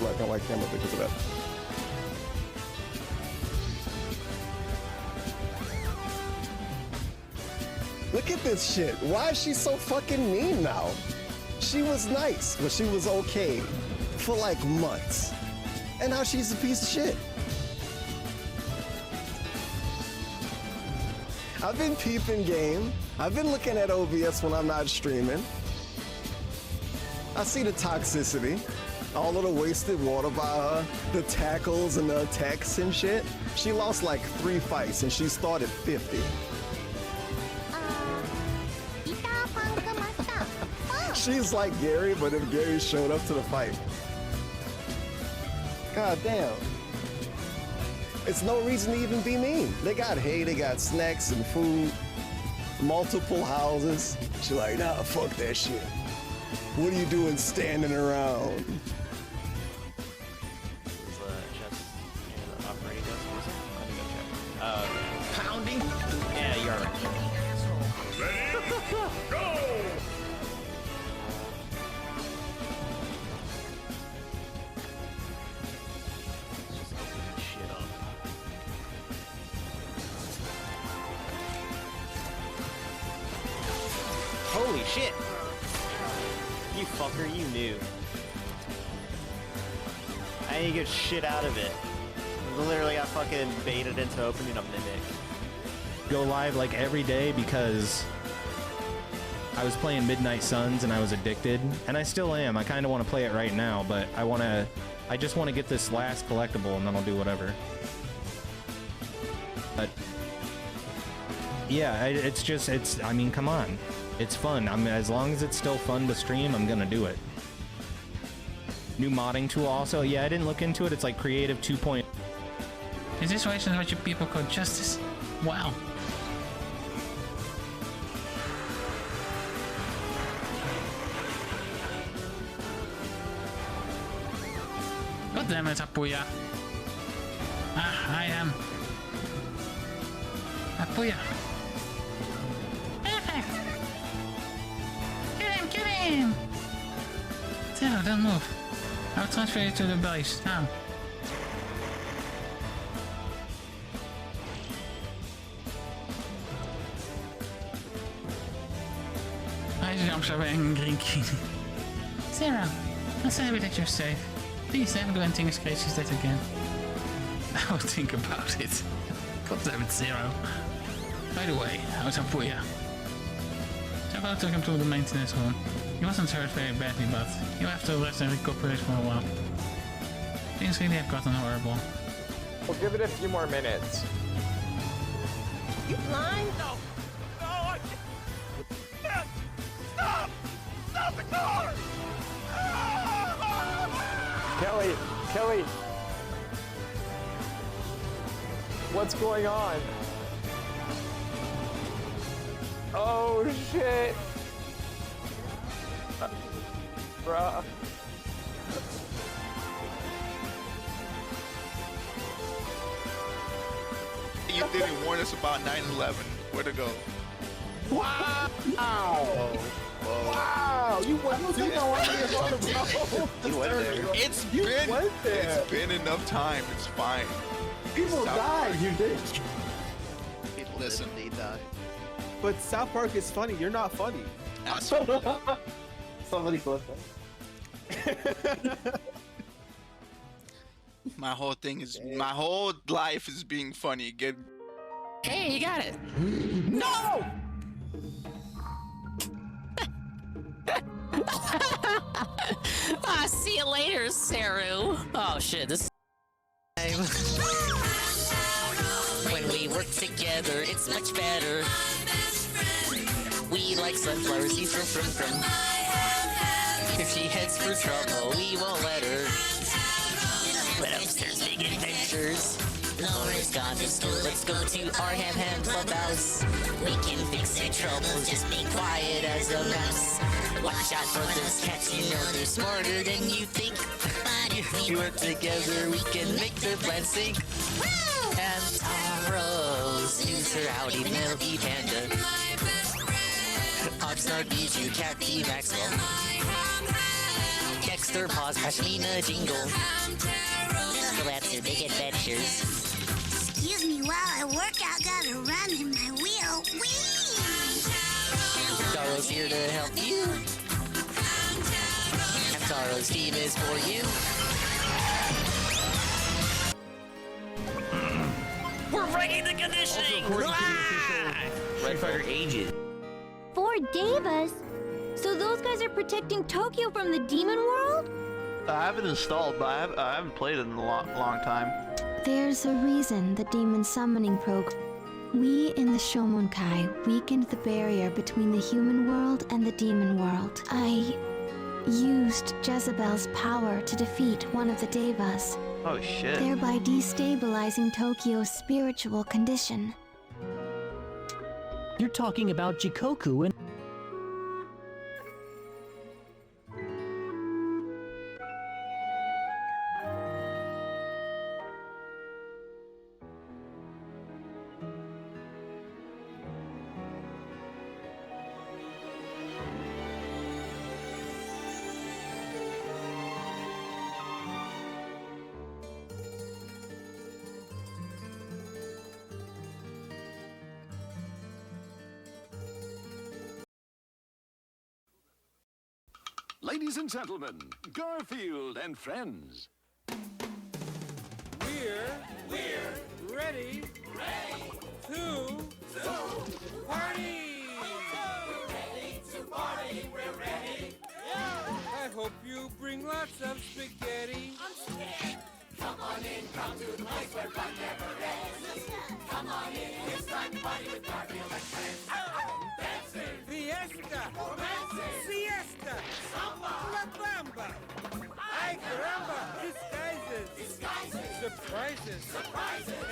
black and white camera because of that. Look at this shit. Why is she so fucking mean now? She was nice, but she was okay for like months. And now she's a piece of shit. I've been peeping game. I've been looking at OBS when I'm not streaming. I see the toxicity. All of the wasted water by her, the tackles and the attacks and shit. She lost like 3 fights and she started 50. She's like Gary, but if Gary showed up to the fight. God damn. It's no reason to even be mean. They got hay, they got snacks and food, multiple houses. She's like, nah, fuck that shit. What are you doing standing around? Pounding? Yeah, you're right. Ready? Go! Holy shit! You fucker, you knew. I didn't get shit out of it. Literally got fucking baited into opening a mimic. Go live like every day because I was playing Midnight Suns and I was addicted, and I still am. I kind of want to play it right now, but I just want to get this last collectible and then I'll do whatever. But yeah, I mean, come on. It's fun. I mean, as long as it's still fun to stream, I'm gonna do it. New modding tool also. Yeah, I didn't look into it. It's like Creative 2.0. Is this what you people call justice? Wow. God damn it, Apuya. Ah, I am. Apuya. Get him! Zero, don't move. I'll transfer you to the base, now. Hij jumps away and drinking. Zero, I'm sorry that you're safe. Please never do anything as crazy as that again. I will think about it. God damn it, Zero. By the way, how's Apuya? I took him to the maintenance room. He wasn't hurt very badly, but he'll have to rest and recuperate for a while. Things really have gotten horrible. We'll give it a few more minutes. You blind? No! No, I can't! Stop! Stop the car! Kelly! Kelly! What's going on? Oh shit! Bruh. You didn't warn us about 9/11. Where to go? Wow! Whoa. Wow! You went there. You went there. It's been enough time. It's fine. People died. You did. People listen. They died. But South Park is funny. You're not funny. Somebody close that. My whole thing is, my whole life is being funny. Hey, you got it! No! See you later, Saru. Oh shit, this when we work together, it's much better. We like sunflowers, he's from. If she heads for trouble, we won't let her. But upstairs, big adventures. Laura's gone to school, let's go to our ham clubhouse. We can fix your troubles, just be quiet as a mouse. Watch out for those cats, you know they're smarter than you think. If we work together, we can make their plans sink. And Taros, who's her howdy Melody Panda. Oxnard, Bijou, Cat, Maxwell. Dexter, pause, Pashmina, jingle. Go after big adventures. Excuse me while I work out, gotta run in my wheel. Whee! Hamtaro's here to help you. Hamtaro's team is for you. We're breaking the conditioning! Street Fighter ages. 4 Devas? So those guys are protecting Tokyo from the demon world? I have it installed, but I haven't played it in a long time. There's a reason the demon summoning program. We in the Shomonkai weakened the barrier between the human world and the demon world. I used Jezebel's power to defeat one of the Devas, Oh shit. thereby destabilizing Tokyo's spiritual condition. You're talking about Jikoku and... Ladies and gentlemen, Garfield and friends. We're ready to party. We're ready. I hope you bring lots of spaghetti. Come on in, come to the place where fun never ends. Come on in, it's time to party with Garfield and friends. Dancing, fiesta, romancing, siesta, samba, la bamba. Ay caramba, disguises, surprises,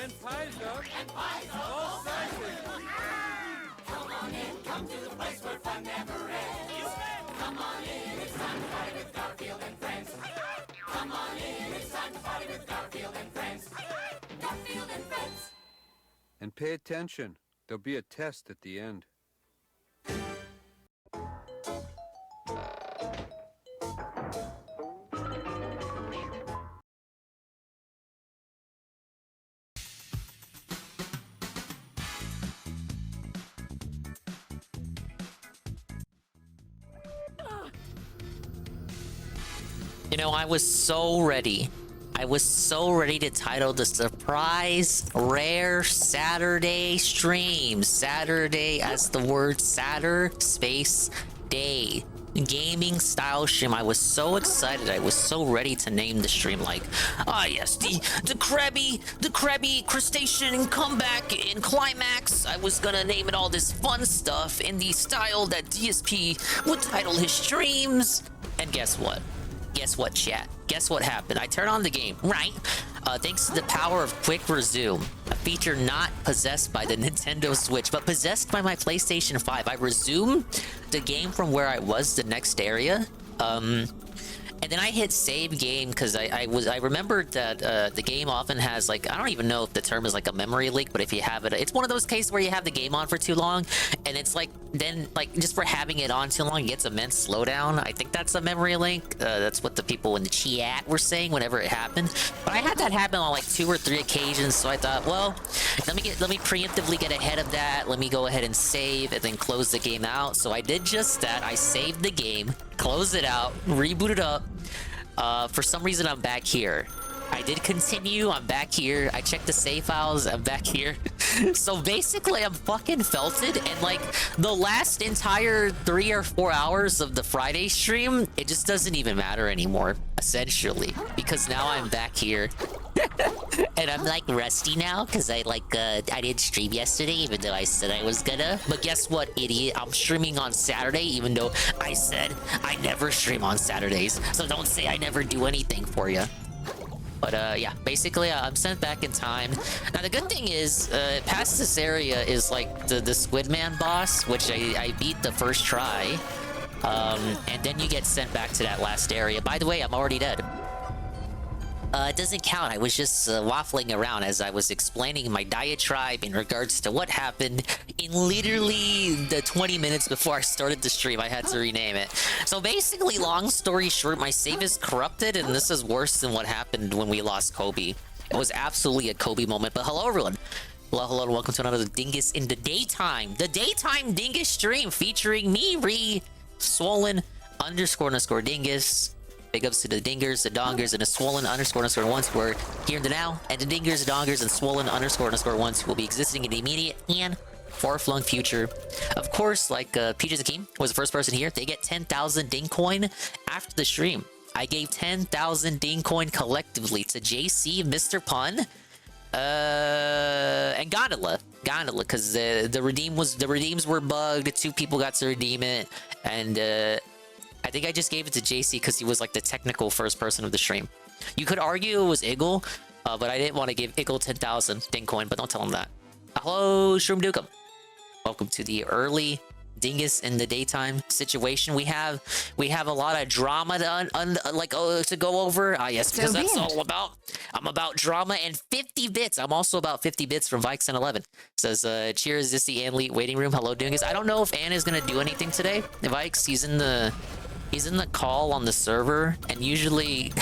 and pies of all sizes. Come on in, come to the place where fun never ends. Come on in, it's time to party with Garfield and friends. Come on in, it's time to party with Garfield and friends. Garfield and friends. And pay attention. There'll be a test at the end. You know, I was so ready. I was so ready to title the surprise rare Saturday stream. Saturday as the word Saturn space day. Gaming style stream. I was so excited. I was so ready to name the stream like, yes, the Crabby crustacean comeback in Climax. I was gonna name it all this fun stuff in the style that DSP would title his streams. And guess what? Guess what, chat? Guess what happened? I turned on the game, right? Thanks to the power of Quick Resume, a feature not possessed by the Nintendo Switch, but possessed by my PlayStation 5. I resumed the game from where I was, the next area. And then I hit save game because I remembered that the game often has, like, I don't even know if the term is like a memory leak, but if you have it, it's one of those cases where you have the game on for too long and it's like, then like just for having it on too long, it gets immense slowdown. I think that's a memory leak. That's what the people in the chat were saying whenever it happened. But I had that happen on like 2 or 3 occasions, so I thought, well, let me preemptively get ahead of that. Let me go ahead and save and then close the game out. So I did just that. I saved the game, closed it out, rebooted up. For some reason, I'm back here. I did continue. I'm back here. I checked the save files. I'm back here. So basically, I'm fucking felted. And like the last entire 3 or 4 hours of the Friday stream, it just doesn't even matter anymore, essentially, because now I'm back here. And I'm like rusty now because I didn't stream yesterday, even though I said I was gonna. But guess what, idiot? I'm streaming on Saturday, even though I said I never stream on Saturdays. So don't say I never do anything for you. But yeah, basically I'm sent back in time. Now the good thing is, past this area is like the Squidman boss, which I beat the first try. And then you get sent back to that last area. By the way, I'm already dead. It doesn't count. I was just waffling around as I was explaining my diatribe in regards to what happened in literally the 20 minutes before I started the stream. I had to rename it. So basically, long story short, my save is corrupted, and this is worse than what happened when we lost Kobe. It was absolutely a Kobe moment. But hello, everyone. Hello, and welcome to another Dingus in the Daytime. The Daytime Dingus stream featuring me, Swollen __ Dingus. Big ups to the Dingers, the Dongers, and the Swollen __ ones who are here in the now, and the Dingers, the Dongers, and Swollen __ ones who will be existing in the immediate and far-flung future. Of course, like Peaches Akeem was the first person here, they get 10,000 Ding Coin after the stream. I gave 10,000 Ding Coin collectively to JC, Mr. Pun, and Gondola, because the redeems were bugged. 2 people got to redeem it, and I think I just gave it to JC because he was like the technical first person of the stream. You could argue it was Iggle, but I didn't want to give Iggle 10,000 Ding Coin, but don't tell him that. Hello, Shroom Dukem. Welcome to the early Dingus in the Daytime situation. We have a lot of drama to go over. Ah, yes, because that's all about. I'm about drama and 50 bits. I'm also about 50 bits from Vikes1011. Says, cheers, this is the Ann Lee waiting room. Hello, Dingus. I don't know if Ann is gonna do anything today. Vikes, he's in the call on the server, and usually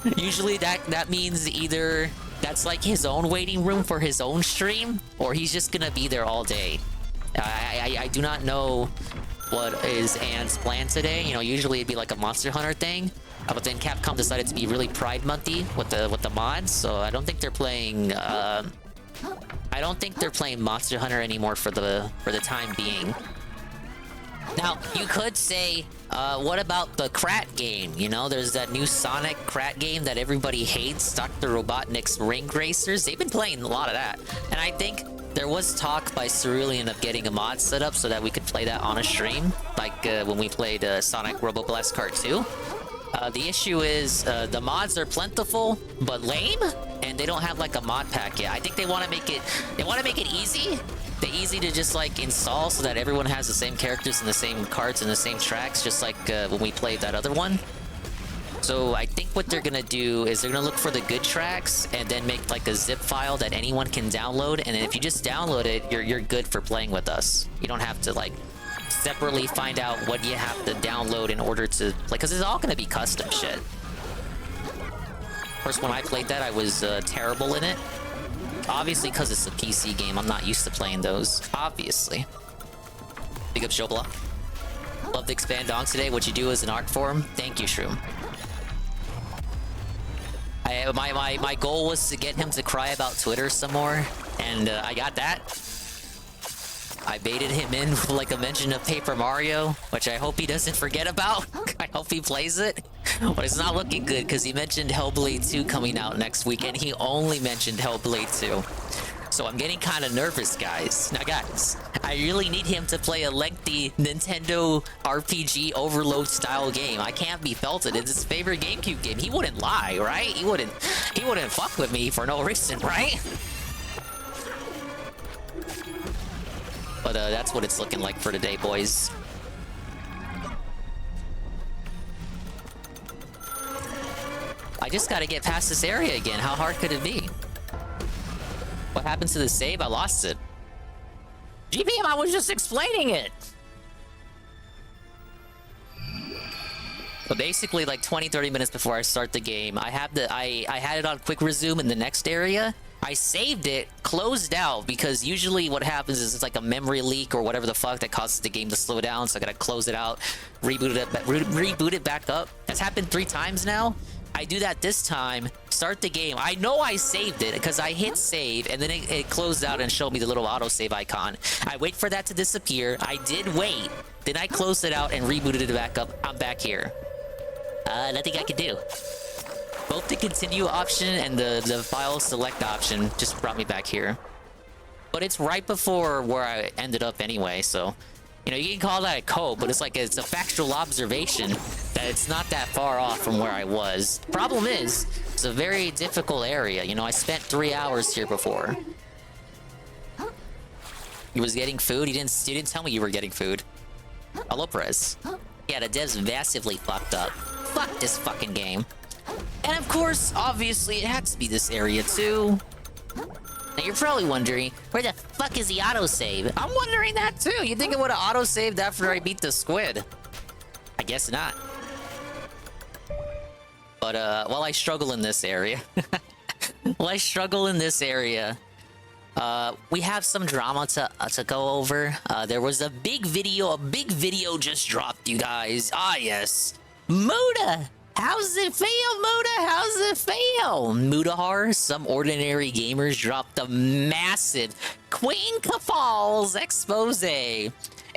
that means either that's like his own waiting room for his own stream, or he's just gonna be there all day. I do not know what is Ann's plan today. You know, usually it'd be like a Monster Hunter thing, but then Capcom decided to be really Pride Monthy with the mods, so I don't think they're playing. I don't think they're playing Monster Hunter anymore for the time being. Now, you could say, what about the Krat game? You know, there's that new Sonic Krat game that everybody hates, Dr. Robotnik's Ring Racers. They've been playing a lot of that. And I think there was talk by Cerulean of getting a mod set up so that we could play that on a stream, like when we played Sonic Robo Blast Kart 2. The issue is the mods are plentiful but lame, and they don't have like a mod pack yet. I think they want to make it easy. They're easy to just like install so that everyone has the same characters and the same cards and the same tracks, just like when we played that other one. So I think what they're gonna do is they're gonna look for the good tracks and then make like a zip file that anyone can download, and if you just download it, you're good for playing with us. You don't have to like separately find out what you have to download in order to like, because it's all gonna be custom shit. Of course, when I played that, I was terrible in it. Obviously, because it's a PC game, I'm not used to playing those. Obviously. Big up Shobla. Love to expand dongs today. What you do is an art form. Thank you, Shroom. My goal was to get him to cry about Twitter some more, and I got that. I baited him in with like a mention of Paper Mario, which I hope he doesn't forget about. I hope he plays it. But it's not looking good because he mentioned Hellblade 2 coming out next week, and he only mentioned Hellblade 2. So I'm getting kind of nervous, guys. Now, guys, I really need him to play a lengthy Nintendo RPG overload style game. I can't be felted. It's his favorite GameCube game. He wouldn't lie, right? He wouldn't fuck with me for no reason, right? But that's what it's looking like for today, boys. I just gotta get past this area again. How hard could it be? What happens to the save? I lost it. GPM, I was just explaining it! But basically, like 20-30 minutes before I start the game, I had it on quick resume in the next area. I saved it, closed out, because usually what happens is it's like a memory leak or whatever the fuck that causes the game to slow down, so I gotta close it out, reboot it back up. That's happened 3 times now. I do that this time, start the game. I know I saved it because I hit save and then it closed out and showed me the little autosave icon. I wait for that to disappear. I did wait. Then I closed it out and rebooted it back up. I'm back here. Nothing I can do. Both the continue option and the file select option just brought me back here. But it's right before where I ended up anyway, so... You know, you can call that a code, but it's like it's a factual observation that it's not that far off from where I was. Problem is, it's a very difficult area. You know, I spent 3 hours here before. You was getting food? You didn't tell me you were getting food. Hello, Perez. Yeah, the dev's massively fucked up. Fuck this fucking game. And of course, obviously, it had to be this area too. Now you're probably wondering, where the fuck is the autosave? I'm wondering that too. You think it would have autosaved after I beat the squid? I guess not. But while I struggle in this area, we have some drama to go over. There was a big video just dropped, you guys. Ah, yes. Muda! How's it feel, Muda? How's it feel? Mudahar, some ordinary gamers dropped a massive Queen Kuhfalls expose. And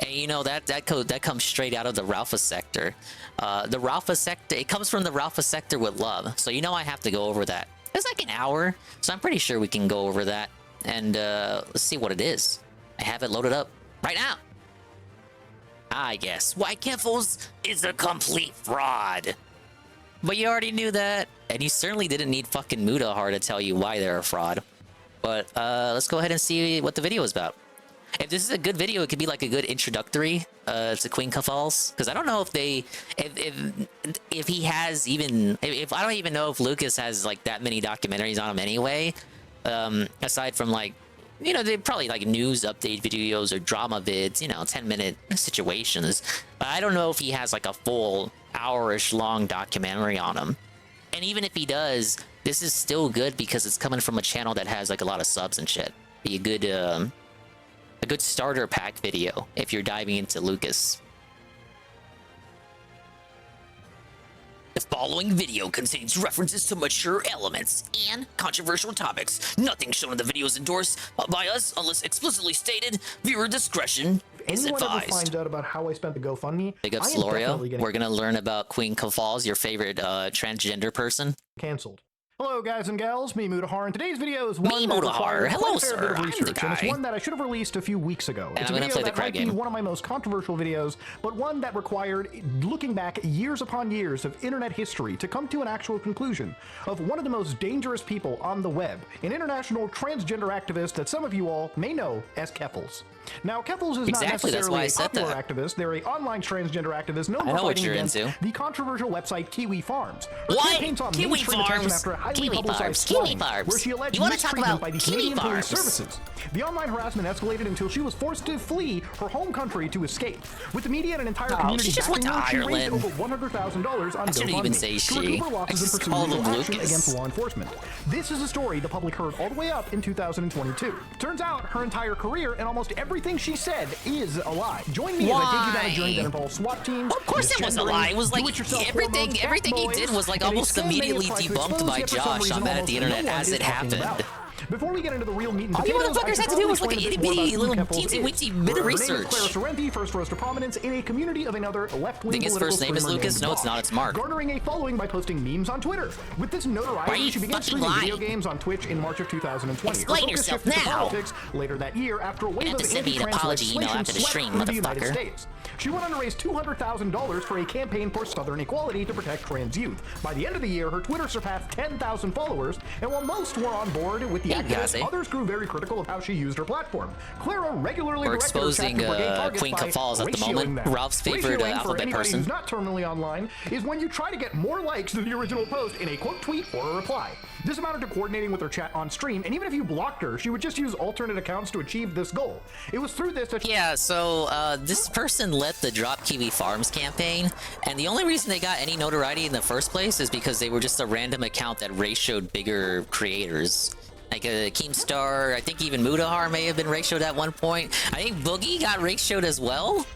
you know, that comes straight out of the Ralpha sector. The Ralpha sector, it comes from the Ralpha sector with love. So you know I have to go over that. It's like an hour, so I'm pretty sure we can go over that. And let's see what it is. I have it loaded up right now. I guess why Kuhfalls is a complete fraud. But you already knew that, and you certainly didn't need fucking Mudahar to tell you why they're a fraud. But let's go ahead and see what the video is about. If this is a good video, it could be like a good introductory to Queen Kuhfalls, because I don't know if he has even, if I don't even know if Lucas has like that many documentaries on him anyway. Aside from like, you know, they probably like news update videos or drama vids, you know, 10-minute situations. But I don't know if he has like a full hour-ish long documentary on him. And even if he does, this is still good because it's coming from a channel that has like a lot of subs and shit. Be a good starter pack video if you're diving into Lucas. The following video contains references to mature elements and controversial topics. Nothing shown in the video is endorsed by us unless explicitly stated. Viewer discretion is Anyone ever advised. find out about how I spent the GoFundMe? Big ups, Lorio. We're gonna learn about Queen Kuhfalls, your favorite transgender person. Canceled. Hello, guys and gals. Me, Mudahar, and today's video is one that Mudahar. requires Hello, quite a fair sir. bit of I'm the research, and it's guy. one that I should have released a few weeks ago. And It's I'm a gonna video play the that might crab be game. one of my most controversial videos, but one that required looking back years upon years of internet history to come to an actual conclusion of one of the most dangerous people on the web, an international transgender activist that some of you all may know as Kuhfalls. Now, Kuhfalls is Exactly, not that's why necessarily I a said popular that. activist. They're an online transgender activist known I for know what fighting you're against into. the controversial website Kuhfalls. Her What? campaign saw Kiwi mainstream attention Farms. after a highly Kiwi publicized Farms. swatting, Kiwi Farms. where she alleged You wanna talk mistreatment about by the Kiwi Canadian Police Farms? Services. The online harassment escalated until she was forced to flee her home country to escape. With the media and an entire community she just went backing to her, she raised Ireland. over $100,000 on I shouldn't even GoFundMe say to she. recoup her I losses and just pursue call legal him action Lucas. against law enforcement. This is a story the public heard all the way up in 2022. Turns out her entire career and almost everything she said is a lie. Join me as I take you down a journey that involves SWAT teams. Of course it was a lie. It was like everything he did was like almost immediately debunked by Josh on Bad at the Internet as it happened. Before we get into the real meat and All you potatoes, motherfuckers had to do was like an itty bitty little teensy weensy bit of Her name research. is Clara Sorrenti first rose to prominence in a community of another left-wing Think his political first name is streamer Lucas? named No, it's Bob, not. It's Mark. garnering a following by posting memes on Twitter. With this Why are notoriety, you she began fucking streaming video lying? games on Twitch in March of 2020. Explain Her focus yourself shifted to now. politics later that year after a wave have of to send me an anti-trans apology email legislation after the swept stream, through the United motherfucker. States. She went on to raise $200,000 for a campaign for Southern equality to protect trans youth. By the end of the year, her Twitter surpassed 10,000 followers, and while most were on board with the Yeah, activist, Gazi. others grew very critical of how she used her platform. Clara regularly We're directed her chat exposing, to brigade targets Queen by Kuhfalls at the ratioing moment. them. Ralph's favorite, Ratioing, for alphabet anybody person. who's not terminally online, is when you try to get more likes than the original post in a quote tweet or a reply. This amounted to coordinating with her chat on stream, and even if you blocked her, she would just use alternate accounts to achieve this goal. It was through this that Yeah, so this person led the Drop Kiwi Farms campaign, and the only reason they got any notoriety in the first place is because they were just a random account that ratioed bigger creators. Like Keemstar, I think even Mudahar may have been ratioed at one point. I think Boogie got ratioed as well.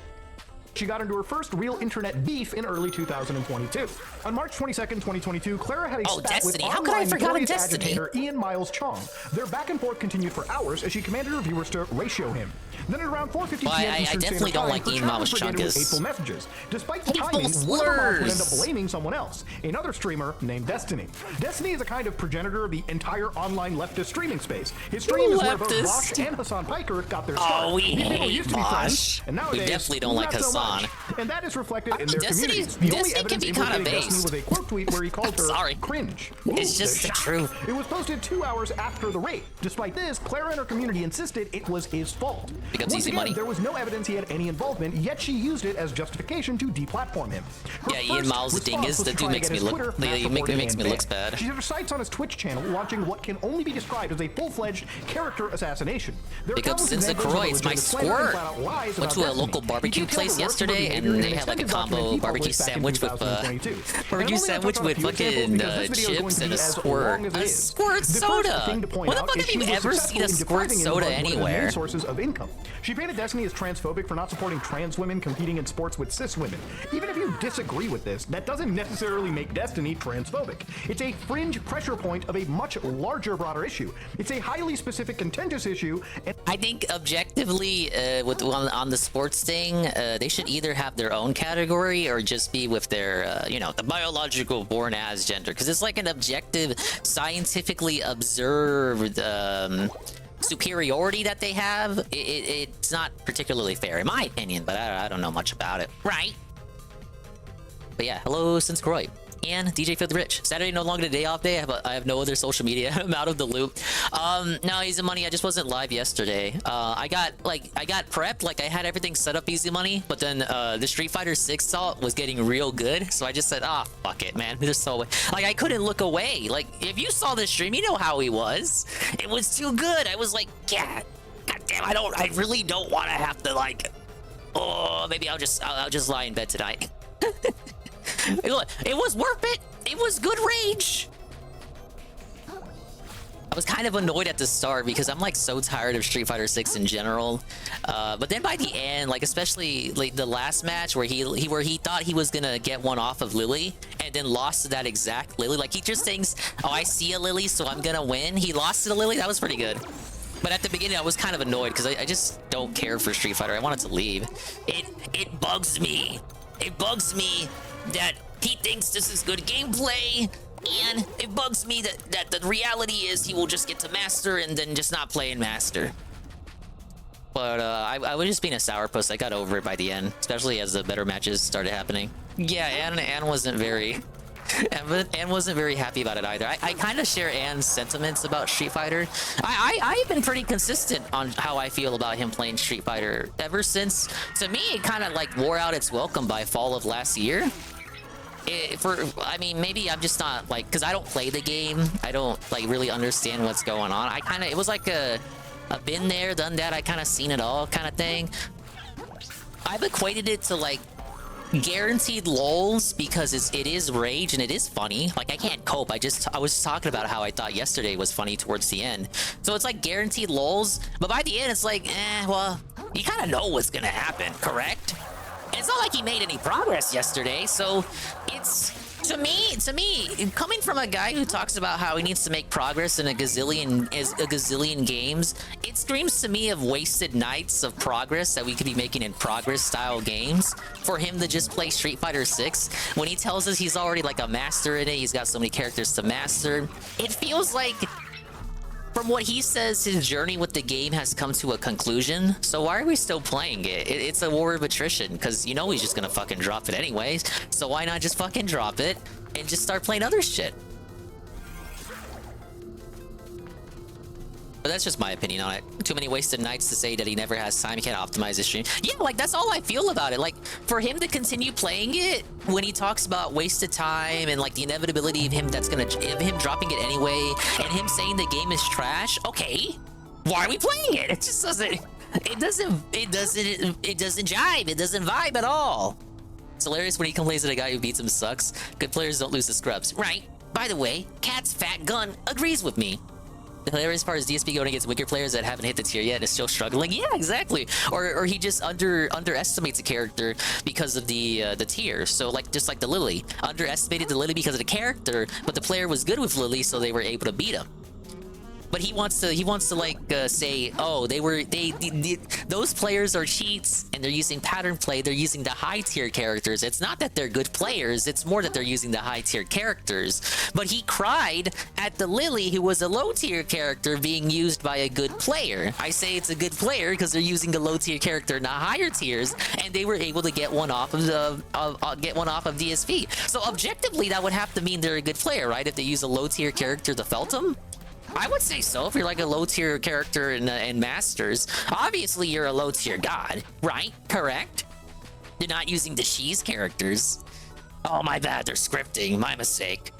she got into her first real internet beef in early 2022. On March 22nd, 2022, Clara had a spat Destiny. with How could I online forget notorious Destiny? agitator Ian Miles Chong. Their back and forth continued for hours as she commanded her viewers to ratio him. Then at around 4:50 Well, p.m. I Eastern definitely Standard don't Time, like her Ian chat Miles was brigaded with Chungus. hateful messages. Despite the Hateful timing, one of her mods would end up slurs. blaming someone else, another streamer named Destiny. Destiny is a kind of progenitor of the entire online leftist streaming space. His stream is where both Leftist. Bosch and Hassan Piker got their Oh, start. we These people hate used to be Bosch. friends, and We nowadays, definitely don't like not so Hassan. grudge. on. And that is reflected in their Destiny- communities. The only Destiny can evidence be kinda implicating Destiny based. was a quote tweet where he called her cringe. It's just the truth. It was posted 2 hours after the raid. Despite this, Clara and her community insisted it was his fault. Becomes Once easy again, money. there was no evidence he had any involvement, yet she used it as justification to deplatform him. Her Yeah, Ian first Miles the response dingus. was The to dude try and makes get me his look. Twitter He mass-reported makes me and look banned. bad. She had her sights on his Twitch channel, watching what can only be described as a full-fledged character assassination. Their Pick up account was Since the examples of Croix, it's my legitimate slander and squirt. flat-out lies Went about to a Destiny. local He barbecue detailed place her work yesterday, behavior and in they an had like a extended document combo he barbecue published back in sandwich with 2022. barbecue And I'm only gonna touch sandwich on a with few examples fucking because this video is going chips to and be a as squirt. long as it A is. squirt The first soda. thing to point When the out fuck is have she you was ever successful seen a in squirt depriving him soda of one of the main anywhere? sources of income. She painted Destiny as transphobic for not supporting trans women competing in sports with cis women. Even if you disagree with this, that doesn't necessarily make Destiny transphobic. It's a fringe pressure point of a much larger, broader issue. It's a highly specific, contentious issue. And I think objectively, on the sports thing, they should either have their own category or just be with their, the biological born as gender, because it's like an objective, scientifically observed superiority that they have. It's not particularly fair, in my opinion, but I don't know much about it. Right? But yeah, hello, Since Croy. And DJ Fifth Rich. Saturday no longer a day off day. I have no other social media. I'm out of the loop. No, Easy Money. I just wasn't live yesterday. I got prepped. Like I had everything set up Easy Money, but then the Street Fighter 6 salt was getting real good, so I just said, fuck it, man. There's so like I couldn't look away. Like if you saw the stream, you know how he was. It was too good. I was like, yeah, goddamn. I really don't want to have to like. Oh, maybe I'll just lie in bed tonight. It was worth it. It was good rage. I was kind of annoyed at the start because I'm like so tired of Street Fighter 6 in general. But then by the end, like especially like the last match where he thought he was gonna get one off of Lily and then lost to that exact Lily. Like he just thinks, oh, I see a Lily, so I'm gonna win. He lost to the Lily. That was pretty good. But at the beginning, I was kind of annoyed because I just don't care for Street Fighter. I wanted to leave. It bugs me. It bugs me that he thinks this is good gameplay, and it bugs me that the reality is he will just get to Master and then just not play in Master. But I was just being a sourpuss. I got over it by the end, especially as the better matches started happening. Yeah, Anne wasn't very... Anne wasn't very happy about it either. I kind of share Anne's sentiments about Street Fighter. I've been pretty consistent on how I feel about him playing Street Fighter ever since. To me, it kind of like wore out its welcome by fall of last year. I mean, maybe I'm just not like, because I don't play the game. I don't like really understand what's going on. It was like a been there, done that. I kind of seen it all kind of thing. I've equated it to like guaranteed lulls because it is rage and it is funny. Like I can't cope. I was talking about how I thought yesterday was funny towards the end. So it's like guaranteed lulls, but by the end it's like, well, you kind of know what's gonna happen, correct? And it's not like he made any progress yesterday, so it's to me, coming from a guy who talks about how he needs to make progress in a gazillion games, it screams to me of wasted nights of progress that we could be making in progress style games for him to just play Street Fighter 6 when he tells us he's already like a master in it. He's got so many characters to master. It feels like, from what he says, his journey with the game has come to a conclusion. So why are we still playing it? It's a war of attrition, because you know he's just gonna fucking drop it anyways. So why not just fucking drop it and just start playing other shit? But that's just my opinion on it. Too many wasted nights to say that he never has time, he can't optimize his stream. Yeah, like that's all I feel about it. Like for him to continue playing it when he talks about wasted time and like the inevitability of him him dropping it anyway and him saying the game is trash. Okay, why are we playing it? It just doesn't jive. It doesn't vibe at all. It's hilarious when he complains that a guy who beats him sucks. Good players don't lose to scrubs. Right. By the way, Cat's Fat Gun agrees with me. The hilarious part is DSP going against weaker players that haven't hit the tier yet and is still struggling. Yeah, exactly. Or he just underestimates a character because of the tier. So like just like the Lily, underestimated the Lily because of the character, but the player was good with Lily, so they were able to beat him. But he wants to like say, oh, those players are cheats and they're using pattern play. They're using the high tier characters. It's not that they're good players. It's more that they're using the high tier characters. But he cried at the Lily, who was a low tier character, being used by a good player. I say it's a good player because they're using a low tier character in the higher tiers, and they were able to get one off of DSP. So objectively, that would have to mean they're a good player, right? If they use a low tier character to Feltham. I would say so. If you're like a low tier character in Masters, obviously you're a low tier god, right? Correct? You're not using the She's characters. Oh, my bad. They're scripting. My mistake.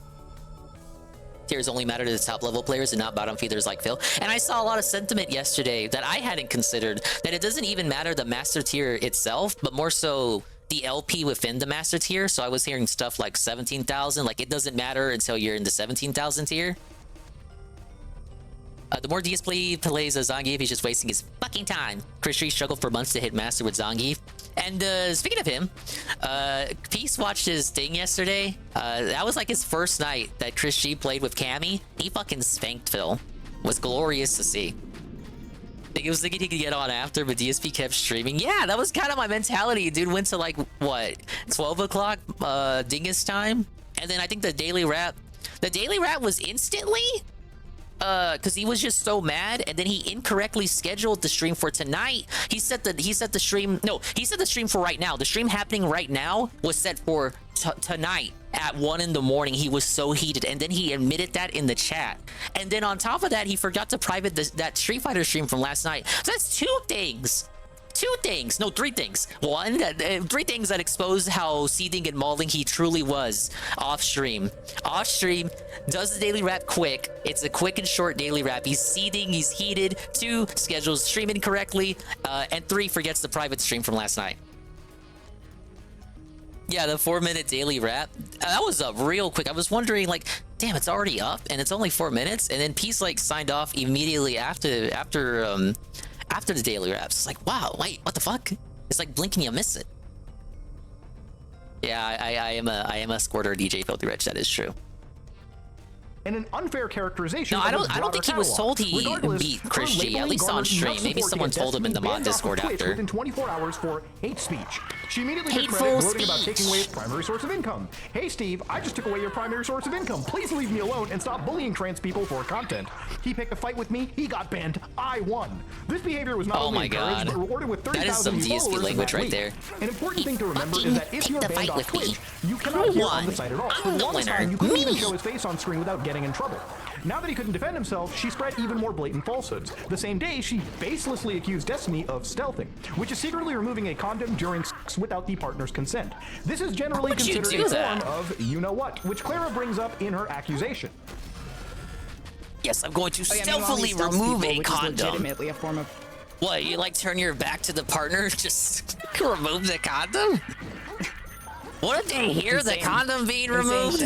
Tiers only matter to the top level players and not bottom feeders like Phil. And I saw a lot of sentiment yesterday that I hadn't considered, that it doesn't even matter the master tier itself, but more so the LP within the master tier. So I was hearing stuff like 17,000, like it doesn't matter until you're in the 17,000 tier. The more DSP plays Zangief, he's just wasting his fucking time. Chris G struggled for months to hit master with Zangief. And speaking of him, Peace watched his thing yesterday. That was like his first night that Chris G played with Cammy. He fucking spanked Phil. It was glorious to see. He was thinking he could get on after, but DSP kept streaming. Yeah, that was kind of my mentality. Dude went to like, what, 12 o'clock Dingus time? And then I think the daily rap was instantly? Because he was just so mad, and then he incorrectly scheduled the stream for tonight. He set the stream for right now. The stream happening right now was set for tonight at 1 in the morning. He was so heated, and then he admitted that in the chat. And then on top of that, he forgot to private that Street Fighter stream from last night. So that's two things. No, three things. One, three things that expose how seething and mauling he truly was off stream. Off stream, does the daily rap quick. It's a quick and short daily rap. He's seething, he's heated. 2, schedules stream incorrectly. And 3, forgets the private stream from last night. Yeah, the 4-minute daily rap. That was up real quick. I was wondering, like, damn, it's already up and it's only 4 minutes. And then Peace like signed off immediately after the daily raps. It's like, wow, wait, what the fuck? It's like blinking, you miss it. Yeah, I am a squirter DJ Filthy Rich. That is true. And an unfair characterization. No, I don't think he was told he beat Chris G, at least on stream. Maybe someone told him in the mod Discord after. Within 24 hours for hate speech. She immediately took credit, gloating about taking away his primary source of income. Hey Steve, I just took away your primary source of income. Please leave me alone and stop bullying trans people for content. He picked a fight with me, he got banned, I won. This behavior was not only encouraged, but rewarded with 30,000 new followers. That is some DSP language right there. An important thing to remember is that if you're banned off Twitch, you cannot appear on the site at all. For the longest time, you couldn't even show his face on screen without getting in trouble. Now that he couldn't defend himself, she spread even more blatant falsehoods. The same day, she baselessly accused Destiny of stealthing, which is secretly removing a condom during sex without the partner's consent. This is generally considered a form of you-know-what, which Clara brings up in her accusation. Yes, I'm going to stealthily remove a condom. Legitimately a form of... What, you like turn your back to the partner, just remove the condom? What if they hear the condom being removed?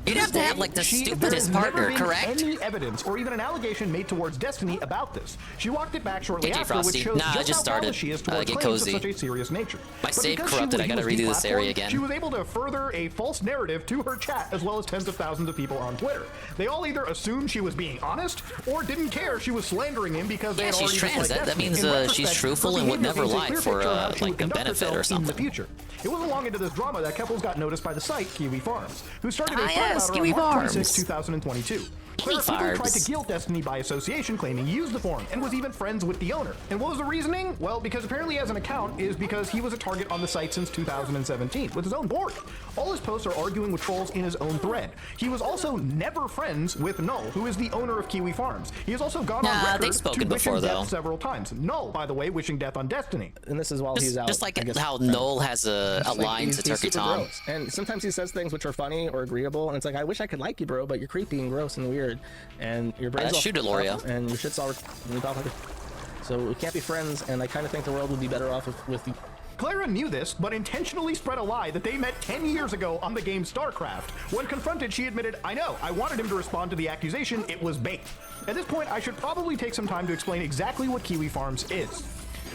You'd have to have like the stupidest partner, correct? Any evidence or even an allegation made towards Destiny about this. She walked it back shortly after, which shows just how powerless she is towards claims of such a serious nature. My save corrupted. I gotta redo this area again. She was able to further a false narrative to her chat, as well as tens of thousands of people on Twitter. They all either assumed she was being honest or didn't care she was slandering him because they had already trans. That means she's truthful and would never lie for like a benefit or something. In the future. It wasn't long into this drama that Keppels got noticed by the site Kiwi Farms, who started a thread about her on March 26, 2022. Clara even tried to guilt Destiny by association, claiming he used the forum and was even friends with the owner. And what was the reasoning? Well, because apparently he has an account is because he was a target on the site since 2017 with his own board. All his posts are arguing with trolls in his own thread. He was also never friends with Null, who is the owner of Kiwi Farms. He has also gone on record to wishing death several times. Null, by the way, wishing death on Destiny. And this is while he's out. Just like how Null has a line to Turkey Tom. And sometimes he says things which are funny or agreeable, and it's like, I wish I could like you, bro, but you're creepy and gross and weird. And your brain's all shoot it, Loria. And your shit's all so we can't be friends, and I kind of think the world would be better off with you. Clara knew this, but intentionally spread a lie that they met 10 years ago on the game StarCraft. When confronted, she admitted, I know, I wanted him to respond to the accusation, it was bait. At this point, I should probably take some time to explain exactly what Kiwi Farms is.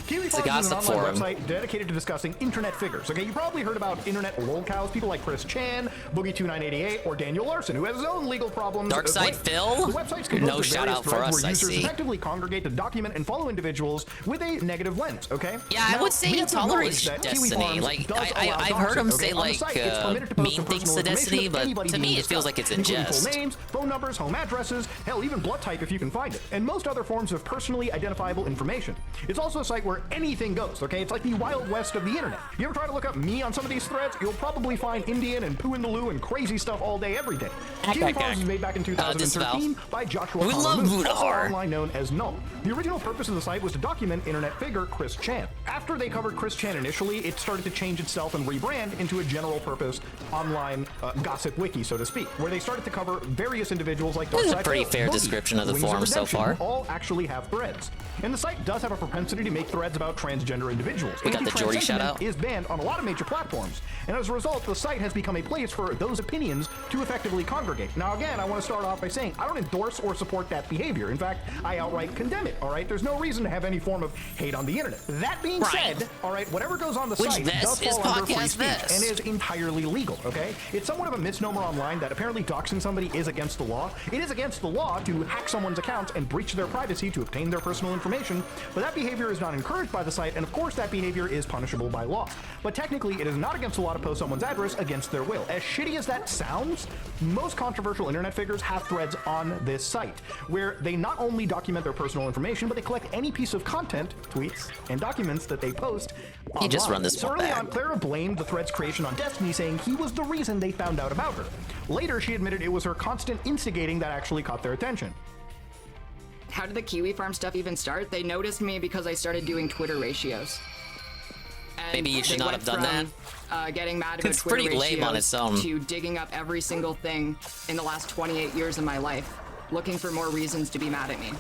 Kiwi It's a Farms is an gossip online forum. website dedicated to discussing internet figures. Okay, you probably heard about internet lolcows, people like Chris Chan, Boogie2988, or Daniel Larson, who has his own legal problems. Darkside Phil? The website's composed No of shout various out for threads us, where I users see. effectively congregate to document and follow individuals with a negative lens. Okay. Yeah, I would say we he have to acknowledge tolerates that Kiwi Destiny. Farms Like, does allow I've heard him doxing, say, okay? On the like, site, it's permitted to post mean the things personal to information Destiny, of but anybody to being me it feels discussed, like it's in including jest. full names, phone numbers, home addresses, hell, even blood type if you can find it, and most other forms of personally identifiable information. It's also a site where anything goes, okay? It's like the Wild West of the internet. You ever try to look up me on some of these threads, you'll probably find Indian and poo in the loo and crazy stuff all day, every day. Kiwi Farms was made back in 2013 by Joshua We love Kamamu, also Budahar. online known as Null. The original purpose of the site was to document internet figure Chris Chan. After they covered Chris Chan initially, it started to change itself and rebrand into a general purpose online gossip wiki, so to speak, where they started to cover various individuals like This is a Darkside pretty Phil, fair Boogie, description of the Wings of forum so Redemption, far. who all actually have threads. And the site does have a propensity to make threads about transgender individuals. We got the Anti-trans Geordie sentiment shout-out. is banned on a lot of major platforms, and as a result, the site has become a place for those opinions to effectively congregate. Now, again, I want to start off by saying I don't endorse or support that behavior. In fact, I outright condemn it. All right, there's no reason to have any form of hate on the internet. That being said, all right, whatever goes on the Which site this does is fall under free podcast speech this. and is entirely legal. Okay, it's somewhat of a misnomer online that apparently doxing somebody is against the law. It is against the law to hack someone's account and breach their privacy to obtain their personal information, but that behavior is not encouraged by the site, and of course that behavior is punishable by law. But technically, it is not against the law to post someone's address against their will. As shitty as that sounds, most controversial internet figures have threads on this site, where they not only document their personal information, but they collect any piece of content, tweets, and documents that they post online. You just run this So one early back. on, Clara blamed the thread's creation on Destiny, saying he was the reason they found out about her. Later, she admitted it was her constant instigating that actually caught their attention. How did the Kiwi Farm stuff even start? They noticed me because I started doing Twitter ratios. And Maybe you should they not went have done from, getting mad about It's Twitter pretty lame on ratios its own. to digging up every single thing in the last 28 years of my life, looking for more reasons to be mad at me.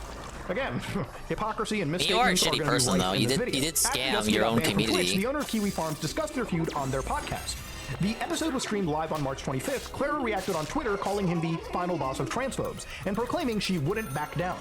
Again, hypocrisy and You are a misstatements shitty gonna be person, rife though. in You this did- video. you did After scam Destiny your got own banned from Twitch, community. the owner of Kiwi Farms discussed their feud on their podcast. The episode was streamed live on March 25th. Clara reacted on Twitter, calling him the final boss of transphobes, and proclaiming she wouldn't back down.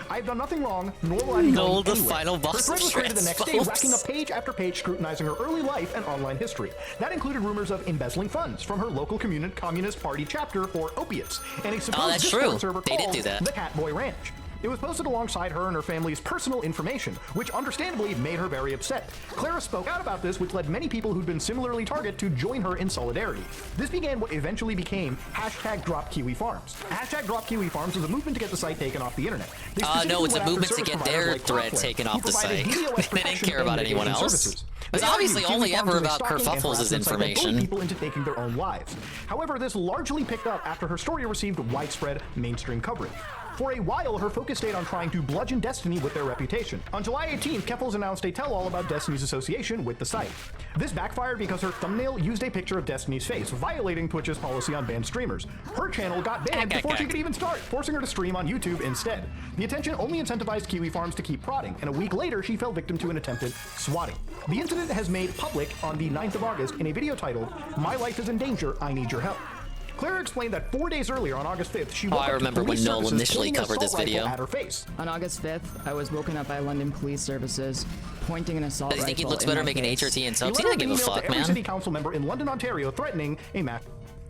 I've done nothing wrong, nor will I be No, going the anywhere. final boss Her thread of was created the next day, transphobes. racking up page after page scrutinizing her early life and online history. That included rumors of embezzling funds from her local Communist Party chapter for opiates, and a supposed that's Discord true. server They did called do that. the Catboy Ranch. It was posted alongside her and her family's personal information, which understandably made her very upset. Clara spoke out about this, which led many people who'd been similarly targeted to join her in solidarity. This began what eventually became #DropKiwiFarms. #DropKiwiFarms was a movement to get the site taken off the internet. They No, specifically it's a went after movement to service get providers their like thread Cloudflare, taken who off the provided site. DDoS They didn't protection care and about anyone mitigation else. services. It's They obviously argued only Kiwi ever Farms was a about stalking and Kuhfalls' harassment site that bullied information. people into taking their own lives. However, this largely picked up after her story received widespread mainstream coverage. For a while, her focus stayed on trying to bludgeon Destiny with their reputation. On July 18th, Kuhfalls announced a tell-all about Destiny's association with the site. This backfired because her thumbnail used a picture of Destiny's face, violating Twitch's policy on banned streamers. Her channel got banned before she could even start, forcing her to stream on YouTube instead. The attention only incentivized Kiwi Farms to keep prodding, and a week later, she fell victim to an attempted swatting. The incident has made public on the 9th of August in a video titled, "My Life is in Danger, I Need Your Help." Clara explained that 4 days earlier, on August 5th, she woke I up to remember when police Noel services initially pointing an covered this assault rifle video. at her face. On August 5th, I was woken up by London police services pointing an assault Does he think he rifle looks in better my making face. HRT and A subs? He letter doesn't give a emailed to fuck, every man. city council member in London, Ontario, threatening a mass.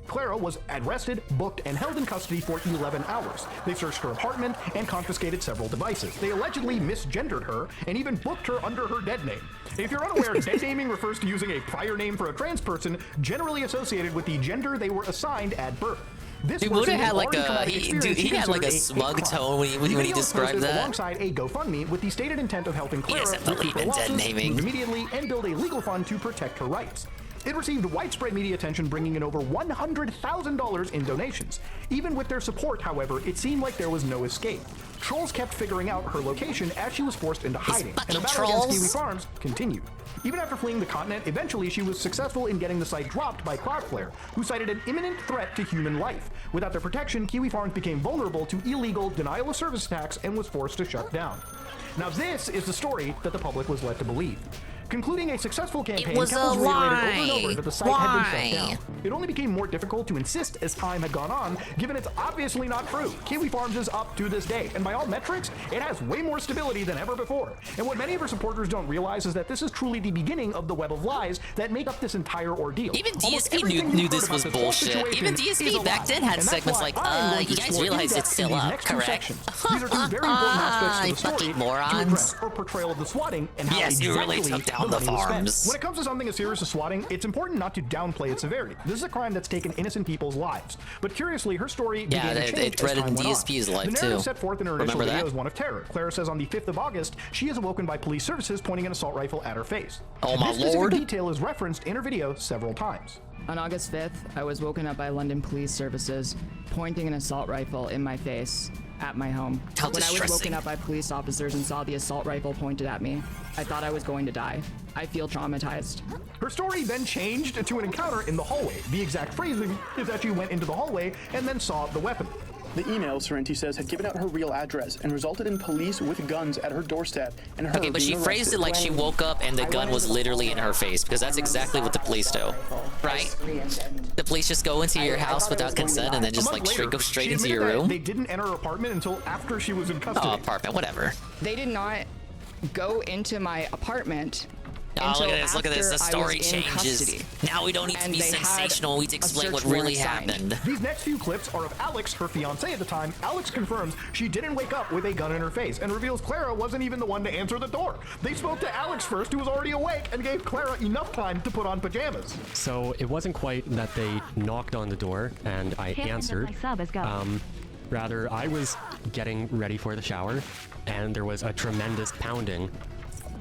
Clara was arrested, booked, and held in custody for 11 hours. They searched her apartment and confiscated several devices. They allegedly misgendered her and even booked her under her dead name. If you're unaware, dead naming refers to using a prior name for a trans person generally associated with the gender they were assigned at birth. This Dude, worsened Buddha had an like already a traumatic he experience had like a considered smug hate crime. tone when The he video was described posted that. alongside a GoFundMe with the stated intent of helping Clara doesn't believe recoup her in dead losses, naming. move immediately, and build a legal fund to protect her rights. It received widespread media attention, bringing in over $100,000 in donations. Even with their support, however, it seemed like there was no escape. Trolls kept figuring out her location as she was forced into hiding, and the battle against Kiwi Farms continued. Even after fleeing the continent, eventually she was successful in getting the site dropped by Cloudflare, who cited an imminent threat to human life. Without their protection, Kiwi Farms became vulnerable to illegal denial of service attacks and was forced to shut down. Now this is the story that the public was led to believe. concluding a successful campaign. was a Keppels reiterated over and lie. over that the site had been Why? shut down. It only became more difficult to insist as time had gone on, given it's obviously not true. Kiwi Farms is up to this day, and by all metrics, it has way more stability than ever before. And what many of her supporters don't realize is that this is truly the beginning of the web of lies that make up this entire ordeal. Even Almost DSP everything knew you've this heard was about this whole bullshit. situation Even is a DSP back lie. then had And that's segments why like, I'm going to you guys explore realize in-depth it's still in these up, next two correct? sections. These are two very important aspects of the story fucking to morons. address her portrayal of the swatting and how Yes, you exactly really took down the the money was spent. farms. When it comes to something as serious as swatting, it's important not to downplay its severity. This is a crime that's taken innocent people's lives. But curiously, her story began to change it as threaded time went on. DSP's life, The narrative too. set forth in her initial Remember video that? is one of terror. Clara says on the 5th of August, she is awoken by police services pointing an assault rifle at her face. Oh my this specific lord. detail is referenced in her video several times. On August 5th, I was woken up by London Police Services pointing an assault rifle in my face at my home. How When I was distressing. woken up by police officers and saw the assault rifle pointed at me, I thought I was going to die. I feel traumatized. Her story then changed to an encounter in the hallway. The exact phrasing is that she went into the hallway and then saw the weapon. The email, Sorrenti says, had given out her real address and resulted in police with guns at her doorstep and her Okay, but she being phrased it arrested. like she woke up and the gun was literally in her face, because that's exactly what the police do, right? The police just go into your house without consent and then just like go straight into your room? They didn't enter her apartment until after she was in custody. Oh, apartment, whatever. They did not go into my apartment. Oh, look until at this, look at this, the after I story was in changes. custody. Now we don't need to And be they had sensational, we need to a explain what search really warrant signed. happened. These next few clips are of Alex, her fiance at the time. Alex confirms she didn't wake up with a gun in her face and reveals Clara wasn't even the one to answer the door. They spoke to Alex first, who was already awake, and gave Clara enough time to put on pajamas. So it wasn't quite that they knocked on the door and I answered. Rather, I was getting ready for the shower and there was a tremendous pounding.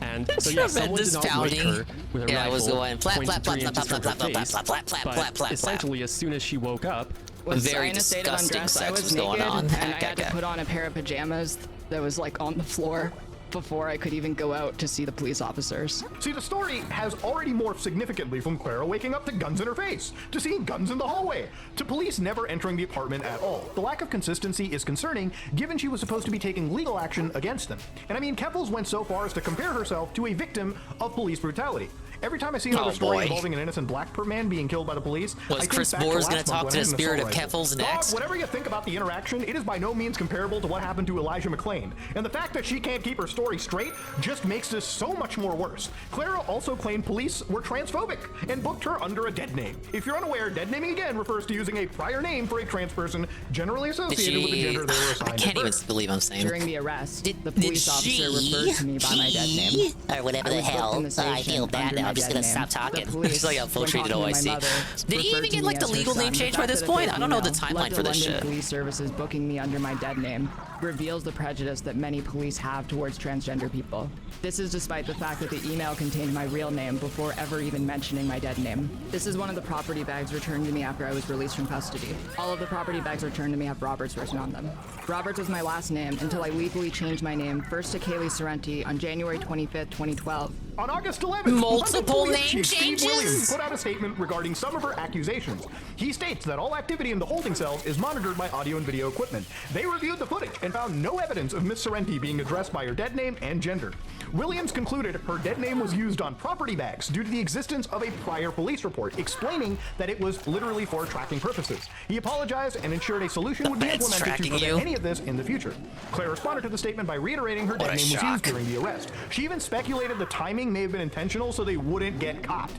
And so yeah, someone did not wake her with a Yeah, rifle it was going flap, pointed flap, flap, 3 flap, inches flap, from her flap, flap, face. flap, flap, flap, But flap, flap, essentially, as soon as she woke up, Was Very I in a state of disgusting undress? I sex was was naked, going on. and I had to put on a pair of pajamas that was like on the floor before I could even go out to see the police officers. See, the story has already morphed significantly from Clara waking up to guns in her face, to seeing guns in the hallway, to police never entering the apartment at all. The lack of consistency is concerning, given she was supposed to be taking legal action against them. And I mean, Keppels went so far as to compare herself to a victim of police brutality. Every time I see another story involving an innocent black man being killed by the police, Was I think Chris back to Boers last gonna month talk when to I the had an spirit assault of rifle. Keppels Dog, next? whatever you think about the interaction, it is by no means comparable to what happened to Elijah McClain. And the fact that she can't keep her story straight just makes this so much more worse. Clara also claimed police were transphobic and booked her under a dead name. If you're unaware, dead naming again refers to using a prior name for a trans person generally associated with the gender they were assigned. I can't even believe I'm saying During the arrest, the police officer referred to me by my dead name. Or whatever I the was booked hell. in the I station feel bad under now. my I'm just dead gonna name. stop talking. The police, It's like I'm full when treated talking to my OIC. mother, Did he referred even to get me like the as her legal name son. change The by this fact that a point? I don't know the female timeline left for the this London shit. Police Services booking me under my dead name reveals the prejudice that many police have towards transgender people. This is despite the fact that the email contained my real name before ever even mentioning my dead name. This is one of the property bags returned to me after I was released from custody. All of the property bags returned to me have Roberts written on them. Roberts was my last name until I legally changed my name first to Kaylee Sorrenti on January 25th, 2012. On August 11th, Multiple London name Police Chief Steve Williams changes? put out a statement regarding some of her accusations. He states that all activity in the holding cells is monitored by audio and video equipment. They reviewed the footage and found no evidence of Miss Sorrenti being addressed by her dead name and gender. Williams concluded her dead name was used on property bags due to the existence of a prior police report explaining that it was literally for tracking purposes. He apologized and ensured a solution would be It's implemented to tracking prevent you. any of this in the future. Claire responded to the statement by reiterating her dead name was used during the arrest. She even speculated the timing may have been intentional so they wouldn't get caught.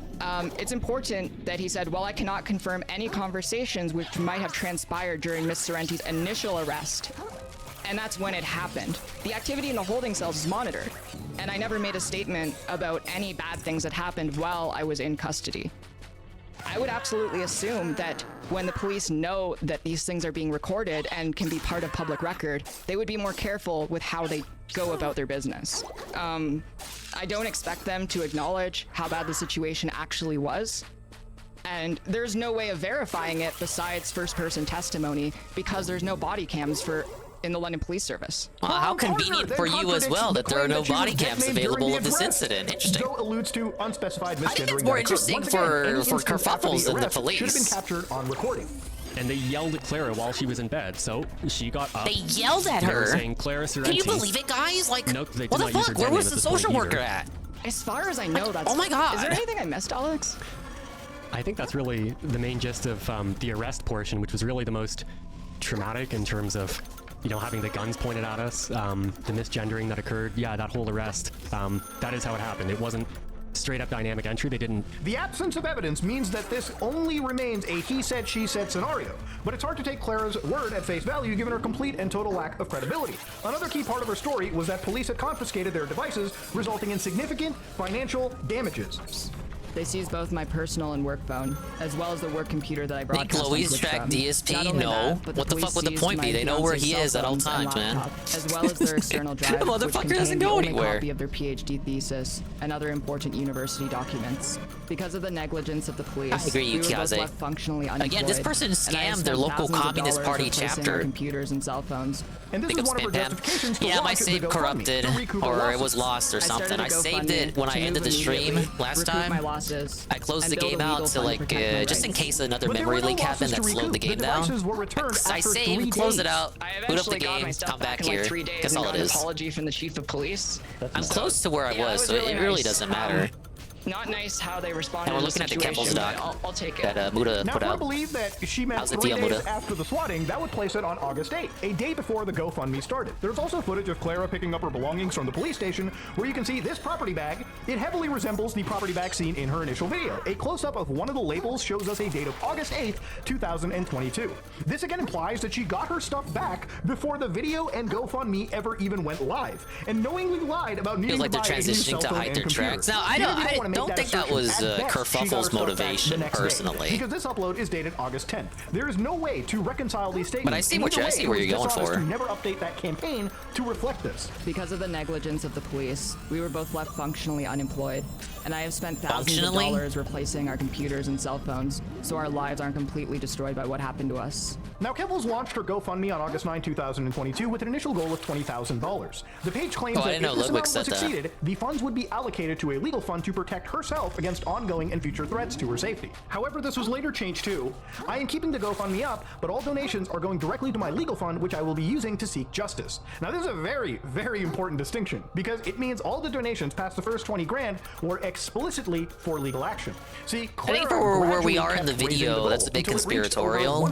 It's important that he said, while I cannot confirm any conversations which might have transpired during Miss Sorrenti's initial arrest, and that's when it happened, the activity in the holding cells is monitored, and I never made a statement about any bad things that happened while I was in custody. I would absolutely assume that when the police know that these things are being recorded and can be part of public record, they would be more careful with how they go about their business. I don't expect them to acknowledge how bad the situation actually was. And there's no way of verifying it besides first-person testimony because there's no body cams in the London Police Service. How convenient for you as well that there are no body cams available of this incident. Interesting. Joe alludes to unspecified misgendering. I think it's more interesting for Kuhfalls than the police. Should have been captured on recording. and they yelled at Clara while she was in bed. So she got up. They yelled at They were her? saying Clara Sorrenti. Can you believe it, guys? Like, Note they did what the not use her fuck? Where dead was name the at this point social worker either. at? As far as I know, that's. Oh my god! Is there anything I missed, Alex? I think that's really the main gist of the arrest portion, which was really the most traumatic in terms of, you know, having the guns pointed at us, the misgendering that occurred. Yeah, that whole arrest. That is how it happened. It wasn't straight up dynamic entry. They didn't. The absence of evidence means that this only remains a he said, she said scenario, but it's hard to take Clara's word at face value given her complete and total lack of credibility. Another key part of her story was that police had confiscated their devices, resulting in significant financial damages. They seized both my personal and work phone, as well as the work computer that I brought. Chloe's track DSP? No. What the fuck would the point be? They know where he is at all times, man. As well as their external drive, which motherfucker doesn't contained the go only anywhere. copy of their PhD thesis and other important university documents. Because of the negligence of the police, I agree, we were both Yukaze. left functionally unemployed. Again, this person and I have scammed their spent local thousands of Communist dollars Party replacing chapter. our computers and cell phones. And this Big is up one of her Spam Pam. justifications to Yeah, my launch the save GoFundMe, corrupted, to recoup her or it losses. was lost or I started something. a I saved GoFundMe it when I to ended move the stream immediately, last recoup time. my losses, I closed and the build a game out legal to fund to like, protect my just in rights. case another But there memory were no leak happened losses that to slowed the recoup. game The down. devices were returned I after 3 saved, close it days. out, I boot up the eventually got my game, stuff come back back in here. like 3 days That's and all got it an is. apology from the chief of police. I'm close to where I Yeah, was, it so really it really nice. doesn't matter. Not nice how they responded. And we're to looking at the situation, Kuhfalls doc but I'll take it. that Muda Now, put if we out. believe that she meant How's the 3 deal, days Muda? after the swatting, that would place it on August 8th, a day before the GoFundMe started. There's also footage of Clara picking up her belongings from the police station, where you can see this property bag. It heavily resembles the property bag seen in her initial video. A close-up of one of the labels shows us a date of August 8th, 2022. This again implies that she got her stuff back before the video and GoFundMe ever even went live, and knowingly lied about needing Feels like to they're buy a new transitioning cell to phone hide and their computer. tracks. Now, I Even if you don't wanna make think that assertion, was at best, she got her Kuhfalls' stuff back the motivation, next day, personally. because this upload is dated August 10th. There is no way to reconcile these statements. But I see and what either I way, see it where was you're going dishonest for. to never update that campaign to reflect this. Because of the negligence of the police, we were both left functionally unemployed, and I have spent thousands of Functionally? dollars replacing our computers and cell phones, so our lives aren't completely destroyed by what happened to us. Now, Kuhfalls launched her GoFundMe on August 9, 2022 with an initial goal of $20,000. The page claims Oh, I that didn't know if this Ludwig amount said was that. exceeded, the funds would be allocated to a legal fund to protect herself against ongoing and future threats to her safety. However, this was later changed to, I am keeping the GoFundMe up, but all donations are going directly to my legal fund, which I will be using to seek justice. Now, this is a very, very important distinction, because it means all the donations past the first 20 grand were explicitly for legal action. See, I think for where we are in the video, that's a bit conspiratorial.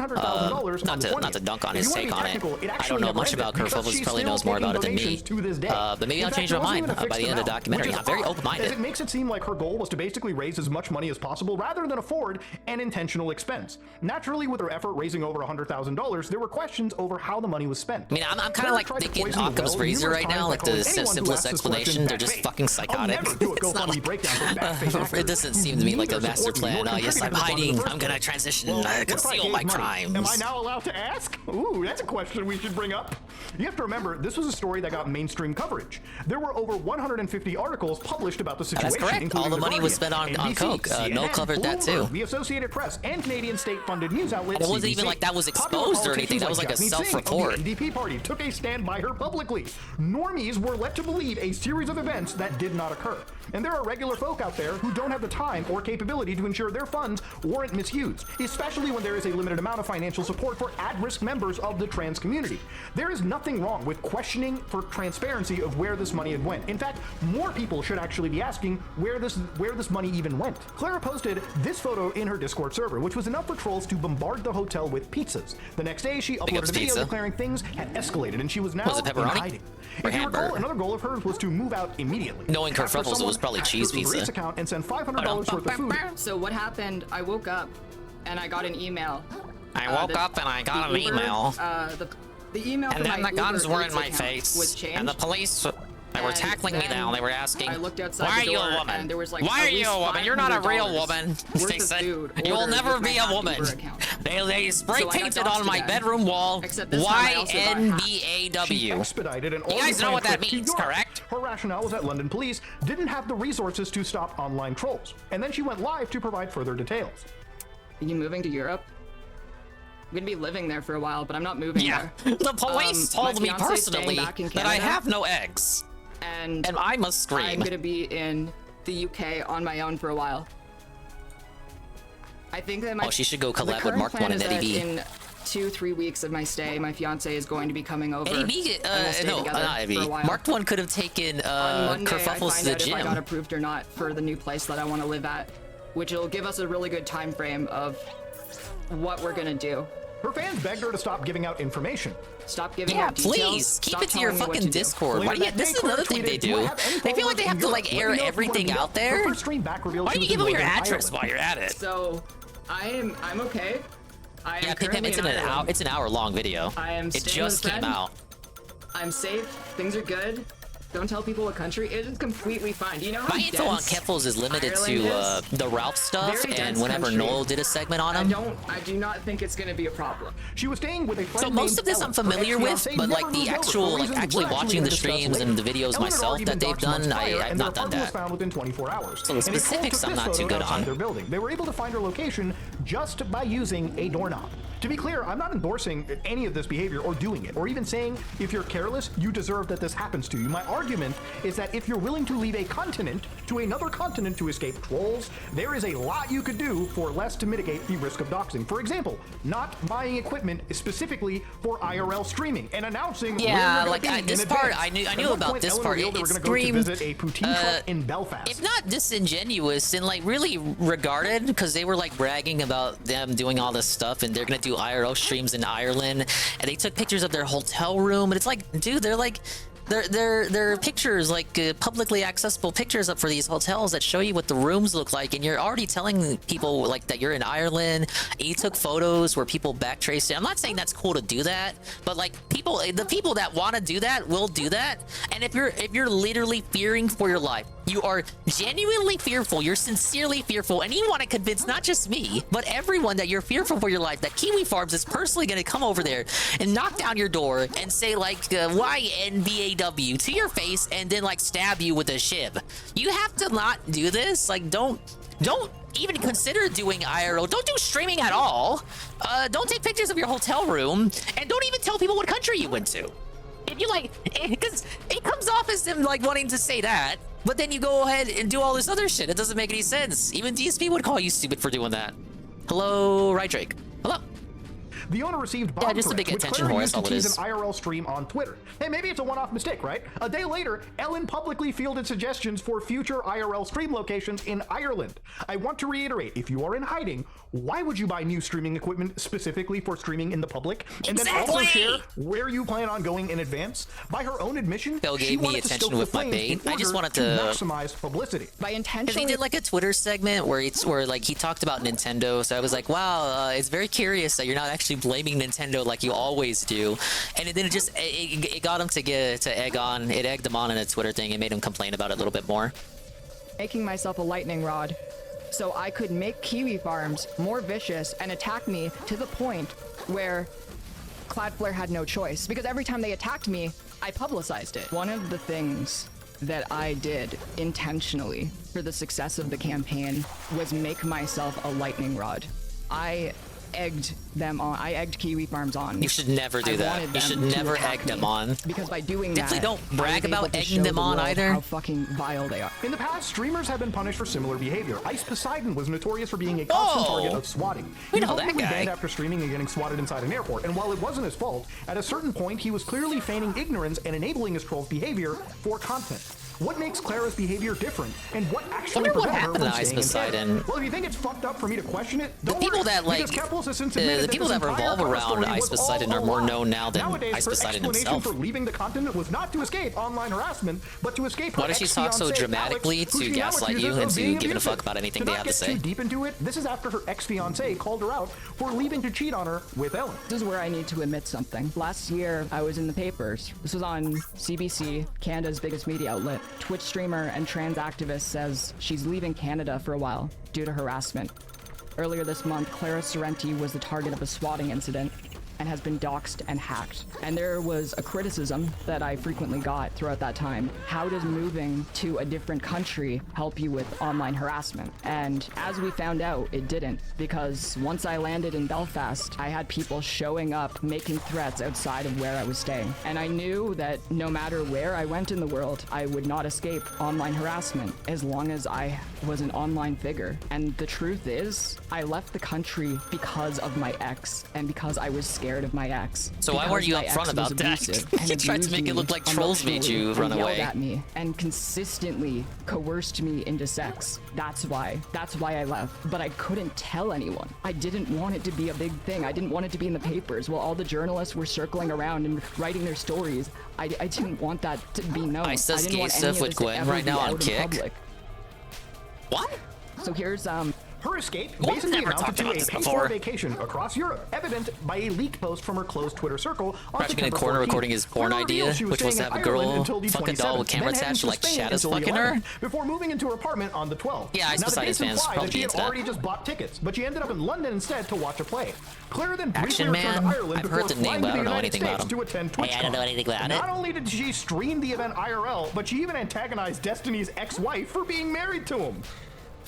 Not to dunk on his take on it. I don't know much about Kuhfalls. Probably knows more about it than me. But maybe I'll change my mind by the end of the documentary. I'm very open-minded. It makes it seem like her goal was to basically raise as much money as possible rather than afford an intentional expense. Naturally, with her effort raising over $100,000, there were questions over how the money was spent. I mean, I'm kind of like thinking Occam's razor right now, like the simplest explanation. They're just fucking psychotic. It's not like, it doesn't seem to me like a master plan. Oh, yes, I'm hiding. I'm gonna transition, conceal my crimes. Am I now allowed to ask? Ooh, that's a question we should bring up. You have to remember, this was a story that got mainstream coverage. There were over 150 articles published about the situation. That's correct. All the money was spent on coke. Noel covered that too. The Associated Press and Canadian state-funded news outlet And it wasn't CBC. even like that was exposed or anything. That was like a self-report. The NDP party took a stand by her publicly. Normies were led to believe a series of events that did not occur. And there are regular folk out there who don't have the time or capability to ensure their funds weren't misused, especially when there is a limited amount of financial support for at-risk members of the trans community. There is nothing wrong with questioning for transparency of where this money had went. In fact, more people should actually be asking where this money even went. Clara posted this photo in her Discord server, which was enough for trolls to bombard the hotel with pizzas. The next day, she uploaded a video pizza. declaring things had escalated and she was now Was it pepperoni? in hiding. Or If you recall, hamburger? another goal of hers was to move out immediately. Knowing After Kuhfalls, it someone was probably hacked cheese her Uber pizza. Eats account and sent $500 worth of food. So what happened, I woke up and I got an email. I woke up and I got an email. The email And from then my the guns Uber were in Eats my account face. was changed. And the police, they were And tackling me then down. They were asking, I looked outside why are the you door, a woman? and there was like Why at are you least a woman? You're not a real $500 woman. worth They of said, food you will ordered never with my be a hacked woman. Uber account. They spray So I got painted doxxed on my again. bedroom wall, Except this time I also got hacked. She YNBAW. expedited an You guys know what that trip to means, York. correct? Her rationale was that London police didn't have the resources to stop online trolls. And then she went live to provide further details. Are you moving to Europe? I'm gonna be living there for a while, but I'm not moving there. The police told my me fiance's staying personally back in that I Canada, have no eggs. and I must scream. I'm gonna be in the UK on my own for a while. I think that Oh, she should go the collab with current Mark plan 1 and is Eddie that V. in 2-3 weeks of my stay, my fiance is going to be coming over. AB, and we'll stay no, together not AB. for a while. Marked one could have taken On Monday, I Kuhfalls find to the out if I gym. got approved or not for the new place that I want to live at, which will give us a really good time frame of what we're gonna do. Her fans begged her to stop giving out information. Stop giving Yeah, out details. please keep Stop it to your telling me what fucking to do. Discord. Why do you, this is another thing they do. They feel like they have to like air everything out there. Why do you give them your address while you're at it? So, I'm okay. I am Yeah, Pim, currently it's in an Ireland. hour. It's an hour-long video. I am It staying just with a came friend. out. I'm safe. Things are good. Don't tell people what country. It is completely fine. Do you know how My info on dense Kuhfalls is limited Ireland to is? the Ralph stuff, Very and dense whenever country. Noel did a segment on him. I do not think it's going to be a problem. She was staying with a friend So most of this I'm familiar with, but like the actual, like actually watching the streams and the videos myself that they've done, I've not done that. Found within 24 hours. So the specifics I'm not too good on. Their building. They were able to find her location just by using a doorknob. To be clear, I'm not endorsing any of this behavior or doing it, or even saying if you're careless, you deserve that this happens to you. My argument is that if you're willing to leave a continent to another continent to escape trolls, there is a lot you could do for less to mitigate the risk of doxing. For example, not buying equipment specifically for IRL streaming and announcing. Yeah, like this part, I knew about this part. It screamed, in Belfast. if not disingenuous and like really regarded, because they were like bragging about them doing all this stuff and they're gonna do IRL streams in Ireland, and they took pictures of their hotel room, and it's like, dude, they're like. They're pictures, like publicly accessible pictures up for these hotels that show you what the rooms look like, and you're already telling people like that you're in Ireland. And you took photos where people backtraced it. I'm not saying that's cool to do that, but like the people that want to do that will do that. And if you're literally fearing for your life, you are genuinely fearful, you're sincerely fearful, and you want to convince not just me, but everyone that you're fearful for your life, that Kiwi Farms is personally going to come over there and knock down your door and say like YNBAW to your face and then like stab you with a shiv. You have to not do this. Like don't even consider doing IRL. Don't do streaming at all. Don't take pictures of your hotel room, and don't even tell people what country you went to. If you like, because it comes off as them like wanting to say that, but then you go ahead and do all this other shit. It doesn't make any sense. Even DSP would call you stupid for doing that. Hello, right, Drake. Hello. The owner received bomb just a big threats, which attention Claire whore, used that's to all it tease is. an IRL stream on Twitter. Hey, maybe it's a one-off mistake, right? A day later, Ellen publicly fielded suggestions for future IRL stream locations in Ireland. I want to reiterate, if you are in hiding, why would you buy new streaming equipment specifically for streaming in the public? And then also share where you plan on going in advance? By her own admission, Phil she gave me wanted to attention stoke with the my flames bait. in I just order wanted to maximize publicity. By Because intentionally. he did like a Twitter segment where like he talked about Nintendo, so I was like, wow, it's very curious that you're not actually blaming Nintendo like you always do. And then it got him to egged him on in a Twitter thing and made him complain about it a little bit more. Making myself a lightning rod so I could make Kiwi Farms more vicious and attack me to the point where Cloudflare had no choice, because every time they attacked me, I publicized it. One of the things that I did intentionally for the success of the campaign was make myself a lightning rod. I egged them on. I egged Kiwi Farms on. You should never do that. You should never egg them on. Because by doing Definitely that, don't brag I was able about to egging show them the on world either. How fucking vile they are. In the past, streamers have been punished for similar behavior. Ice Poseidon was notorious for being a constant target of swatting. We He know was that ultimately guy. banned after streaming and getting swatted inside an airport. And while it wasn't his fault, at a certain point, he was clearly feigning ignorance and enabling his troll's behavior for content. What makes Clara's behavior different, and what actually Wonder what prevented her happened from to Ice staying in Poseidon. Canada? Well, if you think it's fucked up for me to question it, The don't people worry, that like because Kepler's has since admitted the people this that entire revolve cover around story Ice was Poseidon all are more a lie. known now than Nowadays, Ice her Poseidon explanation himself. for leaving the continent was not to escape online harassment, but to escape her Why does she talk so ex-fiancé, dramatically Alex, who to she now gaslight you accuses of into being giving a abusive. fuck about anything To they not have to get say? too deep into it, this is after her ex-fiancé called her out for leaving to cheat on her with Ellen. This is where I need to admit something. Last year, I was in the papers. This was on CBC, Canada's biggest media outlet. Twitch streamer and trans activist says she's leaving Canada for a while due to harassment. Earlier this month, Clara Sorrenti was the target of a swatting incident. and has been doxxed and hacked. And there was a criticism that I frequently got throughout that time. How does moving to a different country help you with online harassment? And as we found out, it didn't, because once I landed in Belfast, I had people showing up, making threats outside of where I was staying. And I knew that no matter where I went in the world, I would not escape online harassment as long as I was an online figure. And the truth is, I left the country because of my ex and because I was scared of my ex. So why weren't you upfront about that? You tried to make it look like trolls made you run away. Yelled at me and consistently coerced me into sex. That's why I left. But I couldn't tell anyone. I didn't want it to be a big thing. I didn't want it to be in the papers while all the journalists were circling around and writing their stories. I didn't want that to be known. I says didn't gay want any stuff of with this to Gwen ever right be now on out in Kick. public. What? So here's her escape We've basically never amounted talked to about a this paid-for before. vacation across Europe, evident by a leaked post from her closed Twitter circle on Crouching in the September corner 14th. recording his porn Clear idea, revealed she was which was to staying have a in girl Ireland until the fuck a doll with 27th, camera then attached, heading like to Spain Shadows until the fucking her. 11th, before moving into her apartment on the 12th. Yeah, Ice now, the Poseidon's dates fans imply probably that she had into that. already just bought tickets, but she ended up in London instead to watch a play. Claire then briefly Action returned to Man? Ireland I've before heard the name, flying but to I the don't know United anything States about him. to attend Hey, I don't know anything about it. Not only did she stream the event IRL, but she even antagonized Destiny's ex-wife for being married to him.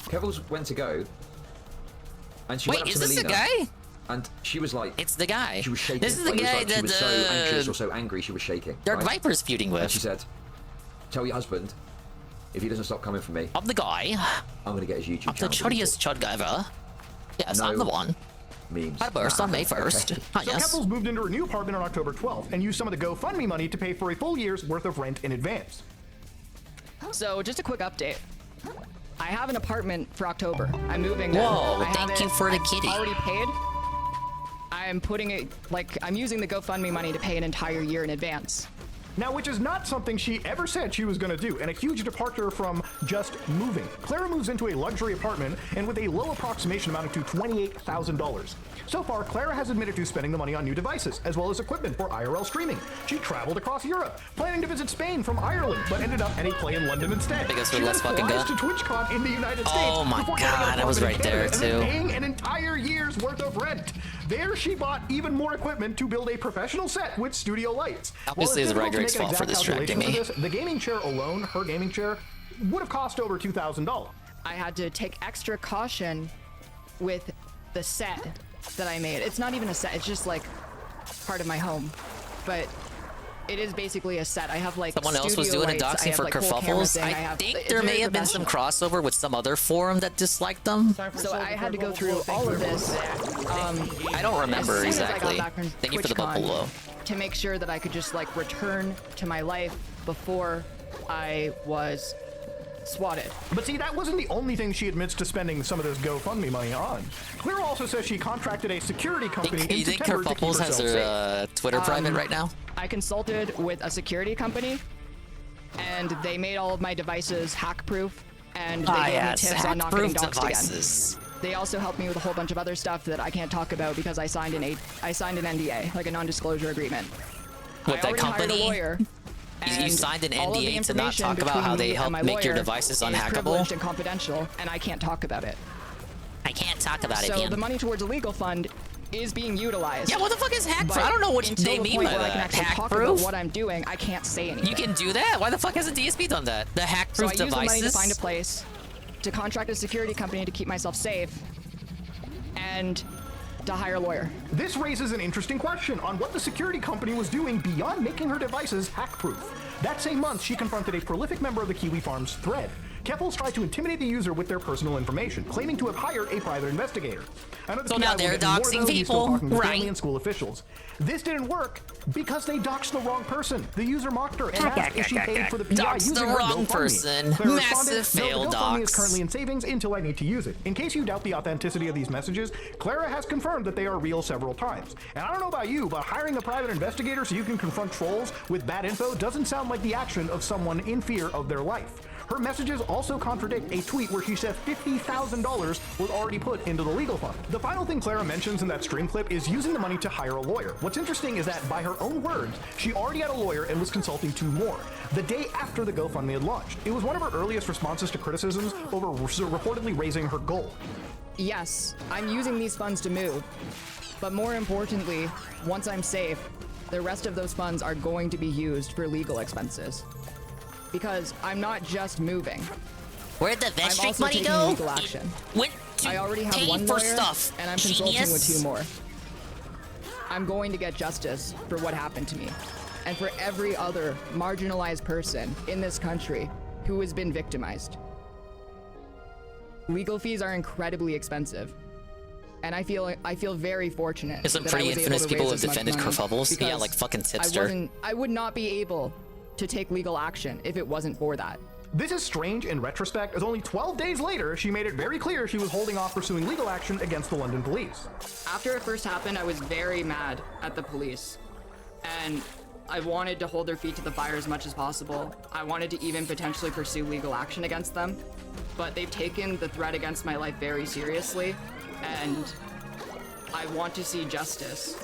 Kevels went to go, and she Wait, went up is to this the Melina, guy? And she was like, It's the guy. She was shaking. This is the Like, it was guy like she that was so anxious or so angry she was shaking. Dark right? Viper's feuding with. And she said, "Tell your husband, if he doesn't stop coming for me, I'm the guy. I'm gonna get his YouTube I'm the channel." chuddiest chud guy ever. Yes, No I'm the one. Memes. I burst on May 1st. Okay. Ah, So yes. Kessels moved into her new apartment on October 12th and used some of the GoFundMe money to pay for a full year's worth of rent in advance. So just a quick update. I have an apartment for October. I'm moving Whoa, in. I have thank you for the kitty. Already paid. I'm putting it, I'm using the GoFundMe money to pay an entire year in advance. Now, which is not something she ever said she was going to do, and a huge departure from just moving. Clara moves into a luxury apartment, and with a low approximation amounting to $28,000. So far, Clara has admitted to spending the money on new devices, as well as equipment for IRL streaming. She traveled across Europe, planning to visit Spain from Ireland, but ended up at a play in London instead. Because She we're less then fucking flies good. to TwitchCon in the United States. Oh my before getting an God, I was apartment in right there, Canada, and then too. paying an entire year's worth of rent. There, she bought even more equipment to build a professional set with studio lights. Obviously, it's Rydrake's fault for distracting me. The gaming chair alone, her gaming chair, would have cost over $2,000. I had to take extra caution with the set that I made. It's not even a set, it's just like part of my home. But it is basically a set. I have like Someone else was studio doing a lights, I doxing have, for like, whole camera Kuhfalls. thing, I think it's there very may have been some professional. crossover with some other forum that disliked them. So I had to go through all of this. I don't remember as soon as I got exactly. back from Thank you for the TwitchCon, buffalo. to make sure that I could just like return to my life before I was swatted. But see, that wasn't the only thing she admits to spending some of this GoFundMe money on. Clara also says she contracted a security company in You think September to keep Kuhfalls has herself her safe. Twitter private right now? I consulted with a security company, and they made all of my devices hack-proof, and they gave me tips on not getting doxxed devices. again. They also helped me with a whole bunch of other stuff that I can't talk about because I signed an NDA, like a non-disclosure agreement. With that I already hired a company? lawyer. You and signed an all of the NDA to not information talk about how between they me help and my make your lawyer devices is unhackable? privileged and confidential, and I can't talk about it. I can't talk about it, So man. the money towards a legal fund is being utilized. Yeah, what the fuck is hack-proof? But I don't know what until they the mean point by where I can that. actually talk about Hack-proof? what I'm doing, I can't say anything. You can do that? Why the fuck hasn't DSP done that? The So hack-proof I used the money to devices? find a place, to contract a security company to keep myself safe, and to hire a lawyer. This raises an interesting question on what the security company was doing beyond making her devices hack-proof. That same month, she confronted a prolific member of the Kiwi Farms thread. Keffels tried to intimidate the user with their personal information, claiming to have hired a private investigator. I know the So PI now will they're get more, doxing though. He's still people, talking to right? family and school officials. This didn't work because they doxed the wrong person. The user mocked her and asked if she paid for the PI Doxed the using her wrong GoFundMe. person. Claire Massive responded, fail "No, the GoFundMe is dox." currently in savings until I need to use it." In case you doubt the authenticity of these messages, Clara has confirmed that they are real several times. And I don't know about you, but hiring a private investigator so you can confront trolls with bad info doesn't sound like the action of someone in fear of their life. Her messages also contradict a tweet where she said $50,000 was already put into the legal fund. The final thing Clara mentions in that stream clip is using the money to hire a lawyer. What's interesting is that by her own words, she already had a lawyer and was consulting two more, the day after the GoFundMe had launched. It was one of her earliest responses to criticisms over reportedly raising her goal. Yes, I'm using these funds to move. But more importantly, once I'm safe, the rest of those funds are going to be used for legal expenses. Because I'm not just moving. Where'd the vet I'm streak also money taking go? legal action. Went to I already have pay one for lawyer, stuff. and I'm consulting with Genius. 2 more. I'm going to get justice for what happened to me, and for every other marginalized person in this country who has been victimized. Legal fees are incredibly expensive, and I feel very fortunate. There's some that pretty I was able infamous to people raise who have this much defended money Kuhfalls. Yeah, because like fucking Tipster. I would not be able to take legal action if it wasn't for that. This is strange in retrospect, as only 12 days later, she made it very clear she was holding off pursuing legal action against the London police. After it first happened, I was very mad at the police, and I wanted to hold their feet to the fire as much as possible. I wanted to even potentially pursue legal action against them, but they've taken the threat against my life very seriously, and I want to see justice.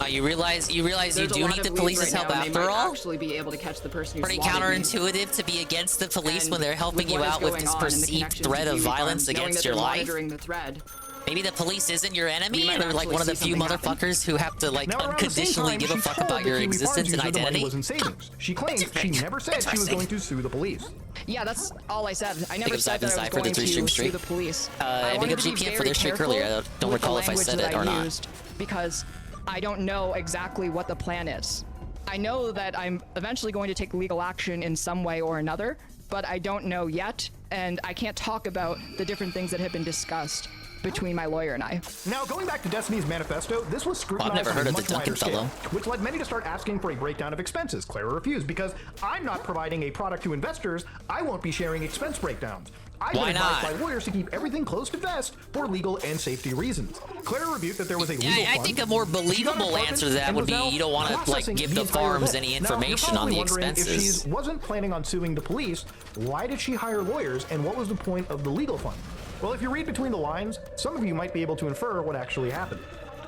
You realize you do need the police's help after all? Actually be able to catch the person who Pretty swatted me. counterintuitive to be against the police And when they're helping with you what is out with going this on and the perceived connections threat to of Kiwi violence Farms, knowing against that your they're life. monitoring the thread, Maybe the police isn't your we enemy, might and they're like actually one of the see few something happen. motherfuckers who have to like Now, around the same unconditionally time, give a she fuck told about the your Kiwi Farms existence and user the money identity. was in savings. She claimed she never said she was going to sue the police. Yeah, that's all I said. I never Big up said that I was Cypher for the going 3 to stream sue streak. the police. And big up GPN for their streak earlier. I don't recall if I said it or not. Because I don't know exactly what the plan is. I know that I'm eventually going to take legal action in some way or another, but I don't know yet, and I can't talk about the different things that have been discussed between my lawyer and I. Now, going back to Destiny's manifesto, this was scrutinized never heard on of a the much wider Duncan scale, fellow. which led many to start asking for a breakdown of expenses. Clara refused because I'm not providing a product to investors. I won't be sharing expense breakdowns. I've been Why advised not? by lawyers to keep everything close to vest for legal and safety reasons. Clara rebuked that there was a legal I fund. think a more believable answer to that would be you don't want to like give the farms any information on the expenses. If she wasn't planning on suing the police, why did she hire lawyers, and what was the point of the legal fund? Well, if you read between the lines, some of you might be able to infer what actually happened.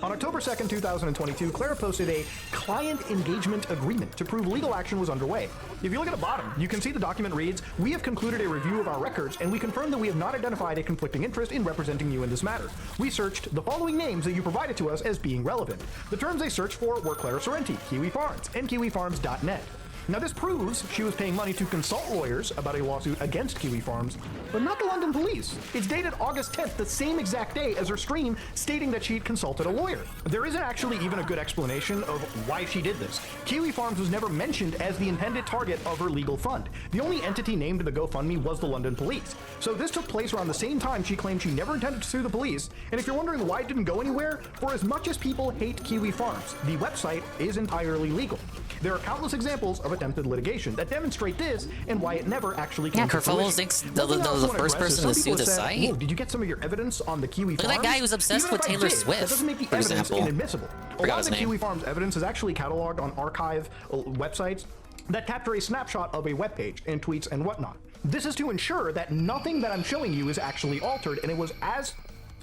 On October 2nd, 2022, Clara posted a client engagement agreement to prove legal action was underway. If you look at the bottom, you can see the document reads, "We have concluded a review of our records, and we confirm that we have not identified a conflicting interest in representing you in this matter. We searched the following names that you provided to us as being relevant. The terms they searched for were Clara Sorrenti, Kiwi Farms, and KiwiFarms.net. Now, this proves she was paying money to consult lawyers about a lawsuit against Kiwi Farms, but not the London police. It's dated August 10th, the same exact day as her stream, stating that she'd consulted a lawyer. There isn't actually even a good explanation of why she did this. Kiwi Farms was never mentioned as the intended target of her legal fund. The only entity named in the GoFundMe was the London police. So this took place around the same time she claimed she never intended to sue the police, and if you're wondering why it didn't go anywhere, for as much as people hate Kiwi Farms, the website is entirely legal. There are countless examples of attempted litigation that demonstrate this and why it never actually came to fruition. Kuhfalls thinks the first person to sue the site. "Whoa, did you get some of your evidence on the Kiwi Look Farms?" at that guy who's obsessed Even with if I Taylor did, Swift, That doesn't make the for evidence example. inadmissible. A Forgot lot of his the name. Kiwi Farms evidence is actually cataloged on archive websites that capture a snapshot of a web page and tweets and whatnot. This is to ensure that nothing that I'm showing you is actually altered, and it was as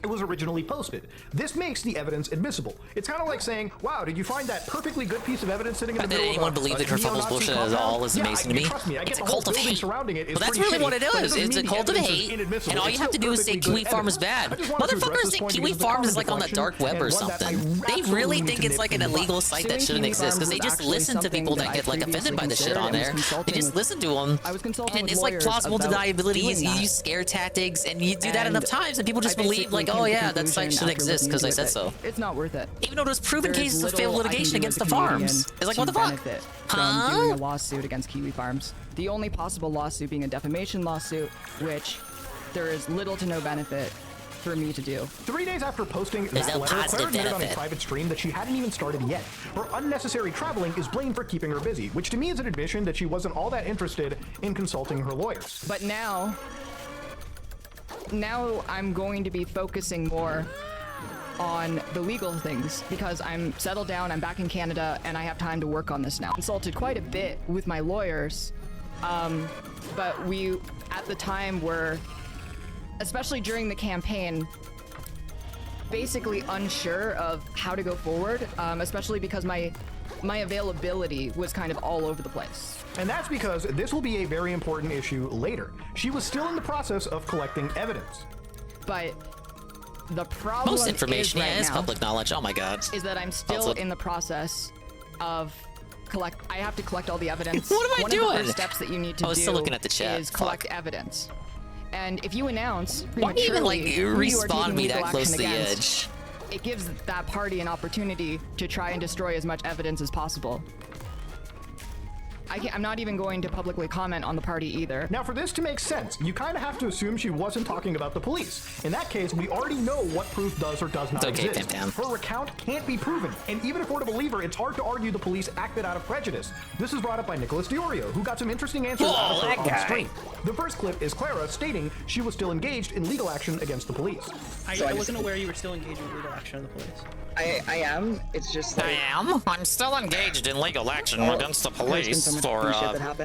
it was originally posted. This makes the evidence admissible. It's kind of like saying, "Wow, did you find that perfectly good piece of evidence sitting in the Did middle anyone of a believe that Kuhfalls neo-Nazi bullshit at compound?" all is amazing to me? Trust me, I It's get a the whole cult of building hate. surrounding it is Well, that's pretty really what shitty, it but is. doesn't It's a mean the cult of evidence is hate, inadmissible. and all It's you have to still do is say perfectly Kiwi good Farm is evidence. bad. I just wanted to address Motherfuckers this think point Kiwi because it's a Farms common is like on the deflection dark web and or one that I something. They absolutely really need think to it's nip like an in the bud. illegal site that Suing shouldn't Kiwi exist because Farms they was just actually listen to something people that that I get like offended by the shit previously on there. considered They and was just listen to them. I was consulting And with it's like lawyers plausible about deniability. You doing that. use scare tactics, and you do that And enough times, and people just I believe basically like, came oh to the yeah, that site conclusion should after exist looking because I into said it so. that It's not worth it. Even though there's proven There is cases of little failed I can litigation do against as the a comedian farms. It's like, to what the fuck? benefit Huh? from doing a lawsuit against Kiwi Farms. The only possible lawsuit being a defamation lawsuit, which there is little to no benefit for me to do. 3 days after posting There's that no letter, positive Clara admitted on a benefit. private stream that she hadn't even started yet. Her unnecessary traveling is blamed for keeping her busy, which to me is an admission that she wasn't all that interested in consulting her lawyers. But now I'm going to be focusing more on the legal things because I'm settled down, I'm back in Canada, and I have time to work on this now. Consulted quite a bit with my lawyers, but we, at the time, were, especially during the campaign, basically unsure of how to go forward, especially because my availability was kind of all over the place. And that's because this will be a very important issue later. She was still in the process of collecting evidence. But The problem Most information is is public knowledge. Oh my god. Is that I'm still in the process of I have to collect all the evidence. What am I doing? One of the first steps that you need to I was do still looking at the chat. is collect evidence. And if you announce Why do you even like prematurely who you are respawn taking me that legal close to action the against, edge? it gives that party an opportunity to try and destroy as much evidence as possible. I'm not even going to publicly comment on the party either. Now, for this to make sense, you kind of have to assume she wasn't talking about the police. In that case, we already know what proof does or does not exist. Her recount can't be proven, and even if we're to believe her, it's hard to argue the police acted out of prejudice. This is brought up by Nicholas Diorio, who got some interesting answers out of her on stream. The first clip is Clara stating she was still engaged in legal action against the police. I wasn't aware you were still engaged in legal action of the police. I am. It's just like... I'm still engaged in legal action against the police for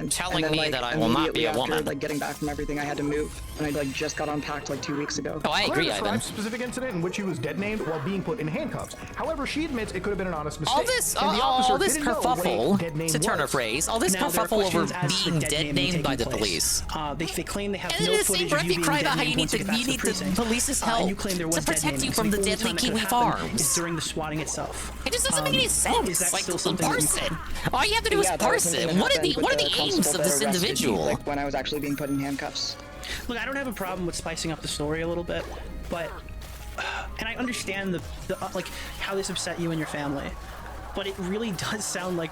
telling me that I will not be a woman. After, like, getting back from everything, I had to move, and I like just got unpacked like 2 weeks ago. Oh, I agree, Claire describes a specific incident in which he was dead-named while being put in handcuffs. However, she admits it could have been an honest mistake. All this kerfuffle, to turn a phrase, all this kerfuffle over being dead-named by the police. They claim they have and no in the footage same breath, of you you being cry about how dead-named you need once you get back to the the police's help you claim there was to protect you dead-naming. from the only deadly time that could kiwi have happened farms. is during the swatting itself. It just doesn't make any sense. Is that like, still something parse it. All you have to do is parse it. What are the aims of this individual? Like when I was actually being put in handcuffs. Look, I don't have a problem with spicing up the story a little bit, but and I understand the like how this upset you and your family, but it really does sound like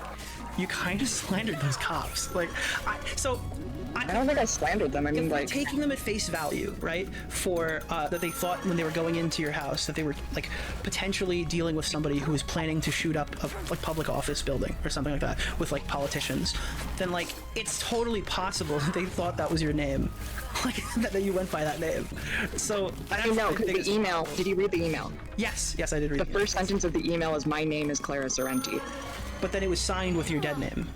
you kind of slandered those cops. Like, I don't think I slandered them. I mean, like taking them at face value, right? For that they thought when they were going into your house that they were like potentially dealing with somebody who was planning to shoot up a like public office building or something like that with like politicians. Then like it's totally possible that they thought that was your name, like that you went by that name. So I know because the email. Did you read the email? Yes, I did read. The first sentence of the email is "My name is Clara Sorrenti," but then it was signed with your dead name.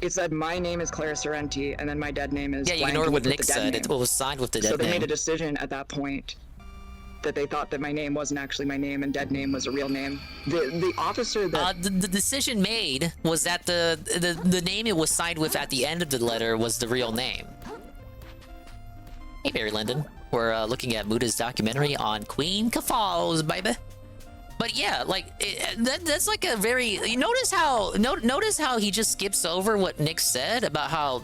It said, "My name is Clara Sorrenti," and then my dead name is. Yeah, you ignored what Nick said. It was signed with the dead name. So they made a decision at that point that they thought that my name wasn't actually my name and dead name was a real name. The officer that the decision made was that the name it was signed with at the end of the letter was the real name. Hey, Barry Lyndon. We're looking at Muda's documentary on Queen Kuhfalls, baby. But yeah, like that's like a very. You notice how he just skips over what Nick said about how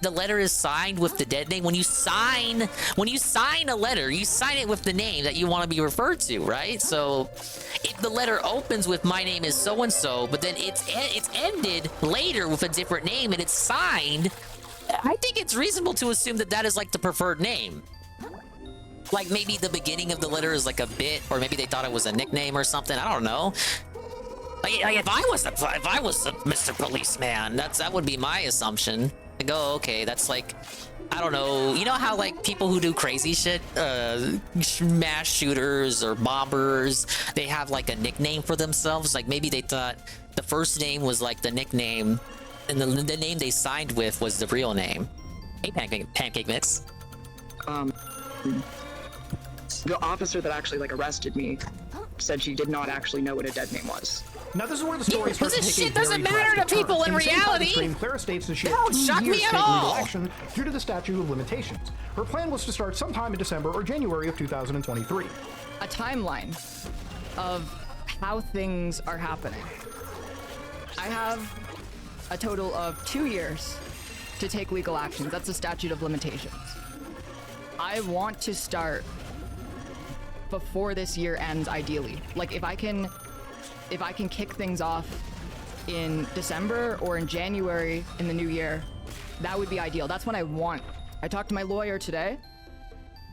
the letter is signed with the dead name. When you sign a letter, you sign it with the name that you want to be referred to, right? So if the letter opens with "My name is so and so," but then it's ended later with a different name and it's signed, I think it's reasonable to assume that that is like the preferred name. Like maybe the beginning of the letter is like a bit, or maybe they thought it was a nickname or something. I don't know. Like if I was a Mr. Policeman, that would be my assumption. I go, okay, that's like, I don't know. You know how like people who do crazy shit, mass shooters or bombers, they have like a nickname for themselves. Like maybe they thought the first name was like the nickname, and the name they signed with was the real name. Hey, Pancake Mix. The officer that actually like arrested me said she did not actually know what a dead name was. Now this is where the story starts to take shit a very doesn't matter to drastic people turn. in the same part of the reality. stream, Clara states that she had Don't 2 shock years me to at take legal all. action due to the statute of limitations. Her plan was to start sometime in December or January of 2023. A timeline of how things are happening. I have a total of 2 years to take legal action. That's the statute of limitations. I want to start before this year ends, ideally. Like if I can kick things off in December or in January in the new year, that would be ideal. That's what I want. I talked to my lawyer today,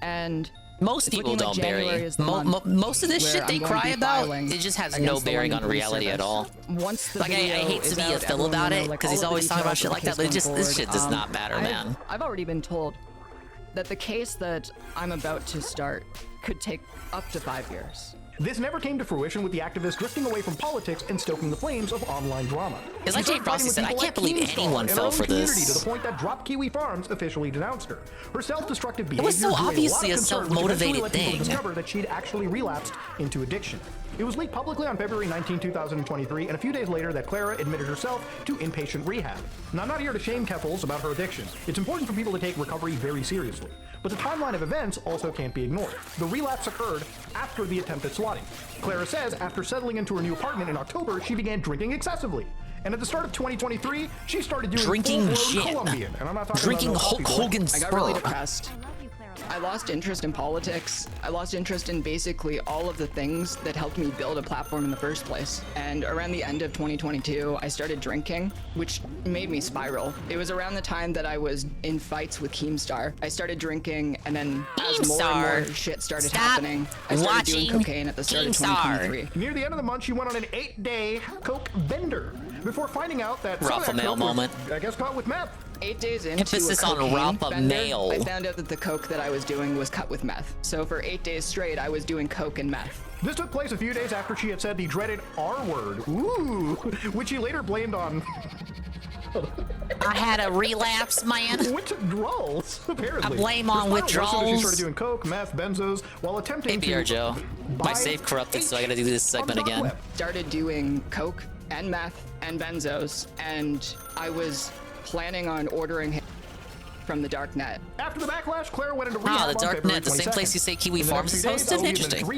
and most people don't, Barry. Most of this shit they cry about, it just has no bearing on reality at all. Once the like I hate to be a Phil about it because he's always talking about shit like that, but this shit does not matter, man. I've already been told that the case that I'm about to start could take up to 5 years. This never came to fruition, with the activist drifting away from politics and stoking the flames of online drama. It's like Jay Frosty said, I can't believe anyone fell for this. To the point that Drop Kiwi Farms officially denounced her. Her self-destructive behavior It was so obviously a self-motivated self-motivated thing. Discover that she'd actually relapsed into addiction. It was leaked publicly on February 19, 2023, and a few days later that Clara admitted herself to inpatient rehab. Now, I'm not here to shame Kuhfalls about her addiction. It's important for people to take recovery very seriously. But the timeline of events also can't be ignored. The relapse occurred after the attempt at swatting. Clara says after settling into her new apartment in October, she began drinking excessively. And at the start of 2023, she started doing drinking gin. Colombian. And I'm not talking drinking about Hulk Hogan's I got really depressed. I lost interest in politics. I lost interest in basically all of the things that helped me build a platform in the first place. And around the end of 2022, I started drinking, which made me spiral. It was around the time that I was in fights with Keemstar. I started drinking, and then as more and more shit started happening, I started doing cocaine at the start of 2023. Near the end of the month, she went on an 8-day coke bender before finding out that Rafa Mail moment. I guess caught with meth. 8 days into Emphasis a on cocaine Rafa bender, Mail. I found out that the coke that I was doing was cut with meth. So for 8 days straight, I was doing coke and meth. This took place a few days after she had said the dreaded R word, ooh, which she later blamed on... I had a relapse, man. Withdrawals, apparently. I blame on withdrawals. She started doing coke, meth, benzos, while attempting to... Joe. My save corrupted, so I gotta do this segment again. Started doing coke and meth and benzos, and I was planning on ordering him from the dark net. After the backlash, Clara went into rehab. The dark net, the same place you say Kiwi Farms is hosted? Interesting.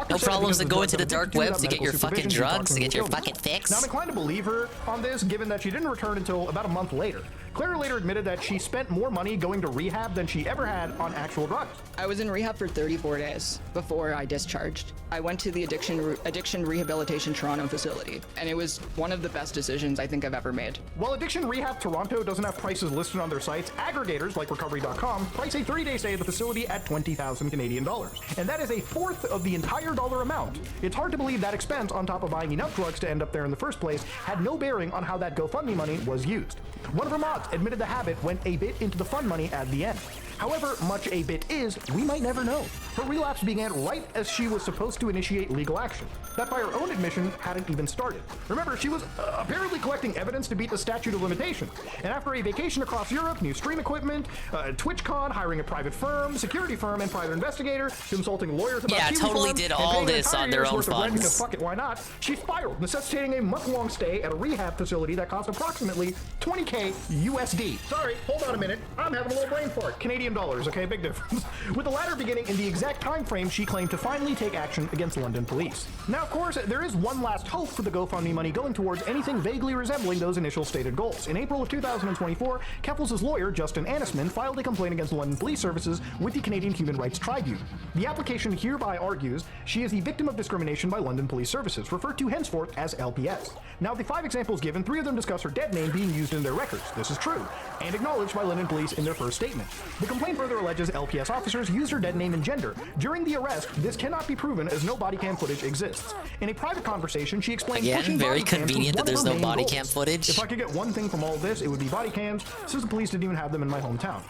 No problems in going to the dark web to get your fucking drugs, to get your fucking fix. Now, I'm inclined to believe her on this, given that she didn't return until about a month later. Clara later admitted that she spent more money going to rehab than she ever had on actual drugs. I was in rehab for 34 days before I discharged. I went to the Addiction Rehabilitation Toronto facility, and it was one of the best decisions I think I've ever made. While Addiction Rehab Toronto doesn't have prices listed on their sites, aggregators like Recovery.com price a 30-day stay at the facility at 20,000 Canadian dollars. And that is a fourth of the entire dollar amount. It's hard to believe that expense, on top of buying enough drugs to end up there in the first place, had no bearing on how that GoFundMe money was used. One of her mods admitted the habit went a bit into the fund money at the end. However much a bit is, we might never know. Her relapse began right as she was supposed to initiate legal action. That, by her own admission, hadn't even started. Remember, she was apparently collecting evidence to beat the statute of limitations. And after a vacation across Europe, new stream equipment, TwitchCon, hiring a private firm, security firm, and private investigator, consulting lawyers about Kiwi totally Farms, did all this on their own funds. Because fuck it, why not? She spiraled, necessitating a month-long stay at a rehab facility that cost approximately $20K USD. Sorry, hold on a minute. I'm having a little brain fart. Canadian dollars, okay? Big difference. With the latter beginning in the exact time frame she claimed to finally take action against London police. Now, of course, there is one last hope for the GoFundMe money going towards anything vaguely resembling those initial stated goals. In April of 2024, Kuhfalls' lawyer, Justin Anisman, filed a complaint against London Police Services with the Canadian Human Rights Tribunal. The application hereby argues she is the victim of discrimination by London Police Services, referred to henceforth as LPS. Now, the 5 examples given, 3 of them discuss her dead name being used in their records. This is true, and acknowledged by London Police in their first statement. The complaint further alleges LPS officers used her dead name and gender. During the arrest, this cannot be proven as no body cam footage exists. In a private conversation, she explained again, very convenient that there's no body cam footage. If I could get one thing from all of this, it would be body cams, since the police didn't even have them in my hometown.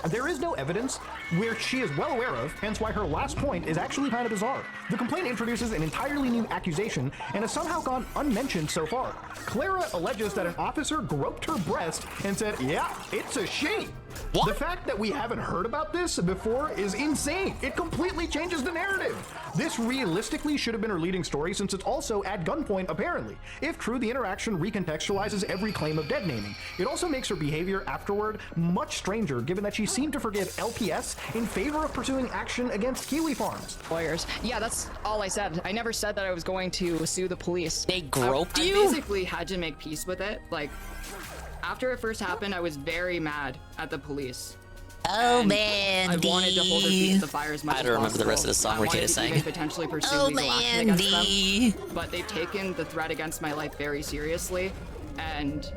There is no evidence where she is well aware of, hence why her last point is actually kind of bizarre. The complaint introduces an entirely new accusation and has somehow gone unmentioned so far. Clara alleges that an officer groped her breast and said, yeah, it's a she. What? The fact that we haven't heard about this before is insane. It completely changes the narrative. This realistically should have been her leading story, since it's also at gunpoint, apparently. If true, the interaction recontextualizes every claim of dead naming. It also makes her behavior afterward much stranger, given that she seemed to forgive LPS in favor of pursuing action against Kiwi Farms. Lawyers. Yeah, that's all I said. I never said that I was going to sue the police. They groped you? I basically had to make peace with it. Like, after it first happened, I was very mad at the police. Oh, Mandy. I wanted to hold their feet to the fire as much as possible. I don't remember the rest of the song Rikita sang. Potentially pursue legal action against them, but they've taken the threat against my life very seriously, and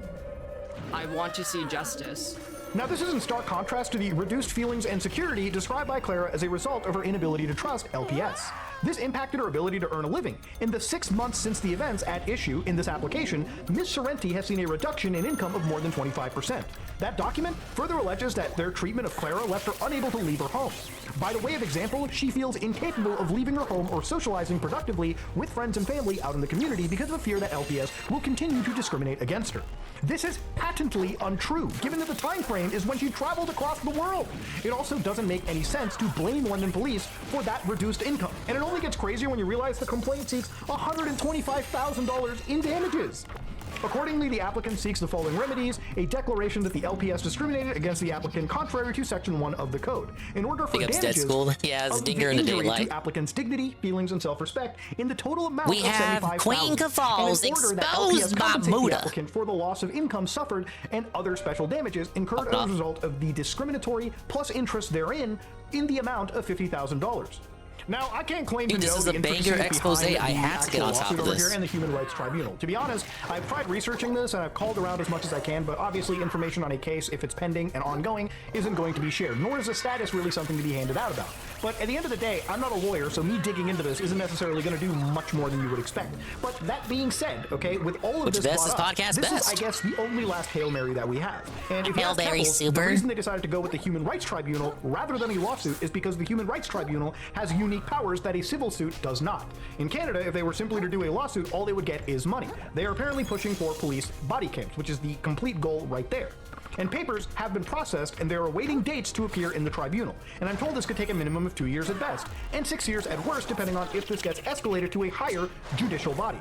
I want to see justice. Now, this is in stark contrast to the reduced feelings and security described by Clara as a result of her inability to trust LPS. This impacted her ability to earn a living. In the 6 months since the events at issue in this application, Ms. Sorrenti has seen a reduction in income of more than 25%. That document further alleges that their treatment of Clara left her unable to leave her home. By the way of example, she feels incapable of leaving her home or socializing productively with friends and family out in the community because of a fear that LPS will continue to discriminate against her. This is patently untrue, given that the time frame is when she traveled across the world. It also doesn't make any sense to blame London police for that reduced income. And it only gets crazier when you realize the complaint seeks $125,000 in damages. Accordingly, the applicant seeks the following remedies: a declaration that the LPS discriminated against the applicant contrary to Section 1 of the Code. In order for damages dead school. Yeah, it's a dinger in the injury daylight. to applicant's dignity, feelings, and self-respect in the total amount We of have $75,000. Queen Kuhfalls And in order that exposed LPS by compensate the Muda. applicant for the loss of income suffered and other special damages incurred as a result of the discriminatory plus interest therein in the amount of $50,000. Now, I can't claim Dude, to this know is the a banger intricacies expose. behind I the have to get actual on top lawsuit of over this. here and the Human Rights Tribunal. To be honest, I've tried researching this and I've called around as much as I can, but obviously information on a case, if it's pending and ongoing, isn't going to be shared, nor is the status really something to be handed out about. But at the end of the day, I'm not a lawyer, so me digging into this isn't necessarily going to do much more than you would expect. But that being said, okay, with all of Which this best is brought up, podcast this best? is, I guess, the only last Hail Mary that we have. And if you Hail ask Mary Keppels, super. the reason they decided to go with the Human Rights Tribunal rather than a lawsuit is because the Human Rights Tribunal has unique powers that a civil suit does not. In Canada, if they were simply to do a lawsuit, all they would get is money. They are apparently pushing for police body cams, which is the complete goal right there. And papers have been processed and they're awaiting dates to appear in the tribunal. And I'm told this could take a minimum of 2 years at best, and 6 years at worst, depending on if this gets escalated to a higher judicial body.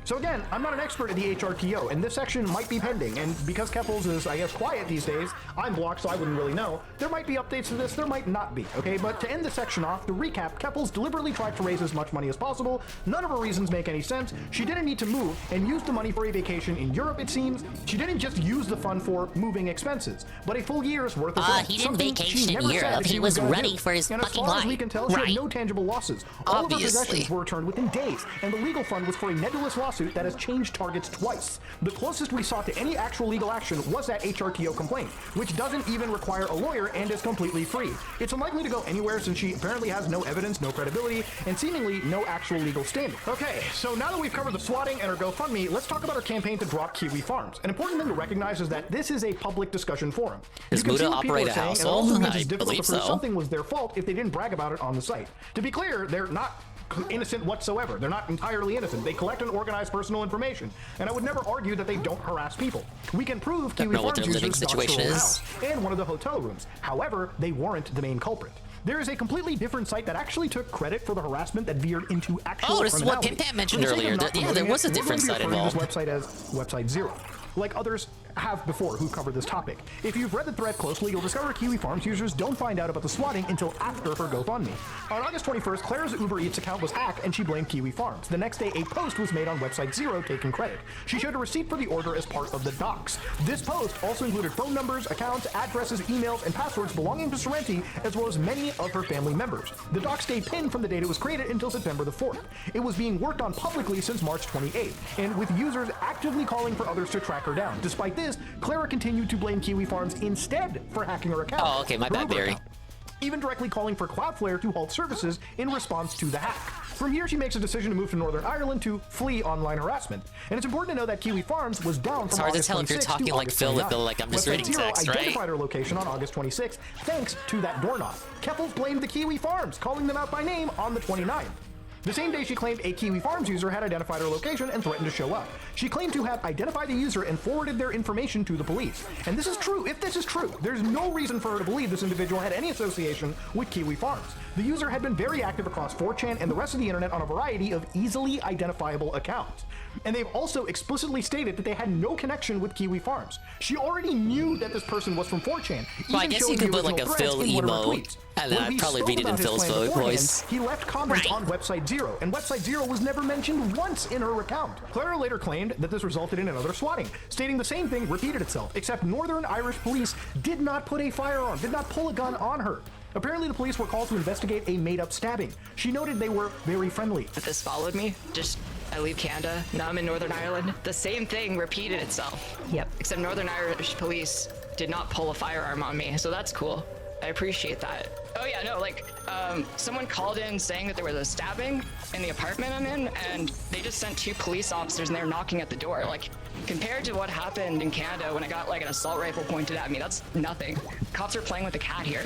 So again, I'm not an expert in the HRTO, and this section might be pending, and because Keppels is, I guess, quiet these days, I'm blocked so I wouldn't really know. There might be updates to this, there might not be, okay? But to end the section off, to recap, Keppels deliberately tried to raise as much money as possible. None of her reasons make any sense. She didn't need to move, and used the money for a vacation in Europe, it seems. She didn't just use the fund for moving expenses, but a full year's worth of rent. He didn't Something vacation she in never said Europe. that He she was gonna running do. for his and fucking as far as we life. can tell, she Right. had no tangible losses. All of her Obviously. possessions were returned within days, and the legal fund was for a nebulous lawsuit that has changed targets twice. The closest we saw to any actual legal action was that HRTO complaint, which doesn't even require a lawyer and is completely free. It's unlikely to go anywhere since she apparently has no evidence, no credibility, and seemingly no actual legal standing. Okay, so now that we've covered the swatting and her GoFundMe, let's talk about her campaign to drop Kiwi Farms. An important thing to recognize is that this is a public discussion forum. Does You can Muda see what people operate are a saying, and it household? also means I it's difficult to believe prove so. something was their fault if they didn't brag about it on the site. To be clear, they're not innocent whatsoever. They're not entirely innocent. They collect and organize personal information, and I would never argue that they don't harass people. We can prove Don't Kiwi know what Farms their living users doxed situation her own is. house and one of the hotel rooms. However, they weren't the main culprit. There is a completely different site that actually took credit for the harassment that veered into actual Oh, this is what criminality. Pimp Pam mentioned For the sake of earlier. not Yeah, there promoting was a it, we're different going to be site referring to involved. this website as Website Zero, like others have before who covered this topic. If you've read the thread closely, you'll discover Kiwi Farms users don't find out about the swatting until after her GoFundMe. On August 21st, Claire's Uber Eats account was hacked and she blamed Kiwi Farms. The next day, a post was made on Website Zero taking credit. She showed a receipt for the order as part of the docs. This post also included phone numbers, accounts, addresses, emails, and passwords belonging to Sorrenti, as well as many of her family members. The docs stayed pinned from the date it was created until September the 4th. It was being worked on publicly since March 28th, and with users actively calling for others to track her down. Despite this, Clara continued to blame Kiwi Farms instead for hacking her account. Oh, okay, my her bad, Uber Barry. account, even directly calling for Cloudflare to halt services in response to the hack. From here, she makes a decision to move to Northern Ireland to flee online harassment. And it's important to know that Kiwi Farms was down It's from hard to August tell if you're 26th to talking like August Phil, 29th. Phil, like I'm just Website reading Zero text, right? identified her location on August 26th thanks to that door knock. Keppels blamed the Kiwi Farms, calling them out by name on the 29th. The same day, she claimed a Kiwi Farms user had identified her location and threatened to show up. She claimed to have identified the user and forwarded their information to the police. And this is true. If this is true, there's no reason for her to believe this individual had any association with Kiwi Farms. The user had been very active across 4chan and the rest of the internet on a variety of easily identifiable accounts. And they've also explicitly stated that they had no connection with Kiwi Farms. She already knew that this person was from 4chan. Well, I even guess showing you could the put like a original threads Phil in one of her emote, tweets. and then When I'd we probably spoke read it in about his Phil's plan beforehand, voice. he left comments on Website Zero, and Website Zero was never mentioned once in her account. Clara later claimed that this resulted in another swatting, stating the same thing repeated itself, except Northern Irish police did not put a firearm, did not pull a gun on her. Apparently, the police were called to investigate a made-up stabbing. She noted they were very friendly. This followed me. I leave Canada, now I'm in Northern Ireland. The same thing repeated itself. Yep. Except Northern Irish police did not pull a firearm on me, so that's cool. I appreciate that. Oh yeah, no, someone called in saying that there was a stabbing in the apartment I'm in, and they just sent 2 police officers and they were knocking at the door. Like, compared to what happened in Canada when I got like an assault rifle pointed at me, that's nothing. Cops are playing with a cat here.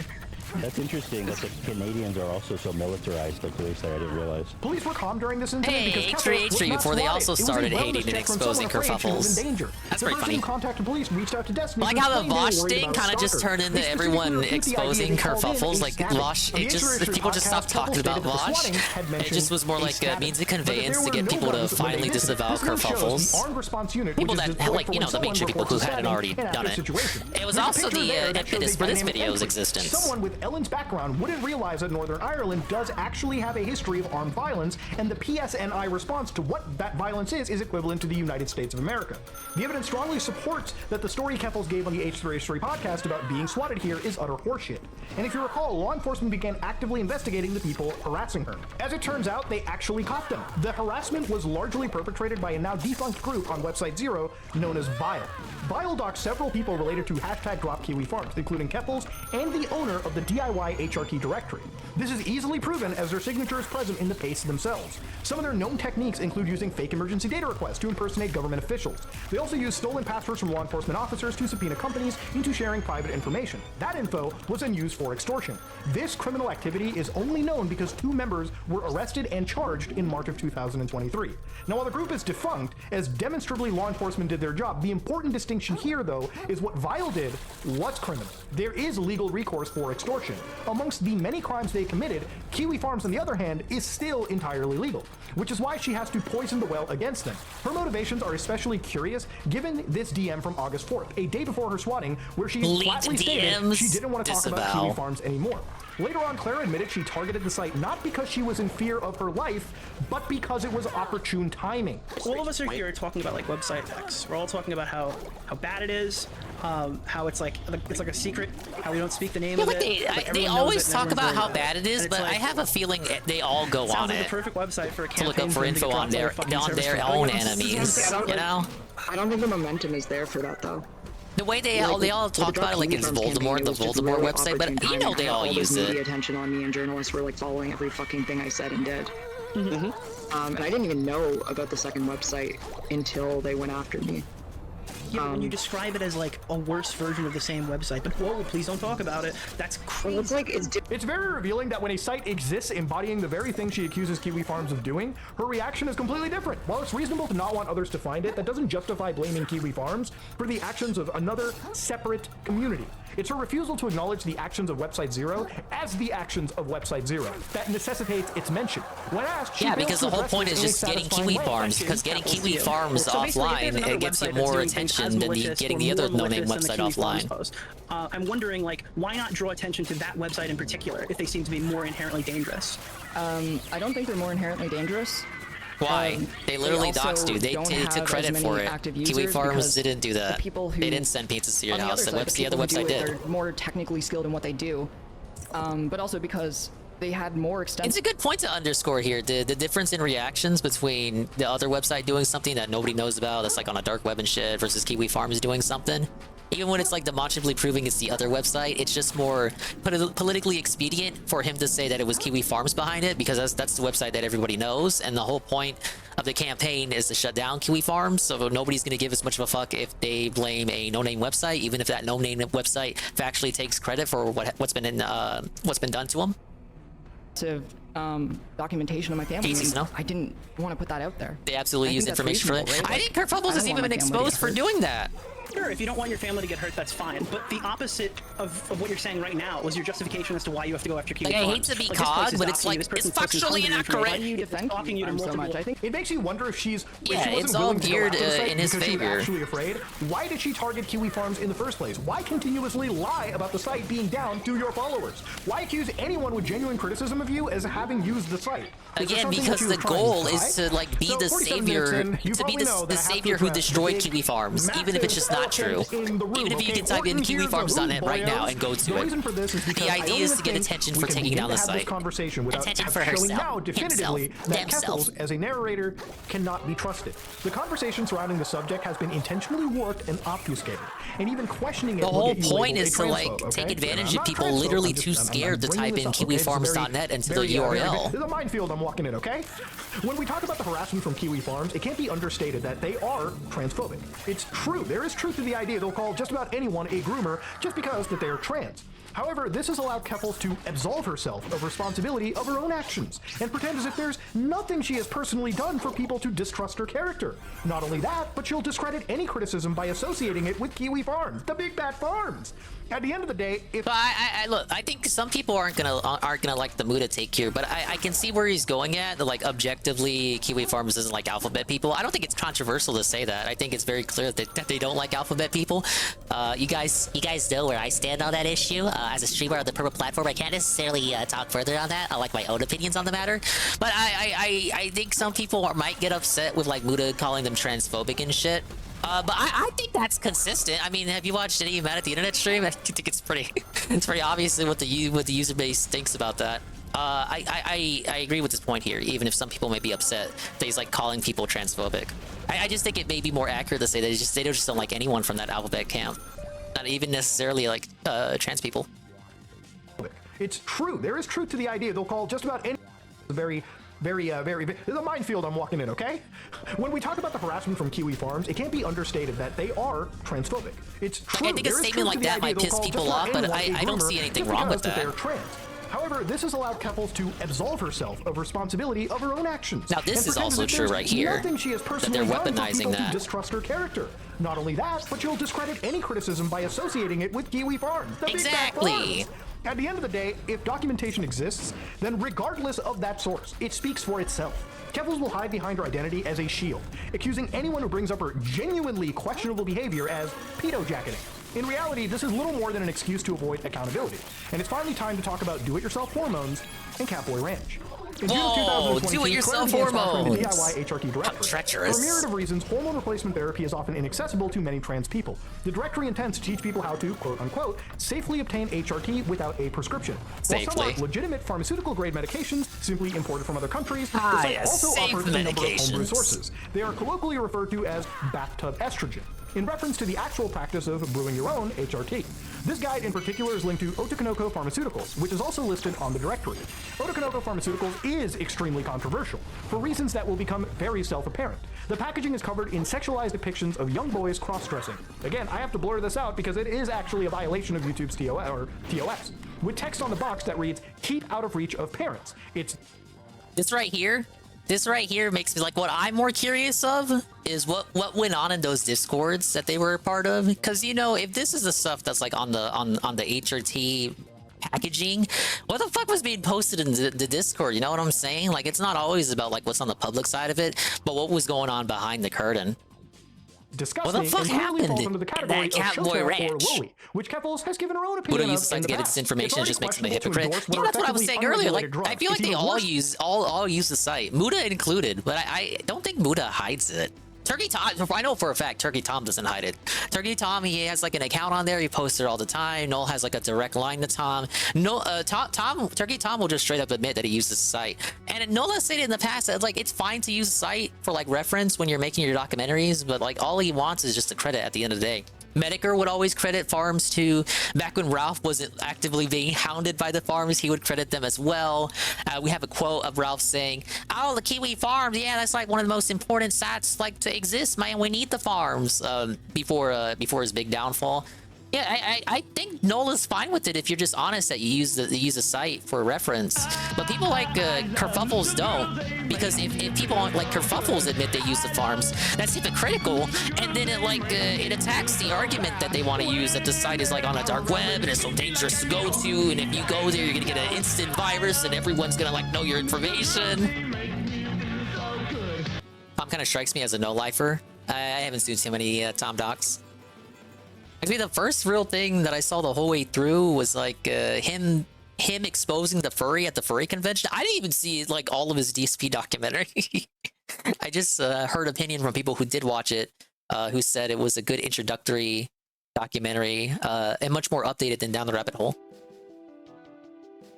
That's interesting that the Canadians are also so militarized, like police there. I didn't realize. Police were calm during this incident because H3H3 was not before they swatted. also It was a started wellness hating and check from exposing someone afraid she was kerfuffles. in danger. That's The pretty person funny. who contacted police reached out to Destiny. I like to how the explain they were Vosh worried thing about a kind of just stalker. turned into They everyone specifically repeat the idea exposing they called in kerfuffles. a Like stabbing. Vosh, On the it just H3H3 people just stopped podcast, talking Keppel about stated that the Vosh. swatting had It mentioned just was more a like a stabbing. means of But that there conveyance to were get no people to guns when they finally visited. disavow This note shows kerfuffles. the armed response unit, People which is that deployed like for you know when the mainstream someone people who reports a hadn't stabbing already in an done active it. situation. It was There's a also picture the there that shows impetus a for this dynamic video's entry. existence. Someone with Ellen's background wouldn't realize that Northern Ireland does actually have a history of armed violence, and the PSNI response to what that violence is equivalent to the United States of America. The evidence strongly supports that the story Kuhfalls gave on the H3H3 podcast about being swatted here is utter horseshit. And if you recall, law enforcement began actively investigating the people harassing her. As it turns out, they actually caught them. The harassment was largely perpetrated by a now defunct group on Website Zero known as Vile. Vile docked several people related to #DropKiwiFarms, including Kuhfalls and the owner of the DIY HRT directory. This is easily proven as their signature is present in the pastes themselves. Some of their known techniques include using fake emergency data requests to impersonate government officials. They also use stolen passwords from law enforcement officers to subpoena companies into sharing private information. That info was then used for extortion. This criminal activity is only known because 2 members were arrested and charged in March of 2023. Now, while the group is defunct, as demonstrably law enforcement did their job, the important distinction here, though, is what Vile did was criminal. There is legal recourse for extortion. Amongst the many crimes they committed, Kiwifarms, on the other hand, is still entirely legal, which is why she has to poison the well against them. Her motivations are especially curious given this DM from August 4th, a day before her swatting, where she flatly stated she didn't want to talk about Kiwifarms anymore. Later on, Clara admitted she targeted the site not because she was in fear of her life, but because it was opportune timing. All of us are here talking about like website X. We're all talking about how bad it is, how it's like a secret, how we don't speak the name of it. They always talk about how bad it is, but I have a feeling they all go on like it. the perfect website for a to look up campaign for them to info get on dropped their on their fucking own service. enemies. You know. I don't think the momentum is there for that though. The way they all talk about it like it's Voldemort, the Voldemort website, but you know they all use it. Media attention on me, and journalists were like following every fucking thing I said and did. And I didn't even know about the second website until they went after me. Yeah, but when you describe it as like a worse version of the same website, but whoa, please don't talk about it. That's crazy. It's very revealing that when a site exists embodying the very thing she accuses Kiwifarms of doing, her reaction is completely different. While it's reasonable to not want others to find it, that doesn't justify blaming Kiwifarms for the actions of another separate community. It's her refusal to acknowledge the actions of Website Zero as the actions of Website Zero that necessitates its mention. When asked, she because the whole point is just getting Kiwifarms, because getting Kiwifarms offline, it gets you more attention than getting the other no-name website offline. I'm wondering, like, why not draw attention to that website in particular if they seem to be more inherently dangerous? I don't think they're more inherently dangerous. Why? They literally doxed you. They took credit for it. Kiwifarms didn't do that. They didn't send pizzas to your house. The other website did. They're more technically skilled in what they do, but also because they had more extensive. It's a good point to underscore here. The difference in reactions between the other website doing something that nobody knows about, that's like on a dark web and shit, versus Kiwifarms doing something. Even when it's like demonstrably proving it's the other website, it's just more politically expedient for him to say that it was Kiwifarms behind it, because that's the website that everybody knows, and the whole point of the campaign is to shut down Kiwifarms, so nobody's going to give as much of a fuck if they blame a no-name website, even if that no-name website factually takes credit for what's been done to them. Documentation of my family. Cases, no? I didn't want to put that out there. They absolutely used information for that. Right? I think Kuhfalls has even been exposed for doing that. Sure, if you don't want your family to get hurt, that's fine. But the opposite of what you're saying right now was your justification as to why you have to go after Kiwifarms. Like, I hate to be cog, but it's like, it's factually inaccurate. Why do you defend Kiwifarms so much? I think it makes you wonder if she's it's all geared in his favor. She was actually afraid. Why did she target Kiwifarms in the first place? Why continuously lie about the site being down to your followers? Why accuse anyone with genuine criticism of you as having used the site? Again, because the goal is to like be the savior, to be the savior who destroyed Kiwifarms, even if it's just not true. Even if you can type in Kiwifarms.net right now and go to it. The idea is to get attention for taking down the site. Attention for herself, themselves. As a narrator cannot be trusted. The conversation surrounding the subject has been intentionally warped and obfuscated, and even questioning it. The whole point is to like take advantage of people literally too scared to type in Kiwifarms.net into the URL. There's a minefield I'm walking in, okay? When we talk about the harassment from Kiwifarms, it can't be understated that they are transphobic. It's true. There is truth to the idea they'll call just about anyone a groomer just because that they are trans. However, this has allowed Kuhfalls to absolve herself of responsibility of her own actions and pretend as if there's nothing she has personally done for people to distrust her character. Not only that, but she'll discredit any criticism by associating it with Kiwi Farms, the big bad farms. At the end of the day, if look, I think some people aren't gonna like the Muda take here, but I can see where he's going at. Like objectively, Kiwi Farms doesn't like alphabet people. I don't think it's controversial to say that. I think it's very clear that they don't like alphabet people. You guys know where I stand on that issue. As a streamer on the Purple platform, I can't necessarily talk further on that. I like my own opinions on the matter, but I think some people might get upset with like Muda calling them transphobic and shit. But I think that's consistent. I mean, have you watched any amount of the internet stream? I think it's pretty obvious what the user base thinks about that. I agree with this point here, even if some people may be upset that he's like calling people transphobic. I just think it may be more accurate to say that they just don't like anyone from that alphabet camp, not even necessarily like trans people. it's true, there is truth to the idea. They'll call just about any very the minefield I'm walking in, okay? When we talk about the harassment from Kiwi Farms, it can't be understated that they are transphobic. It's true. Like, I think a statement like that might piss people off, but I don't see anything wrong with that. They're trans. However, this has allowed Kuhfalls to absolve herself of responsibility of her own actions. Now, this is also true right here, that they're weaponizing that. Distrust her character. Not only that, but she'll discredit any criticism by associating it with Kiwi Farms. Exactly. At the end of the day, if documentation exists, then regardless of that source, it speaks for itself. Kuhfalls will hide behind her identity as a shield, accusing anyone who brings up her genuinely questionable behavior as pedo-jacketing. In reality, this is little more than an excuse to avoid accountability, and it's finally time to talk about do-it-yourself hormones and Catboy Ranch. In June of 2022, do-it-yourself Crabby hormones! the DIY HRT directory. Treacherous. For a myriad of reasons, hormone replacement therapy is often inaccessible to many trans people. The directory intends to teach people how to, quote-unquote, safely obtain HRT without a prescription. While some are legitimate pharmaceutical-grade medications simply imported from other countries, the site also offers a number of homebrew sources. They are colloquially referred to as bathtub estrogen, in reference to the actual practice of brewing your own HRT. This guide in particular is linked to Otokonoko Pharmaceuticals, which is also listed on the directory. Otokonoko Pharmaceuticals is extremely controversial, for reasons that will become very self-apparent. The packaging is covered in sexualized depictions of young boys cross-dressing. Again, I have to blur this out because it is actually a violation of YouTube's TOS, with text on the box that reads, "Keep out of reach of parents." It's this right here. This right here makes me like, what I'm more curious of is what went on in those discords that they were a part of. Because, you know, if this is the stuff that's like on the HRT packaging, what the fuck was being posted in the Discord? You know what I'm saying? Like, it's not always about like what's on the public side of it, but what was going on behind the curtain. Disgusting. What the fuck happened in that Catboy Ranch? Lowly, which Kuhfalls has given her own opinion Muda uses the site to get its information, just makes them a hypocrite. Yeah, that's what I was saying earlier. Like, I feel like they all use the site, Muda included, but I don't think Muda hides it. Turkey Tom, I know for a fact Turkey Tom doesn't hide it. Turkey Tom, he has like an account on there. He posts it all the time. Noel has like a direct line to Tom. No, Turkey Tom will just straight up admit that he uses the site. And Noel has stated in the past that like it's fine to use the site for like reference when you're making your documentaries, but like all he wants is just a credit at the end of the day. Medicare would always credit farms too. Back when Ralph wasn't actively being hounded by the farms, he would credit them as well. We have a quote of Ralph saying, "Oh, the Kiwi Farms, yeah, that's like one of the most important sites like to exist, man. We need the farms." Before his big downfall. Yeah, I think Nola's fine with it if you're just honest that you use the site for reference. But people like Kerfuffles don't, because if people like Kerfuffles admit they use the farms, that's hypocritical, and then it attacks the argument that they want to use that the site is like on a dark web and it's so dangerous to go to, and if you go there you're gonna get an instant virus and everyone's gonna like know your information. Tom kind of strikes me as a no-lifer. I haven't seen too many Tom docs. Actually, the first real thing that I saw the whole way through was like him exposing the furry at the furry convention. I didn't even see like all of his DSP documentary. I just heard opinion from people who did watch it, who said it was a good introductory documentary and much more updated than Down the Rabbit Hole.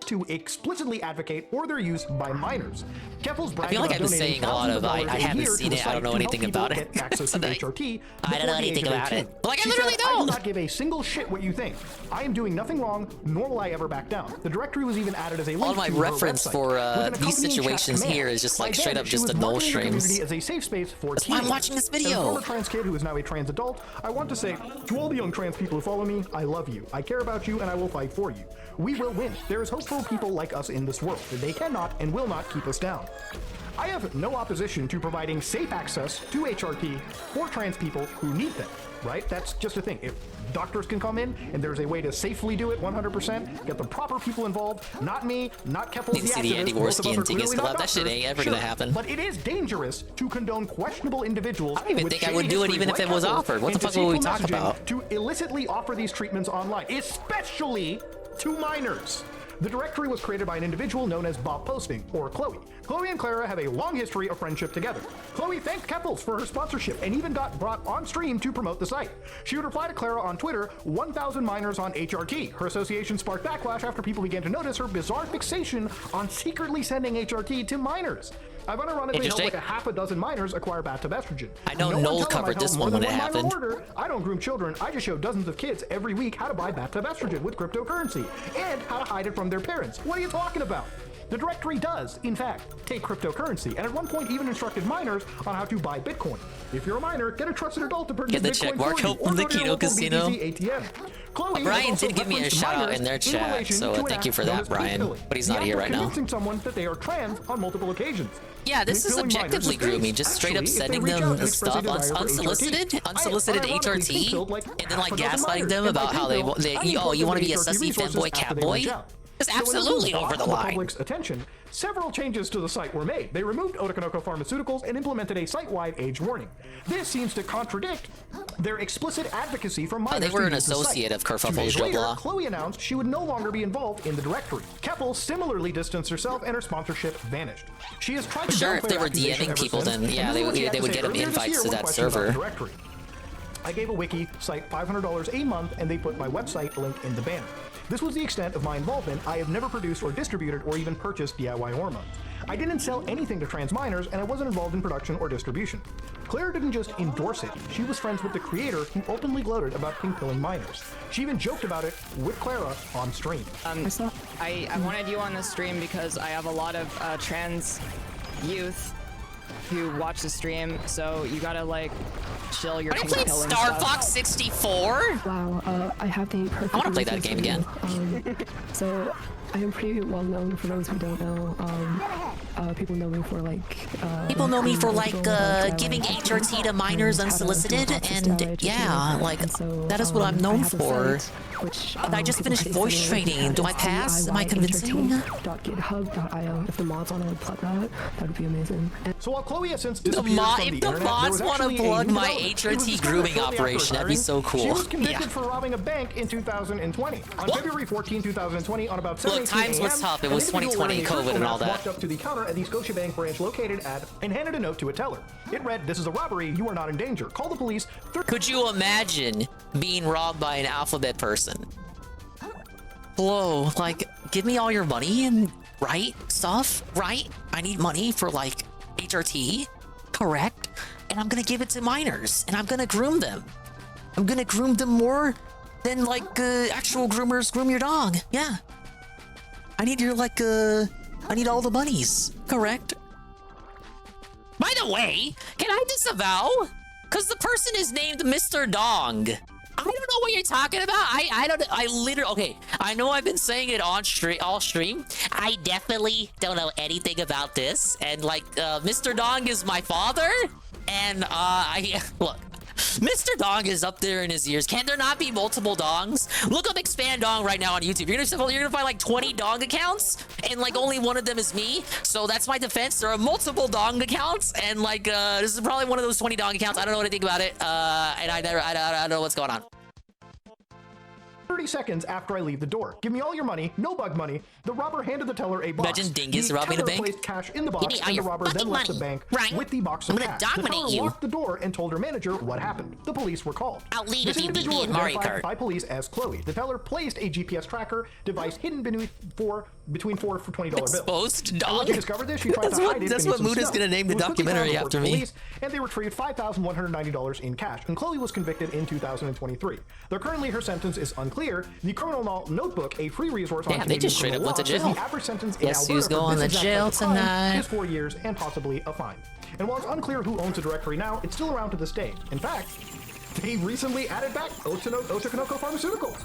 to explicitly advocate for their use by minors. Keffels bragged I feel like about I've been donating saying a lot of $thousands I a haven't year to seen the it, I don't site know to help anything people about it. get access to HRT I don't know before the anything age of about 18. it. Like, I She literally said, I do don't. not give a single shit what you think. I am doing nothing wrong, nor will I ever back down. The directory was even added as a link All my to her reference website, for with an these accompanying chat situations command. here is just By like then, straight up she just was the null marketing her streams. community as a safe space for That's why I'm teens. watching this As a video. former trans kid who is now a trans adult, I want to say to all the young trans people who follow me, I love you. I care about you and I will fight for you. We will win. There is hope for people like us in this world. They cannot and will not keep us down. I have no opposition to providing safe access to HRT for trans people who need them, right? That's just a thing. If doctors can come in and there's a way to safely do it 100%, get the proper people involved, not me, not Keffels Need to the see the activist, Andy both of us Worski are and Tickets clearly Club. not That shit doctors, ain't ever sure, gonna happen. But it is dangerous to condone questionable individuals. I don't even with think I shady would do it histories even if like it was Keffels offered. What the into fuck would we deceitful talk messaging about? to illicitly offer these treatments online, especially to minors. The directory was created by an individual known as Bob Posting, or Chloe. Chloe and Clara have a long history of friendship together. Chloe thanked Keffels for her sponsorship and even got brought on stream to promote the site. She would reply to Clara on Twitter, 1,000 minors on HRT. Her association sparked backlash after people began to notice her bizarre fixation on secretly sending HRT to minors. I've unironically helped like a half a dozen minors acquire bathtub estrogen. I know No one Noel tell them covered I help this more one than when it minor happened. order. I don't groom children. I just show dozens of kids every week how to buy bathtub estrogen with cryptocurrency and how to hide it from their parents. What are you talking about? The directory does, in fact, take cryptocurrency, and at one point even instructed minors on how to buy Bitcoin. If you're a minor, get a trusted adult to purchase Get the Bitcoin check mark for you, help or from the go to your Keno local Casino. BTC ATM. Chloe Brian has also did give me a referenced shout out minors in their chat, relation so to an thank you act for known that, as Brian. pink-pilling. But he's The not act here of right now. convincing someone that they are trans on multiple occasions. Yeah, this is Pink-pilling minors objectively is great. grooming, just straight up Actually, if they sending reach out them and express a stuff desire for unsolicited, HRT. unsolicited I have unironically HRT, pink-pilled, like, and then like half a dozen gaslighting minors, them and by about how they pink-pilled, I mean oh, you want to be a posted sussy resources femboy after they catboy? reach out. It's So when this absolutely was over brought the to line. public's attention, several changes to the site were made. They removed Otokonoko Pharmaceuticals and implemented a site-wide age warning. This seems to contradict their explicit advocacy for minors. They were to an use the associate site. of Kuhfalls 2 days later, Blah. Chloe announced she would no longer be involved in the directory. Keppel similarly distanced herself and her sponsorship vanished. She has tried to Sure, if downplay they her were accusation DMing ever people, since, then and yeah, this is what she had they to would say get them earlier this invites year to when that questioned about the server. directory. I gave a wiki site $500 a month and they put my website link in the banner. This was the extent of my involvement. I have never produced or distributed or even purchased DIY hormones. I didn't sell anything to trans minors and I wasn't involved in production or distribution. Claire didn't just endorse it, she was friends with the creator who openly gloated about pink-pilling minors. She even joked about it with Clara on stream. I wanted you on the stream because I have a lot of trans youth who watch the stream, so you gotta like chill your Are you playing pink-pilling Star stuff. Fox 64? Wow, I have the perfect I want to play that game again. So I am pretty well known for those who don't know. People know me for like. People know me for like giving DIY HRT to minors and how to unsolicited, do access and to HRT. yeah, like And so, that is what I'm I known have a for. site which, But I just people finished can voice see it. training. Do I pass? Am I convincing? DIY.github.io. If the mods want to plug that, that would be amazing. So while Chloe has since The disappeared mod, from if the the internet, mods there was want to actually a plug new my development. It was HRT discovered grooming shortly after operation, that'd be hiring. so cool. She was convicted Yeah. for robbing a bank in 2020. On February 14, 2020, on about 7:18 Look, times was a.m., tough. It an was individual 2020 wearing a COVID and all mask that. walked up to the counter at the Scotiabank branch located at and handed a note to a teller. It read, "This is a robbery. You are not in danger. Call the police." Could you imagine being robbed by an alphabet person? Hello, like, give me all your money and right stuff, right? I need money for like HRT, correct? And I'm gonna give it to minors, and I'm gonna groom them. I'm gonna groom them more than like actual groomers groom your dog. Yeah. I need your like I need all the monies, correct? By the way, can I disavow? Cause the person is named Mr. Dong. I don't know what you're talking about. I literally, okay, I know I've been saying it on all stream. I definitely don't know anything about this. And like, Mr. Dong is my father. And look, Mr. Dong is up there in his years. Can there not be multiple Dongs? Look up Expand Dong right now on YouTube. You're gonna find like 20 Dong accounts, and like only one of them is me. So that's my defense. There are multiple Dong accounts, and like this is probably one of those 20 Dong accounts. I don't know anything about it, and I don't know what's going on. 30 seconds after I leave the door. Give me all your money, no bug money, The robber handed the teller a box. Imagine Dingus the robbing a teller bank. placed cash in the box, Give me all and the your robber then fucking left the money, bank right? with the box of I'm gonna cash. The dominate teller you. locked the door and told her manager what happened. The police were called. I'll leave This if you beat individual me in was Mario identified Kart. by police as Chloe. The teller placed a GPS tracker device hidden between four for $20 bills. Exposed dog. And when she discovered this, she tried to hide it That's beneath what some Mood is snow. gonna name the It was quickly documentary found after before the me. police, and they retrieved $5,190 in cash, and Chloe was convicted in 2023. Though currently her sentence is unclear, the Criminal Notebook, a free resource on Damn, they Canadian just straight criminal up went law, to says jail. the average sentence in Guess who's Alberta for going this to exact jail type of crime tonight? is 4 years and possibly a fine. And while it's unclear who owns the directory now, it's still around to this day. In fact, they recently added back Otokonoko Pharmaceuticals.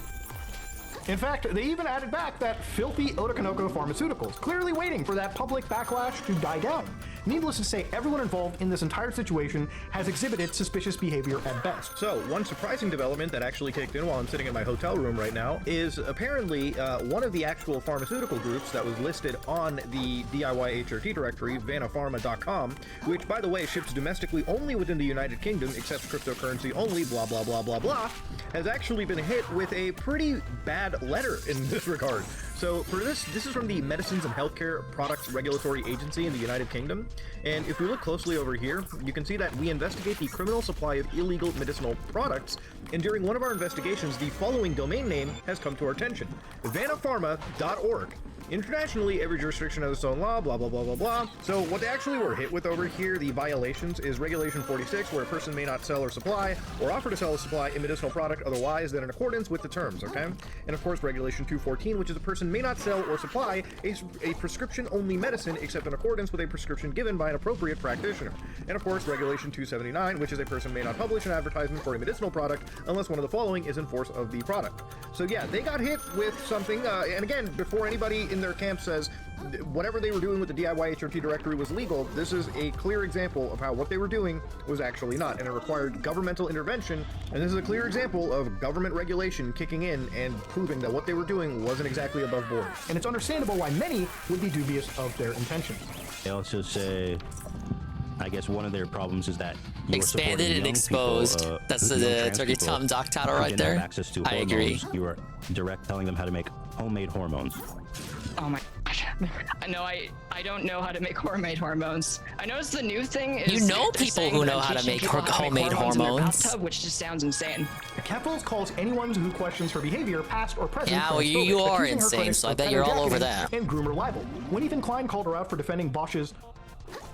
In fact, they even added back that filthy Otokonoko Pharmaceuticals, clearly waiting for that public backlash to die down. Needless to say, everyone involved in this entire situation has exhibited suspicious behavior at best. So, one surprising development that actually kicked in while I'm sitting in my hotel room right now is apparently one of the actual pharmaceutical groups that was listed on the DIY HRT directory, vanapharma.com, which, by the way, ships domestically only within the United Kingdom, accepts cryptocurrency only, blah, blah, blah, blah, blah, has actually been hit with a pretty bad letter in this regard. So for this is from the Medicines and Healthcare Products Regulatory Agency in the United Kingdom. And if we look closely over here, you can see that we investigate the criminal supply of illegal medicinal products. And during one of our investigations, the following domain name has come to our attention: vanapharma.org. Internationally, every jurisdiction has its own law, blah, blah, blah, blah, blah. So what they actually were hit with over here, the violations, is Regulation 46, where a person may not sell or supply, or offer to sell or supply a medicinal product otherwise than in accordance with the terms, okay? And of course, Regulation 214, which is a person may not sell or supply a prescription-only medicine except in accordance with a prescription given by an appropriate practitioner. And of course, Regulation 279, which is a person may not publish an advertisement for a medicinal product unless one of the following is in force of the product. So yeah, they got hit with something, and again, before anybody in their camp says whatever they were doing with the DIY HRT directory was legal, this is a clear example of how what they were doing was actually not, and it required governmental intervention, and this is a clear example of government regulation kicking in and proving that what they were doing wasn't exactly above board. And it's understandable why many would be dubious of their intentions. They also say, I guess one of their problems is that you Expanded and exposed. That's the Turkey Tom Doc title right there. Access to I agree. You are telling them how to make homemade hormones. Oh my gosh. No, I don't know how to make homemade hormones. I know it's the new thing. You know people who know how to make homemade hormones. Bathtub, which just sounds insane. Kuhfalls calls anyone who questions her behavior, past or present, Yeah, well, you are insane, so I bet you're all over that. And groomer libel. When even Klein called her out for defending Bosch's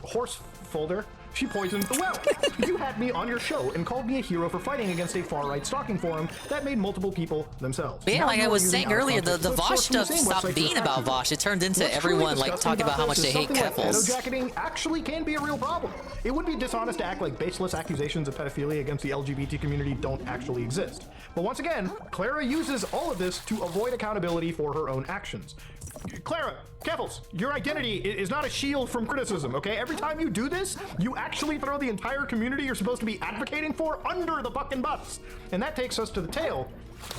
horse folder, she poisoned the well. You had me on your show and called me a hero for fighting against a far-right stalking forum that made multiple people themselves. But yeah, Now like I you are was using saying earlier, the out-of-context Vosh clips from the stuff same stopped website being you're about attacking. Vosh. It turned into What's everyone truly like disgusting talking about how much this they is hate something like Kuhfalls. jacketing actually can be a real problem. It would be dishonest to act like baseless accusations of pedophilia against the LGBT community don't actually exist. But once again, Clara uses all of this to avoid accountability for her own actions. Clara, Kuhfalls, your identity is not a shield from criticism, okay? Every time you do this, you actually throw the entire community you're supposed to be advocating for under the fucking bus. And that takes us to the tale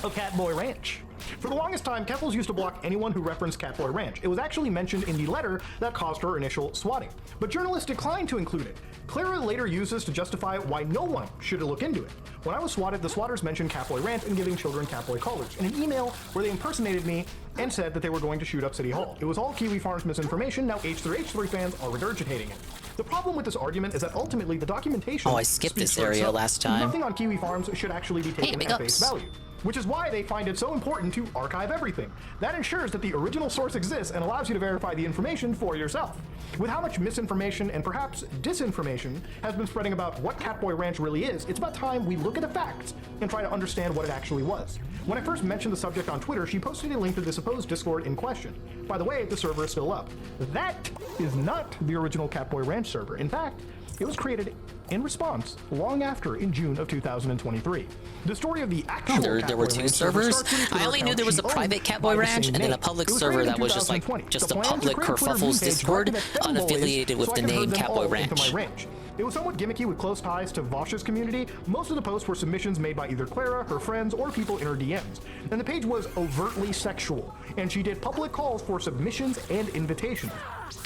of Catboy Ranch. For the longest time, Kuhfalls used to block anyone who referenced Catboy Ranch. It was actually mentioned in the letter that caused her initial swatting. But journalists declined to include it. Clara later used this to justify why no one should look into it. When I was swatted, the swatters mentioned Catboy Ranch and giving children Catboy collars in an email where they impersonated me and said that they were going to shoot up City Hall. It was all Kiwi Farms misinformation. Now H3H3 fans are regurgitating it. The problem with this argument is that ultimately the documentation Oh, I skipped speaks this for area itself. last time. Nothing on Kiwi Farms should actually be taken big at face ups. value. Which is why they find it so important to archive everything. That ensures that the original source exists and allows you to verify the information for yourself. With how much misinformation and perhaps disinformation has been spreading about what Catboy Ranch really is, it's about time we look at the facts and try to understand what it actually was. When I first mentioned the subject on Twitter, she posted a link to the supposed Discord in question. By the way, the server is still up. That is not the original Catboy Ranch server. In fact, it was created in response long after in June of 2023. The story of the actual There were two servers? I only knew there was a private Catboy Ranch and then a public server that was just like just a public Kuhfalls Discord unaffiliated with the name Catboy Ranch. It was somewhat gimmicky with close ties to Vosh's community. Most of the posts were submissions made by either Clara, her friends, or people in her DMs. And the page was overtly sexual, and she did public calls for submissions and invitations.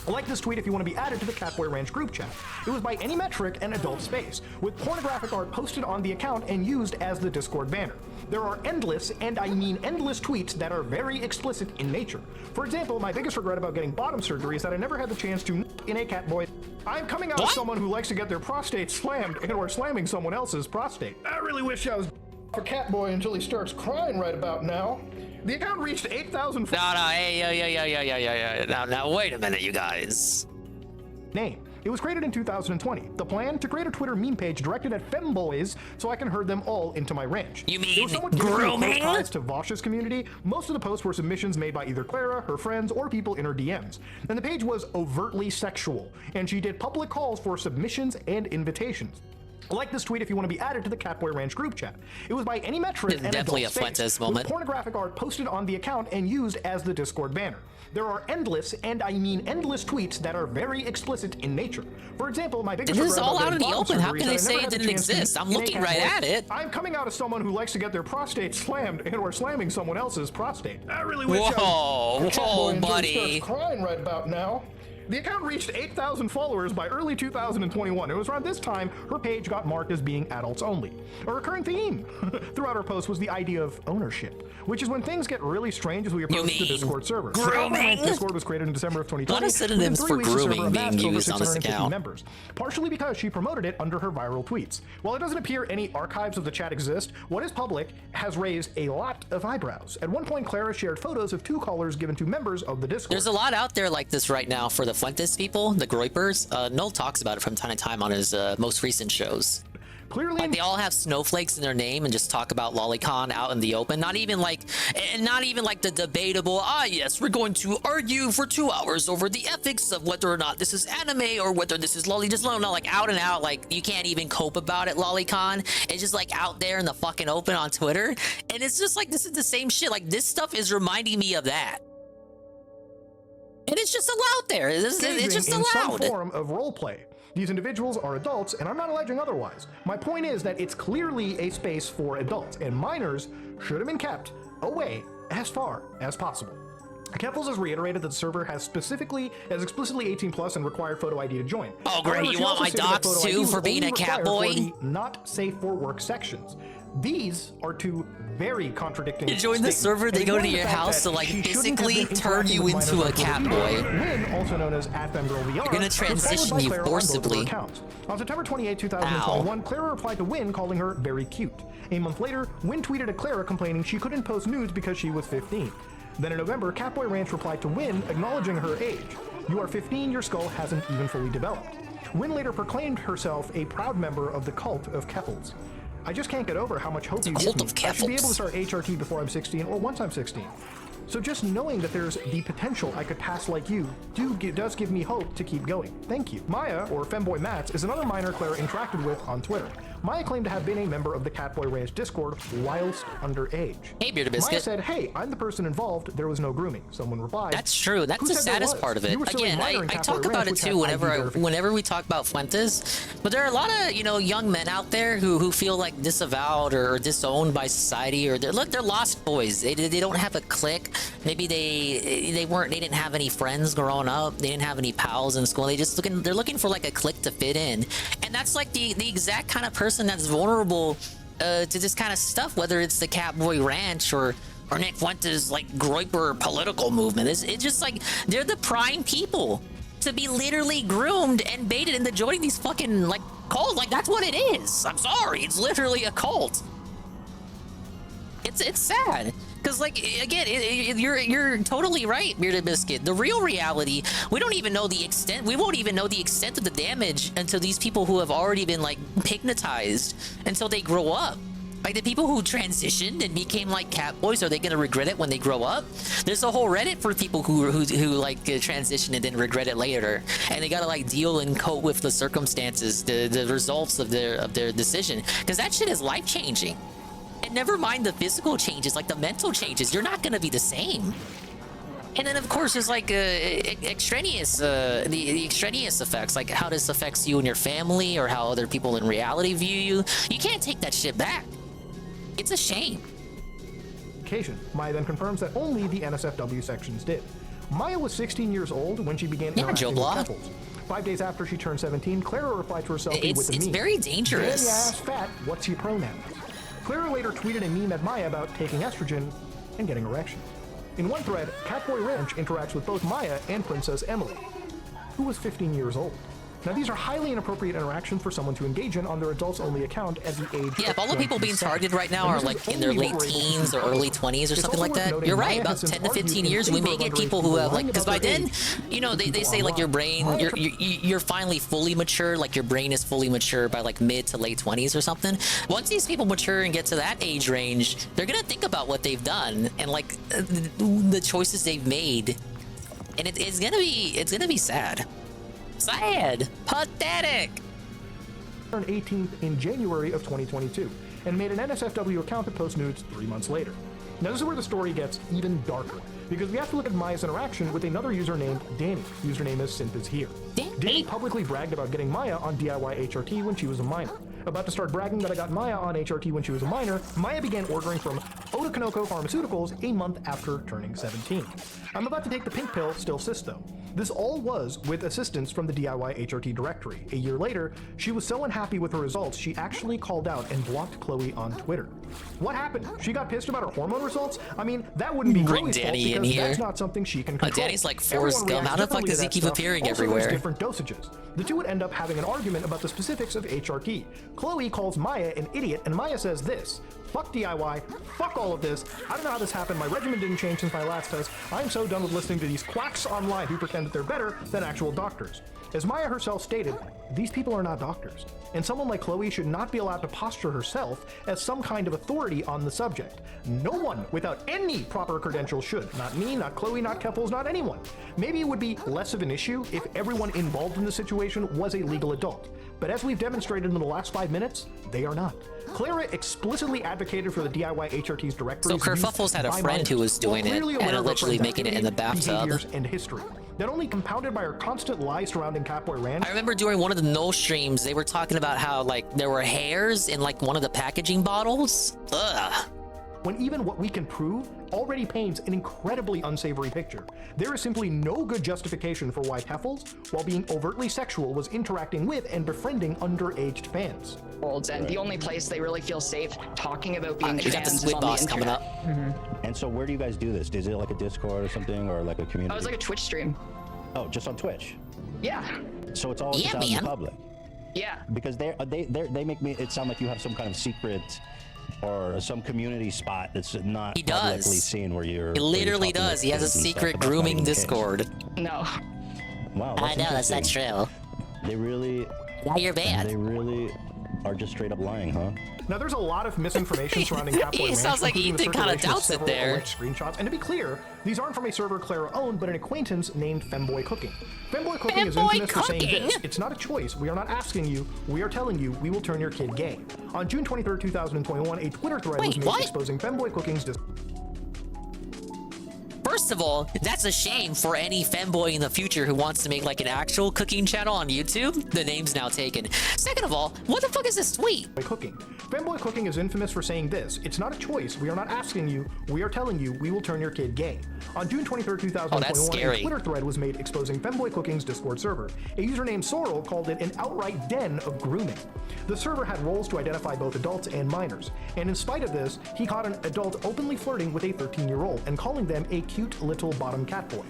Like this tweet if you want to be added to the Catboy Ranch group chat. It was by any metric an adult space, with pornographic art posted on the account and used as the Discord banner. There are endless, and I mean endless, tweets that are very explicit in nature. For example, my biggest regret about getting bottom surgery is that I never had the chance to in a catboy. I'm coming out as someone who likes to get their prostate slammed and or slamming someone else's prostate. I really wish I was a catboy until he starts crying right about now. The account reached 8,000. Hey, now, wait a minute, you guys. Name. It was created in 2020. The plan? To create a Twitter meme page directed at femboys so I can herd them all into my ranch. You mean grooming? Ties to Vosh's community. Most of the posts were submissions made by either Clara, her friends, or people in her DMs. And the page was overtly sexual, and she did public calls for submissions and invitations. Like this tweet if you want to be added to the Catboy Ranch group chat. It was by any metric and definitely a adult Fuentes space, moment. with pornographic art posted on the account and used as the Discord banner. There are endless, and I mean endless, tweets that are very explicit in nature. For example, my biggest this is regret all about out in the getting open. bottom How surgery can is they that I say never it had the didn't chance to exist? I'm in a looking right catboy. at it. I'm coming out as someone who likes to get their prostate slammed and or slamming someone else's prostate. I really wish I was a catboy until he starts crying right about now. The account reached 8,000 followers by early 2021. It was around this time her page got marked as being adults only. A recurring theme throughout her posts was the idea of ownership, which is when things get really strange as we approach the Discord server. Grooming? The Discord was created in December of 2020. A lot of synonyms for grooming being used on this account. Members, partially because she promoted it under her viral tweets. While it doesn't appear any archives of the chat exist, what is public has raised a lot of eyebrows. At one point, Clara shared photos of 2 callers given to members of the Discord. There's a lot out there like this right now for the Fuentes people, the Groypers. Noel talks about it from time to time on his most recent shows. Clearly, like they all have snowflakes in their name and just talk about lolicon out in the open. Not even like the debatable, yes, we're going to argue for 2 hours over the ethics of whether or not this is anime or whether this is lolly. Just no, like out and out, like you can't even cope about it, lolicon. It's just like out there in the fucking open on Twitter. And it's just like, this is the same shit. Like this stuff is reminding me of that. And it's just allowed there. It's just allowed. In some form of role play. These individuals are adults, and I'm not alleging otherwise. My point is that it's clearly a space for adults, and minors should have been kept away as far as possible. Kuhfalls has reiterated that the server has explicitly 18+ and required photo ID to join. Oh great, However, you she want also my stated that docs photo ID too was for being only a cat required boy? for the not safe for work sections. These are 2 very contradicting You join the server, they go to your house to like physically turn you into a cat boy. Kween, also known as @femgirlvr, You're gonna transition you forcibly. On September 28, 2021, Clara replied to Wynn calling her very cute. A month later, Wynn tweeted at Clara complaining she couldn't post nudes because she was 15. Then in November, Catboy Ranch replied to Wynn acknowledging her age. You are 15, your skull hasn't even fully developed. Wynn later proclaimed herself a proud member of the cult of Kuhfalls. I just can't get over how much hope you give me. I should be able to start HRT before I'm 16 or once I'm 16. So just knowing that there's the potential I could pass like you does give me hope to keep going. Thank you. Maya, or Femboy Mats, is another minor Clara interacted with on Twitter. Maya claimed to have been a member of the Catboy Ranch Discord whilst underage. Hey, Bearded Biscuit. Maya said, hey, I'm the person involved, there was no grooming. Someone replied, that's true. That's the saddest part of it. Again, I talk about it too whenever we talk about Fuentes. But there are a lot of, young men out there who feel like disavowed or disowned by society, or they're lost boys. They don't have a clique. Maybe they didn't have any friends growing up. They didn't have any pals in school. They're looking for like a clique to fit in. And that's like the exact kind of person that's vulnerable to this kind of stuff, whether it's the Catboy Ranch or Nick Fuentes' like Groyper political movement. It's just like they're the prime people to be literally groomed and baited into joining these fucking like cults. Like that's what it is. I'm sorry, it's literally a cult. It's sad. Because, like, again, you're totally right, Bearded Biscuit. The real reality, we don't even know the extent. We won't even know the extent of the damage until these people who have already been, like, hypnotized until they grow up. Like, the people who transitioned and became, like, cat boys, are they going to regret it when they grow up? There's a whole Reddit for people who like, transition and then regret it later. And they got to, like, deal and cope with the circumstances, the results of their decision. Because that shit is life-changing. And never mind the physical changes, like the mental changes, you're not going to be the same. And then, of course, there's like extraneous, the extraneous effects, like how this affects you and your family, or how other people in reality view you. You can't take that shit back. It's a shame. Maya then confirms that only the NSFW sections did. Maya was 16 years old when she began interacting with Kuhfalls. 5 days after she turned 17, Clara replied to her selfie with a meme. It's very dangerous. Then you asked Fat, what's your pronouns? Clara later tweeted a meme at Maya about taking estrogen and getting erections. In one thread, Catboy Ranch interacts with both Maya and Princess Emily, who was 15 years old. Now, these are highly inappropriate interactions for someone to engage in on their adults-only account at the age Yeah, of if all the people being 27. targeted right now And are this like is in their only late what we're able to teens see or early publicly. 20s or It's something also like worth that, noting you're right. Maya About has since 10 to 15 argued in years, we favor may of get underage people who have like, lying because about by their then, age you know, they say like your brain, you're finally fully mature, like your brain is fully mature by like mid to late 20s or something. Once these people mature and get to that age range, they're gonna think about what they've done and like the choices they've made, and it's gonna be sad. Sad. Pathetic. Turned 18th in January of 2022 and made an NSFW account to post nudes 3 months later. Now this is where the story gets even darker, because we have to look at Maya's interaction with another user named Danny. Username is Simp is here. Danny publicly bragged about getting Maya on DIY HRT when she was a minor. About to start bragging that I got Maya on HRT when she was a minor, Maya began ordering from Otokonoko Pharmaceuticals a month after turning 17. I'm about to take the pink pill, still cis though. This all was with assistance from the DIY HRT directory. A year later, she was so unhappy with her results, she actually called out and blocked Chloe on Twitter. What happened? She got pissed about her hormone results? I mean, that wouldn't be Bring Chloe's fault Danny in because here. that's not something she can control. Danny's like Forrest Everyone Gump. How the fuck reacts does he differently to keep that stuff. appearing Also, everywhere? there's different dosages. The two would end up having an argument about the specifics of HRT. Chloe calls Maya an idiot, and Maya says this: fuck DIY, fuck all of this, I don't know how this happened, my regimen didn't change since my last test, I'm so done with listening to these quacks online who pretend that they're better than actual doctors. As Maya herself stated, these people are not doctors, and someone like Chloe should not be allowed to posture herself as some kind of authority on the subject. No one without any proper credentials should. Not me, not Chloe, not Kuhfalls, not anyone. Maybe it would be less of an issue if everyone involved in the situation was a legal adult. But as we've demonstrated in the last 5 minutes, they are not. Clara explicitly advocated for the DIY HRT's directory. So Kuhfalls had a friend who was doing it and allegedly making it in the bathtub. And history. Not only compounded by her constant lies surrounding Catboy Ranch. I remember during one of the no streams, they were talking about how like there were hairs in like one of the packaging bottles. Ugh. When even what we can prove already paints an incredibly unsavory picture. There is simply no good justification for why Kuhfalls, while being overtly sexual, was interacting with and befriending underaged fans. And the only place they really feel safe talking about being trans is on the internet. And so where do you guys do this? Is it like a Discord or something, or like a community? Oh, it's like a Twitch stream. Oh, just on Twitch? Yeah. So it's all just out in the public? Yeah. Because they make me it sound like you have some kind of secret or some community spot that's not publicly seen where you're... He literally does. He has a secret grooming Discord. No. Wow, I know, that's not true. They really... Now you're bad. They really are just straight up lying, huh? Now, there's a lot of misinformation surrounding Catboy Ranch. It sounds like including the Ethan kind of circulation doubts it several there. alleged screenshots. And to be clear, these aren't from a server Clara owned, but an acquaintance named Femboy Cooking. Femboy Cooking is infamous for saying this: it's not a choice, we are not asking you, we are telling you, we will turn your kid gay. On June 23rd, 2021, a Twitter thread was made exposing Femboy Cooking's First of all, that's a shame for any femboy in the future who wants to make like an actual cooking channel on YouTube. The name's now taken. Second of all, what the fuck is this tweet? Cooking. Femboy Cooking is infamous for saying this: it's not a choice, we are not asking you, we are telling you, we will turn your kid gay. On June 23rd, 2021, a Twitter thread was made exposing Femboy Cooking's Discord server. A user named Sorrel called it an outright den of grooming. The server had roles to identify both adults and minors, and in spite of this, he caught an adult openly flirting with a 13-year-old and calling them a cute little bottom cat boy.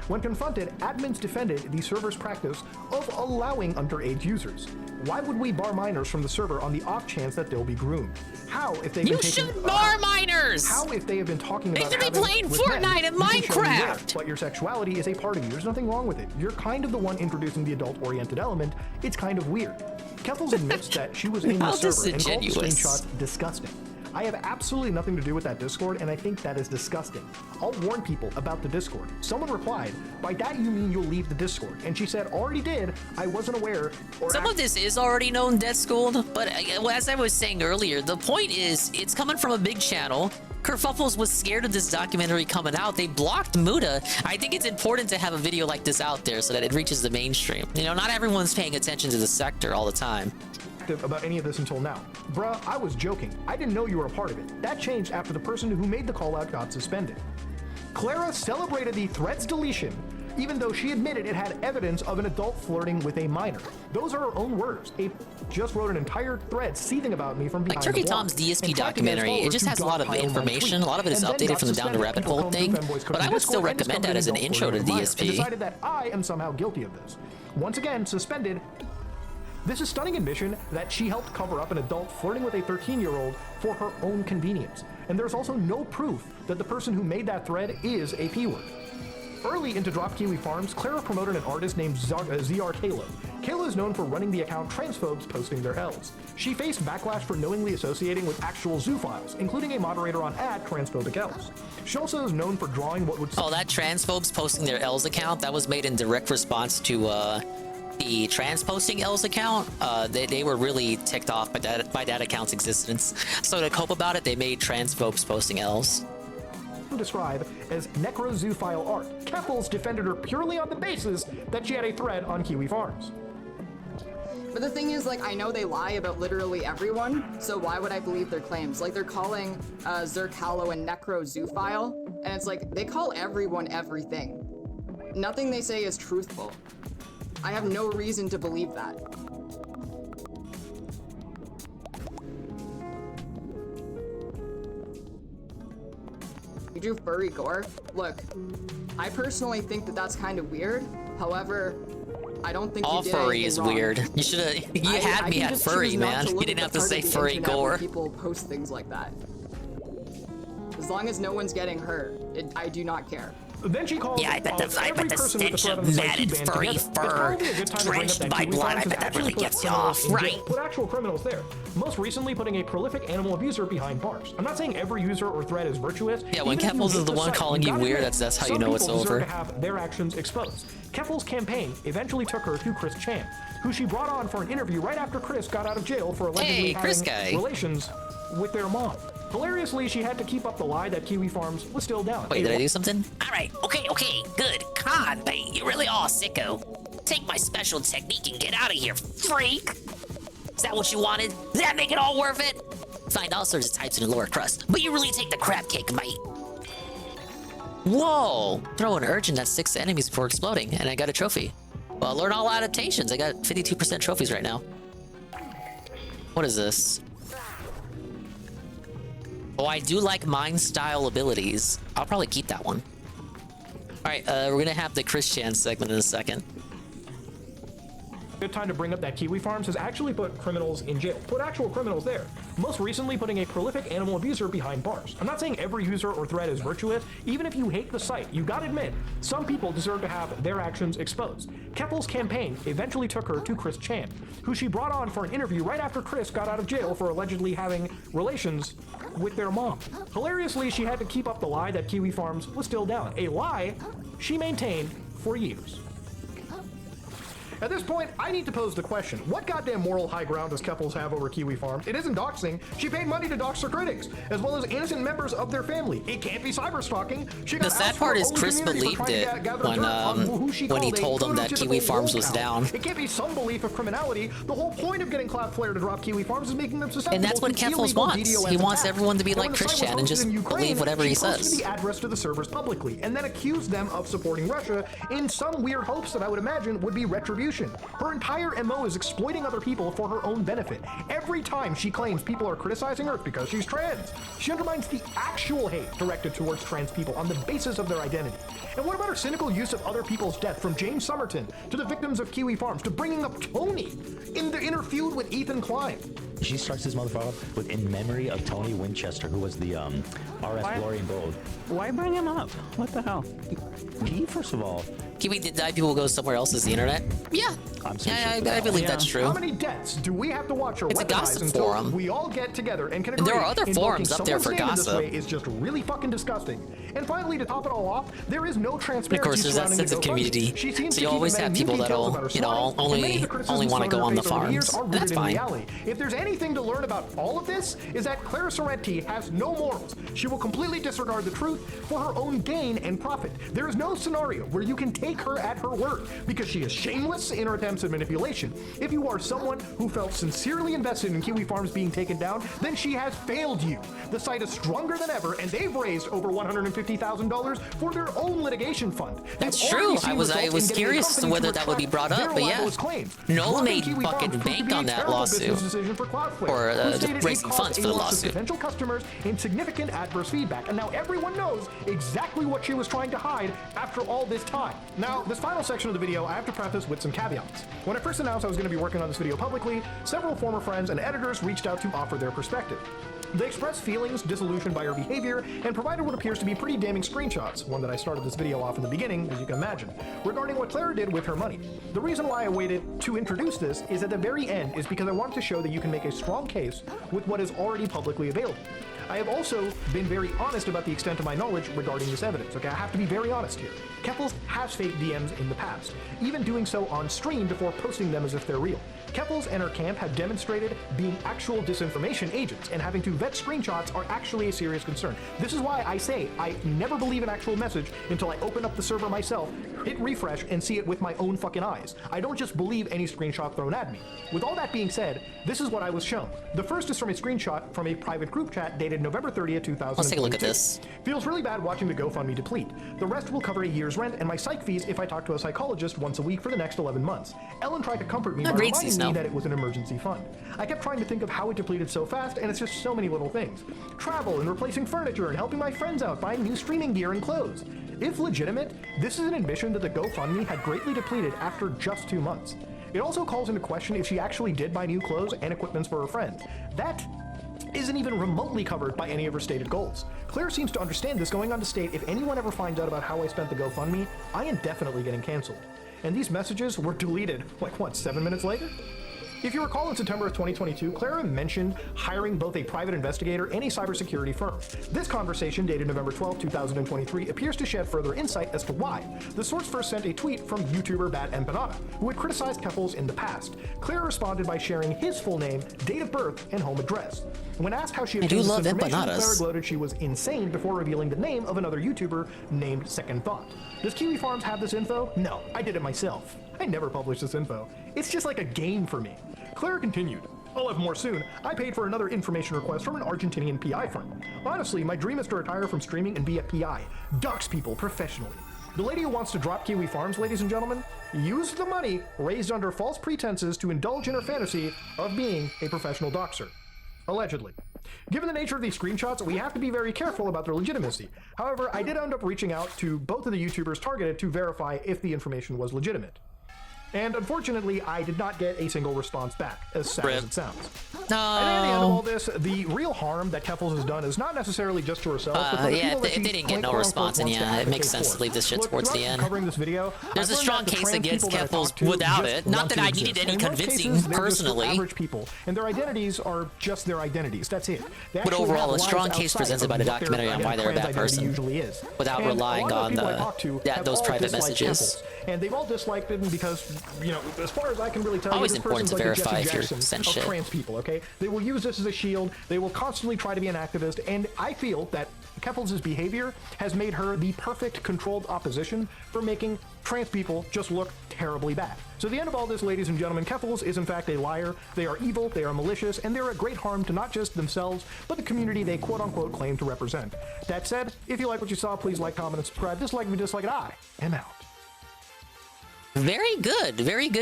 When confronted, admins defended the server's practice of allowing underage users. Why would we bar minors from the server on the off chance that they'll be groomed? How if they've been taking... You should bar minors! How if they have been talking about They should be playing with Fortnite men? and You can show me where, Minecraft! but your sexuality is a part of you. There's nothing wrong with it. You're kind of the one introducing the adult-oriented element. It's kind of weird. Kuhfalls admits that she was in the server and called the screenshots disgusting. I have absolutely nothing to do with that Discord, and I think that is disgusting. I'll warn people about the Discord. Someone replied, by that you mean you'll leave the Discord. And she said, already did, I wasn't aware. Some of this is already known, Death School, but as I was saying earlier, the point is, it's coming from a big channel. Kuhfalls was scared of this documentary coming out. They blocked Muda. I think it's important to have a video like this out there so that it reaches the mainstream. You know, not everyone's paying attention to the sector all the time. About any of this until now. Bruh, I was joking. I didn't know you were a part of it. That changed after the person who made the call out got suspended. Clara celebrated the thread's deletion even though she admitted it had evidence of an adult flirting with a minor. Those are her own words. Ape just wrote an entire thread seething about me from behind Turkey the wall, Tom's DSP and tried to get his documentary, it followers just to has a lot of dogpile my information. tweet, A lot of it is and then updated got from the Down to suspended. Rabbit People Hole combed thing, through Femboy's but I would still Discord and recommend that as an discovered intro to adult flirting with a minor, and DSP. decided that I am somehow guilty of this. Once again, suspended. This is stunning admission that she helped cover up an adult flirting with a 13-year-old for her own convenience. And there's also no proof that the person who made that thread is a P-word. Early into Drop Kiwi Farms, Clara promoted an artist named ZR Kalo. Kalo is known for running the account Transphobes Posting Their L's. She faced backlash for knowingly associating with actual zoophiles, including a moderator on Transphobic L's. She also is known for drawing what would... Oh, that Transphobes Posting Their L's account, that was made in direct response to the trans posting L's account. They were really ticked off by that account's existence. So to cope about it, they made transphobes posting L's. Describe as necrozoophile art. Kuhfalls defended her purely on the basis that she had a thread on Kiwi Farms. But the thing is, like, I know they lie about literally everyone, so why would I believe their claims? Like, they're calling Zerkalo a necrozoophile, and it's like, they call everyone everything. Nothing they say is truthful. I have no reason to believe that. You do furry gore? Look, I personally think that that's kind of weird. However, I don't think all you did furry is wrong. weird. You should have. You had me at furry, man. You didn't have to say furry gore. People post things like that. As long as no one's getting hurt, I do not care. Then she calls I bet the stench of matted furry fur drenched by blood, I bet that really gets you off, right? Put actual criminals there. Most recently putting a prolific animal abuser behind bars. I'm not saying every user or thread is virtuous. Yeah, when Kuhfalls is the one calling you weird, that's how you know it's over. To have their actions exposed. Kuhfalls' campaign eventually took her to Chris Chan, who she brought on for an interview right after Chris got out of jail for allegedly having relations with their mom. Hilariously, she had to keep up the lie that Kiwi Farms was still down. Wait, did I do something? Alright, okay, good. God, mate, you really are sicko. Take my special technique and get out of here, freak! Is that what you wanted? Did that make it all worth it? Find all sorts of types in the lower crust, but you really take the crab cake, mate. Whoa! Throw an urchin at 6 enemies before exploding, and I got a trophy. Well, learn all adaptations. I got 52% trophies right now. What is this? Oh, I do like mind style abilities. I'll probably keep that one. Alright, we're gonna have the Chris Chan segment in a second. Good time to bring up that Kiwi Farms has actually put criminals in jail. Put actual criminals there. Most recently putting a prolific animal abuser behind bars. I'm not saying every user or thread is virtuous. Even if you hate the site, you gotta admit, some people deserve to have their actions exposed. Kuhfalls' campaign eventually took her to Chris Chan, who she brought on for an interview right after Chris got out of jail for allegedly having relations with their mom. Hilariously, she had to keep up the lie that Kiwi Farms was still down. A lie she maintained for years. At this point, I need to pose the question, what goddamn moral high ground does Kuhfalls have over Kiwi Farms? It isn't doxing. She paid money to dox her critics, as well as innocent members of their family. It can't be cyberstalking. The sad part is Chris believed it when he told him that Kiwi Farms was down. It can't be some belief of criminality. The whole point of getting Cloudflare to drop Kiwi Farms is making them susceptible. And that's what Kuhfalls wants. He wants everyone to be like Chris Chan and just believe whatever he says. She posted the address to the servers publicly, and then accused them of supporting Russia in some weird hopes that I would imagine would be retribution. Her entire MO is exploiting other people for her own benefit. Every time she claims people are criticizing her, it's because she's trans. She undermines the actual hate directed towards trans people on the basis of their identity. And what about her cynical use of other people's death, from James Somerton to the victims of Kiwi Farms to bringing up Tony in their feud with Ethan Klein? She starts this motherfucker with "in memory of Tony Winchester, who was the RS Glory and Gold." Why bring him up? What the hell? He, first of all, Kiwi did die, people go somewhere else as the internet? Yeah. I believe that's true. How many deaths do we have to watch her weaponize until we all get together and can agree? There are other forums up there for gossip. This way is just really fucking disgusting. And finally, to top it all off, there is no transparency. Of course, there's that sense of community. So you always have people that'll, only want to go on the farms. And that's fine. If there's any funny thing to learn about all of this is that Clara Sorrenti has no morals. She will completely disregard the truth for her own gain and profit. There is no scenario where you can take her at her word, because she is shameless in her attempts at manipulation. If you are someone who felt sincerely invested in Kiwi Farms being taken down, then she has failed you. The site is stronger than ever, and they've raised over $150,000 for their own litigation fund. That's true. I was curious whether that would be brought up, but yeah. Noel made fucking bank on that lawsuit. Or raising funds for the lawsuit. Potential customers and significant adverse feedback, and now everyone knows exactly what she was trying to hide after all this time. Now, this final section of the video I have to preface with some caveats. When I first announced I was going to be working on this video publicly, several former friends and editors reached out to offer their perspective. They expressed feelings disillusioned by her behavior and provided what appears to be pretty damning screenshots, one that I started this video off in the beginning, as you can imagine, regarding what Clara did with her money. The reason why I waited to introduce this is at the very end is because I wanted to show that you can make a strong case with what is already publicly available. I have also been very honest about the extent of my knowledge regarding this evidence, okay? I have to be very honest here. Kuhfalls has faked DMs in the past, even doing so on stream before posting them as if they're real. Kuhfalls and her camp have demonstrated being actual disinformation agents, and having to vet screenshots are actually a serious concern. This is why I say I never believe an actual message until I open up the server myself, hit refresh, and see it with my own fucking eyes. I don't just believe any screenshot thrown at me. With all that being said, this is what I was shown. The first is from a screenshot from a private group chat dated November 30th, 2022. Let's take a look at this. Feels really bad watching the GoFundMe deplete. The rest will cover a year's rent and my psych fees if I talk to a psychologist once a week for the next 11 months. Ellen tried to comfort me by reminding me that it was an emergency fund. I kept trying to think of how it depleted so fast, and it's just so many little things. Travel and replacing furniture and helping my friends out buying new streaming gear and clothes. If legitimate, this is an admission that the GoFundMe had greatly depleted after just 2 months. It also calls into question if she actually did buy new clothes and equipments for her friends. That isn't even remotely covered by any of her stated goals. Claire seems to understand this, going on to state, if anyone ever finds out about how I spent the GoFundMe, I am definitely getting canceled. And these messages were deleted, like what, 7 minutes later? If you recall, in September of 2022, Clara mentioned hiring both a private investigator and a cybersecurity firm. This conversation, dated November 12, 2023, appears to shed further insight as to why. The source first sent a tweet from YouTuber Bat Empanada, who had criticized Kuhfalls in the past. Clara responded by sharing his full name, date of birth, and home address. When asked how she obtained this information, Clara gloated she was insane before revealing the name of another YouTuber named Second Thought. Does Kiwi Farms have this info? No, I did it myself. I never published this info. It's just like a game for me. Clara continued, I'll have more soon. I paid for another information request from an Argentinian PI firm. Honestly, my dream is to retire from streaming and be a PI. Dox people professionally. The lady who wants to drop Kiwi Farms, ladies and gentlemen, used the money raised under false pretenses to indulge in her fantasy of being a professional doxer. Allegedly. Given the nature of these screenshots, we have to be very careful about their legitimacy. However, I did end up reaching out to both of the YouTubers targeted to verify if the information was legitimate. And unfortunately, I did not get a single response back, as sad as it sounds. No. And at the end of all this, the real harm that Kuhfalls has done is not necessarily just to herself, but for the yeah, people that if they didn't get no response, and yeah, it makes sense to leave this shit towards the end. Covering this video, there's a strong case against Kuhfalls without it. Not that I needed any convincing personally. Average people, and their identities are just their identities. That's it. But overall, a strong case presented by the documentary on why they're a bad person, without relying on those private messages. And they've all disliked it because, you know, as far as I can really tell, always this important to person's verify like if you're Jackson sent of shit. Trans people, okay? They will use this as a shield. They will constantly try to be an activist, and I feel that Kuhfalls' behavior has made her the perfect controlled opposition for making trans people just look terribly bad. So the end of all this, ladies and gentlemen, Kuhfalls is in fact a liar. They are evil, they are malicious, and they're a great harm to not just themselves, but the community they quote-unquote claim to represent. That said, if you like what you saw, please like, comment, and subscribe. Dislike me, dislike it. I am out. Very good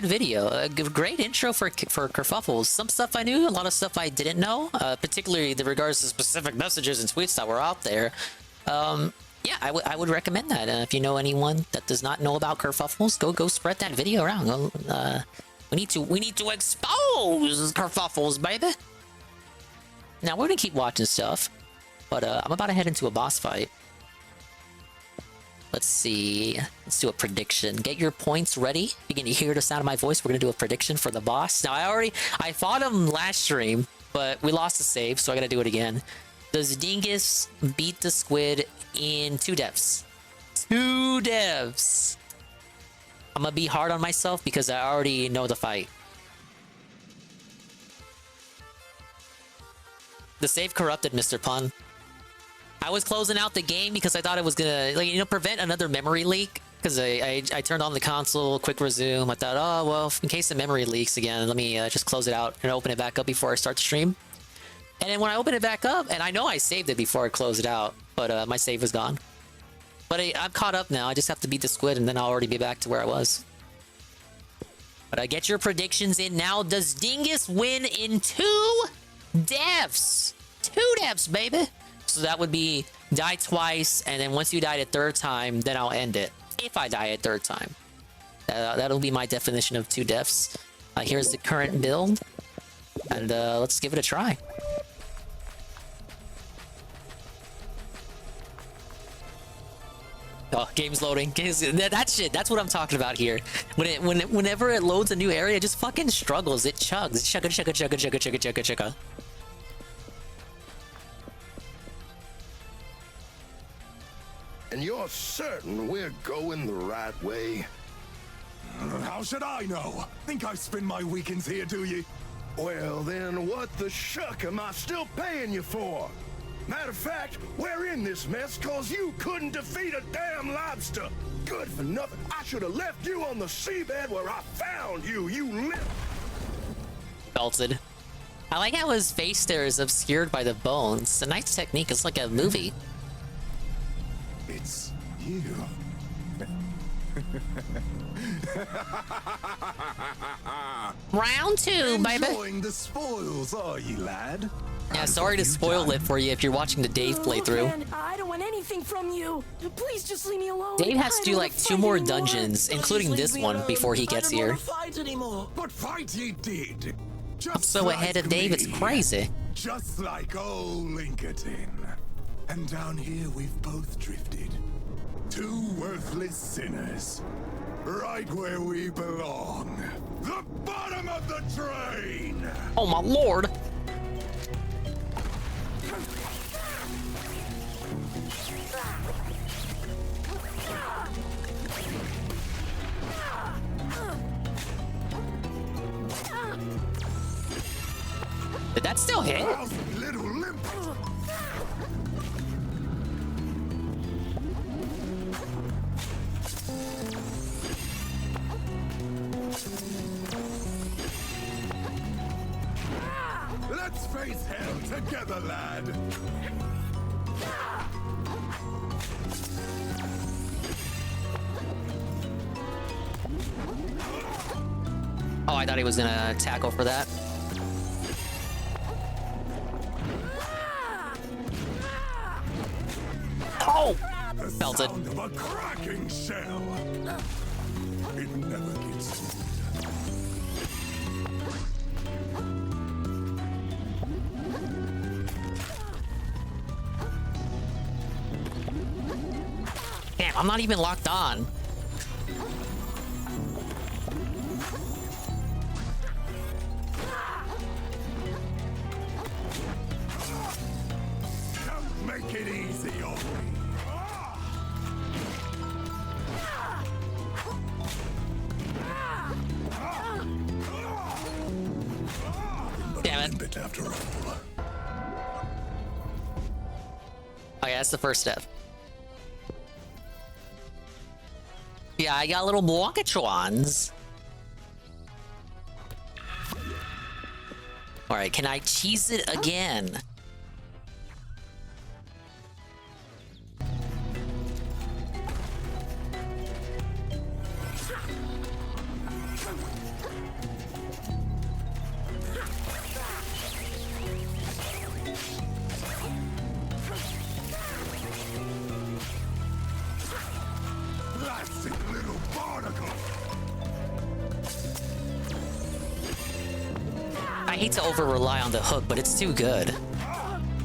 video. A great intro for Kuhfalls. Some stuff I knew, a lot of stuff I didn't know, particularly in regards to specific messages and tweets that were out there. Yeah, I would recommend that. If you know anyone that does not know about Kuhfalls, go spread that video around. We need to expose Kuhfalls, baby. Now we're gonna keep watching stuff, but I'm about to head into a boss fight. Let's see. Let's do a prediction. Get your points ready. You can hear the sound of my voice. We're gonna do a prediction for the boss. Now I fought him last stream, but we lost the save, so I gotta do it again. Does Dingus beat the squid in 2 devs? 2 devs. I'm gonna be hard on myself because I already know the fight. The save corrupted, Mr. Pun. I was closing out the game because I thought it was gonna, like, you know, prevent another memory leak. Because I turned on the console, quick resume. I thought, oh, well, in case the memory leaks again, let me just close it out and open it back up before I start the stream. And then when I open it back up, and I know I saved it before I closed it out, but my save was gone. But I'm caught up now. I just have to beat the squid, and then I'll already be back to where I was. But I get your predictions in now. Does Dingus win in 2 deaths? 2 deaths, baby. So that would be die twice, and then once you die a 3rd time, then I'll end it. If I die a 3rd time. That'll be my definition of 2 deaths. Here's the current build. And let's give it a try. Oh, game's loading. That shit, that's what I'm talking about here. Whenever it loads a new area, it just fucking struggles. It chugs. It's chugga chugga chugga chugga chugga chugga chugga. And you're certain we're going the right way? How should I know? Think I spend my weekends here, do you? Well, then what the shuck am I still paying you for? Matter of fact, we're in this mess cause you couldn't defeat a damn lobster. Good for nothing. I should have left you on the seabed where I found you. You live. Belted. I like how his face there is obscured by the bones. It's a nice technique. It's like a movie. It's you. Round 2, baby. Enjoying the spoils, are you, lad? Yeah, sorry to spoil it for you if you're watching the Dave playthrough. Man, I don't want anything from you. Please just leave me alone. Dave has to do like 2 more dungeons, including this one, before he gets here. Fight anymore. But fight he did. I'm so ahead of Dave, it's crazy. Just like old Lincoln. And down here we've both drifted. 2 worthless sinners. Right where we belong. The bottom of the drain! Oh my lord! Did that still hit? Little limp. Let's face hell together, lad. Oh, I thought he was gonna tackle for that. Oh! Belted. Sound of a cracking shell. It never gets old. Damn, I'm not even locked on. Don't make it easy on me. Damn it. Bit after all. Oh yeah, that's the first step. Yeah, I got little Blockachons. Alright, can I cheese it again? Plastic little barnacle. I hate to over-rely on the hook, but it's too good.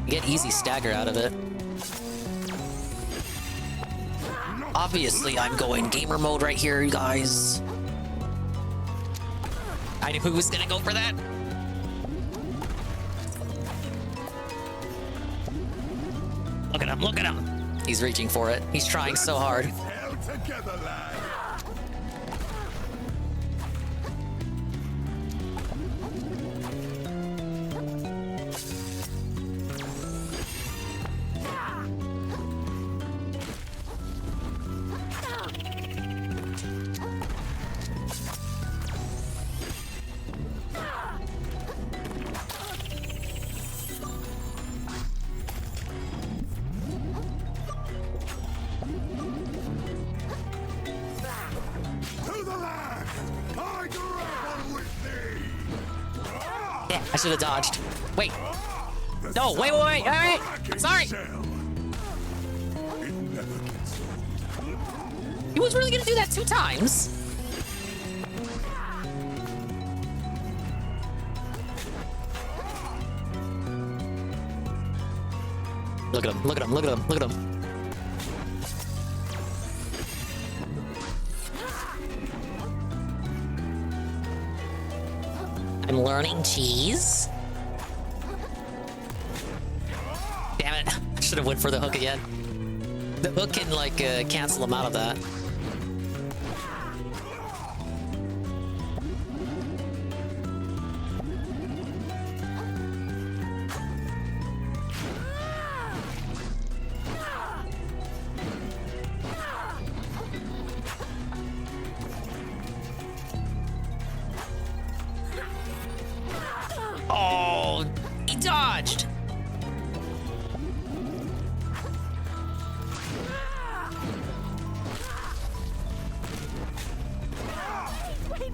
You get easy stagger out of it. Obviously, I'm going gamer mode right here, you guys. I knew who was gonna go for that. Look at him, look at him. He's reaching for it. He's trying so hard. Hell together, lad. Yeah, I should have dodged. Wait. No, wait. All right. I'm sorry. He was really gonna do that 2 times. Look at him, look at him, look at him, look at him. I'm learning cheese. Damn it. Should have went for the hook again. The hook can, like, cancel him out of that. Oh, he dodged. Wait.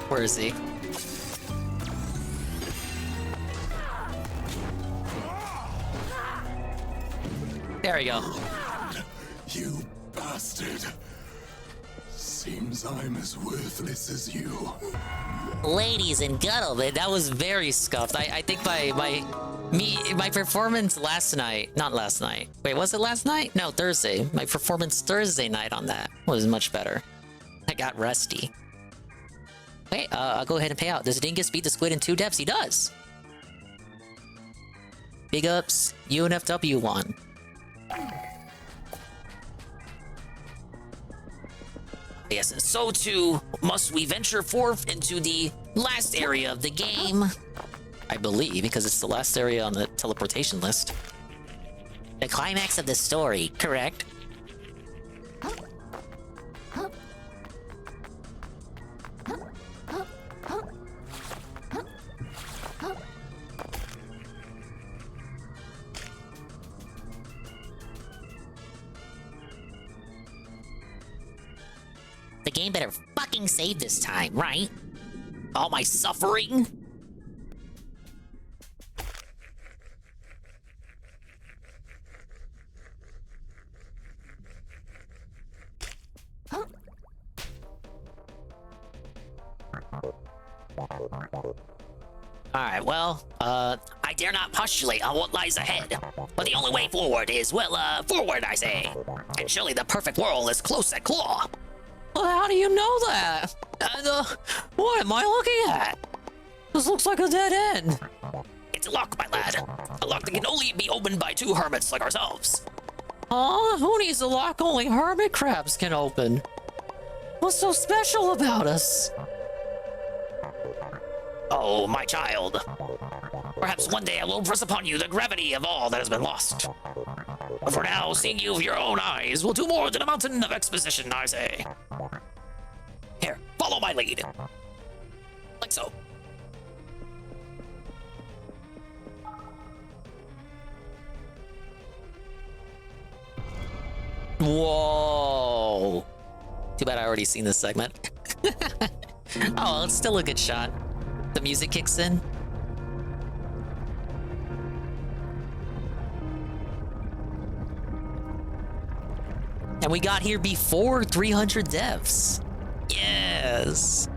Where is he? There we go. You bastard. Seems I'm as worthless as you. Ladies and gentlemen, that was very scuffed. I think my performance last night, not last night. Wait, was it last night? No, Thursday. My performance Thursday night on that was much better. I got rusty. Wait, I'll go ahead and pay out. Does Dingus beat the squid in 2 deaths? He does. Big ups, UNFW won. Yes, and so too must we venture forth into the last area of the game. I believe, because it's the last area on the teleportation list. The climax of the story, correct? The game better fucking save this time, right? All my suffering? Alright, well, I dare not postulate on what lies ahead. But the only way forward is, well, forward, I say. And surely the perfect world is close at claw. Well, how do you know that? And, what am I looking at? This looks like a dead end. It's a lock, my lad. A lock that can only be opened by 2 hermits like ourselves. Who needs a lock only hermit crabs can open? What's so special about us? Oh, my child. Perhaps one day I will impress upon you the gravity of all that has been lost. But for now, seeing you with your own eyes will do more than a mountain of exposition, I say. Here, follow my lead. Like so. Whoa. Too bad I already seen this segment. Oh, it's still a good shot. The music kicks in. And we got here before 300 devs. Yes.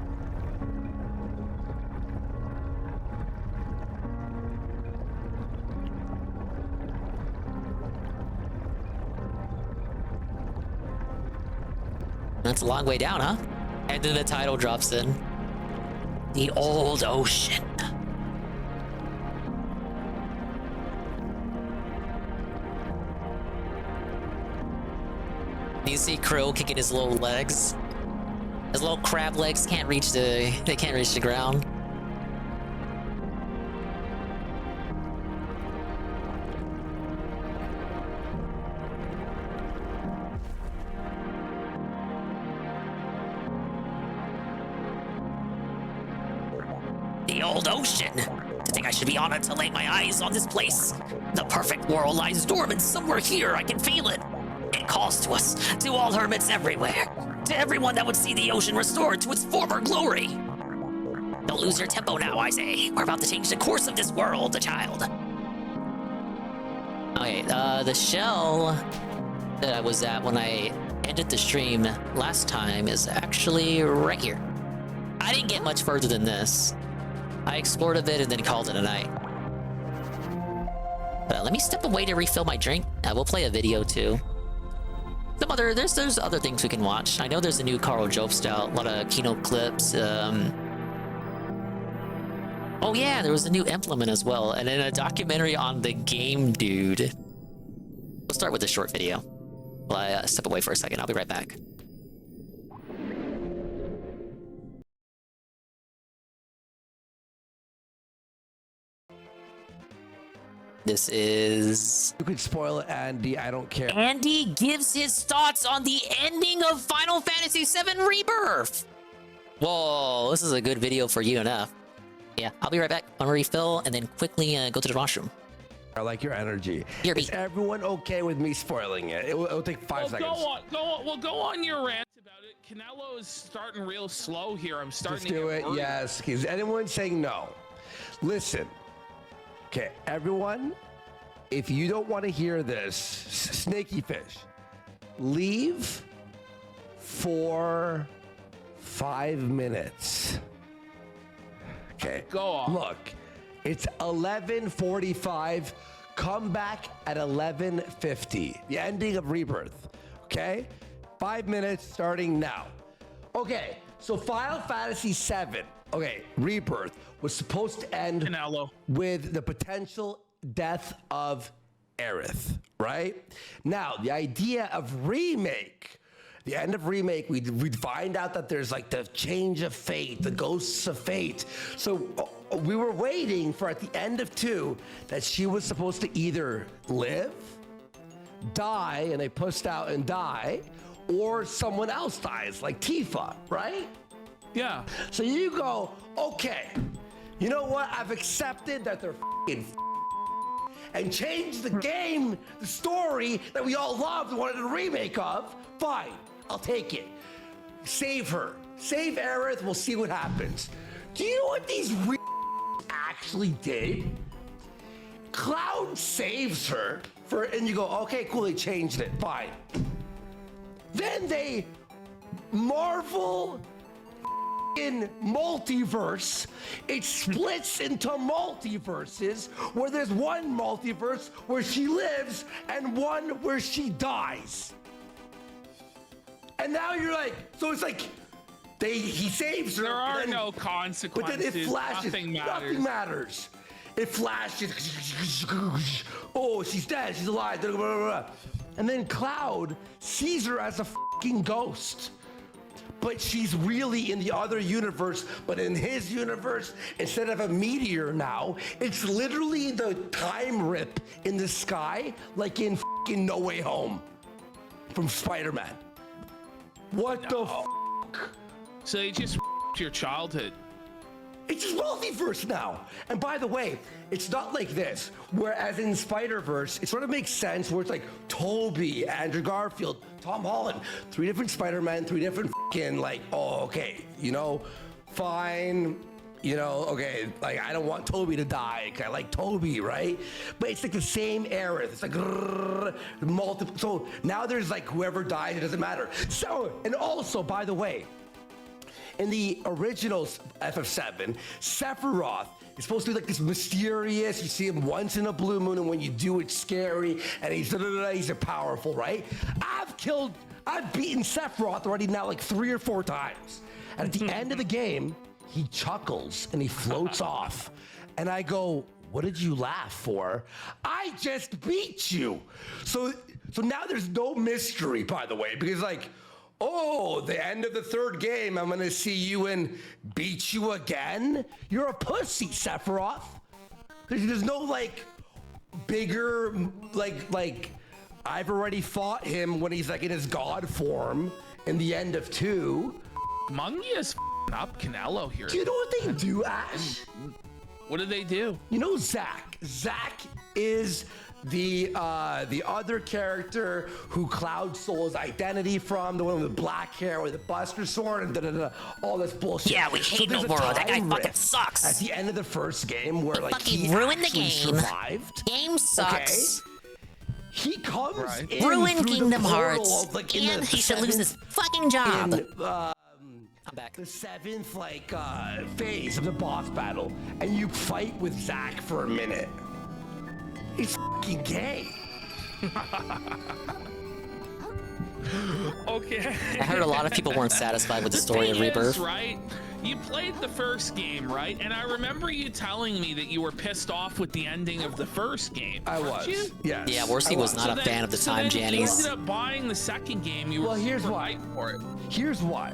That's a long way down, huh? And then the title drops in. The old ocean. You see Krill kicking his little legs. His little crab legs can't reach the ground. the old ocean. To think I should be honored to lay my eyes on this place. The perfect world lies dormant somewhere here. I can feel it. It calls to us, to all hermits everywhere, to everyone that would see the ocean restored to its former glory. Don't lose your tempo now, I say. We're about to change the course of this world, the child. Okay, the shell that I was at when I ended the stream last time is actually right here. I didn't get much further than this. I explored a bit and then called it a night. Let me step away to refill my drink. I will play a video too. There's other things we can watch. I know there's a new Carl Jobst out, a lot of keynote clips. Oh yeah, there was a new implement as well, and then a documentary on the game dude. We'll start with a short video. Well, I step away for a second. I'll be right back. This is... You could spoil it, Andy. I don't care. Andy gives his thoughts on the ending of Final Fantasy VII Rebirth. Whoa, this is a good video for UNF. Yeah, I'll be right back. I'm gonna refill and then quickly go to the washroom. I like your energy. Is everyone okay with me spoiling it? It'll take 5 seconds. Go on your rant about it. Canelo is starting real slow here. I'm starting Just do it, yes. Is anyone saying no? Listen. Okay, everyone, if you don't want to hear this, Snaky Fish, leave for 5 minutes. Okay. Go on. Look, it's 11:45. Come back at 11:50. The ending of Rebirth. Okay? 5 minutes starting now. Okay, so Final Fantasy VII. Okay, Rebirth was supposed to end with the potential death of Aerith, right? Now, the idea of remake, the end of remake, we'd find out that there's like the change of fate, the ghosts of fate. So we were waiting for at the end of 2 that she was supposed to either live, die, and they pushed out and die, or someone else dies, like Tifa, right? Yeah. So you go, okay, you know what? I've accepted that they're and changed the game, the story that we all loved and wanted a remake of. Fine, I'll take it. Save her. Save Aerith, we'll see what happens. Do you know what these actually did? Cloud saves her, and you go, okay, cool, they changed it, fine. Then they Marvel in multiverse, it splits into multiverses where there's one multiverse where she lives and one where she dies. And now you're like, so it's like he saves her. There are no consequences. But then it flashes. Nothing matters. Nothing matters. It flashes. Oh, she's dead. She's alive. Blah, blah, blah. And then Cloud sees her as a fucking ghost. But she's really in the other universe, but in his universe, instead of a meteor now, it's literally the time rip in the sky, like in fucking No Way Home from Spider-Man. What the fuck? So they just your childhood. It's just multiverse now. And by the way, it's not like this. Whereas in Spider-Verse, it sort of makes sense where it's like Toby, Andrew Garfield, Tom Holland, 3 different Spider-Man, 3 different fucking like, oh, okay, you know, fine, you know, okay, like I don't want Toby to die. I like Toby, right? But it's like the same era. It's like multiple. So now there's like whoever dies, it doesn't matter. So, and also, by the way, in the original FF7, Sephiroth is supposed to be like this mysterious, you see him once in a blue moon, and when you do, it's scary, and he's powerful, right? I've beaten Sephiroth already now like 3 or 4 times. And at the end of the game, he chuckles and he floats off. And I go, what did you laugh for? I just beat you. So now there's no mystery, by the way, because like, oh, the end of the 3rd game, I'm gonna see you and beat you again? You're a pussy, Sephiroth. There's no like bigger, like I've already fought him when he's like in his god form in the end of 2. Mungi is up Canelo here. Do you know what they do, Ash? What do they do? You know Zach. Zach is the other character who Cloud stole his identity from, the one with the black hair with the Buster Sword and da-da-da, all this bullshit. Yeah, we hate Noboro. That guy fucking sucks. At the end of the first game, where like he ruined the actually game. Survived. Game sucks. Okay? He comes in Ruin through Kingdom the portal Hearts, of, like, and he should lose his fucking job. I'm back. The 7th phase of the boss battle, and you fight with Zach for a minute. He's fucking gay. Okay. I heard a lot of people weren't satisfied with the story of Rebirth. Right? You played the first game, right? And I remember you telling me that you were pissed off with the ending of the first game. I was. You? Yes. Yeah, Worsky was not a fan of the time, You Jannies. ended up buying the second game. You were here's super why. hyped for it. Here's why.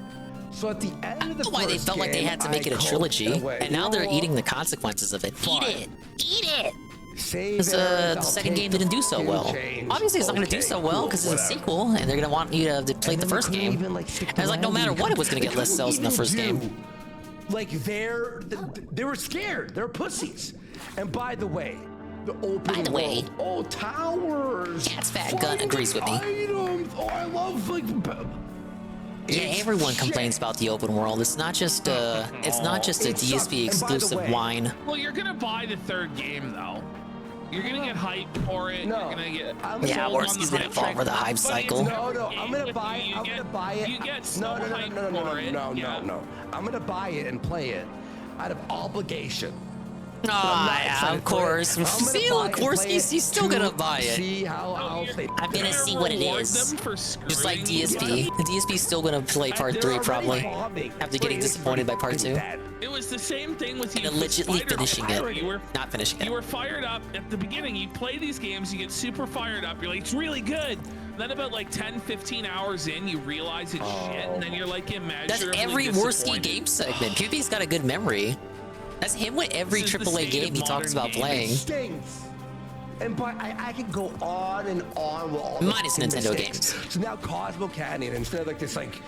So at the end of the Why they felt like they had to make it a trilogy, and now they're eating the consequences of it. Eat it! Eat it! Because the second game didn't do so well. Obviously, it's not going to do so well because it's a sequel, and they're going to want you to play the first game. And it's like, no matter what, it was going to get less sales in the first game. Like they were scared. They're pussies. And by the way, the open world. Oh, towers. Cat's Fat Gun agrees with me. Items. Oh, I love Yeah, everyone complains about the open world. It's not just a DSP exclusive whine. Well, you're gonna buy the third game though. You're gonna get hyped for it. You're gonna get Worsky's gonna fall for the hype cycle. No, I'm gonna buy it. I'm gonna buy it. You get so No. I'm gonna buy it and play it out of obligation. Yeah, of course. See, of course, he's still gonna buy it. See how I'm gonna see what it is. Just like DSP. The DSP's still gonna play part 3 probably. After getting disappointed by part 2. It was the same thing with you. And allegedly finishing it. You were not finishing it. You were fired up at the beginning. You play these games, you get super fired up. You're like, it's really good. Then about like 10-15 hours in, you realize it's shit, and then you're like immeasurably That's every Worsky game segment. PewDiePie's got a good memory. That's him with every AAA game he talks about playing. It stings. And I can go on and on with all minus the Nintendo mistakes. games. So now Cosmo Canyon, instead of like this like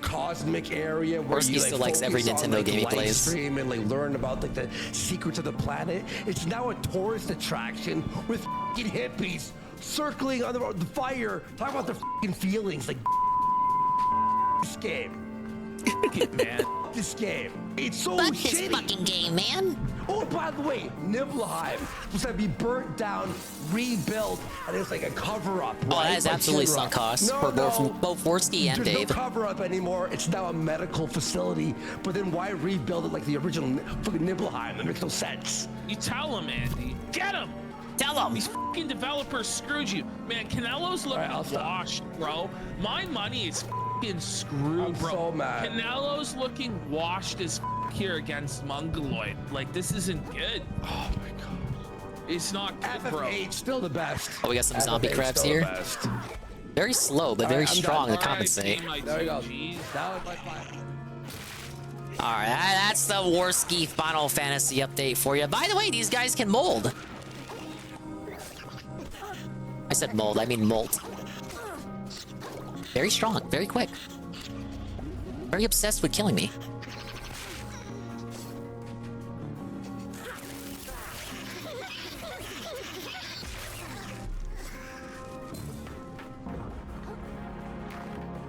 cosmic area where Worsky you like still likes every focus on, Nintendo like, game he live plays. stream and like learn about like the secrets of the planet. It's now a tourist attraction with f***ing hippies circling on the fire, talking about their f***ing feelings. Like this game. Man. This game. It's so Fuck shitty. this fucking game, man. Oh, by the way, Nibelheim was going to be burnt down, rebuilt, and it's like a cover-up. Oh, that is absolutely sunk cost for both Worsky and Dave. There's no cover-up anymore. It's now a medical facility. But then why rebuild it like the original fucking Nibelheim? That makes no sense. You tell him, Andy. Get him. Tell him. These fucking developers screwed you. Man, Canelo's looking washed, bro. My money is fucking screwed, bro. So mad. Canelo's looking washed as here against Mongoloid. Like, this isn't good. Oh my god. It's not good, bro. FF8 still the best. Oh, we got some zombie crabs here. Very slow, but very strong to compensate. There we go. Alright, that's the Worsky Final Fantasy update for you. By the way, these guys can mold. I said mold, I mean molt. Very strong, very quick. Very obsessed with killing me.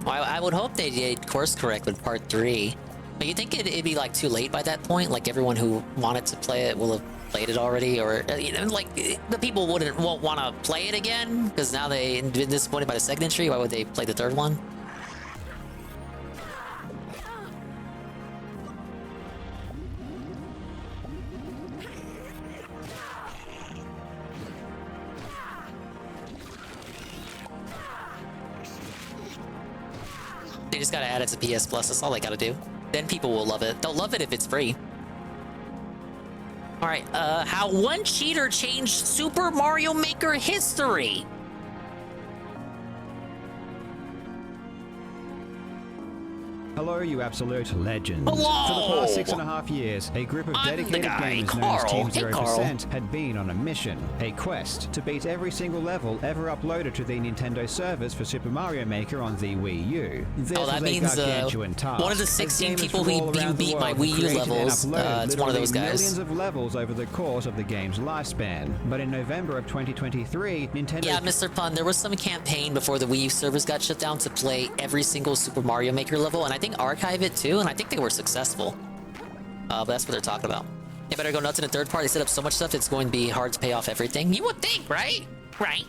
Well, I would hope they did course correct with part 3. But you think it'd be like too late by that point? Like everyone who wanted to play it will have played it already, or you know, like the people won't want to play it again because now they've been disappointed by the second entry. Why would they play the third one? They just gotta add it to PS Plus. That's all they gotta do. Then people will love it. They'll love it if it's free. All right, how one cheater changed Super Mario Maker history. Hello, you absolute legends. Hello! For the past 6.5 years, a group of dedicated gamers known as Team 0% had been on a mission, a quest, to beat every single level ever uploaded to the Nintendo servers for Super Mario Maker on the Wii U. This that was means a gargantuan task. one of the 16 people who beat my Wii U levels, it's one of those guys. Millions of levels over the course of the game's lifespan. But in November of 2023, Nintendo... Yeah, Mr. Pun, there was some campaign before the Wii U servers got shut down to play every single Super Mario Maker level, and I think archive it too, and I think they were successful. But that's what they're talking about. You better go nuts in a third party, set up so much stuff, it's going to be hard to pay off everything. You would think, right? Right.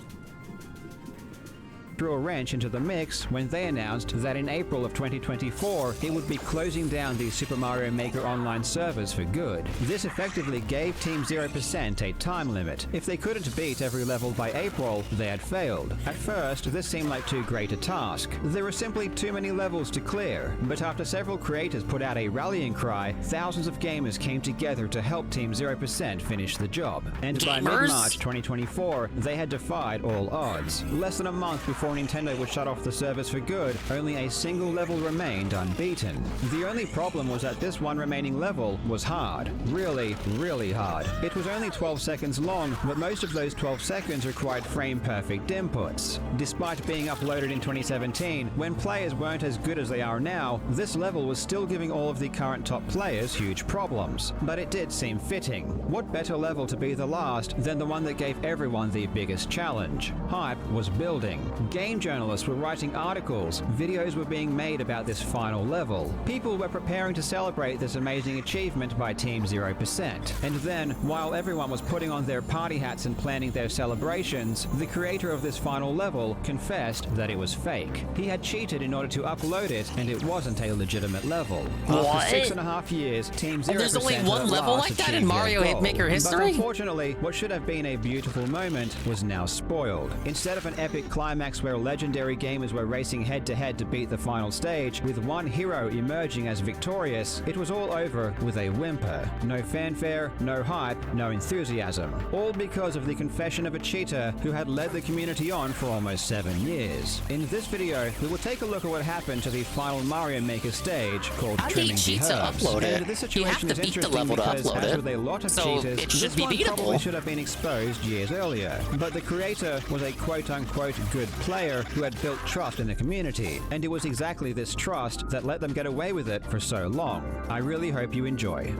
Threw a wrench into the mix when they announced that in April of 2024 it would be closing down the Super Mario Maker online servers for good. This effectively gave Team 0% a time limit. If they couldn't beat every level by April, they had failed. At first, this seemed like too great a task. There were simply too many levels to clear, but after several creators put out a rallying cry, thousands of gamers came together to help Team 0% finish the job. And by mid-March 2024, they had defied all odds. Less than a month before Nintendo would shut off the servers for good, only a single level remained unbeaten. The only problem was that this one remaining level was hard. Really, really hard. It was only 12 seconds long, but most of those 12 seconds required frame-perfect inputs. Despite being uploaded in 2017, when players weren't as good as they are now, this level was still giving all of the current top players huge problems. But it did seem fitting. What better level to be the last than the one that gave everyone the biggest challenge? Hype was building. Game journalists were writing articles, videos were being made about this final level. People were preparing to celebrate this amazing achievement by Team 0%. And then, while everyone was putting on their party hats and planning their celebrations, the creator of this final level confessed that it was fake. He had cheated in order to upload it, and it wasn't a legitimate level. After 6.5 years, Team 0% there's only one level like that in Mario Maker history? But unfortunately, what should have been a beautiful moment was now spoiled. Instead of an epic climax where legendary gamers were racing head-to-head to beat the final stage, with one hero emerging as victorious, it was all over with a whimper. No fanfare, no hype, no enthusiasm. All because of the confession of a cheater who had led the community on for almost 7 years. In this video, we will take a look at what happened to the final Mario Maker stage called Trimming the Herbs. And this situation is interesting because, as with a lot of cheaters, this one probably should have been exposed years earlier. But the creator was a quote-unquote good player who had built trust in the community, and it was exactly this trust that let them get away with it for so long. I really hope you enjoy.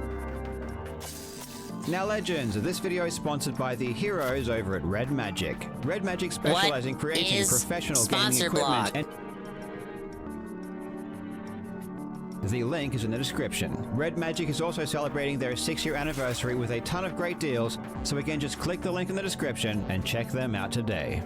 Now legends, this video is sponsored by the heroes over at Red Magic. Red Magic specializes in creating professional gaming equipment and the link is in the description. Red Magic is also celebrating their 6-year anniversary with a ton of great deals, so again just click the link in the description and check them out today.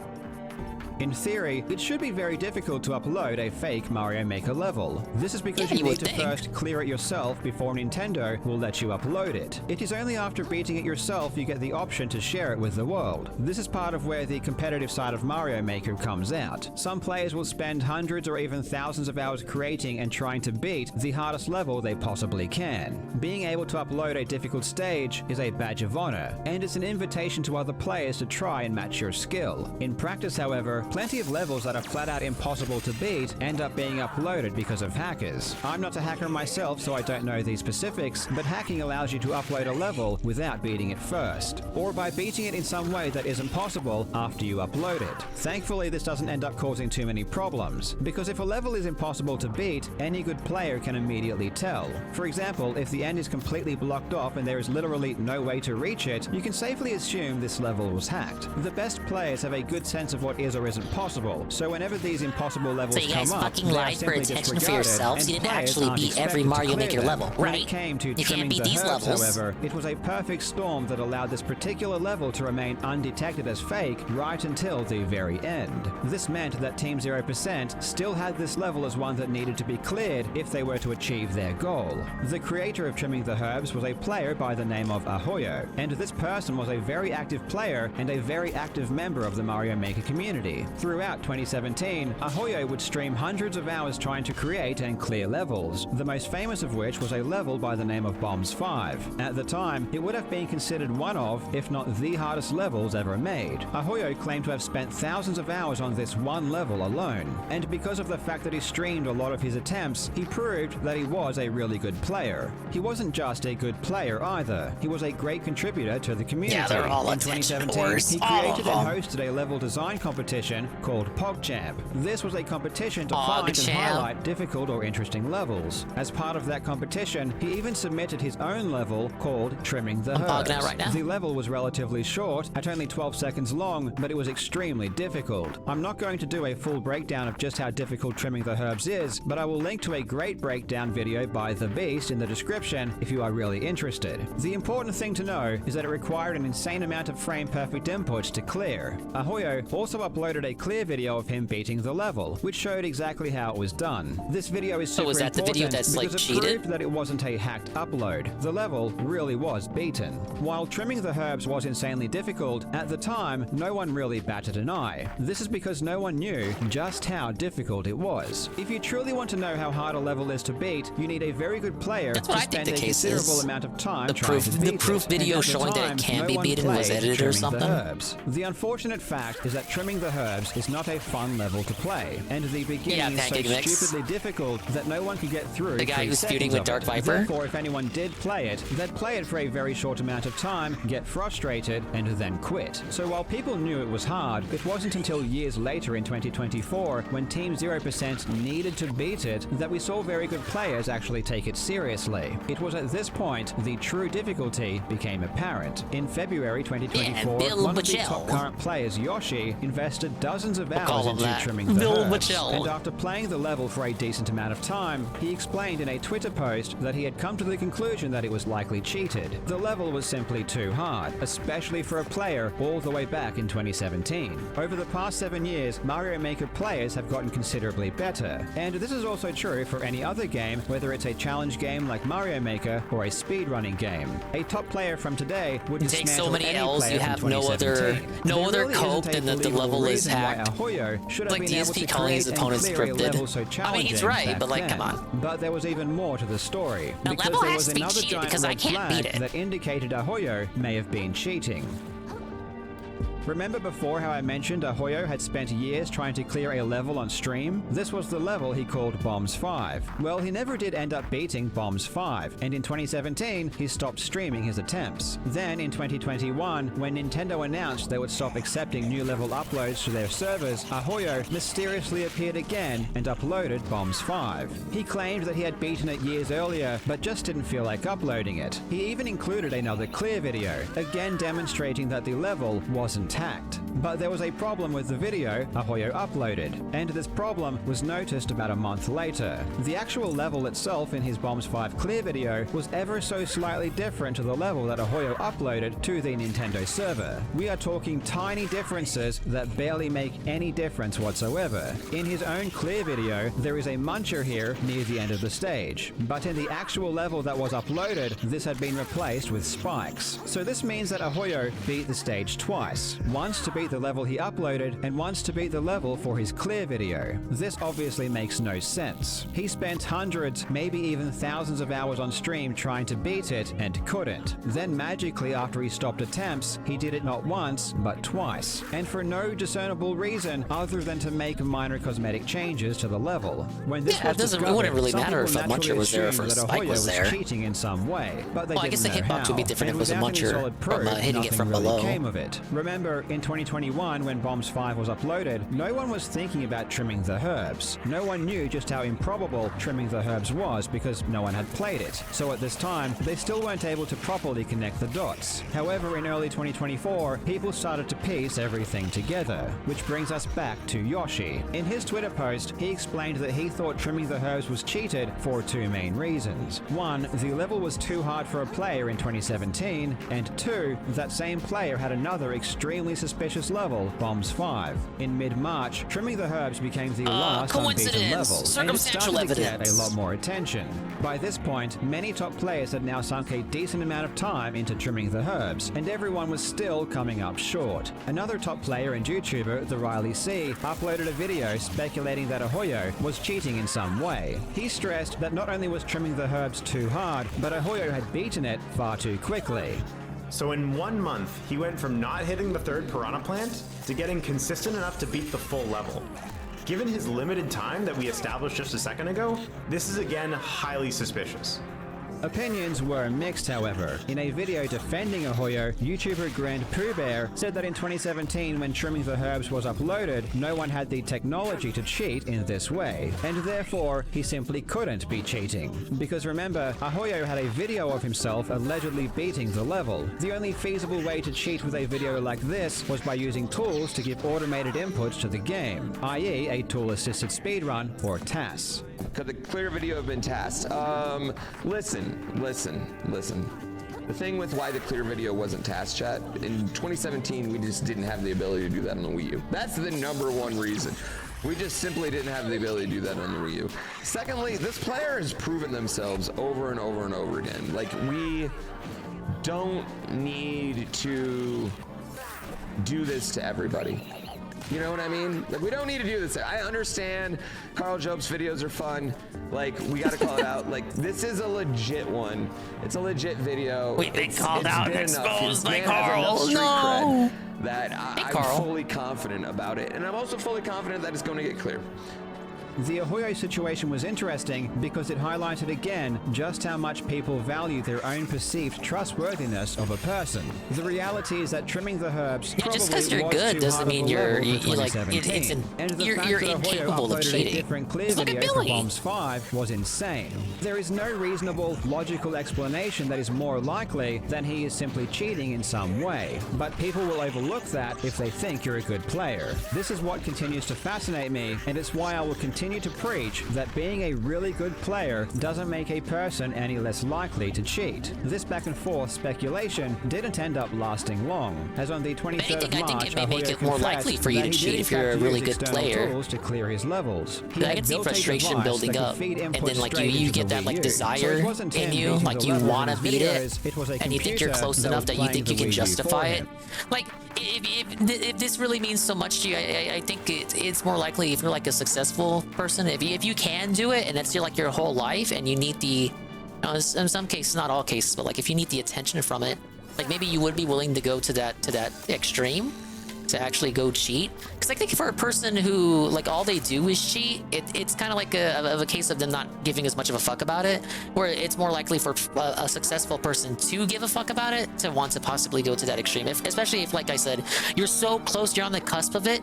In theory, it should be very difficult to upload a fake Mario Maker level. This is because you need to first clear it yourself before Nintendo will let you upload it. It is only after beating it yourself you get the option to share it with the world. This is part of where the competitive side of Mario Maker comes out. Some players will spend hundreds or even thousands of hours creating and trying to beat the hardest level they possibly can. Being able to upload a difficult stage is a badge of honor, and it's an invitation to other players to try and match your skill. In practice, however, plenty of levels that are flat out impossible to beat end up being uploaded because of hackers. I'm not a hacker myself, so I don't know the specifics, but hacking allows you to upload a level without beating it first, or by beating it in some way that isn't possible after you upload it. Thankfully, this doesn't end up causing too many problems, because if a level is impossible to beat, any good player can immediately tell. For example, if the end is completely blocked off and there is literally no way to reach it, you can safely assume this level was hacked. The best players have a good sense of what is or isn't possible, so whenever these impossible levels come up, so you guys fucking lied for attention for yourselves. You didn't actually beat every Mario Maker level, right? When it came to trimming the herbs, however, it was a perfect storm that allowed this particular level to remain undetected as fake right until the very end. This meant that Team 0% still had this level as one that needed to be cleared if they were to achieve their goal. The creator of Trimming the Herbs was a player by the name of Ahoyo, and this person was a very active player and a very active member of the Mario Maker community. Yoshi. Throughout 2017, Ahoyo would stream hundreds of hours trying to create and clear levels, the most famous of which was a level by the name of Bombs 5. At the time, it would have been considered one of, if not the hardest levels ever made. Ahoyo claimed to have spent thousands of hours on this one level alone, and because of the fact that he streamed a lot of his attempts, he proved that he was a really good player. He wasn't just a good player either, he was a great contributor to the community. Yeah, they're all in attention 2017, whores, he all created of and them. hosted a level design competition called PogChamp. This was a competition to find and PogChamp. highlight difficult or interesting levels. As part of that competition, he even submitted his own level called Trimming the I'm Herbs. pogging out right now. The level was relatively short, at only 12 seconds long, but it was extremely difficult. I'm not going to do a full breakdown of just how difficult Trimming the Herbs is, but I will link to a great breakdown video by The Beast in the description if you are really interested. The important thing to know is that it required an insane amount of frame-perfect inputs to clear. Ahoyo also uploaded a clear video of him beating the level, which showed exactly how it was done. This video is super was that the video important that's, like, because it cheated? proved that it wasn't a hacked upload. The level really was beaten. While Trimming the Herbs was insanely difficult, at the time, no one really batted an eye. This is because no one knew just how difficult it was. If you truly want to know how hard a level is to beat, you need a very good player That's to what I think spend the a case considerable is. amount of time The trying proof- to the beat proof it. video And at the showing that it time, can no be one beaten was played edited or Trimming the something. Herbs. The unfortunate fact is that Trimming the Herbs is not a fun level to play, and the beginning is so Pancake Mix. stupidly difficult that no one could get through. The guy 3 who's feuding seconds with of Dark it. Viper? Therefore, if anyone did play it, they'd play it for a very short amount of time, get frustrated, and then quit. So while people knew it was hard, it wasn't until years later in 2024, when Team 0% needed to beat it, that we saw very good players actually take it seriously. It was at this point the true difficulty became apparent. In February 2024, Bill one of the Mitchell. top current players, Yoshi, invested dozens of We'll call hours him into that. Trimming the Bill Herbs. Mitchell. And after playing the level for a decent amount of time, he explained in a Twitter post that he had come to the conclusion that it was likely cheated. The level was simply too hard, especially for a player all the way back in 2017. Over the past 7 years, Mario Maker players have gotten considerably better. And this is also true for any other game, whether it's a challenge game like Mario Maker or a speedrunning game. A top player from today would You take so dismantle many any L's, player you from have no other 2017. There really cope isn't a than that the believable level is reason why hacked. Ahoyo should have Like been able DSP to calling his create and opponents clear a scripted. level so I mean, he's challenging right, back but, like, then. come on. But there was even more to the story, The because level there has was to be another cheated giant because I red can't flag beat it. that indicated Ahoyo may have been cheating. Remember before how I mentioned Ahoyo had spent years trying to clear a level on stream? This was the level he called Bombs 5. Well, he never did end up beating Bombs 5, and in 2017, he stopped streaming his attempts. Then, in 2021, when Nintendo announced they would stop accepting new level uploads to their servers, Ahoyo mysteriously appeared again and uploaded Bombs 5. He claimed that he had beaten it years earlier, but just didn't feel like uploading it. He even included another clear video, again demonstrating that the level wasn't hacked. But there was a problem with the video Ahoyo uploaded, and this problem was noticed about a month later. The actual level itself in his Bombs 5 clear video was ever so slightly different to the level that Ahoyo uploaded to the Nintendo server. We are talking tiny differences that barely make any difference whatsoever. In his own clear video, there is a muncher here near the end of the stage, but in the actual level that was uploaded, this had been replaced with spikes. So this means that Ahoyo beat the stage twice. Once to beat the level he uploaded, and once to beat the level for his clear video. This obviously makes no sense. He spent hundreds, maybe even thousands of hours on stream trying to beat it, and couldn't. Then magically, after he stopped attempts, he did it not once, but twice. And for no discernible reason other than to make minor cosmetic changes to the level. When this was it wouldn't really matter if a naturally muncher was there or if a assumed that spike Ahoyo was there. cheating in some way, but they Well, I guess didn't the know hitbox would be how. different And if it was a without any muncher solid from, proof, hitting it nothing from really below. came of it. Remember, in 2021, when Bombs 5 was uploaded, no one was thinking about Trimming the Herbs. No one knew just how improbable Trimming the Herbs was because no one had played it. So at this time, they still weren't able to properly connect the dots. However, in early 2024, people started to piece everything together, which brings us back to Yoshi. In his Twitter post, he explained that he thought Trimming the Herbs was cheated for 2 main reasons. 1, the level was too hard for a player in 2017, and 2, that same player had another extremely extremely suspicious level, Bombs 5. In mid-March, Trimming the Herbs became the last unbeaten level, and it circumstantial started to get evidence. a lot more attention. By this point, many top players had now sunk a decent amount of time into Trimming the Herbs, and everyone was still coming up short. Another top player and YouTuber, the Riley C, uploaded a video speculating that Ahoyo was cheating in some way. He stressed that not only was Trimming the Herbs too hard, but Ahoyo had beaten it far too quickly. So in 1 month, he went from not hitting the 3rd Piranha Plant to getting consistent enough to beat the full level. Given his limited time that we established just a second ago, this is again highly suspicious. Opinions were mixed, however. In a video defending Ahoyo, YouTuber Grand Pooh Bear said that in 2017, when Trimming the Herbs was uploaded, no one had the technology to cheat in this way, and therefore he simply couldn't be cheating. Because remember, Ahoyo had a video of himself allegedly beating the level. The only feasible way to cheat with a video like this was by using tools to give automated inputs to the game, i.e. a tool-assisted speedrun, or TAS. Could the clear video have been tasked? Listen. The thing with why the clear video wasn't tasked, chat, in 2017, we just didn't have the ability to do that on the Wii U. That's the #1 reason. We just simply didn't have the ability to do that on the Wii U. Secondly, this player has proven themselves over and over and over again. Like, we don't need to do this to everybody. You know what I mean? Like, we don't need to do this. I understand Carl Job's videos are fun. Like, we gotta call it out. Like, this is a legit one. It's a legit video. We've been called out and exposed by Man Carl. has enough street No! cred that I'm fully confident about it. And I'm also fully confident that it's going to get clear. The Ahoyo situation was interesting because it highlighted again just how much people value their own perceived trustworthiness of a person. The reality is that Trimming the Herbs probably just because you're was good too doesn't hard of mean a you're level for like 2017. And the you're fact that Ahoyo incapable of uploaded cheating. a different clear It's like video for ability. Bombs 5 was insane. There is no reasonable, logical explanation that is more likely than he is simply cheating in some way. But people will overlook that if they think you're a good player. This is what continues to fascinate me, and it's why I will continue to preach that being a really good player doesn't make a person any less likely to cheat. This back and forth speculation didn't end up lasting long, as on the 23rd of March, I think it may make Ahoyo it more confessed likely for you that to he cheat did if you're a in fact really use good external player. tools to clear his levels. He I had can see built a frustration device building that could up, feed and inputs then like straight you into get the that like Wii U. desire So it wasn't in him you, beating like the you level want to in his beat videos. it, was a and you think you're computer close that enough was that you playing think you the can Wii U justify for it. him. Like if this really means so much to you, I think it's more likely if you're like a successful person, if you can do it and that's your whole life, and you need the, in some cases, not all cases, but like if you need the attention from it, like maybe you would be willing to go to that extreme to actually go cheat. Because I think for a person who like all they do is cheat, it's kind of like a case of them not giving as much of a fuck about it, where it's more likely for a successful person to give a fuck about it, to want to possibly go to that extreme, especially if, like I said, you're so close, you're on the cusp of it,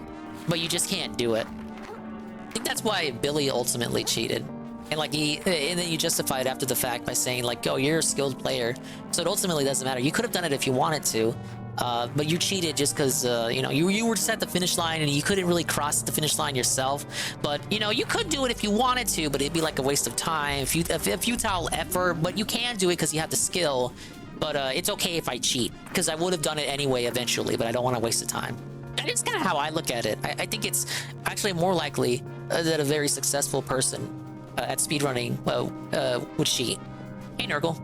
but you just can't do it. I think that's why Billy ultimately cheated. And and then you justify it after the fact by saying like, oh, you're a skilled player, so it ultimately doesn't matter. You could have done it if you wanted to, but you cheated just because you were just at the finish line and you couldn't really cross the finish line yourself. But you could do it if you wanted to, but it'd be like a waste of time, a futile effort. But you can do it because you have the skill. But it's okay if I cheat because I would have done it anyway eventually. But I don't want to waste the time. And it's kind of how I look at it. I think it's actually more likely that a very successful person at speedrunning would cheat. Hey, Nurgle.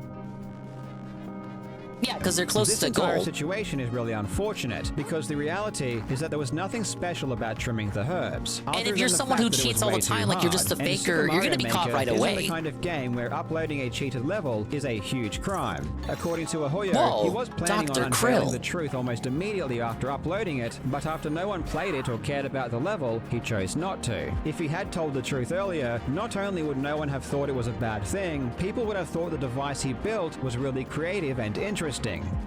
Yeah, because they're close to the goal. This entire situation is really unfortunate because the reality is that there was nothing special about Trimming the Herbs. And if you're someone who cheats all the time, like you're just a faker, you're gonna be caught right away. It's the kind of game where uploading a cheated level is a huge crime. According to Ahoyo, Whoa, he was planning Dr. on unveiling Krill. the truth almost immediately after uploading it, but after no one played it or cared about the level, he chose not to. If he had told the truth earlier, not only would no one have thought it was a bad thing, people would have thought the device he built was really creative and interesting.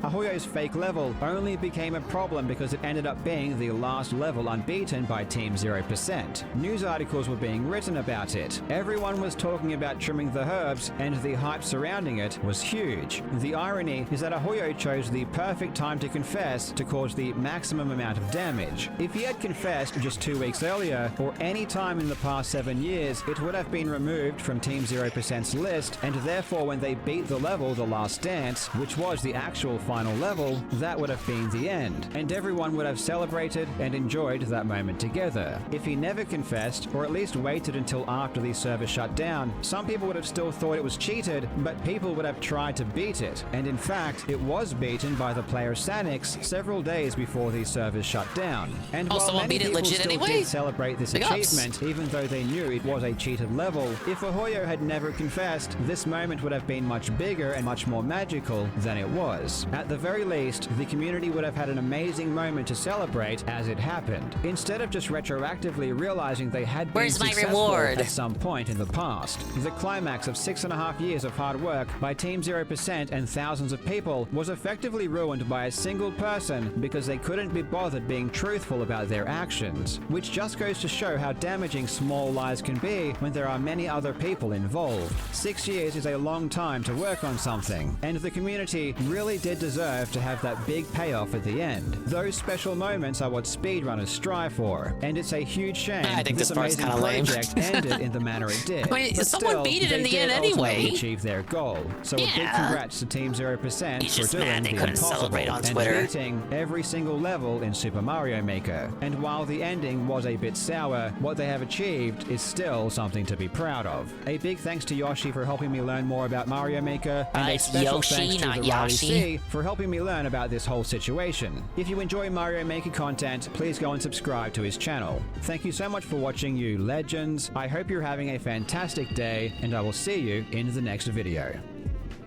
Ahoyo's fake level only became a problem because it ended up being the last level unbeaten by Team 0%. News articles were being written about it. Everyone was talking about Trimming the Herbs, and the hype surrounding it was huge. The irony is that Ahoyo chose the perfect time to confess to cause the maximum amount of damage. If he had confessed just 2 weeks earlier, or any time in the past 7 years, it would have been removed from Team 0%'s list, and therefore when they beat the level The Last Dance, which was the the actual final level, that would have been the end, and everyone would have celebrated and enjoyed that moment together. If he never confessed, or at least waited until after the server shut down, some people would have still thought it was cheated, but people would have tried to beat it. And in fact, it was beaten by the player Sanix several days before these servers shut down. And while someone many beat it people legit still anyway? did celebrate this Big ups. achievement, even though they knew it was a cheated level, if Ahoyo had never confessed, this moment would have been much bigger and much more magical than it was. At the very least, the community would have had an amazing moment to celebrate as it happened, instead of just retroactively realizing they had been Where's my successful reward? at some point in the past. The climax of 6.5 years of hard work by Team 0% and thousands of people was effectively ruined by a single person because they couldn't be bothered being truthful about their actions, which just goes to show how damaging small lies can be when there are many other people involved. 6 years is a long time to work on something, and the community really did deserve to have that big payoff at the end. Those special moments are what speedrunners strive for, and it's a huge shame I think this part's amazing kinda lame. project ended in the manner it did. I mean, But someone still, beat it in they the end did ultimately anyway. achieve their goal. So a big Yeah. congrats to Team 0% He's for just doing mad they the couldn't impossible celebrate on and Twitter. beating every single level in Super Mario Maker. And while the ending was a bit sour, what they have achieved is still something to be proud of. A big thanks to Yoshi for helping me learn more about Mario Maker, and a It's special Yoshi, thanks to not the Rally Yoshi. C for helping me learn about this whole situation. If you enjoy Mario Maker content, please go and subscribe to his channel. Thank you so much for watching, you legends. I hope you're having a fantastic day, and I will see you in the next video.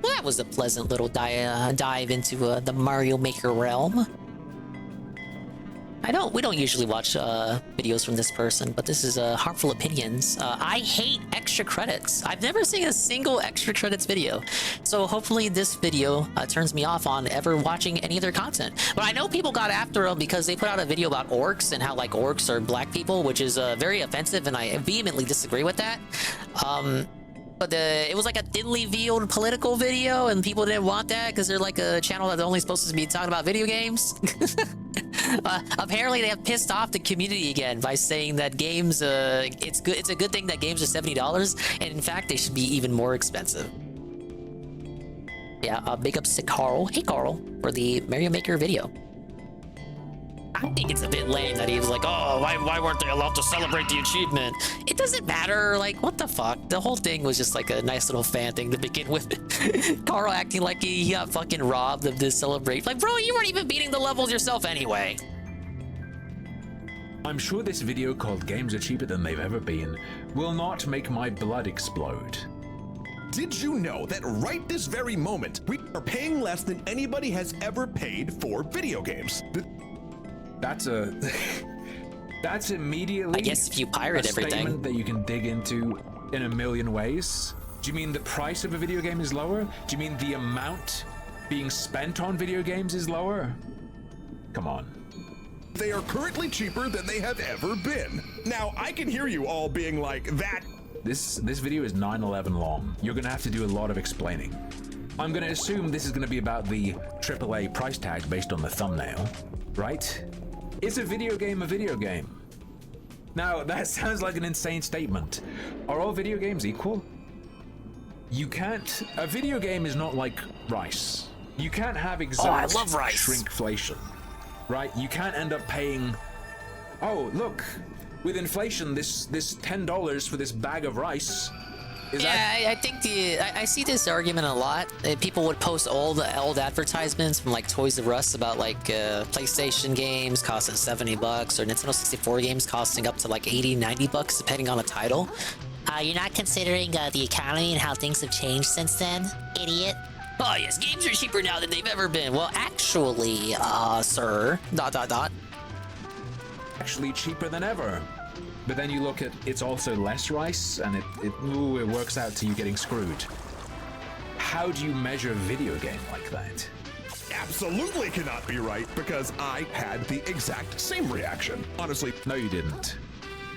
Well, that was a pleasant little dive into the Mario Maker realm. We don't usually watch videos from this person, but this is Harmful Opinions. I hate extra credits. I've never seen a single extra credits video. So hopefully this video turns me off on ever watching any of their content. But I know people got after them because they put out a video about orcs and how like orcs are black people, which is very offensive, and I vehemently disagree with that. But it was like a thinly veiled political video, and people didn't want that because they're like a channel that's only supposed to be talking about video games. Apparently, they have pissed off the community again by saying that games, it's a good thing that games are $70, and in fact, they should be even more expensive. Yeah, big ups to Carl. Hey, Carl, for the Mario Maker video. I think it's a bit lame that he was like, oh, why weren't they allowed to celebrate the achievement? It doesn't matter. Like, what the fuck? The whole thing was just like a nice little fan thing to begin with. Carl acting like he got fucking robbed of this celebration. Like, bro, you weren't even beating the levels yourself anyway. I'm sure this video called Games Are Cheaper Than They've Ever Been will not make my blood explode. Did you know that right this very moment, we are paying less than anybody has ever paid for video games? That's immediately I guess if you pirate a everything. statement that you can dig into in a million ways. Do you mean the price of a video game is lower? Do you mean the amount being spent on video games is lower? Come on. They are currently cheaper than they have ever been. Now, I can hear you all being like, that. This video is 9/11 long. You're gonna have to do a lot of explaining. I'm gonna assume this is gonna be about the AAA price tag based on the thumbnail, right? Is a video game a video game? Now, that sounds like an insane statement. Are all video games equal? You can't... A video game is not like rice. You can't have exact I love rice. shrinkflation, right? You can't end up paying... Oh, look, with inflation, this $10 for this bag of rice... I think I see this argument a lot. People would post old advertisements from like Toys R Us about like PlayStation games costing $70 or Nintendo 64 games costing up to like $80-90 depending on the title. You're not considering the economy and how things have changed since then, idiot. Oh yes, games are cheaper now than they've ever been. Well, actually, sir, ... Actually cheaper than ever. But then you look at it's also less rice, and it works out to you getting screwed. How do you measure a video game like that? Absolutely cannot be right, because I had the exact same reaction. Honestly. No, you didn't.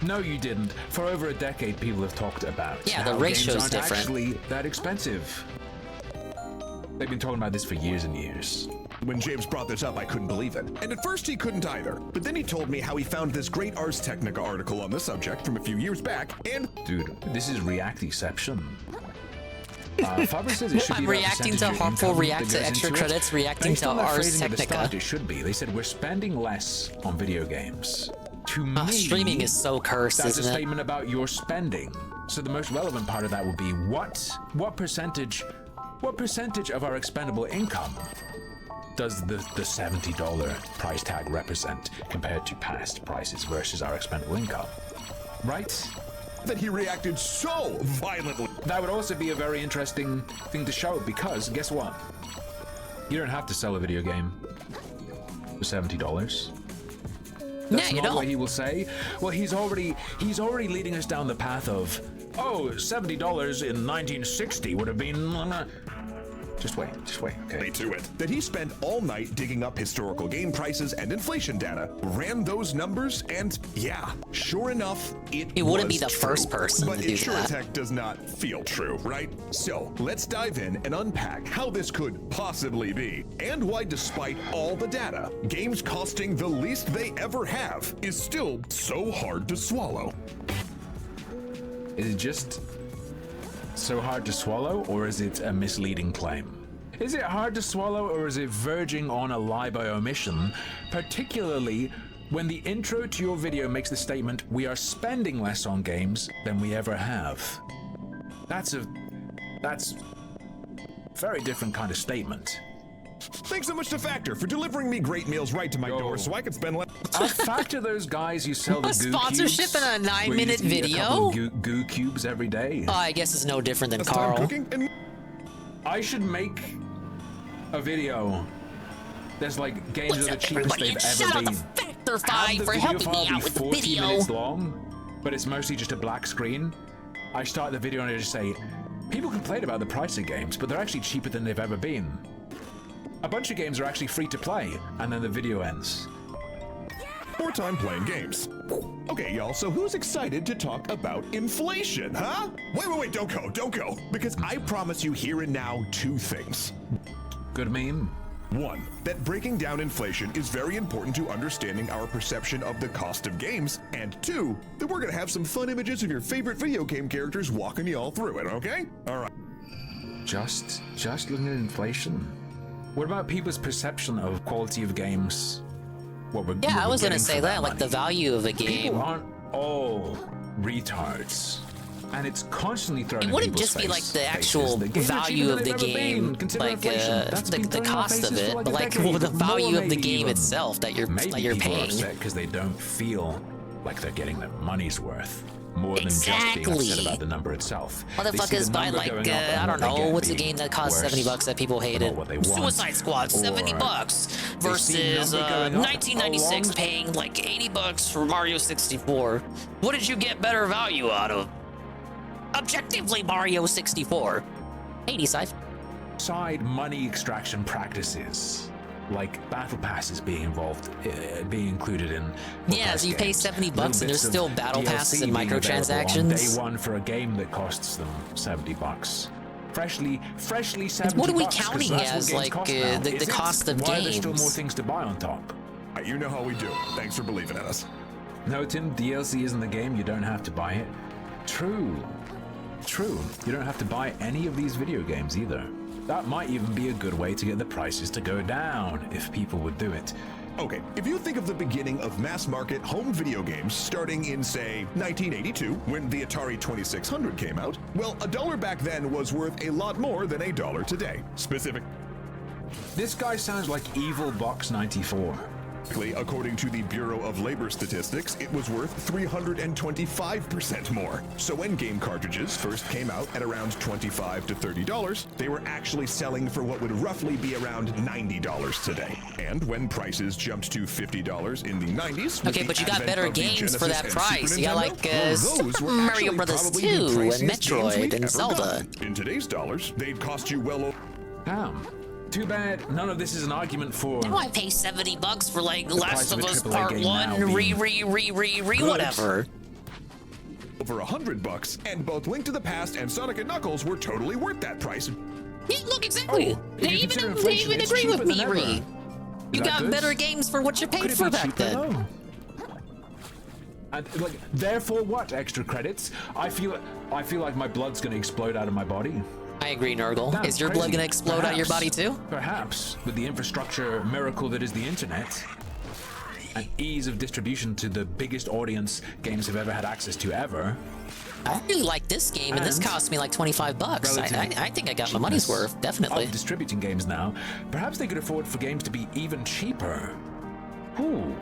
No, you didn't. For over a decade, people have talked about Yeah, the how ratio's games aren't different. actually that expensive. They've been talking about this for years and years. When James brought this up, I couldn't believe it. And at first he couldn't either. But then he told me how he found this great Ars Technica article on the subject from a few years back, and... Dude, this is Reactiception. Faber says it should I'm be about reacting to percentage of harmful, income react that to goes extra into it. credits, reacting Based to on their Ars phrasing at the Technica. start, it should be. They said we're spending less on video games. To me, streaming is so cursed, that's isn't a it? statement about your spending. So the most relevant part of that would be what percentage of our expendable income does the $70 price tag represent compared to past prices versus our expendable income? Right? That he reacted so violently. That would also be a very interesting thing to show, because guess what? You don't have to sell a video game for $70. That's you not don't. what he will say. Well, he's already leading us down the path of, oh, $70 in 1960 would have been. Just wait, okay. To it. That he spent all night digging up historical game prices and inflation data, ran those numbers, and yeah, sure enough, He wouldn't be the first person but to do it sure that. as heck does not feel true, right? So let's dive in and unpack how this could possibly be, and why, despite all the data, games costing the least they ever have is still so hard to swallow. Is it just so hard to swallow, or is it a misleading claim? Is it hard to swallow, or is it verging on a lie by omission, particularly when the intro to your video makes the statement, we are spending less on games than we ever have? That's a very different kind of statement. Thanks so much to Factor for delivering me great meals right to my door so I could spend less. Factor those guys who sell the A goo sponsorship cubes, in a 9-minute where you just eat a video? couple of goo cubes every day. Oh, I guess it's no different than Carl. I should make a video that's like games are the cheapest they've ever been. Factor Have 5 the for video helping file me be out with the 40 video. minutes long, but it's mostly just a black screen. I start the video and I just say, people complain about the price of games, but they're actually cheaper than they've ever been. A bunch of games are actually free to play, and then the video ends. More time playing games. Okay, y'all, so who's excited to talk about inflation, huh? Wait, don't go. Because I promise you here and now 2 things. Good meme. 1, that breaking down inflation is very important to understanding our perception of the cost of games. And 2, that we're gonna have some fun images of your favorite video game characters walking y'all through it, okay? Alright. Just looking at inflation? What about people's perception of quality of games? Yeah, I was gonna say that, like the value of a game. People aren't all retards. And it's constantly thrown It in wouldn't people's just be like faces. the actual The games are value cheaper of than the they've ever game, been. Consider like inflation. That's been the thrown in our cost of faces it, for like but a like decade, the value more of the maybe game even. itself that you're Maybe paying. people are upset because they don't feel like they're getting their money's worth. More than just being Exactly. upset about the number itself. They see the Motherfuckers buy number like going up and I don't what they know get what's a being game that costs worse $70 that people than hated. what they want. Suicide Squad, Or $70 they see versus number going up 1996 along- paying like $80 for Mario 64. What did you get better value out of? Objectively, Mario 64. 85. Side money extraction practices, like battle passes being involved, being included in. Yeah, so you pay $70 and there's still battle passes and microtransactions. On day one for a game that costs them $70. Freshly $70. What are we 'cause counting that's what as, games like, cost now. the Is it? cost of Why are there still games? more things to buy on top? You know how we do. Thanks for believing in us. No, Tim, DLC isn't the game. You don't have to buy it. True. You don't have to buy any of these video games either. That might even be a good way to get the prices to go down if people would do it. Okay, if you think of the beginning of mass market home video games starting in, say, 1982, when the Atari 2600 came out, well, $1 back then was worth a lot more than $1 today. This guy sounds like Evil Box 94. According to the Bureau of Labor Statistics, it was worth 325% more. So when game cartridges first came out at around $25 to $30, they were actually selling for what would roughly be around $90 today. And when prices jumped to $50 in the 90s, with Okay, the but you got advent better of the games for Genesis that and price. Super You got Nintendo, like well, those were Mario actually Brothers probably 2 the and priciest games Metroid we'd and ever Zelda. gotten. In today's dollars, they'd cost you well over. Damn. Too bad none of this is an argument for. Now I pay $70 for like The Last price of of a Us AAA Part game 1, now being whatever. Over $100, and both Link to the Past and Sonic & Knuckles were totally worth that price. Yeah, look, exactly. They you even consider inflation, it's agree with cheaper me, than ever. Ree. Is You that got good? better games for what you paid Could it for be back cheaper, then. though? And like, therefore, what extra credits? I feel like my blood's gonna explode out of my body. I agree, Nurgle. Is your blood gonna explode out your body too? Perhaps, with the infrastructure miracle that is the internet, and ease of distribution to the biggest audience games have ever had access to ever. I really like this game, and this cost me like $25. I think I got my money's worth, definitely. Of distributing games now, perhaps they could afford for games to be even cheaper. Ooh.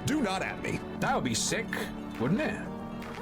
Do not at me. That would be sick, wouldn't it?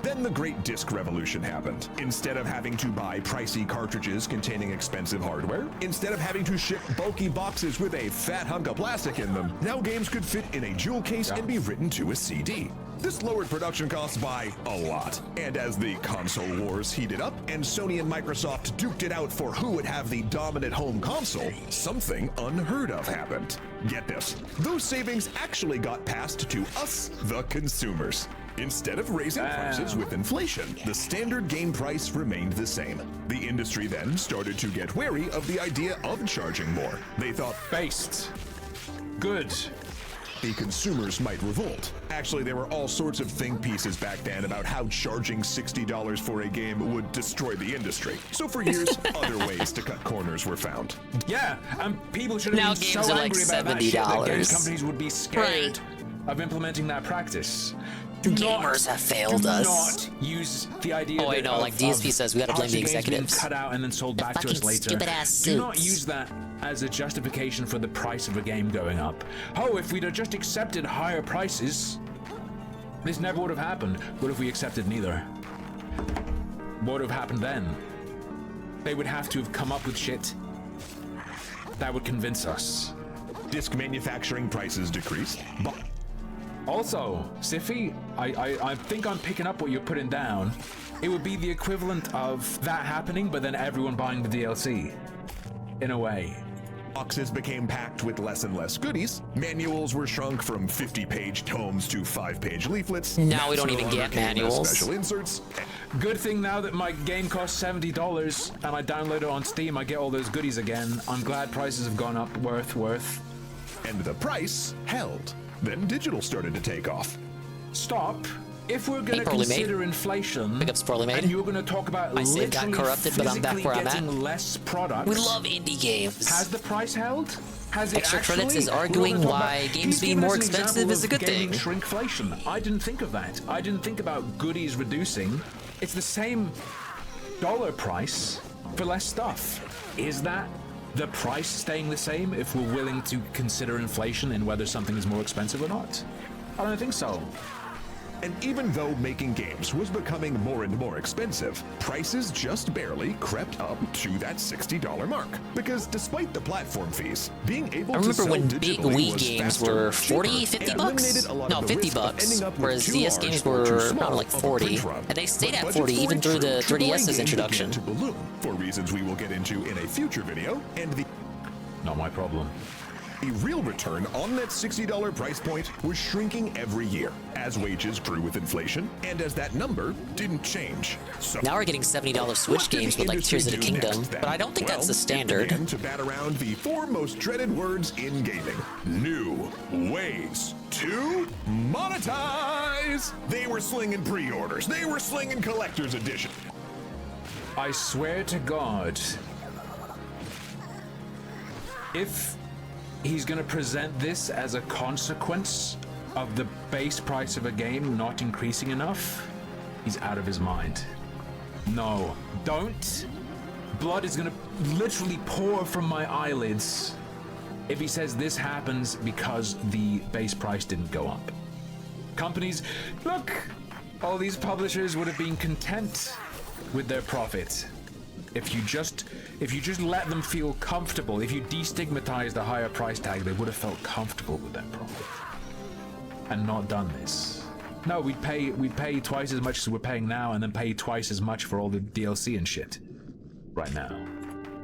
Then the Great Disc Revolution happened. Instead of having to buy pricey cartridges containing expensive hardware, instead of having to ship bulky boxes with a fat hunk of plastic in them, now games could fit in a jewel case and be written to a CD. This lowered production costs by a lot. And as the console wars heated up and Sony and Microsoft duked it out for who would have the dominant home console, something unheard of happened. Get this, those savings actually got passed to us, the consumers. Instead of raising prices with inflation, the standard game price remained the same. The industry then started to get wary of the idea of charging more. They thought, based. Good. The consumers might revolt. Actually, there were all sorts of think pieces back then about how charging $60 for a game would destroy the industry. So for years, other ways to cut corners were found. Yeah, and people should have been so angry about that shit that game companies would be scared of implementing that practice. Gamers have failed us. Do not use the idea. Oh, I know. Like DSP says, we gotta blame the executives. Cut out and then sold back to us later. Do not use that as a justification for the price of a game going up. Oh, if we'd have just accepted higher prices, this never would have happened. What if we accepted neither? What would have happened then? They would have to have come up with shit that would convince us. Disc manufacturing prices decreased, but also, Siffy, I think I'm picking up what you're putting down. It would be the equivalent of that happening, but then everyone buying the DLC. In a way. Boxes became packed with less and less goodies. Manuals were shrunk from 50-page tomes to 5-page leaflets. Now we don't even get manuals. Special inserts. Good thing now that my game costs $70 and I download it on Steam, I get all those goodies again. I'm glad prices have gone up. Worth. And the price held. Then digital started to take off. Stop. If we're going to consider inflation, and you're going to talk about literally got corrupted, but I'm back where I'm at. Less products. We love indie games. Has the price held? Has it Extra actually? Credits is arguing why games being more expensive is a good thing. Shrinkflation. I didn't think of that. I didn't think about goodies reducing. It's the same dollar price for less stuff. Is that the price staying the same if we're willing to consider inflation in whether something is more expensive or not? I don't think so. And even though making games was becoming more and more expensive, prices just barely crept up to that $60 mark. Because despite the platform fees, being able to sell when big Wii games were 40, 50 bucks? No, 50 bucks. Whereas DS games were around like 40. And they stayed at 40 even through the 3DS's introduction. To balloon, for reasons we will get into in a future video, and the... Not my problem. The real return on that $60 price point was shrinking every year as wages grew with inflation and as that number didn't change. So now we're getting $70 Switch games with like Tears of the Kingdom, but I don't think that's the standard. Began to bat around the 4 most dreaded words in gaming: new ways to monetize. They were slinging pre-orders. They were slinging collector's edition. I swear to God, if he's going to present this as a consequence of the base price of a game not increasing enough, he's out of his mind. No, don't. Blood is going to literally pour from my eyelids if he says this happens because the base price didn't go up. Companies, look, all these publishers would have been content with their profit. If you just let them feel comfortable, if you destigmatize the higher price tag, they would have felt comfortable with that profit and not done this. No, we'd pay twice as much as we're paying now, and then pay twice as much for all the DLC and shit right now.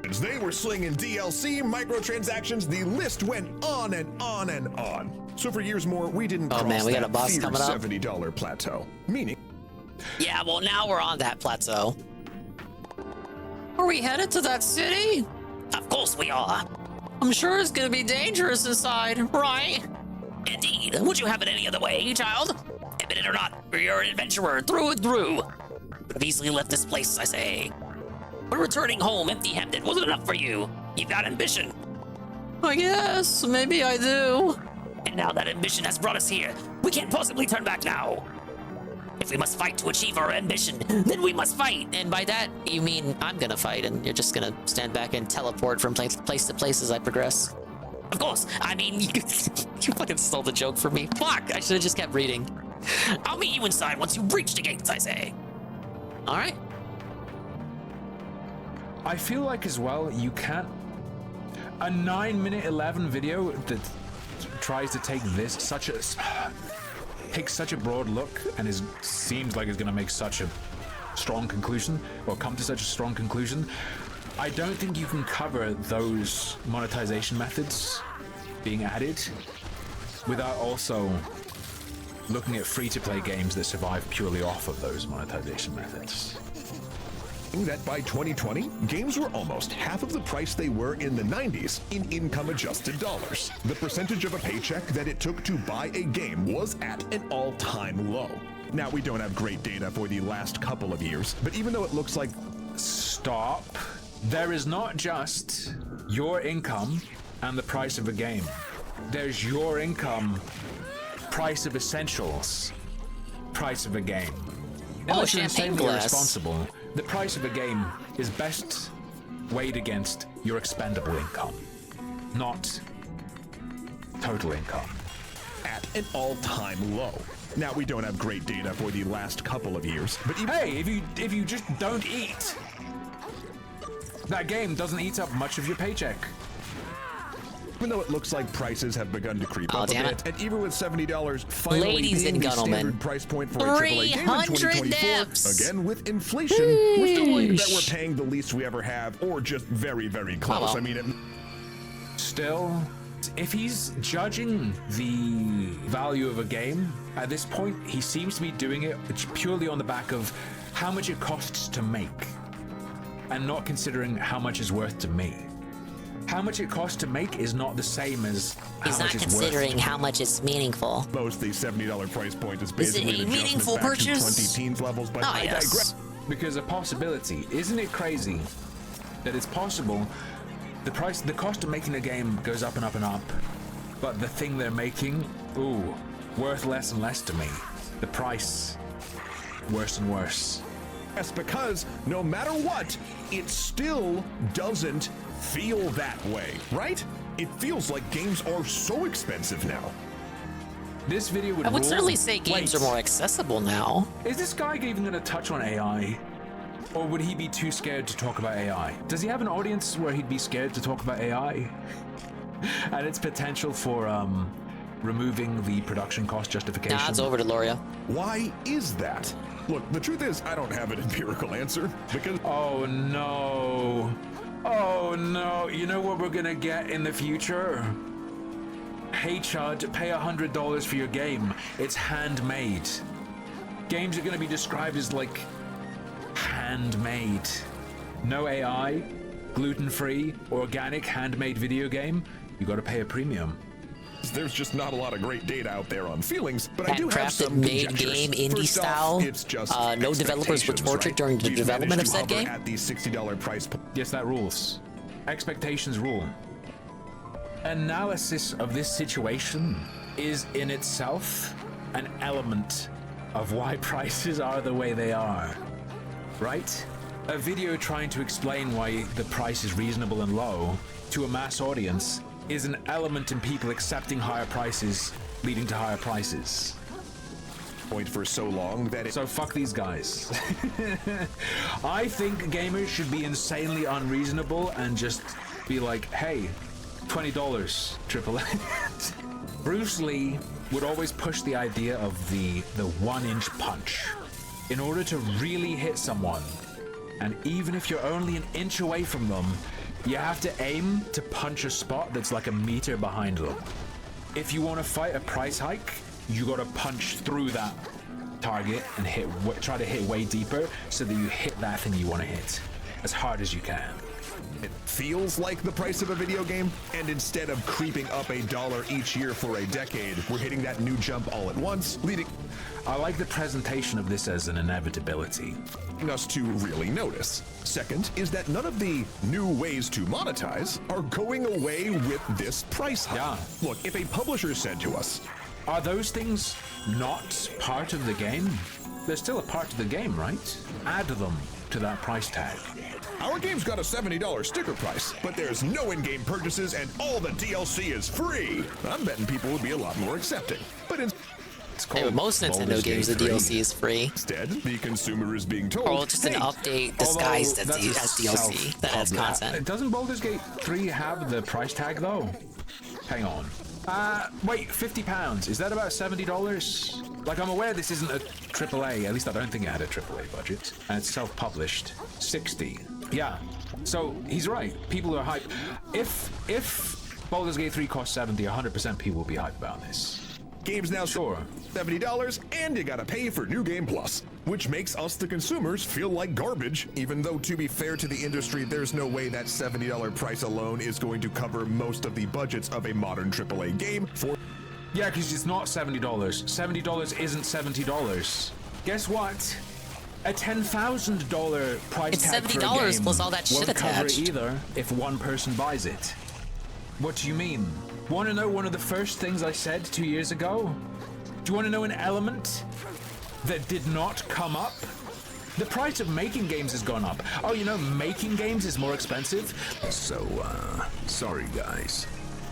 As they were slinging DLC, microtransactions, the list went on and on and on. So for years more, we didn't cross we got that a boss coming up. $70 plateau. Meaning, yeah, well now we're on that plateau. Are we headed to that city? Of course we are. I'm sure it's gonna be dangerous inside, right? Indeed. Would you have it any other way, child? Admit it or not, you're an adventurer through and through. Could have easily left this place, I say. But returning home empty-handed wasn't enough for you. You've got ambition. I guess, maybe I do. And now that ambition has brought us here, we can't possibly turn back now. If we must fight to achieve our ambition, then we must fight. And by that, you mean I'm gonna fight and you're just gonna stand back and teleport from place to place as I progress? Of course, I mean, you fucking stole the joke from me. Fuck, I should have just kept reading. I'll meet you inside once you breach the gates, I say. All right. I feel like as well, you can't... A 9-minute 11 video that tries to take this takes such a broad look and seems like it's going to make such a strong conclusion, or come to such a strong conclusion. I don't think you can cover those monetization methods being added without also looking at free-to-play games that survive purely off of those monetization methods. That by 2020, games were almost half of the price they were in the 90s in income-adjusted dollars. The percentage of a paycheck that it took to buy a game was at an all-time low. Now, we don't have great data for the last couple of years, but even though it looks like... Stop. There is not just your income and the price of a game. There's your income, price of essentials, price of a game. Unless you're insanely irresponsible, the price of a game is best weighed against your expendable income, not total income. At an all-time low. Now, we don't have great data for the last couple of years, but even... Hey, if you just don't eat, that game doesn't eat up much of your paycheck. Even though it looks like prices have begun to creep up a bit, and even with $70 finally Ladies being and the gentlemen, standard price point for a AAA game in 2024, dips. again with inflation, we're still worried that we're paying the least we ever have, or just very, very close. I mean, Still, if he's judging the value of a game, at this point, he seems to be doing it purely on the back of how much it costs to make, and not considering how much it's worth to me. How much it costs to make is not the same as how He's much not it's considering worth. how much it's meaningful. Most the $70 price point is Is it basically a an meaningful adjustment back purchase? to 20 teens levels, but Oh, I yes. digress. Because a possibility, isn't it crazy that it's possible the cost of making a game goes up and up and up, but the thing they're making, worth less and less to me. The price, worse and worse. Yes, because no matter what, it still doesn't feel that way, right? It feels like games are so expensive now. This video would I would rule. certainly say games are more accessible now. Is this guy even going to touch on AI? Or would he be too scared to talk about AI? Does he have an audience where he'd be scared to talk about AI? And its potential for removing the production cost justification? Nah, it's over to Loria. Why is that? Look, the truth is, I don't have an empirical answer, because... Oh no. Oh no. You know what we're gonna get in the future? Hey Chud, pay $100 for your game. It's handmade. Games are gonna be described as like handmade. No AI, gluten-free, organic, handmade video game. You gotta pay a premium. There's just not a lot of great data out there on feelings, but I do have Handcrafted, some made conjectures. game, indie First off, style. it's just No developers were expectations, tortured right? during the We've development of managed to said hover game. at the $60 price point. Yes, that rules. Expectations rule. Analysis of this situation is in itself an element of why prices are the way they are, right? A video trying to explain why the price is reasonable and low to a mass audience is an element in people accepting higher prices, leading to higher prices. Point for so long that So fuck these guys. I think gamers should be insanely unreasonable and just be like, hey, $20, AAA. Bruce Lee would always push the idea of the 1-inch punch. In order to really hit someone, and even if you're only an inch away from them, you have to aim to punch a spot that's like a meter behind them. If you want to fight a price hike, you gotta punch through that target and try to hit way deeper so that you hit that thing you want to hit as hard as you can. It feels like the price of a video game, and instead of creeping up $1 each year for a decade, we're hitting that new jump all at once, leading I like the presentation of this as an inevitability. us to really notice. Second is that none of the new ways to monetize are going away with this price hike. Yeah. Look, if a publisher said to us, are those things not part of the game? They're still a part of the game, right? Add them to that price tag. our game's got a $70 sticker price, but there's no in-game purchases and all the DLC is free, I'm betting people would be a lot more accepting. But Hey, with most Nintendo games, the DLC is free. Instead, the consumer is being told, or just an update disguised as DLC that has content. Doesn't Baldur's Gate 3 have the price tag though? Hang on. Wait, £50. Is that about $70? Like, I'm aware this isn't a AAA. At least I don't think it had a AAA budget, and it's self-published. 60. Yeah. So he's right. People are hyped. If Baldur's Gate 3 costs 70, 100% people will be hyped about this. Games now sure $70, and you gotta pay for New Game Plus, which makes us the consumers feel like garbage, even though, to be fair to the industry, there's no way that $70 price alone is going to cover most of the budgets of a modern AAA game. Yeah, because it's not $70. $70 isn't $70. Guess what? A $10,000 price it's tag $70 for a game plus all that shit won't cover attached. it either if one person buys it. What do you mean? Want to know one of the first things I said 2 years ago? Do you want to know an element that did not come up? The price of making games has gone up. Oh, you know, making games is more expensive? So, sorry guys.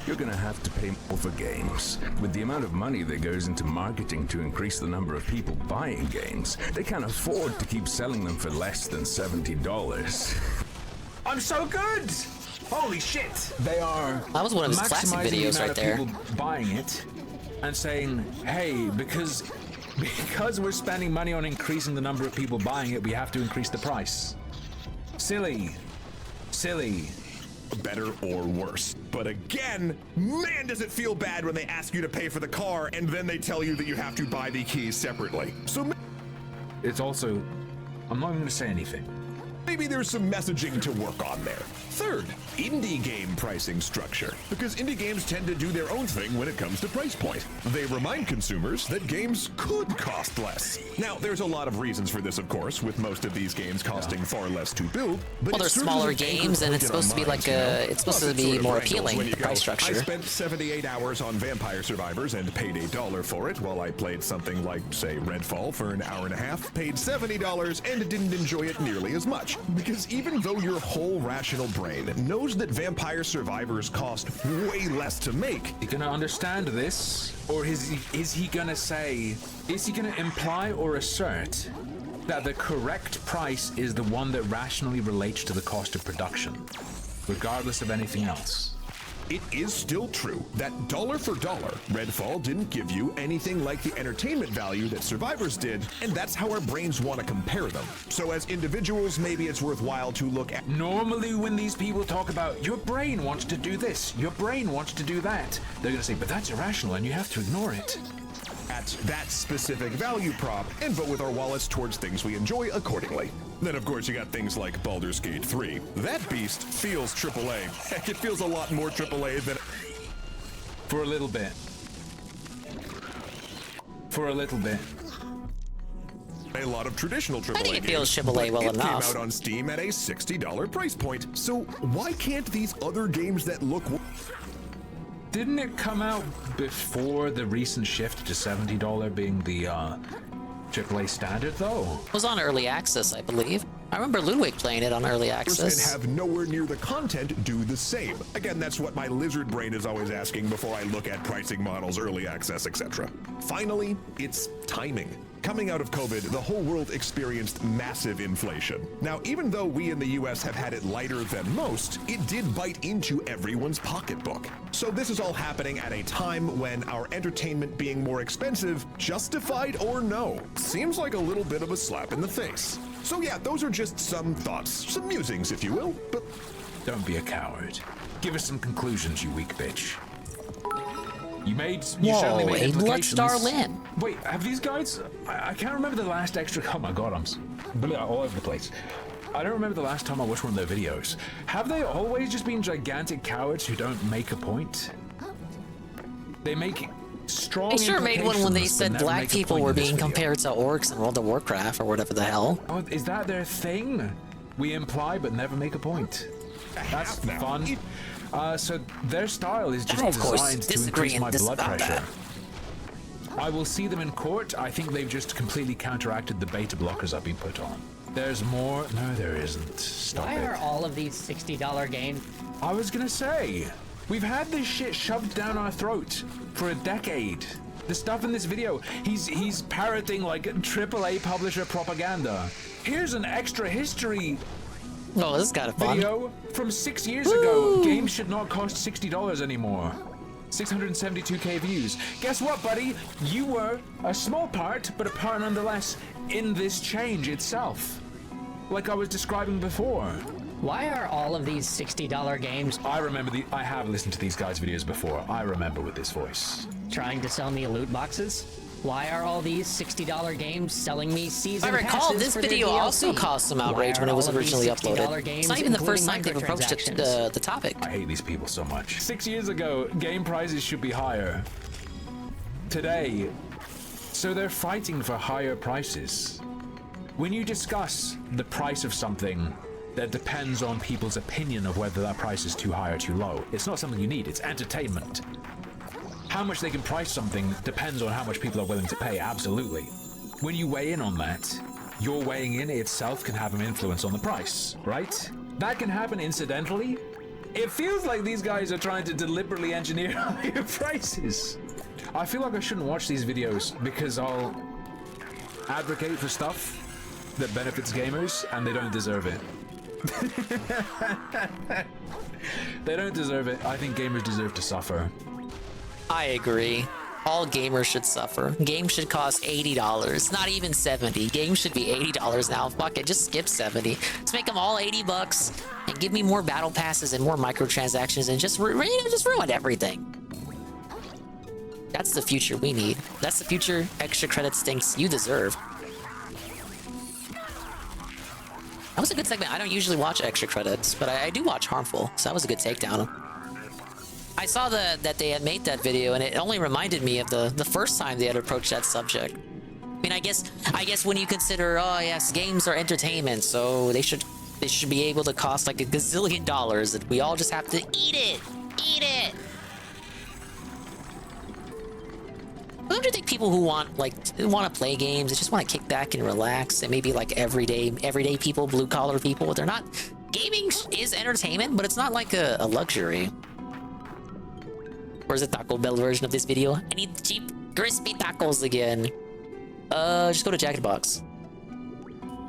You're gonna have to pay more for games. With the amount of money that goes into marketing to increase the number of people buying games, they can't afford to keep selling them for less than $70. I'm so good! Holy shit! They are that was one of his classic maximizing videos the amount right of there. people buying it and saying, hey, because we're spending money on increasing the number of people buying it, we have to increase the price. Silly. Better or worse. But again, man, does it feel bad when they ask you to pay for the car and then they tell you that you have to buy the keys separately. So it's also, I'm not even going to say anything. Maybe there's some messaging to work on there. Third, indie game pricing structure. Because indie games tend to do their own thing when it comes to price point. They remind consumers that games could cost less. Now, there's a lot of reasons for this, of course, with most of these games costing far less to build. But Well, they're smaller games, and it's supposed to be like it's supposed to be more appealing, the price structure. I spent 78 hours on Vampire Survivors and paid $1 for it, while I played something like, say, Redfall for an hour and a half, paid $70, and didn't enjoy it nearly as much. Because even though your whole rational brain knows that Vampire Survivors cost way less to make, You gonna understand this? Or is he gonna say, is he gonna imply or assert that the correct price is the one that rationally relates to the cost of production, regardless of anything else? it is still true that dollar for dollar, Redfall didn't give you anything like the entertainment value that Survivors did, and that's how our brains want to compare them. So as individuals, maybe it's worthwhile to look at... Normally when these people talk about, your brain wants to do this, your brain wants to do that, they're gonna say, but that's irrational and you have to ignore it. At that specific value prop and vote with our wallets towards things we enjoy accordingly. Then, of course, you got things like Baldur's Gate 3. That beast feels AAA. Heck, it feels a lot more AAA than... For a little bit. For a little bit. A lot of traditional AAA I think it feels games, AAA but well it enough. came out on Steam at a $60 price point. So why can't these other games that look... Didn't it come out before the recent shift to $70 being the AAA standard, though? It was on early access, I believe. I remember Ludwig playing it on early access. And have nowhere near the content do the same. Again, that's what my lizard brain is always asking before I look at pricing models, early access, etc. Finally, it's timing. Coming out of COVID, the whole world experienced massive inflation. Now, even though we in the US have had it lighter than most, it did bite into everyone's pocketbook. So this is all happening at a time when our entertainment being more expensive, justified or no, seems like a little bit of a slap in the face. So yeah, those are just some thoughts, some musings, if you will, but... Don't be a coward. Give us some conclusions, you weak bitch. You Whoa, certainly made a implications. Bloodstar Lynn. Wait, have these guys... I can't remember the last extra... Oh my god, I'm all over the place. I don't remember the last time I watched one of their videos. Have they always just been gigantic cowards who don't make a point? They make strong. They sure made one when they implications, said but never black make a people point were in this being video. compared to orcs in World of Warcraft or whatever the hell. Oh, is that their thing? We imply but never make a point. That's fun. So their style is just I, of course, designed to disagree increase my blood about pressure. that. I will see them in court. I think they've just completely counteracted the beta blockers I've been put on. There's more. No, there isn't. Stop Why it. are all of these $60 games? I was gonna say, we've had this shit shoved down our throat for a decade. The stuff in this video, he's parroting like AAA publisher propaganda. Here's an extra history. Oh, this is kind of fun. Video from 6 years ago. Games should not cost $60 anymore. 672k views. Guess what, buddy? You were a small part, but a part nonetheless, in this change itself. Like I was describing before. Why are all of these $60 games? I remember I have listened to these guys' videos before. I remember with this voice. Trying to sell me loot boxes? Why are all these $60 games selling me season I recall passes this for their video DLC? also caused some outrage Why when are it was all of these originally $60 uploaded. games It's not even the first time including they've approached microtransactions? the topic. I hate these people so much. 6 years ago, game prices should be higher. Today, so they're fighting for higher prices. When you discuss the price of something, that depends on people's opinion of whether that price is too high or too low. It's not something you need, it's entertainment. How much they can price something depends on how much people are willing to pay, absolutely. When you weigh in on that, your weighing in itself can have an influence on the price, right? That can happen incidentally. It feels like these guys are trying to deliberately engineer higher prices. I feel like I shouldn't watch these videos because I'll advocate for stuff that benefits gamers and they don't deserve it. They don't deserve it. I think gamers deserve to suffer. I agree. All gamers should suffer. Games should cost $80, not even $70. Games should be $80 now. Fuck it, just skip 70. Let's make them all $80 and give me more battle passes and more microtransactions and just ruin everything. That's the future we need. That's the future extra credit stinks you deserve. That was a good segment. I don't usually watch extra credits, but I do watch Harmful, so that was a good takedown. I saw that they had made that video, and it only reminded me of the first time they had approached that subject. I mean, I guess when you consider, oh yes, games are entertainment, so they should be able to cost like $1 gazillion, and we all just have to eat it. Don't you think people who want to play games, they just want to kick back and relax, and maybe like everyday people, blue collar people, they're not. Gaming is entertainment, but it's not like a luxury. Where's the Taco Bell version of this video? I need cheap, crispy tacos again. Just go to Jack in the Box.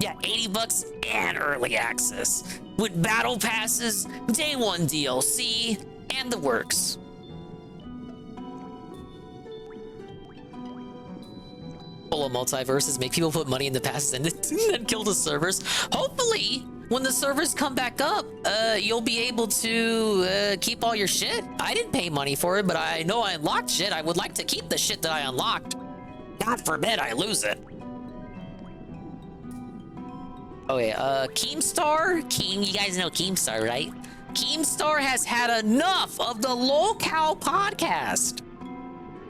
Yeah, $80 and early access. With battle passes, day one DLC, and the works. Full of multiverses, make people put money in the passes and then kill the servers. Hopefully, when the servers come back up, you'll be able to keep all your shit. I didn't pay money for it, but I know I unlocked shit. I would like to keep the shit that I unlocked. God forbid I lose it. Okay, Keemstar? You guys know Keemstar, right? Keemstar has had enough of the Locale podcast.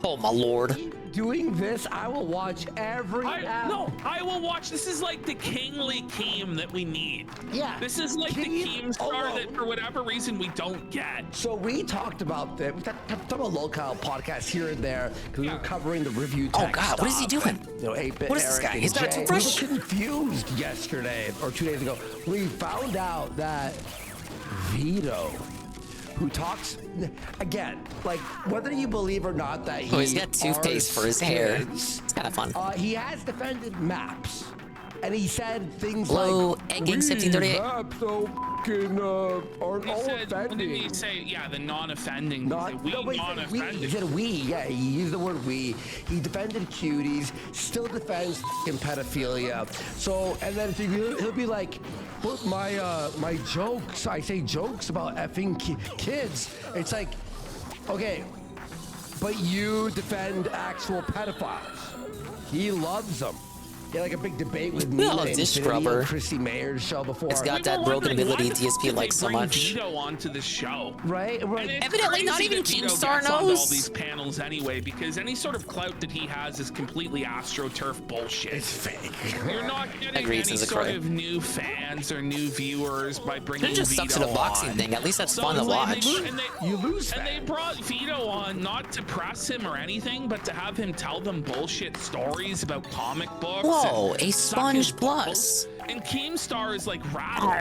Oh my lord. Doing this, I will watch every No, I will watch. This is like the kingly Keem that we need. Yeah. This is like the Keemstar that for whatever reason we don't get. So we talked about that. We talked about Locale podcasts here and there because we were covering the review tech. Oh god, what is he doing? You know, 8-Bit What is this Eric guy? and He's got a Jay. toothbrush? We were confused yesterday or 2 days ago. We found out that Vito, who talks again, like whether you believe or not that he's got toothpaste for his hair. It's kind of fun. He has defended maps, and he said things Hello, like, Egg Gang 1738. maps so fucking aren't He all said, what offending. did he say? Yeah, the non-offending. No, but he said we. non-offending. He said we. Yeah, he used the word we. He defended cuties, still defends fucking pedophilia. So, and then he'll be like, "Look, my jokes. I say jokes about effing kids." It's like, okay, but you defend actual pedophiles. He loves them. He had like a big debate with Well, Nina dish Infinity scrubber. on Christy Mayer's show before. It's got that broken ability DSP likes so much. Vito onto the show. Right? Evidently not even Keemstar gets onto all knows. these panels anyway, because any sort of clout that he has is completely AstroTurf bullshit. It's fake. You're not getting Agreed, any says a sort crow. of new fans or new viewers by bringing It just Vito sucks in a boxing on. thing. At least that's So fun to they- watch. You lose And they brought Vito on not to press him or anything, but to have him tell them bullshit stories about comic books. Whoa, and a suck Sponge his Plus. balls. And Keemstar is like rattled.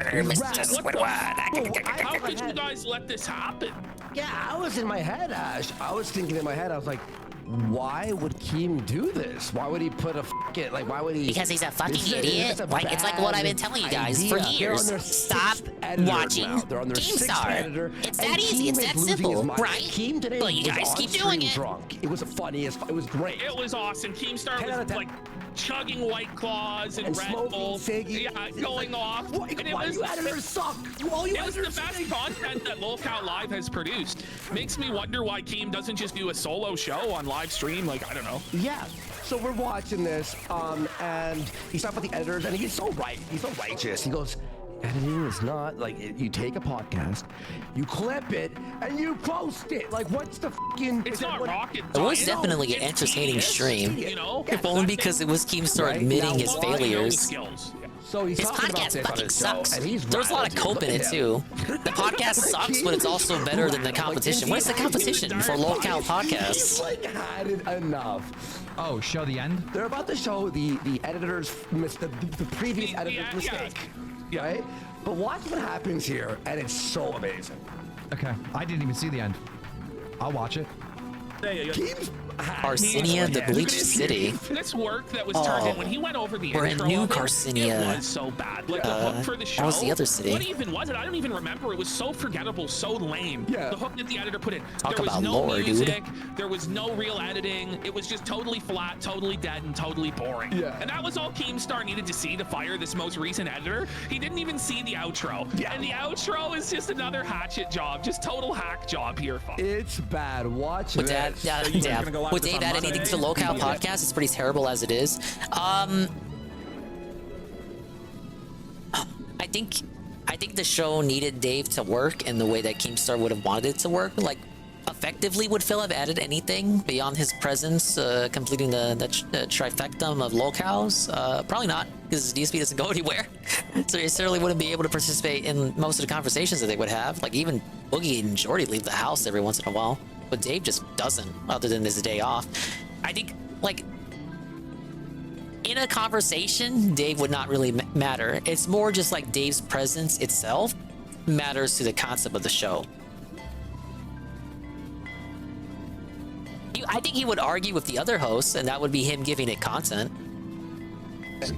How could you guys let this happen? Yeah, I was in my head, Ash. I was thinking in my head, I was like, why would Keem do this? Why would he put a fucking, like, why would he? Because he's a fucking This is idiot. a Like, it's like what I've been bad telling you guys for idea. They're on years. their Stop sixth editor watching now. They're on their sixth Keemstar. editor, It's and that easy. Keem It's is that losing his simple, mind. right? Keem today But you was guys on keep doing stream it. drunk. It was funny as it was great. It was awesome. Keemstar 10 out of was 10. like chugging White Claws and, And Red smoking Bull. ciggies. Yeah, going off. Why And you editors suck? Well, you it was the editors best stink. content that Lolcow Live has produced. Makes me wonder why Keem doesn't just do a solo show on live stream. Like, I don't know. Yeah. So we're watching this, and he's talking about the editors, and he's so right. He's so righteous. He goes, editing is not like you take a podcast, you clip it, and you post it. Like, what's the fucking? It's not rocket It was science. definitely an It's entertaining genius, stream. You know, If only because it was Keemstar Right? admitting Now, his why- failures. skills. So he's His talking about podcast this on fucking his show, sucks. and he's There's a lot of rattled, cope in dude. it Look too. at him. The podcast sucks, but it's also better than the competition. What is the competition for low-cal He's podcasts? like had it enough. Oh, show the end? They're about to show the editor's the previous editor's mistake, right? But watch what happens here, and it's so amazing. Okay, I didn't even see the end. I'll watch it. Keem's Carcinia, the Bleached City. This work that was turned in when he went over the We're in intro New of it, Carcinia. It was so bad. Like the hook for the show. what was the other city? What even was it? I don't even remember. It was so forgettable, so lame. Yeah. The hook that the editor put in. Talk there was about no lore, dude. music. There was no real editing. It was just totally flat, totally dead, and totally boring. Yeah. And that was all Keemstar needed to see to fire this most recent editor. He didn't even see the outro. Yeah. And the outro is just another hatchet job, just total hack job here, folks. It's bad. Watch Would this. Dad, would Dave add anything to the low-cal podcast? It's pretty terrible as it is. I think the show needed Dave to work in the way that Keemstar would have wanted it to work. Like, effectively, would Phil have added anything beyond his presence, completing the trifectum of locals? Probably not, because his DSP doesn't go anywhere. So he certainly wouldn't be able to participate in most of the conversations that they would have. Like, even Boogie and Jordy leave the house every once in a while. But Dave just doesn't, other than his day off. I think, like, in a conversation, Dave would not really matter. It's more just like Dave's presence itself matters to the concept of the show. I think he would argue with the other hosts, and that would be him giving it content.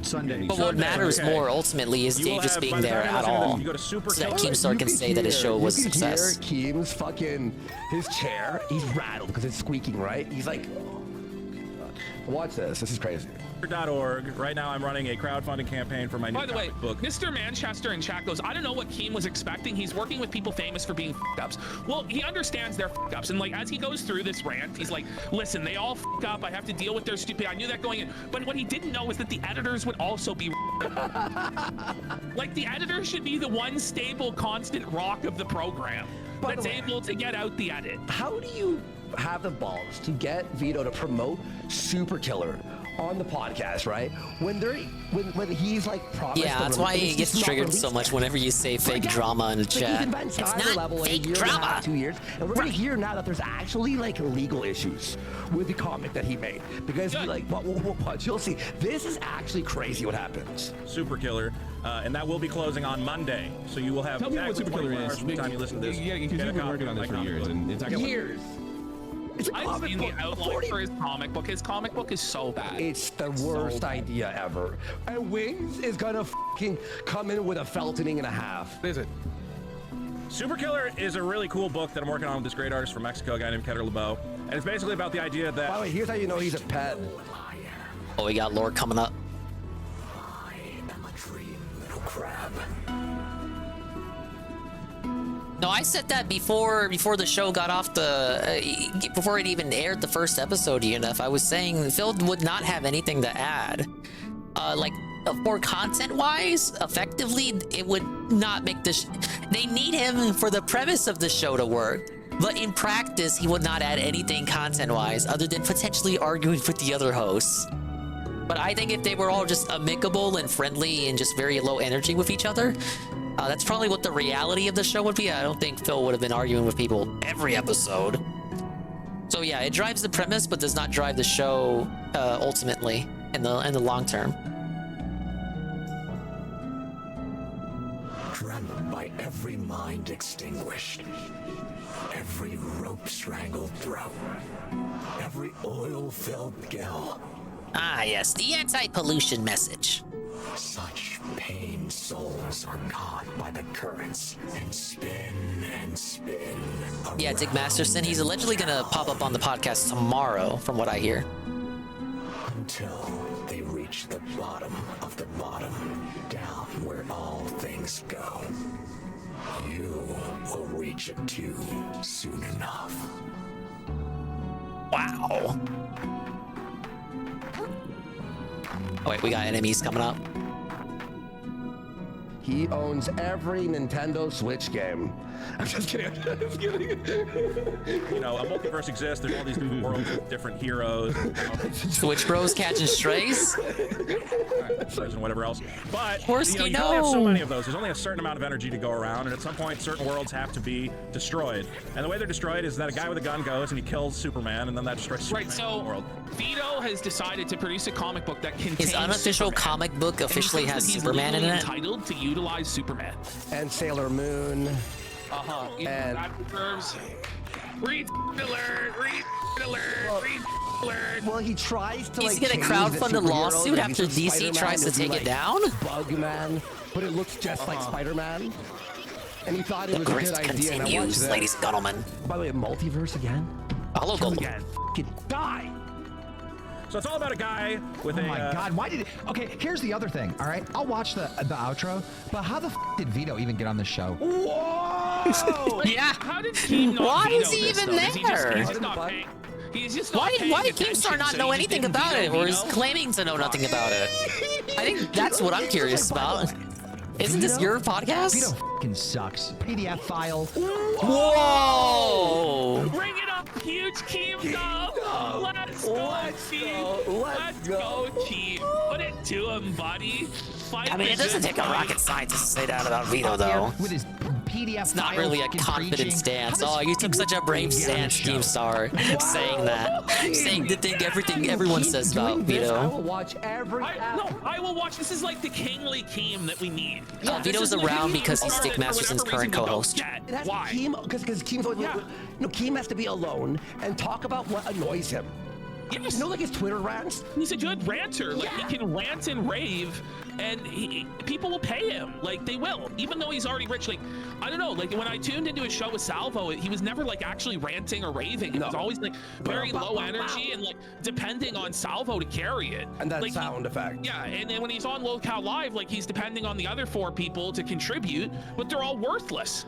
Sunday. But what matters more ultimately is Dave just being there at all, so that Keemstar can say that his show was a success. Hear Keem's fucking his chair. He's rattled because it's squeaking. Right? He's like, watch this. This is crazy. .org. Right now I'm running a crowdfunding campaign for my new By the way, comic book. Mr. Manchester in chat goes, I don't know what Keem was expecting. He's working with people famous for being f***ups. Well, he understands their f***ups. And like, as he goes through this rant, he's like, listen, they all f*** up. I have to deal with their stupid. I knew that going in. But what he didn't know is that the editors would also be like, the editor should be the one stable, constant rock of the program that's able to get out the edit. How do you have the balls to get Vito to promote Super Killer on the podcast, right? When he's like promised. Yeah, that's why he gets triggered so much whenever you say fake drama in the chat. It's It's not fake drama. 2 years, and we're gonna hear now that there's actually like legal issues with the comic that he made because like, what you'll see. This is actually crazy. What happens? Super Killer, and that will be closing on Monday. So you will have Tell me what exactly Super Killer 24 hours is. from the time you listen to this. Yeah, because Get a you've been copy working on of this my for comic years, book. and it's actually Years. It's a I've comic seen book. the outline for his comic book. His comic book is so bad. It's the worst idea ever. And Wings is gonna fucking come in with a Feltoning and a half. Is it? Super Killer is a really cool book that I'm working on with this great artist from Mexico, a guy named Keter LeBeau. And it's basically about the idea that... By the way, here's how you know he's a pet. Oh, we got lore coming up. I am a dream, little crab. No, I said that before the show got off the before it even aired the first episode. I was saying Phil would not have anything to add. for content-wise, effectively, it would not make they need him for the premise of the show to work. But in practice, he would not add anything content-wise other than potentially arguing with the other hosts. But I think if they were all just amicable and friendly and just very low energy with each other, that's probably what the reality of the show would be. I don't think Phil would have been arguing with people every episode. So yeah, it drives the premise, but does not drive the show ultimately in the long term. Dreamt by every mind extinguished, every rope strangled throat, every oil-filled gill. Ah, yes, the anti-pollution message. Such pained souls are caught by the currents and spin and spin. Yeah, Dick Masterson, he's allegedly gonna pop up on the podcast tomorrow, from what I hear. Until they reach the bottom of the bottom, down where all things go. You will reach it too soon enough. Wow. Oh wait, we got enemies coming up. He owns every Nintendo Switch game. I'm just kidding. I'm just kidding. You know, a multiverse exists. There's all these different worlds with different heroes. Switch Bros catching strays. And whatever else. But Horsky, you can only have so many of those. There's only a certain amount of energy to go around, and at some point, certain worlds have to be destroyed. And the way they're destroyed is that a guy with a gun goes and he kills Superman, and then that destroys Superman. Right, so Vito has decided to produce a comic book that contains His unofficial Superman. comic book officially And he has says that Superman in he's it. entitled to utilize Superman. And Sailor Moon. And that deserves read alert, read alert, read alert. Well, he tries to He's like gonna change crowdfund the a lawsuit superhero. after Like, DC Spider-Man tries to would be take it like down? Bugman, but it looks just like Spider-Man. And he thought it The was a grift good idea. And I watched continues, this. ladies and gentlemen. By the way, multiverse again? Hello, Gold. Again. Fucking die. So it's all about a guy with Oh my god, why did it? Okay, here's the other thing, all right? I'll watch the outro, but how the did Vito even get on the show? Whoa! Yeah. How did Keem not Why veto is he this, even though? Does he just- there? He's just not paying. He's just not paying Why did attention, Keemstar not so know he anything didn't about veto it, or is Vito? claiming to know nothing about it? I think that's what I'm curious about. Isn't this your podcast? Vito fucking sucks. PDF file. Whoa! Bring it up, huge Keem, go! Let's go, Keem! Let's go, Keem! Put it to him, buddy! Fight I mean, it doesn't take a rocket scientist to say that about Vito, though. With his PDF It's not file really a fucking confident preaching. stance. How Oh, does you took such a brave stance, Keemstar, saying that. Saying the thing everything everyone says about I Vito. will watch every I will watch. This is like the kingly Keem that we need. Vito's around because he's Dick Masterson's current co-host. Why? Because Keem's always, Keem has to be alone and talk about what annoys him. Yes. You know, like his Twitter rants? He's a good ranter. Like, he can rant and rave, and people will pay him. Like, they will. Even though he's already rich. Like, I don't know. Like, when I tuned into his show with Salvo, he was never, like, actually ranting or raving. It was always, like, very low energy and, like, depending on Salvo to carry it. And that like, sound effect. Yeah, and then when he's on Locale Live, like, he's depending on the other 4 people to contribute, but they're all worthless.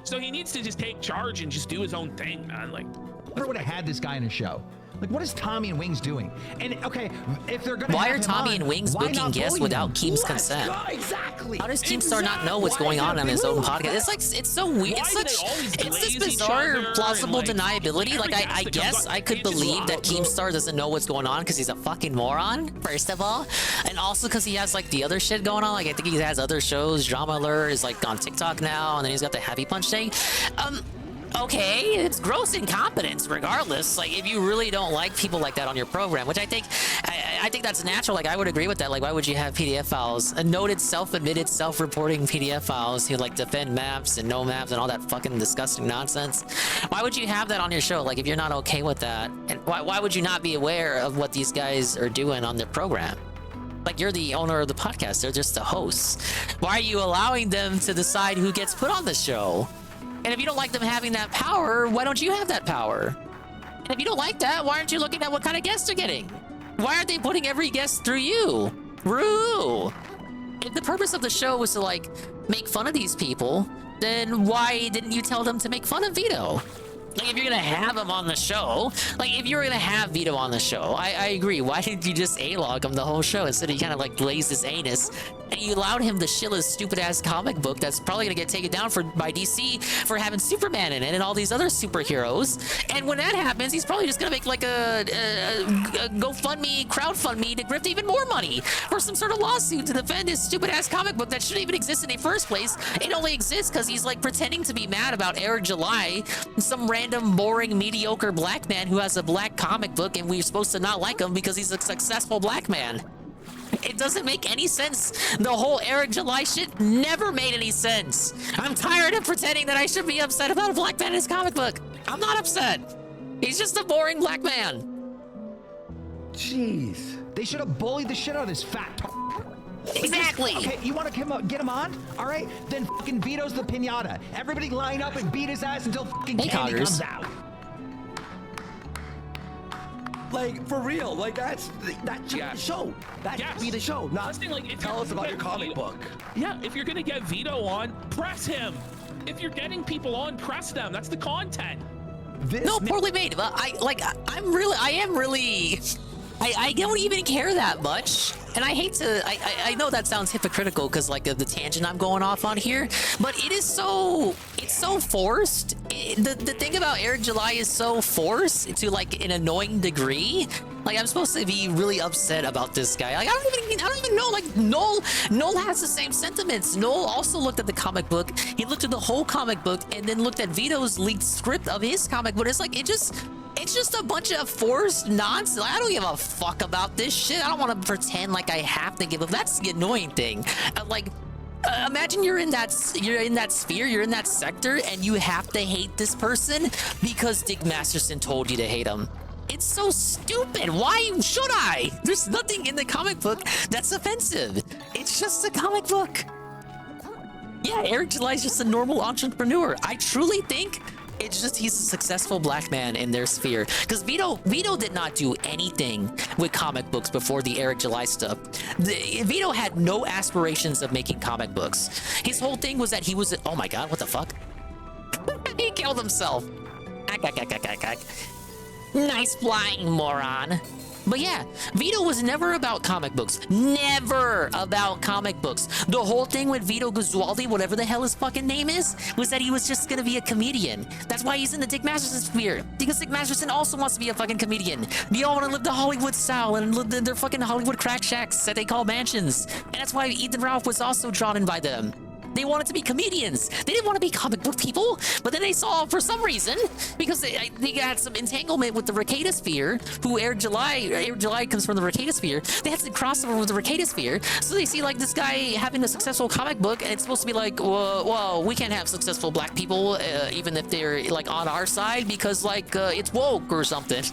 So he needs to just take charge and just do his own thing, man. Like, Never would have had this guy in a show. Like, what is Tommy and Wings doing? And okay, if they're gonna Why have are him Tommy on, and Wings why booking not guests bully without him? Keem's consent? Exactly. How does Keemstar not know what's going on his own podcast? It's like, it's so weird. It's this bizarre, plausible deniability. Like, I guess I could believe that Keemstar doesn't know what's going on because he's a fucking moron, first of all. And also because he has, like, the other shit going on. Like, I think he has other shows. Drama Alert is, like, on TikTok now. And then he's got the Happy Punch thing. Okay, it's gross incompetence regardless. Like, if you really don't like people like that on your program, which I think that's natural. Like, I would agree with that. Like, why would you have PDF files, a noted self-admitted self-reporting PDF files who like defend maps and no maps and all that fucking disgusting nonsense? Why would you have that on your show? Like, if you're not okay with that, and why would you not be aware of what these guys are doing on their program? Like, you're the owner of the podcast. They're just the hosts. Why are you allowing them to decide who gets put on the show? And if you don't like them having that power, why don't you have that power? And if you don't like that, why aren't you looking at what kind of guests they're getting? Why aren't they putting every guest through you? Rue! If the purpose of the show was to, like, make fun of these people, then why didn't you tell them to make fun of Vito? Like, if you're gonna have him on the show, like, if you were gonna have Vito on the show, I agree. Why didn't you just A-log him the whole show instead of you kind of like glazed his anus and you allowed him to shill his stupid ass comic book that's probably gonna get taken down by DC for having Superman in it and all these other superheroes? And when that happens, he's probably just gonna make like a GoFundMe, crowdfund to grift even more money for some sort of lawsuit to defend his stupid ass comic book that shouldn't even exist in the first place. It only exists because he's like pretending to be mad about Eric July, some random, boring, mediocre black man who has a black comic book, and we're supposed to not like him because he's a successful black man. It doesn't make any sense. The whole Eric July shit never made any sense. I'm tired of pretending that I should be upset about a black man in his comic book. I'm not upset. He's just a boring black man. Jeez. They should have bullied the shit out of this fat Exactly. Okay, you want to get him on? All right, then fucking Vito's the pinata. Everybody line up and beat his ass until fucking candy comes out. Like, for real, like that should be the show. That should be the show. Not like, tell us about your comic book. Yeah, if you're gonna get Vito on, press him. If you're getting people on, press them. That's the content. No, poorly made. But I don't even care that much. And I hate to, I know that sounds hypocritical because like of the tangent I'm going off on here, but it's so forced. The thing about Eric July is so forced to like an annoying degree. Like, I'm supposed to be really upset about this guy. Like, I don't even know. Like, Noel has the same sentiments. Noel also looked at the comic book. He looked at the whole comic book and then looked at Vito's leaked script of his comic book. It's like, it's just a bunch of forced nonsense. Like, I don't give a fuck about this shit. I don't want to pretend like I have to give a. That's the annoying thing. Imagine you're in that sphere, you're in that sector, and you have to hate this person because Dick Masterson told you to hate him. It's so stupid. Why should I? There's nothing in the comic book that's offensive. It's just a comic book. Yeah, Eric July's just a normal entrepreneur. I truly think it's just he's a successful black man in their sphere. Because Vito did not do anything with comic books before the Eric July stuff. Vito had no aspirations of making comic books. His whole thing was that he was... Oh my god, what the fuck? He killed himself. Nice flying, moron. But yeah, Vito was never about comic books. Never about comic books. The whole thing with Vito Guzzualdi, whatever the hell his fucking name is, was that he was just gonna be a comedian. That's why he's in the Dick Masterson sphere. Because Dick Masterson also wants to be a fucking comedian. They all want to live the Hollywood style and live in their fucking Hollywood crack shacks that they call mansions. And that's why Ethan Ralph was also drawn in by them. They wanted to be comedians. They didn't want to be comic book people. But then they saw, for some reason, because they had some entanglement with the Ricada sphere, who Eric July comes from the Ricada sphere. They had some crossover with the Ricada sphere. So they see like this guy having a successful comic book, and it's supposed to be like, whoa, we can't have successful black people, even if they're like on our side, because like it's woke or something.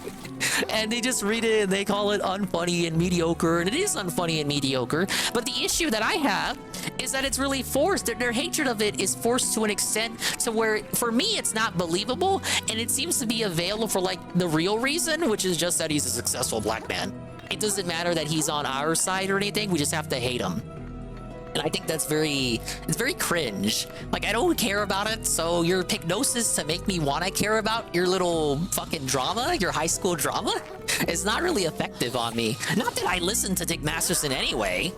And they just read it and they call it unfunny and mediocre, and it is unfunny and mediocre. But the issue that I have is that it's really forced. Their hatred of it is forced to an extent to where, for me, it's not believable, and it seems to be available for like the real reason, which is just that he's a successful black man. It doesn't matter that he's on our side or anything. We just have to hate him. And I think it's very cringe. Like, I don't care about it, so your hypnosis to make me want to care about your little fucking drama, your high school drama, is not really effective on me. Not that I listen to Dick Masterson anyway.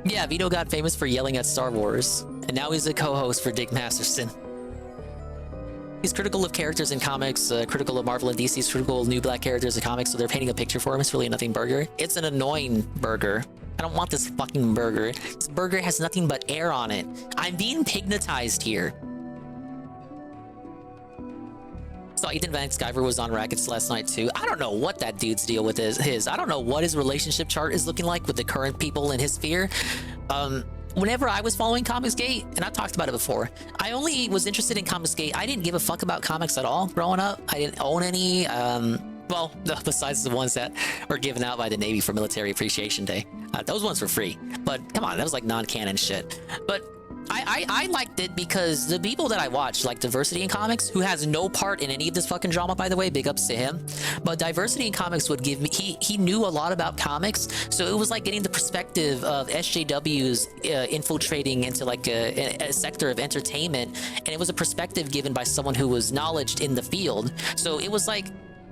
Yeah, Vito got famous for yelling at Star Wars, and now he's a co-host for Dick Masterson. He's critical of characters in comics, critical of Marvel and DC's critical of new black characters in comics, so they're painting a picture for him. It's really a nothing burger. It's an annoying burger. I don't want this fucking burger. This burger has nothing but air on it. I'm being pignatized here. So Ethan Van Sciver was on Rackets last night too. I don't know what that dude's deal with his. I don't know what his relationship chart is looking like with the current people in his sphere. Whenever I was following Comicsgate, and I've talked about it before, I only was interested in Comicsgate. I didn't give a fuck about comics at all growing up. I didn't own any. Well, besides the ones that were given out by the Navy for Military Appreciation Day. Those ones were free. But come on, that was like non-canon shit. But I liked it because the people that I watched, like Diversity in Comics, who has no part in any of this fucking drama, by the way, big ups to him. But Diversity in Comics would give me, he knew a lot about comics, so it was like getting the perspective of SJWs infiltrating into like a sector of entertainment, and it was a perspective given by someone who was knowledgeable in the field. So it was like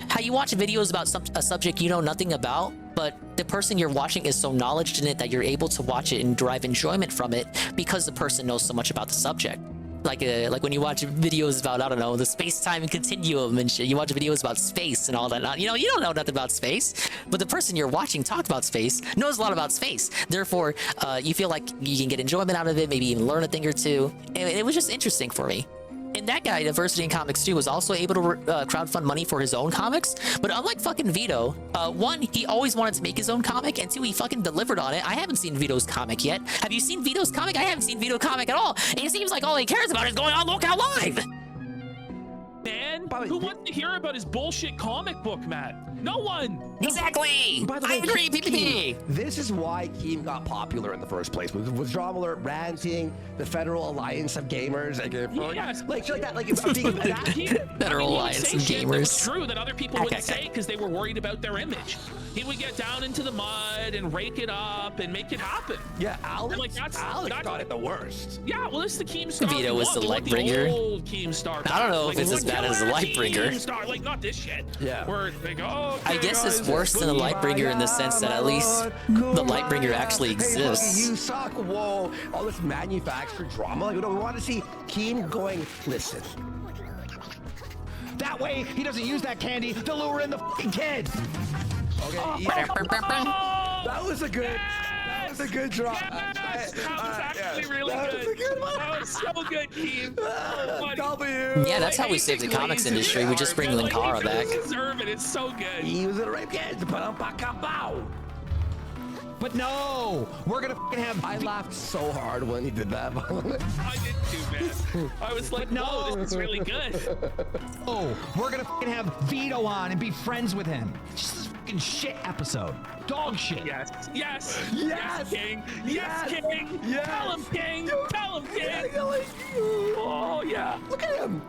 how you watch videos about a subject you know nothing about, but the person you're watching is so knowledgeable in it that you're able to watch it and derive enjoyment from it because the person knows so much about the subject. Like when you watch videos about, I don't know, the space-time continuum and shit. You watch videos about space and all that. You know, you don't know nothing about space, but the person you're watching talk about space knows a lot about space. Therefore, you feel like you can get enjoyment out of it, maybe even learn a thing or two. And it was just interesting for me. And that guy, Diversity in Comics 2, was also able to crowdfund money for his own comics. But unlike fucking Vito, one, he always wanted to make his own comic, and two, he fucking delivered on it. I haven't seen Vito's comic yet. Have you seen Vito's comic? I haven't seen Vito's comic at all. And it seems like all he cares about is going on Lookout Live. Man, who wants to hear about his bullshit comic book, Matt? No one. Exactly. By the way, I agree, PPP. This is why Keem got popular in the first place. With drama alert, ranting, the Federal Alliance of Gamers, like shit like that. Like it's Federal Alliance of Gamers. That was true that other people wouldn't say because they were worried about their image. He would get down into the mud and rake it up and make it happen. Yeah, Alex. Like that's got it the worst. Yeah, well, this is the Keemstar. Vito was the Lightbringer. Old Keemstar. I don't know if it's as bad as the Lightbringer. Keemstar, like not this shit. Yeah. Where they go. I guess it's worse than the Lightbringer in the sense that at least the Lightbringer actually exists. Hey, you suck. Whoa. All this manufactured drama. Like, we want to see Keem going, listen. That way, he doesn't use that candy to lure in the fucking kid. Okay. That was a good. That was a good drop. That was actually really good. That was a good one. That was so good, Keem. W. Yeah, that's how we save the comics industry. We just bring Linkara back. Deserve it. It's so good. He was in a rape kid. But no, we're gonna fucking have. I laughed so hard when he did that. I did too, man. I was like, no, this is really good. Oh, we're gonna fucking have Vito on and be friends with him. Just this fucking shit episode. Dog shit. Yes. Yes. Yes. Yes, King. Yes, King. Yes. Tell him, King. Tell him, King. Oh, yeah. Look at him.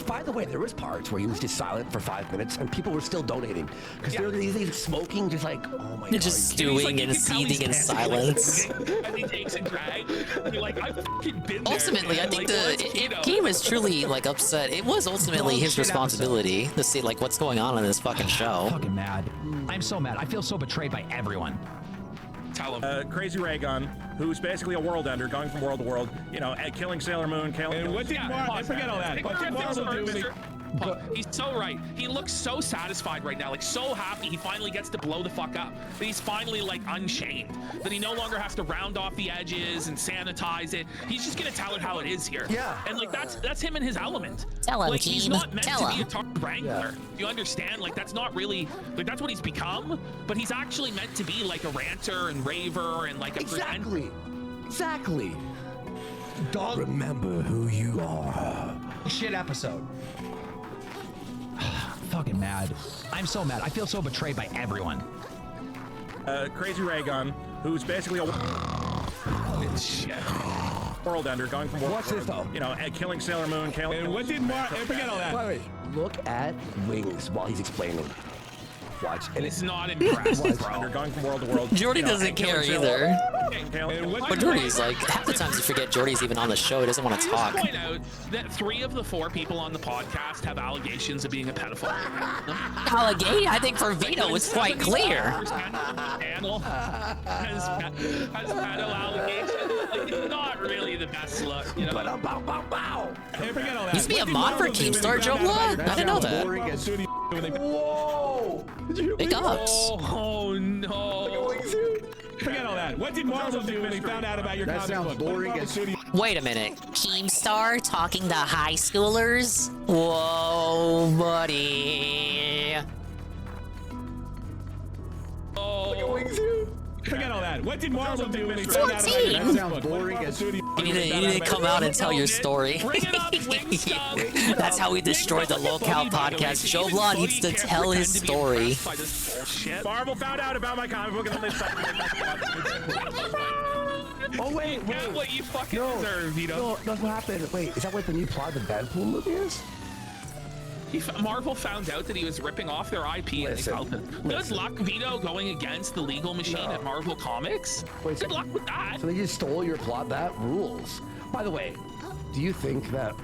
By the way, there was parts where he was just silent for 5 minutes and people were still donating because he's smoking, just like, oh my god, just stewing and seething in silence. And he takes a drag. You're like, I've fucking been there. Ultimately, I think if Keem was truly like upset, it was ultimately his responsibility to see like what's going on in this fucking show. I'm fucking mad. I'm so mad. I feel so betrayed by everyone. Tell him. Crazy Raygun, who's basically a world ender, going from world to world, you know, killing Sailor Moon, killing... what did I forget all that. What did Marvel do when he... He's so right. He looks so satisfied right now, like so happy he finally gets to blow the fuck up. That he's finally like unchained. That he no longer has to round off the edges and sanitize it. He's just gonna tell it how it is here. Yeah. And like that's him in his element. Tell him, like he's not meant to be a Target Wrangler. Yeah. You understand? Like that's not really like that's what he's become. But he's actually meant to be like a ranter and raver and like a Exactly. Dog. Remember who you are. Shit episode. Fucking mad. I'm so mad. I feel so betrayed by everyone. Crazy Raygun, who's basically a world ender, going from world What's to this world, though? you know, killing Sailor Moon, killing... what did forget all that. Wait. Look at Wings while he's explaining. Watch. And it's not impressive, bro. Going from world to world. Jordy doesn't care either. But But Jordy's like, half the times you forget Jordy's even on the show. He doesn't want to talk. Point out that 3 of the 4 people on the podcast have allegations of being a pedophile. Allegation? I think for Vito, it's quite clear. Channel has pedo allegations. Like, it's not really the best look, you know. Forget all that. Used to be a mod for Keemstar, Joe Blood? I didn't know that. Whoa! Big ups. Oh no! Forget all that. What did Marvel do when they found out about your That comic sounds book? boring as Wait a minute. Keemstar talking to high schoolers? Whoa, buddy. Oh. Forget all that. What did Marvel do when they found out about your comic book? boring as You need to come out and tell your story. That's how we destroyed the Locale podcast. Joe Blood needs to tell his story. Marvel found out about my comic book and then they Oh wait, You get what you fucking deserve, Vito. No, that's what happened. Wait, is that what the new plot of the Deadpool movie is? Marvel found out that he was ripping off their IP and they felt it. Good luck, Vito, going against the legal machine at Marvel Comics. Good luck with that. So they just stole your plot? That rules. By the way, do you think that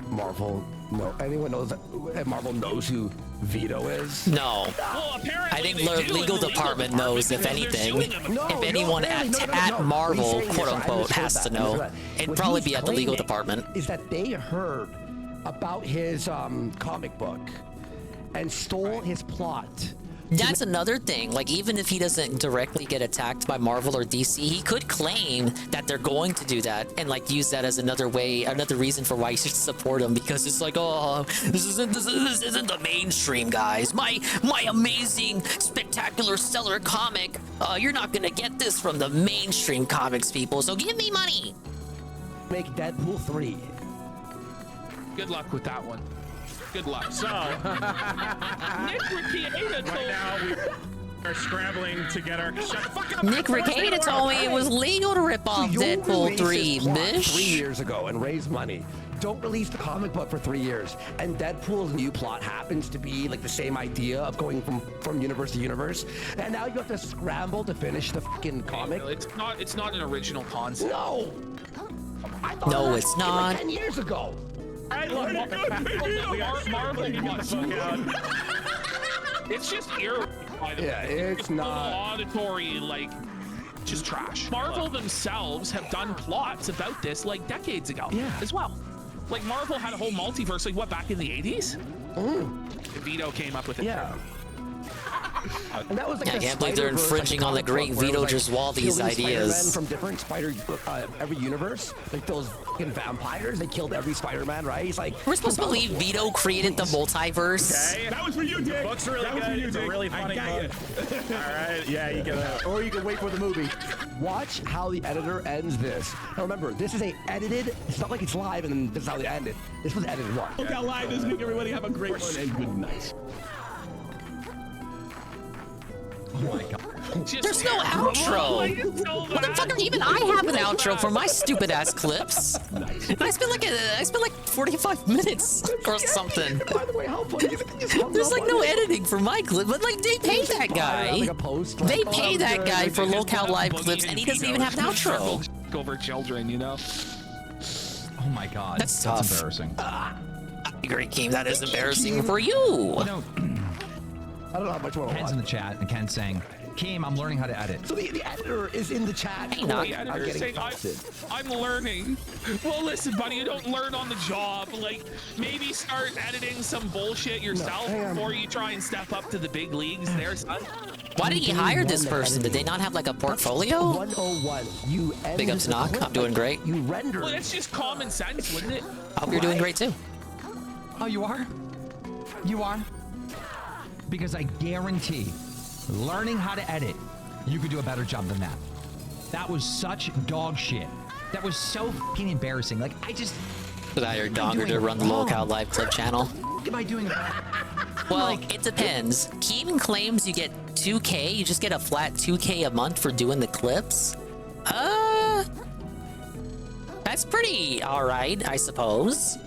anyone knows that Marvel knows who Vito is? No. Well, apparently I think the legal department knows, if anything. If anyone at Marvel, quote unquote, has to know, it'd probably be at the legal department. Is that they heard about his comic book and stole his plot. That's another thing. Like, even if he doesn't directly get attacked by Marvel or DC, he could claim that they're going to do that and like use that as another reason for why you should support him, because it's like, oh, this isn't the mainstream, guys. My amazing, spectacular, stellar comic. You're not gonna get this from the mainstream comics people. So give me money. Make Deadpool 3. Good luck with that one. Good luck. So, Nick Rekieta right now we are scrambling to get our. Shut the fuck up! Nick Rekieta told me it was legal to rip off Deadpool 3, bitch. 3 years ago and raise money. Don't release the comic book for 3 years. And Deadpool's new plot happens to be like the same idea of going from universe to universe. And now you have to scramble to finish the fucking comic. It's not an original concept. No. No, it's not. Like 10 years ago. Marvel It's just irrelevant. Yeah, it's not auditory, like just trash. Marvel themselves have done plots about this like decades ago as well. Like Marvel had a whole multiverse, like what, back in the 80s? Vito came up with it. Yeah. And that was like I can't believe they're infringing on the great Vito Gesualdi's ideas. From different every universe, like those fucking vampires, they killed every Spider-Man, right? He's like, we're supposed to believe Vito created the multiverse. Okay. That was for you, Dick. The book's really good. It's a really funny book. All right, yeah, you can, or you can wait for the movie. Watch how the editor ends this. Now remember, this is edited. It's not like it's live and then this is how they end it. This was edited. Watch. Look how live this week, everybody. Have a great one and good night. Oh my god. There's no outro. Motherfucker, even I have an outro for my stupid ass clips. And I spent like 45 minutes or something. By the way, how funny is it? There's like no editing for my clip, but like they pay that guy. They pay that guy for locale live clips, and he doesn't even have an outro. Over children, you know. Oh my god. That's tough. Embarrassing. Great game. That is embarrassing for you. I don't know how much more. Ken's in the chat, and Ken's saying, Keem, I'm learning how to edit. So the editor is in the chat. Hey, no. I'm learning. Well, listen, buddy, you don't learn on the job. Like, maybe start editing some bullshit yourself before you try and step up to the big leagues there, son. Why did he hire this person? Did they not have like a portfolio? 101. You Big ups, Knock. I'm doing great. You render. Well, that's just common sense, wouldn't it? I hope you're doing great too. Oh, you are? You are? Because I guarantee, learning how to edit, you could do a better job than that. That was such dog shit. That was so fucking embarrassing. Like, I just... Did I hire Donger to run the locale live clip channel? What am I doing? Well, it depends. Keen claims you get 2K. You just get a flat 2K a month for doing the clips. That's pretty alright, I suppose.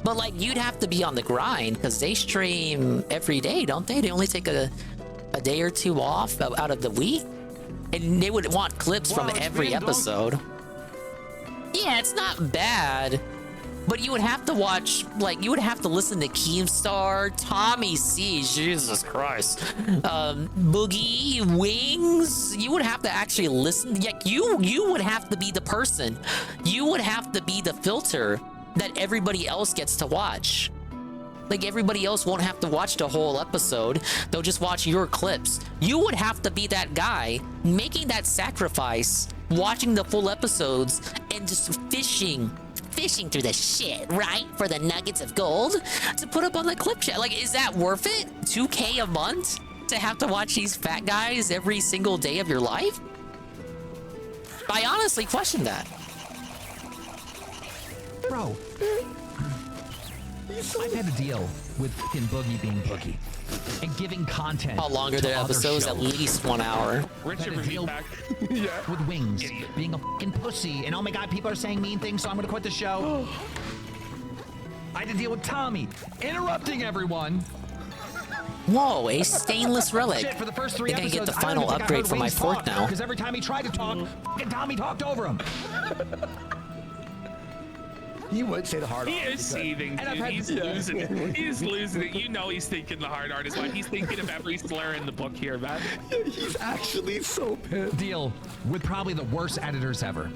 But like, you'd have to be on the grind because they stream every day, don't they? They only take a day or two off out of the week, and they would want clips from every episode. Yeah, it's not bad, but you would have to watch, like, you would have to listen to Keemstar, Tommy C, Jesus Christ, Boogie, Wings. You would have to actually listen. Like, you would have to be the person. You would have to be the filter that everybody else gets to watch. Like, everybody else won't have to watch the whole episode. They'll just watch your clips. You would have to be that guy making that sacrifice, watching the full episodes, and just fishing through the shit, right? For the nuggets of gold to put up on the clip chat. Like, is that worth it? 2K a month to have to watch these fat guys every single day of your life? I honestly question that. Bro, I've had a deal with fucking Boogie being Boogie and giving content. How long are to their other episodes? shows. At least 1 hour. Richard deal back. with Wings being a fucking pussy, and oh my god, people are saying mean things, so I'm gonna quit the show. I had to deal with Tommy interrupting everyone. Whoa, a stainless relic. Shit, for the first 3 I think I episodes, get the final upgrade for my fork now. Because every time he tried to talk, fucking Tommy talked over him. He would say the hard He R. is seething, And I've dude. had He's losing it. He's losing it. You know he's thinking the hard art is why he's thinking of every slur in the book here, man. He's actually so pissed. Deal with probably the worst editors ever.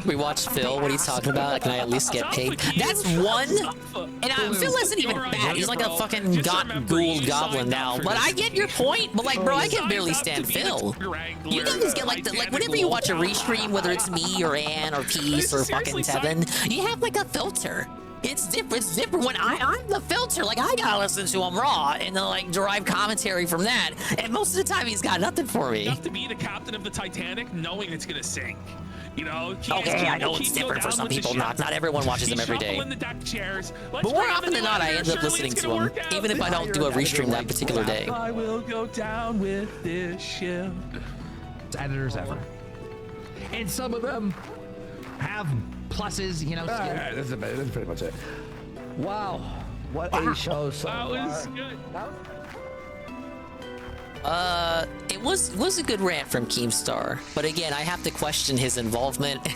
We watched Phil. What are you talking about? Can I at least get paid? That's one. And Phil isn't even bad. He's like a fucking ghoul goblin now. But I get your point. But like, bro, I can barely stand Phil. You guys get like whenever you watch a restream, whether it's me or Ann or Peace or fucking Tevin, you have like a filter. It's different. It's different when I'm the filter. Like, I gotta listen to him raw and then like derive commentary from that. And most of the time, he's got nothing for me. You have to be the captain of the Titanic, knowing it's gonna sink. You know. Okay, I know it's different for some people. Not everyone watches them every day. The deck chairs. But more often than not, I end up listening to them, even if I don't do a restream that particular day. I will go down with this ship. It's editors ever. And some of them have pluses, you know. That's pretty much it. Wow. What a show so That was far. good. It was a good rant from Keemstar, but again, I have to question his involvement.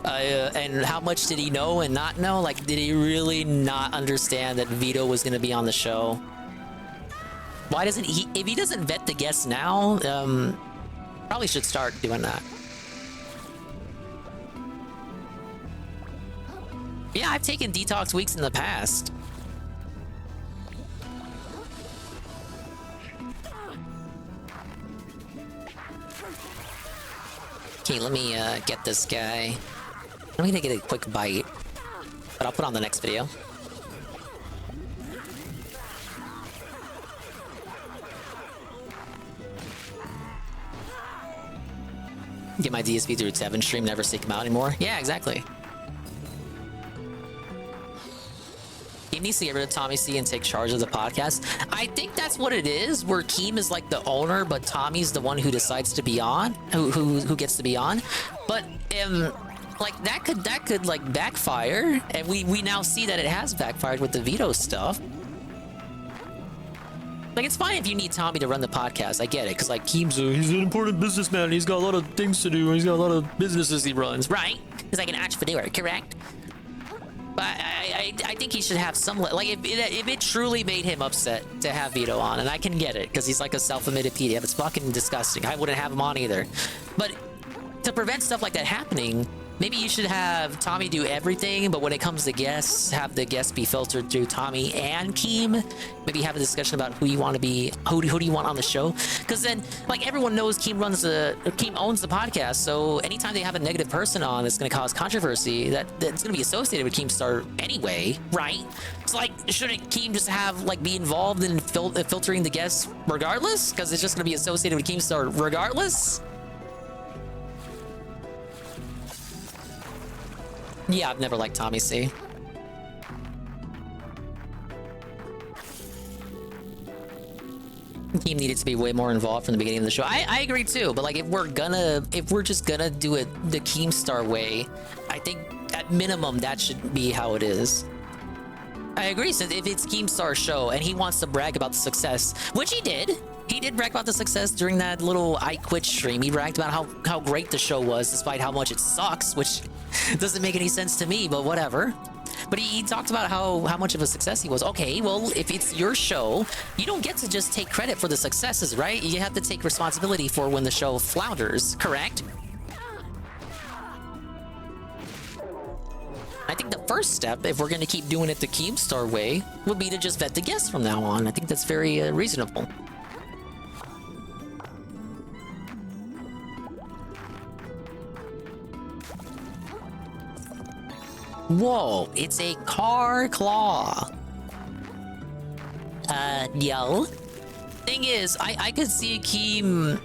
And how much did he know and not know? Like, did he really not understand that Vito was going to be on the show? Why doesn't he? If he doesn't vet the guests now, probably should start doing that. Yeah, I've taken detox weeks in the past. Okay, let me get this guy. I'm gonna get a quick bite, but I'll put on the next video. Get my DSP through 7 stream, never seek him out anymore. Yeah, exactly. Keem needs to get rid of Tommy C and take charge of the podcast. I think that's what it is, where Keem is like the owner, but Tommy's the one who decides to be on, who gets to be on. But like that could like backfire, and we now see that it has backfired with the veto stuff. Like, it's fine if you need Tommy to run the podcast. I get it, because like he's an important businessman. He's got a lot of things to do. He's got a lot of businesses he runs, right? He's like an entrepreneur, correct? But I think he should have some, like, if it truly made him upset to have Vito on, and I can get it, because he's like a self-admitted PDF. It's fucking disgusting. I wouldn't have him on either. But to prevent stuff like that happening, maybe you should have Tommy do everything, but when it comes to guests, have the guests be filtered through Tommy and Keem. Maybe have a discussion about who you want to be, who do you want on the show? Because then, like, everyone knows Keem owns the podcast, so anytime they have a negative person on that's going to cause controversy, that's going to be associated with Keemstar anyway, right? It's like, shouldn't Keem just have, like, be involved in filtering the guests regardless? Because it's just going to be associated with Keemstar regardless? Yeah, I've never liked Tommy C. Team needed to be way more involved from the beginning of the show. I agree too, but like if we're just gonna do it the Keemstar way, I think at minimum that should be how it is. I agree. So if it's Keemstar's show and he wants to brag about the success, which he did brag about the success during that little I Quit stream. He bragged about how great the show was despite how much it sucks, which doesn't make any sense to me, but whatever. But he talked about how much of a success he was. Okay, well, if it's your show, you don't get to just take credit for the successes, right? You have to take responsibility for when the show flounders, correct? I think the first step, if we're going to keep doing it the Keemstar way, would be to just vet the guests from now on. I think that's very reasonable. Whoa, it's a car claw. Yo. Thing is, I could see Keem...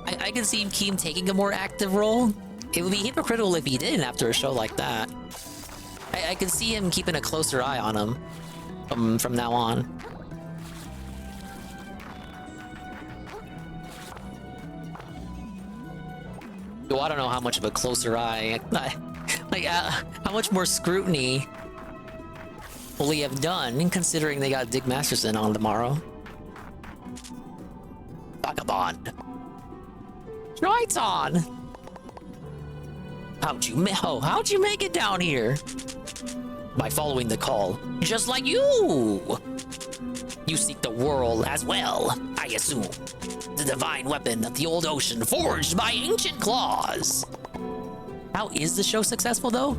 I could see Keem taking a more active role. It would be hypocritical if he didn't after a show like that. I could see him keeping a closer eye on him. from now on. So I don't know how much of a closer eye, like how much more scrutiny will he have done, considering they got Dick Masterson on tomorrow. Vagabond. Triton! How'd you make it down here? By following the call, just like you! You seek the world as well, I assume. The divine weapon of the old ocean forged by ancient claws. How is the show successful, though?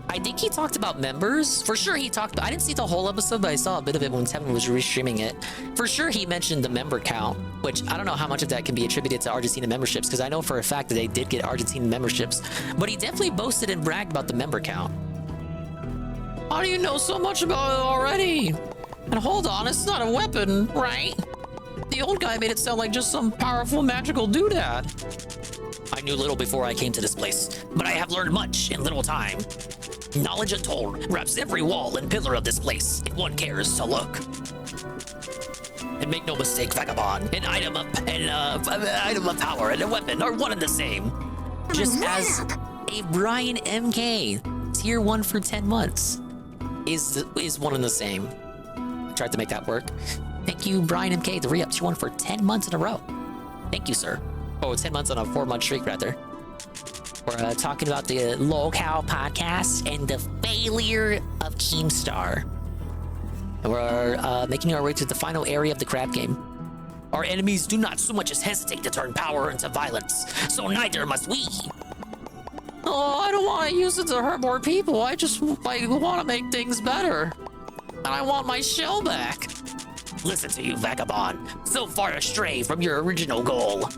I think he talked about members. For sure he talked, I didn't see the whole episode, but I saw a bit of it when Tevin was restreaming it. For sure he mentioned the member count, which I don't know how much of that can be attributed to Argentina memberships, because I know for a fact that they did get Argentina memberships, but he definitely boasted and bragged about the member count. How do you know so much about it already? And hold on, it's not a weapon, right? The old guy made it sound like just some powerful magical doodad. I knew little before I came to this place, but I have learned much in little time. Knowledge untold wraps every wall and pillar of this place if one cares to look. And make no mistake, Vagabond, an item of power and a weapon are one and the same. Just as a Brian MK, tier 1 for 10 months, is one and the same. I tried to make that work. Thank you, Brian MK, the re-up tier 1 for 10 months in a row. Thank you, sir. Oh, 10 months on a 4-month streak, rather. We're talking about the Lolcow podcast and the failure of Keemstar. And we're making our way to the final area of the crab game. Our enemies do not so much as hesitate to turn power into violence, so neither must we. Oh, I don't want to use it to hurt more people. I just want to make things better. And I want my shell back. Listen to you, Vagabond. So far astray from your original goal.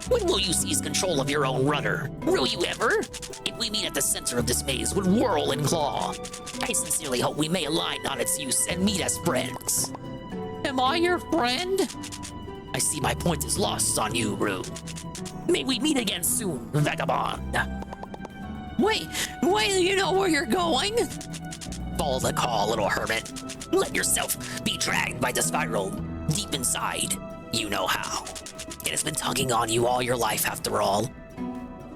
When will you seize control of your own rudder? Will you ever? If we meet at the center of this maze with Whirl and Claw, I sincerely hope we may align on its use and meet as friends. Am I your friend? I see my point is lost on you, Rue. May we meet again soon, Vagabond. Wait, you know where you're going? Follow the call, little hermit. Let yourself be dragged by the spiral deep inside. You know how. It has been tugging on you all your life, after all.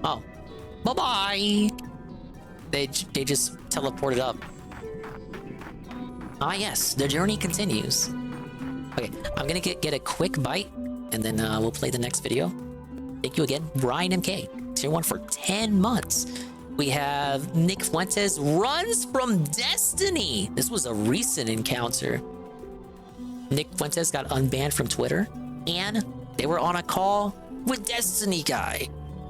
Oh, bye-bye. They just teleported up. Ah, yes, the journey continues. Okay, I'm gonna get a quick bite, and then we'll play the next video. Thank you again, Brian MK, tier 1 for 10 months. We have Nick Fuentes runs from Destiny. This was a recent encounter. Nick Fuentes got unbanned from Twitter, and they were on a call with Destiny guy,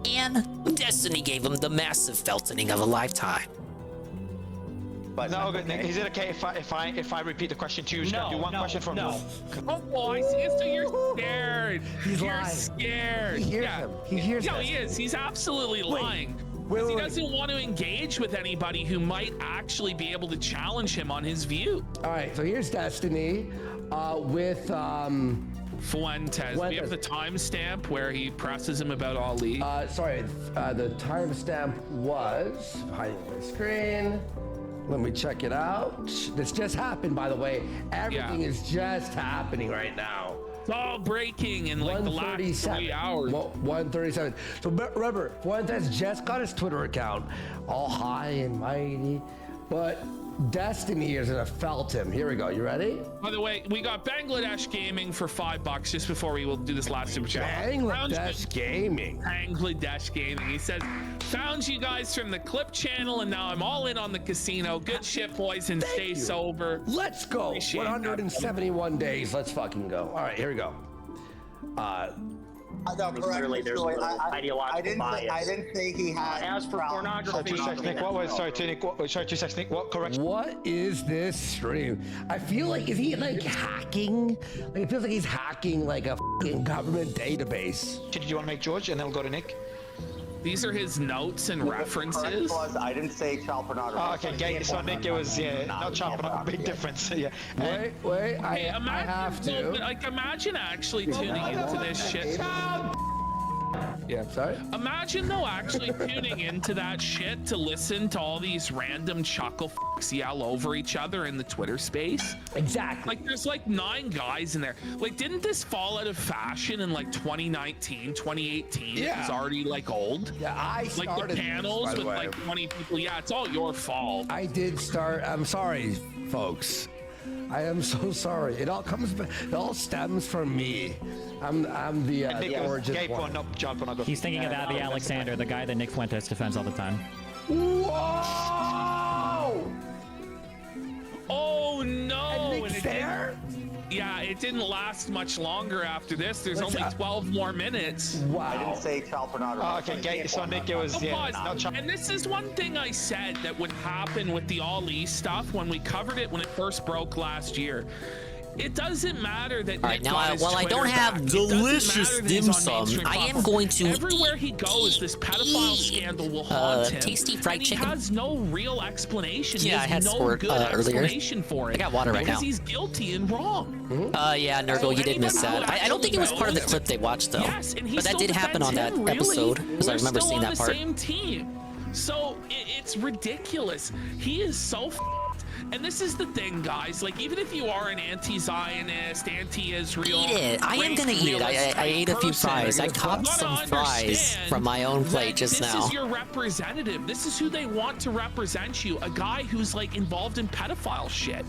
and Destiny gave him the massive feltoning of a lifetime. But no, good. Is it okay if I repeat the question to you? Just do one question from you. Oh, I see. So you're scared. He's you're lying. Scared. He hears him. He hears No, us. he is. He's absolutely lying. Because he doesn't want to engage with anybody who might actually be able to challenge him on his view. All right, so here's Destiny with Fuentes. We have the timestamp where he presses him about Ali. The timestamp was hiding my screen. Let me check it out. This just happened, by the way. Everything is just happening right now. It's all breaking in like the last 3 hours. 1:37. So remember, Fuentes just got his Twitter account, all high and mighty, but Destiny is gonna felt him. Here we go. You ready? By the way, we got Bangladesh Gaming for $5 just before we will do this last super chat. Bangladesh Gaming. Bangladesh Gaming. He says, found you guys from the Clip channel and now I'm all in on the casino. Good shit, boys, and stay sober. Let's go. Appreciate 171 days. Let's fucking go. All right, here we go. Clearly, there's a little ideological bias. I didn't say he had. As for pornography, 2 seconds, Nick. What was? Sorry, Nick. Sorry, 2 seconds, Nick. What? Correct. What is this stream? I feel like, is he like hacking? Like, it feels like he's hacking like a fucking government database. Did you want to make George, and then we'll go to Nick? These are his notes and references. I didn't say child pornography. Oh, okay, gay. So Nick, it was not child pornography. Big difference. Yeah. Wait. Hey, I have to. Like, imagine actually tuning into this shit. Yeah, sorry. Imagine though actually tuning into that shit to listen to all these random chuckle fucks yell over each other in the Twitter space. Exactly. Like there's like 9 guys in there. Like didn't this fall out of fashion in like 2019, 2018? Yeah. It was already like old. Yeah, I like started the this, panels by the with way. like 20 people. Yeah, it's all your fault. I did start. I'm sorry, folks. I am so sorry. It all comes back. It all stems from me. I'm the origin one. He's thinking of Abby Alexander, the guy that Nick Fuentes defends all the time. Whoa! Oh no! And Nick's there? Yeah, it didn't last much longer after this. There's only 12 more minutes. Wow. I didn't say child pornography. Okay, so Nick, it was And this is one thing I said that would happen with the All E stuff when we covered it when it first broke last year. It doesn't matter that. All right, Nick now, got his while I Twitter don't have back. It doesn't delicious matter that he's dim on sum, mainstream I am platforms. going to Everywhere he goes, this pedophile scandal will haunt him. tasty fried and he chicken. has no real explanation. Yeah, I he had has no squirt, good earlier. explanation for it. I got water right because now. he's guilty and wrong. Yeah, Nurgle, you did miss that. I don't think it was part of the clip they watched though. Yes, and he but that still did happen on that defends him, really? episode, because I We're remember still seeing on that the part. same team. So it's ridiculous. He is so f***ed. And this is the thing, guys. Like, even if you are an anti-Zionist, anti-Israel, Eat it. I am gonna eat it. I ate a few fries. I copped some fries from my own plate just this now. This is your representative. This is who they want to represent you. A guy who's like involved in pedophile shit,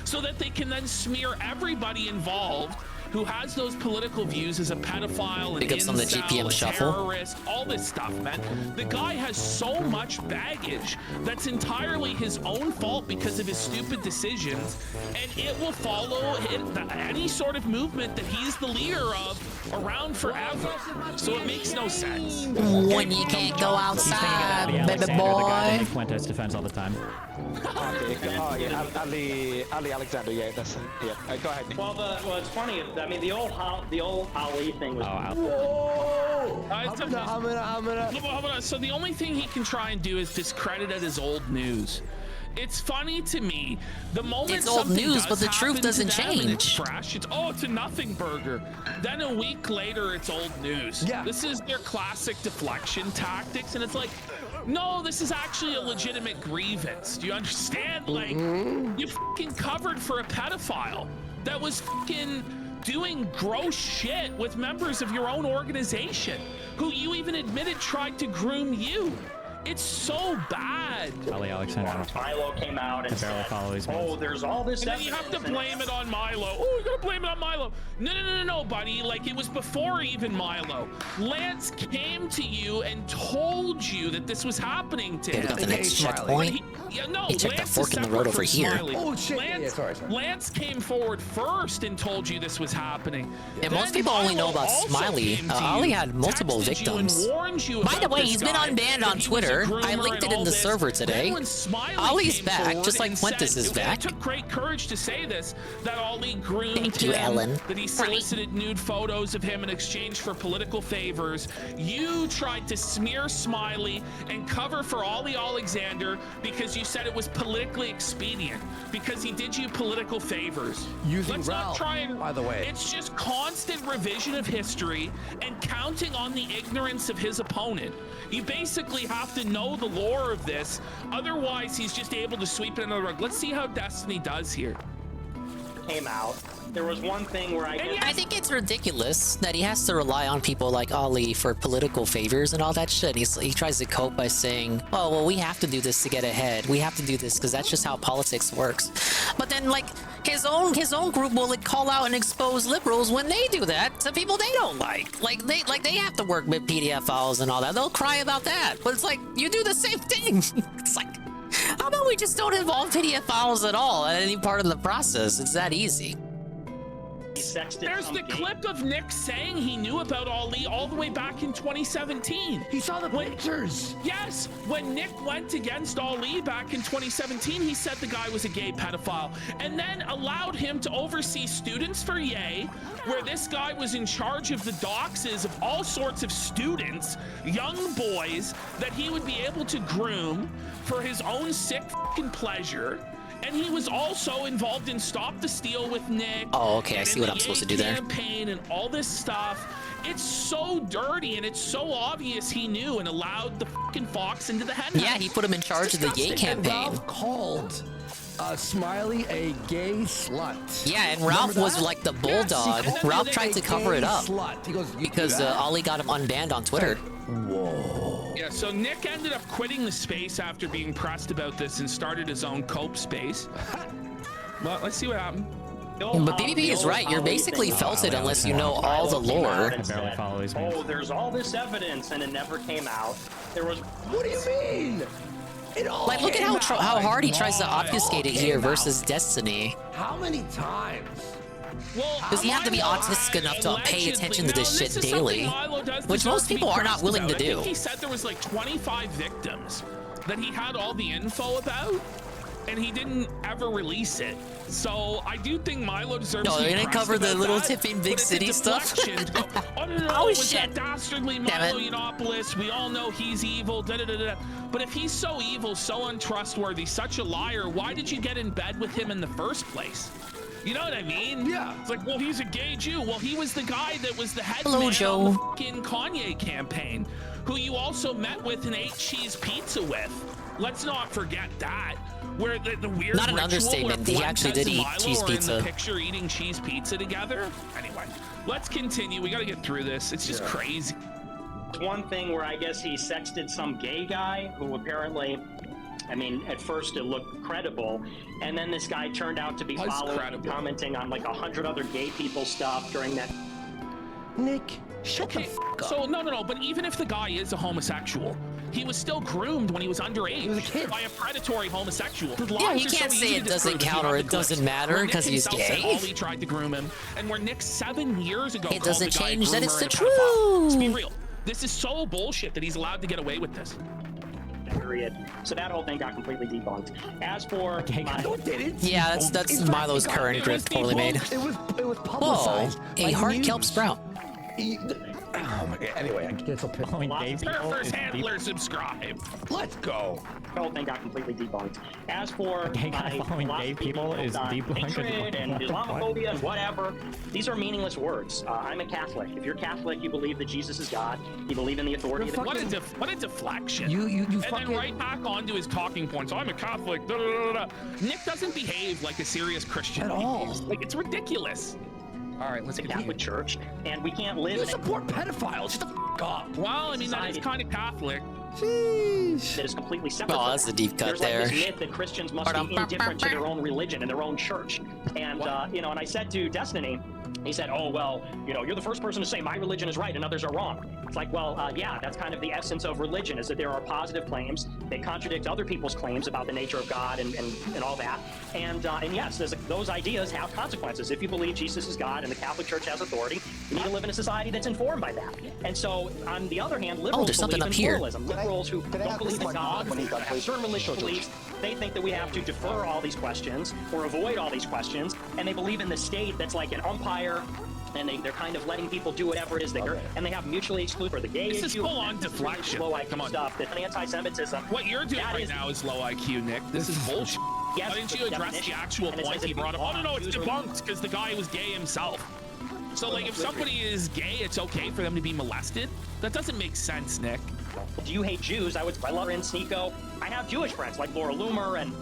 so that they can then smear everybody involved who has those political views as a pedophile, an Pick up some of the incel, GPM a shuffle. terrorist, all this stuff, man. The guy has so much baggage that's entirely his own fault because of his stupid decisions, and it will follow any sort of movement that he's the leader of around forever. So it makes no sense. When you can't go outside, baby Alexander, the guy that boy. Nick Fuentes defends all the time. Oh yeah, Ali Alexander. Yeah, that's yeah. Go ahead, Nick. Well, it's funny. I mean, the old Ali thing was. So the only thing he can try and do is discredit it as old news. It's funny to me. The moment It's old something news, does but the truth happen to doesn't them and it's change. fresh, it's a nothing burger. Then a week later, it's old news. Yeah. This is their classic deflection tactics, and it's like, no, this is actually a legitimate grievance. Do you understand? Like, you fucking covered for a pedophile that was fucking doing gross shit with members of your own organization who you even admitted tried to groom you. It's so bad. Ali Alexander. Milo came out and barely said, follow his "Oh, there's all this." And then you have to blame it on Milo. Oh, you gotta blame it on Milo. No, buddy. Like, it was before even Milo. Lance came to you and told you that this was happening to Okay, we him. got the next checkpoint. He checked that fork in the road over here. Smiley. Oh, shit. Lance, Sorry. Lance came forward first and told you this was happening. And most Then people only know Milo about also Smiley. came to Ali you, had multiple texted you and victims. warned you By the about way, this he's been guy, unbanned that on he was a Twitter. I groomer linked it and in all the this. server today. Then when Smiley Ali's came back, forward just like and Fuentes said, is back. It took great courage to say this, that Ali groomed Thank you, him, Ellen. that he solicited nude photos of him in exchange for political favors. You tried to smear Smiley and cover for Ali Alexander because you said it was politically expedient, because he did you political favors. Using Let's not Ralph, try and, by the way. It's just constant revision of history and counting on the ignorance of his opponent. You basically have to know the lore of this, otherwise he's just able to sweep it under the rug. Let's see how Destiny does here. Came out. There was one thing where I think it's ridiculous that he has to rely on people like Ali for political favors and all that shit. He tries to cope by saying, oh, well, we have to do this to get ahead. We have to do this because that's just how politics works. But then, like, his own group will like call out and expose liberals when they do that to people they don't like. Like they have to work with PDF files and all that. They'll cry about that. But it's like, you do the same thing. It's like, how about we just don't involve PDF files at all at any part of the process? It's that easy. There's the clip of Nick saying he knew about Ali all the way back in 2017. He saw the pictures. Yes, when Nick went against Ali back in 2017, he said the guy was a gay pedophile, and then allowed him to oversee students for Yay, where this guy was in charge of the doxes of all sorts of students, young boys, that he would be able to groom for his own sick fucking pleasure. And he was also involved in Stop the Steal with Nick. Oh, okay, I see what I'm supposed to do there. Campaign and all this stuff. It's so dirty and it's so obvious he knew and allowed the fucking fox into the hen house. Yeah, he put him in charge of the gay campaign. Ralph called Smiley a gay slut. Yeah, and Ralph was like the bulldog. Yes, Ralph tried to cover it up slut. He goes, because Ollie got him unbanned on Twitter. Whoa. Yeah, so Nick ended up quitting the space after being pressed about this and started his own cope space. Well, let's see what happened. But BBB is right. You're basically felted unless you know all the lore. Oh, there's all this evidence, and it never came out. There was. What do you mean? It all Like, look at how hard he tries to obfuscate it here versus Destiny. How many times? Well, Does he have to be autistic enough to pay attention to this shit daily? Which most people are not willing to I do. think he said there was like 25 victims that he had all the info about, and he didn't ever release it. So I do think Milo deserves to be they didn't pressed cover the about little that, tipping but big it's a city stuff. deflection to go, oh, no, Oh, it was shit. that dastardly Milo Yiannopoulos. We all know he's evil. Da, da, da, da. But if he's so evil, so untrustworthy, such a liar, why did you get in bed with him in the first place? You know what I mean? Yeah. It's like, well, he's a gay Jew. Well, he was the guy that was the head Hello, man Joe. on the fucking Kanye campaign, who you also met with and ate cheese pizza with. Let's not forget that. Where the weird Not an ritual understatement. where He actually did Fuentes eat and Milo cheese are in pizza. the picture eating cheese pizza together. Anyway, let's continue. We got to get through this. It's just crazy. One thing where I guess he sexted some gay guy who apparently, I mean, at first it looked credible, and then this guy turned out to be following and commenting on like 100 other gay people stuff during that. Nick, shut the f up. So no, but even if the guy is a homosexual, he was still groomed when he was underage. He was a kid. By a predatory homosexual. His Yeah, lies you are can't so say easy it to doesn't disprove if count you or have it the clips. doesn't matter Where Nick 'cause he's himself said gay. Ollie tried to groom him, and where Nick 7 years ago It called doesn't the guy a change that groomer it's the and a pedophile. Let's be truth. real. This is so bullshit that he's allowed to get away with this. Period. So that whole thing got completely debunked. As for Yeah, that's Milo's current grift, poorly made. It was Whoa, publicized. a by hard news. kelp sprout. Oh my god. Anyway, I get so pissed. Surfers handler subscribe. Let's go. The whole thing got completely debunked. As for my following gay people is debunked. hatred and Islamophobia and whatever, these are meaningless words. I'm a Catholic. If you're Catholic, you believe that Jesus is God. You believe in the authority of the What a deflection. You and fucking... then right back onto his talking points. I'm a Catholic. Da, da, da, da. Nick doesn't behave like a serious Christian At all. behaves. Like, it's ridiculous. All right, let's the continue. Catholic Church, and we can't live You in support pedophiles. Shut the f up. Well, I mean, that is kind of Catholic. that is completely separate. Oh, that's a deep cut There's there. like this myth that Christians must be indifferent to their own religion and their own church. And you know, and I said to Destiny, he said, "Oh well, you know, you're the first person to say my religion is right and others are wrong." It's like, well, yeah, that's kind of the essence of religion, is that there are positive claims that contradict other people's claims about the nature of God and all that. And yes, those ideas have consequences. If you believe Jesus is God and the Catholic Church has authority, you need to live in a society that's informed by that. And so, on the other hand, liberals there's something believe up in here. pluralism. Liberals who don't believe in God, have certain religious beliefs, they think that we have to defer all these questions or avoid all these questions, and they believe in the state that's like an umpire, and they're kind of letting people do whatever it is they and they have mutually exclusive for the gay This is issue. full-on deflection. Low IQ Come on. stuff. That's anti-Semitism. What you're doing That right is- now is low IQ, Nick. This is bullshit. Yes, Why didn't you address the definition. actual And it point says he if brought you up? Oh, no, want it's to- debunked because the guy was gay himself. So, like, if somebody is gay, it's okay for them to be molested? That doesn't make sense, Nick. Do you hate Jews? I love her in Sneeko. I have Jewish friends like Laura Loomer and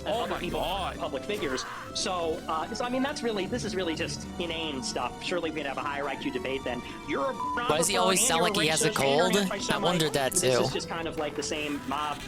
other people, public figures. So I mean, this is really just inane stuff. Surely we could have a higher IQ debate than you're a Why does he always sound like he has a cold? I wondered that too. This is just kind of like the same mob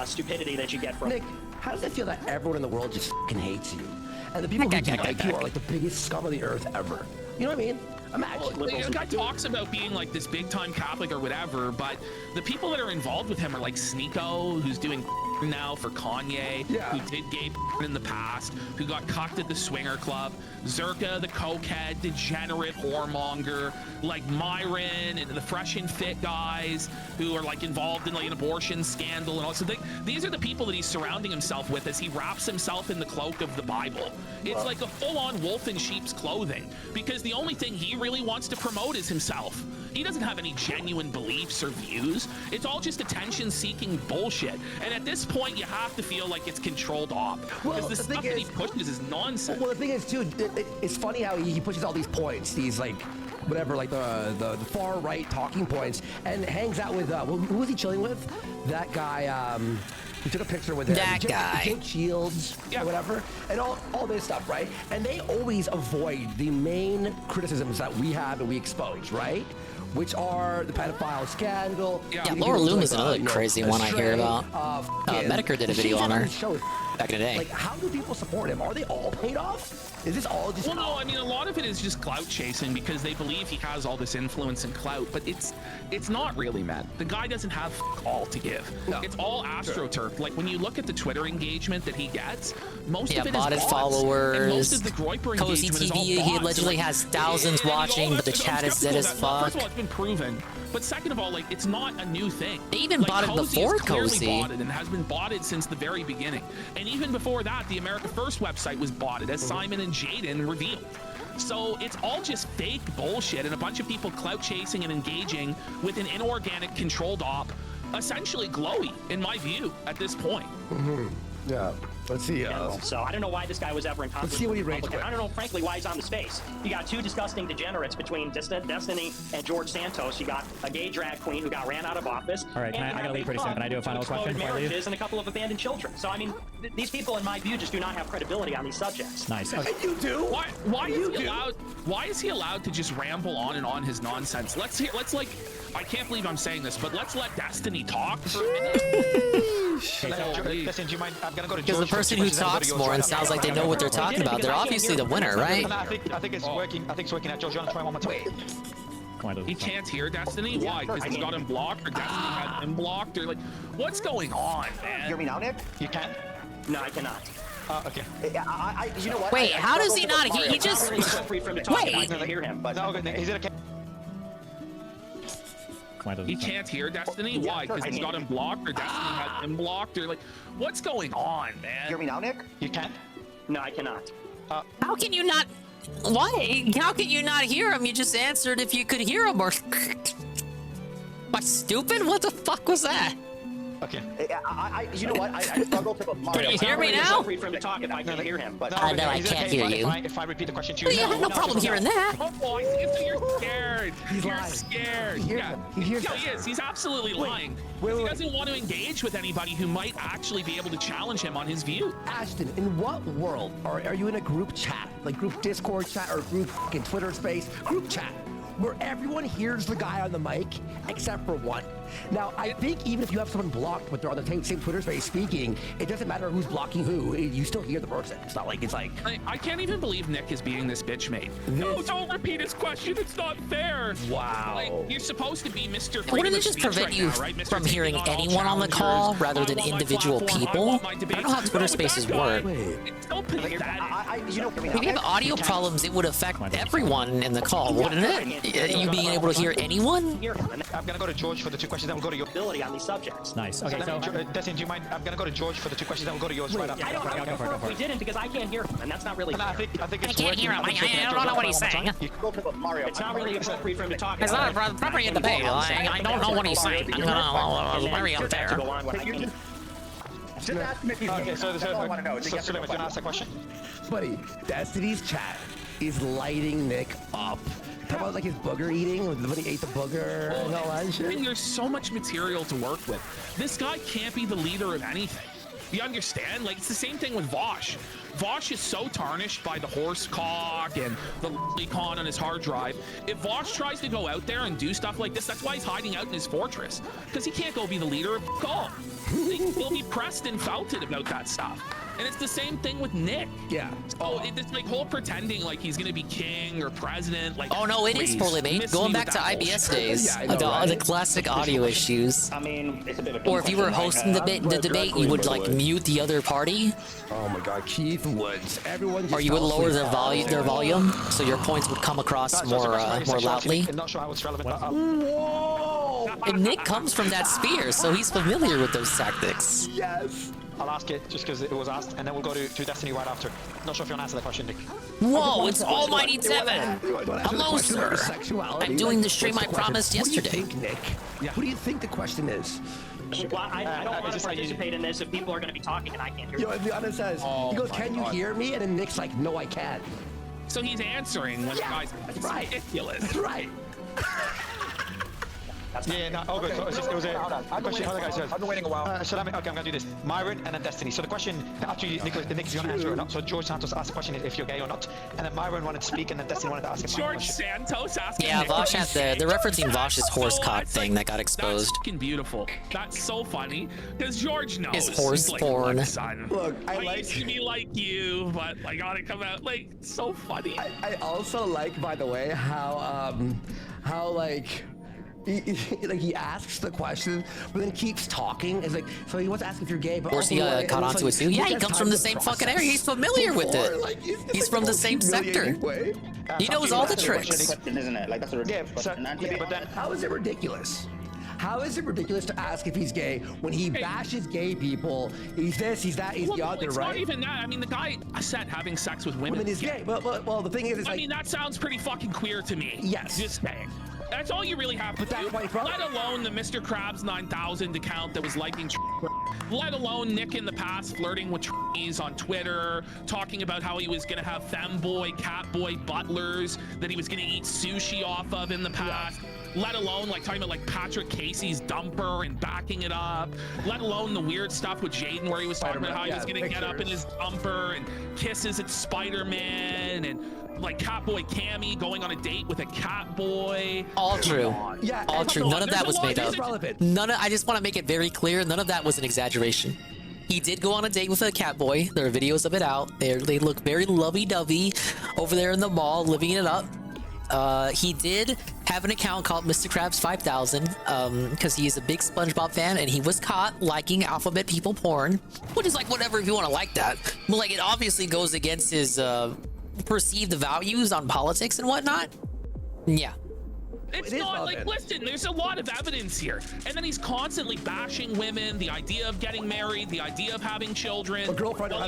stupidity that you get from Nick, how does it feel that everyone in the world just f***ing hates you? And the people who do like you are like the biggest scum of the earth ever. You know what I mean? Imagine. The guy talks about being like this big-time Catholic or whatever, but the people that are involved with him are like Sneeko, who's doing now for Kanye, who did gay in the past, who got cucked at the swinger club, Zerka, the cokehead, degenerate whoremonger, like Myron and the Fresh and Fit guys who are like involved in like an abortion scandal and all. So these are the people that he's surrounding himself with as he wraps himself in the cloak of the Bible. It's like a full-on wolf in sheep's clothing, because the only thing he really wants to promote is himself. He doesn't have any genuine beliefs or views. It's all just attention-seeking bullshit. And at this point, you have to feel like it's controlled off. Because the stuff that he pushes is nonsense. Well, the thing is, too, it's funny how he pushes all these points, these like whatever, like the far right talking points, and hangs out with who was he chilling with? That guy. We took a picture with him. Jake Shields, or whatever, and all this stuff, right? And they always avoid the main criticisms that we have and we expose, right? Which are the pedophile scandal. Yeah, Laura Loomis is another crazy one I hear about. Medicare did a video on her back in the day. Like, how do people support him? Are they all paid off? Is this all just... Well, no, I mean, a lot of it is just clout chasing because they believe he has all this influence and clout, but it's not really, man. The guy doesn't have all to give. No. It's all AstroTurf. Like, when you look at the Twitter engagement that he gets, most of it is botted bots. followers. And most of the Groiper Cozy engagement TV, is all he bots. allegedly has thousands watching, but the chat is dead as fuck. First of all, it's been proven. But second of all, like, it's not a new thing. They even botted before Cozy. Botted and has been botted since the very beginning. And even before that, the America First website was botted, as Simon and Jaden revealed. So it's all just fake bullshit and a bunch of people clout chasing and engaging with an inorganic controlled op, essentially glowy, in my view, at this point. Yeah. Let's see. So I don't know why this guy was ever in conflict. Let's see what he with rates Republican. I don't know, frankly, why he's on the space. You got two disgusting degenerates between Destiny and George Santos. You got a gay drag queen who got ran out of office. All right, I gotta leave pretty soon. Can I do a final question before I leave? Marriages and a couple of abandoned children. So I mean, these people, in my view, just do not have credibility on these subjects. Nice. And you do. Why is he allowed to just ramble on and on his nonsense? Let's like, I can't believe I'm saying this, but let's let Destiny talk for a minute. Listen, do you mind? I'm gonna go to Because the person who talks more and sounds like they know what they're talking about, they're obviously the winner, right? I think it's working. I think it's working out. George, you want to try one more time? He can't hear Destiny? Why? Because he's got him blocked, or Destiny had him blocked, or like, what's going on, man? Hear me now, Nick? You can? No, I cannot. Okay. You know what? Wait, how does he not? He just. It's free for him to talk. I can't hear him. But no, he's in a. He can't hear Destiny? Why? Because he's got him blocked, or Destiny had him blocked, or like, what's going on, man? Hear me now, Nick? You can? No, I cannot. How can you not? Why? How can you not hear him? You just answered if you could hear him, or. Am I stupid? What the fuck was that? Okay. You know what? I struggle to Mario. Can you hear me now? Free for him to talk if I can't hear him. But no, I can't hear you. If I repeat the question to Well, you, you have no problem hearing that. Oh, I see. So you're scared. He's You're lying. scared. He is. He's absolutely lying. He doesn't want to engage with anybody who might actually be able to challenge him on his view. Ashton, in what world are you in a group chat, like group Discord chat or group fucking Twitter space, group chat, where everyone hears the guy on the mic except for one? Now, I think even if you have someone blocked, but they're on the same Twitter space speaking, it doesn't matter who's blocking who. You still hear the person. It's not like it's like... I can't even believe Nick is being this bitch mate. No, don't repeat his question. It's not fair. Wow. Like, you're supposed to be Mr. Wouldn't it just prevent you from hearing anyone on the call rather than individual people? I don't know how Twitter spaces work. If you have audio problems, it would affect everyone in the call, wouldn't it? You being able to hear anyone? I'm gonna go to George for the two questions, then we'll go to your ability on these subjects. Nice. Okay, so Destiny, do you mind? I'm gonna go to George for the two questions, then we'll go to yours right after. I don't we didn't because I can't hear him, and that's not really. I think it's can't hear him. I don't know what he's saying. It's not really appropriate for him to talk. It's not appropriate debate. I don't know what he's saying. Very unfair. Just ask him if he's okay, so that's all I want to know. So, you want to ask that question? Buddy, Destiny's chat is lighting Nick up. Talk about like his booger eating, when he ate the booger and all that shit. There's so much material to work with. This guy can't be the leader of anything. You understand? Like, it's the same thing with Vosh. Vosh is so tarnished by the horse cock and the con on his hard drive. If Vosh tries to go out there and do stuff like this, that's why he's hiding out in his fortress. Because he can't go be the leader of all. He'll be pressed and felted about that stuff. And it's the same thing with Nick. Yeah. Oh, it's like whole pretending like he's gonna be king or president. Like, oh no, it is poorly made. Going back to IBS days, the classic audio issues. I mean, it's a bit of. Or if you were hosting the debate, you would like mute the other party. Oh my God, Keith Woods. Everyone. Or you would lower their volume, so your points would come across more loudly. I'm not sure how it's relevant. Whoa! And Nick comes from that sphere, so he's familiar with those tactics. Yes. I'll ask it just because it was asked, and then we'll go to Destiny right after. Not sure if you want to answer that question, Nick. Whoa, it's Almighty Devin! Hello, sir. I'm doing the stream I promised yesterday. What do you think, Nick? What do you think the question is? Well, I don't want to participate in this if people are going to be talking and I can't hear you. Yo, Liana says, he goes, can you hear me? And then Nick's like, no, I can't. So he's answering when the guy's ridiculous. That's right. Yeah, no, all good. So it was a question. I've been waiting a while. So okay, I'm gonna do this. Myron and then Destiny. So the question that actually Nick's gonna answer or not. So George Santos asked the question if you're gay or not, and then Myron wanted to speak, and then Destiny wanted to ask. George Santos asking. Yeah, Vosh had they're referencing Vosh's horse cock thing that got exposed. That's fucking beautiful. That's so funny because George knows. His horse He's porn. Look, son, Look, I used to be like you, but I gotta come out like so funny. I also like, by the way, how like. He asks the question, but then keeps talking. It's like, so he wants to ask if you're gay, but Of course, he caught on to it too. Yeah, he comes from the same fucking area. He's familiar with it. Like, He's from the same sector. He knows all the tricks. Isn't it? Like that's a ridiculous question. But then, how is it ridiculous? How is it ridiculous to ask if he's gay when he bashes gay people? He's this, he's that, he's the other, it's right? Not even that. I mean, the guy said having sex with women is gay. Well, the thing is, I mean, that sounds pretty fucking queer to me. Yes. Just saying. That's all you really have to do. Let alone the Mr. Krabs 9000 account that was liking, let alone Nick in the past flirting with trees on Twitter, talking about how he was gonna have femboy, catboy butlers that he was gonna eat sushi off of in the past. Let alone like talking about like Patrick Casey's dumper and backing it up. Let alone the weird stuff with Jaden where he was talking about how he was gonna get up in his dumper and kisses at Spider-Man and like Catboy Cammy going on a date with a Catboy. All true. Yeah, all true. None of that was made up. I just want to make it very clear. None of that was an exaggeration. He did go on a date with a Catboy. There are videos of it out. They look very lovey-dovey over there in the mall, living it up. He did have an account called Mr. Krabs 5000 because he is a big SpongeBob fan, and he was caught liking alphabet people porn, which is like whatever if you want to like that. But like it obviously goes against his perceived values on politics and whatnot. Yeah. It's not like, listen, there's a lot of evidence here. And then he's constantly bashing women, the idea of getting married, the idea of having children. Well,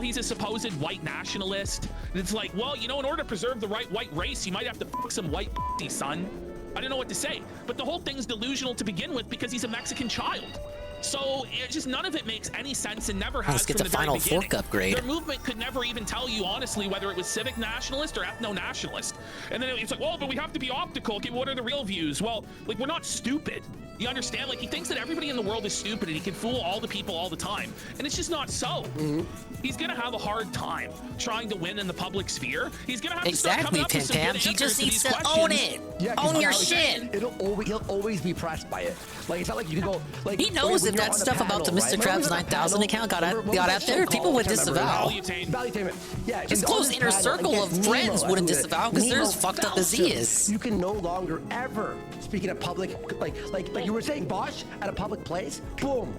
he's a supposed white nationalist. And it's like, well, you know, in order to preserve the right white race, you might have to fuck some white son. I don't know what to say. But the whole thing's delusional to begin with because he's a Mexican child. So it just none of it makes any sense and never has. Let's get from the the final very beginning. fork upgrade. Their movement could never even tell you honestly whether it was civic nationalist or ethno-nationalist. And then it's like, well, but we have to be optical. Okay, what are the real views? Well, like we're not stupid. You understand? Like he thinks that everybody in the world is stupid and he can fool all the people all the time. And it's just not so. He's gonna have a hard time trying to win in the public sphere. He's gonna have to start coming up with some good He just answers to needs these to questions. own it. Own your shit. He'll always be pressed by it. Like it's not like you can go. Like he knows if that stuff about the Mr. Krabs 9000 account got out there, people would disavow. Yeah, His close inner circle of friends wouldn't disavow because they're as fucked up as he is. You can no longer ever speak in a public like you were saying, Bosch, at a public place. Boom.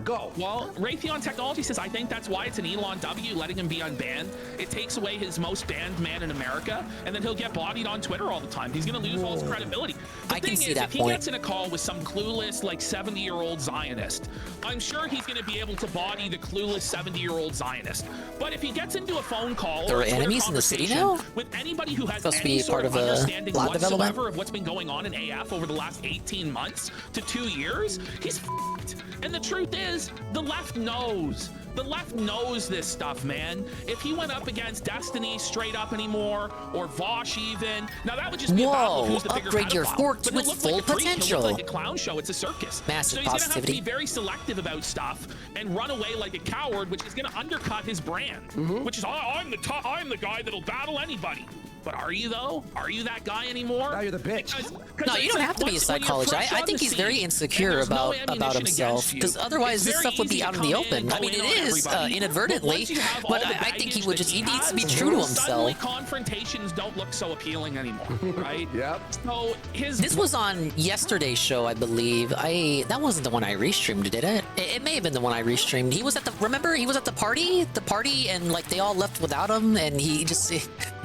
Go. Well, Raytheon Technology says, I think that's why it's an Elon W, letting him be unbanned. It takes away his most banned man in America, and then he'll get bodied on Twitter all the time. He's going to lose all his credibility. The thing is, if he gets in a call with some clueless, like 70-year-old Zionist, I'm sure he's going to be able to body the clueless 70-year-old Zionist. But if he gets into a phone call there or are enemies in the city now? With anybody who has supposed to any be sort part of of a understanding plot whatsoever development of what's been going on in AF over the last 18 months to 2 years, he's f***ed. And the truth is, the left knows. The left knows this stuff, man. If he went up against Destiny straight up anymore, or Vosh even, now that would just be a battle of who's the bigger upgrade your pedophile. forks But with he'll look full like a freak, he'll potential. look like a clown show. It's a circus. Massive so he's gonna have to positivity. be very selective about stuff and run away like a coward, which is gonna undercut his brand. Which is, I'm the guy that'll battle anybody. But are you though? Are you that guy anymore? Now you're the bitch. No, you don't have to be a psychologist. I think he's very insecure about himself because otherwise this stuff would be out in the open. I mean, it is inadvertently, but I think he needs to be true to himself. Suddenly confrontations don't look so appealing anymore, right? Yep. So this was on yesterday's show, I believe. That wasn't the one I restreamed, did it? It may have been the one I restreamed. He was at the party, and like they all left without him, and he just.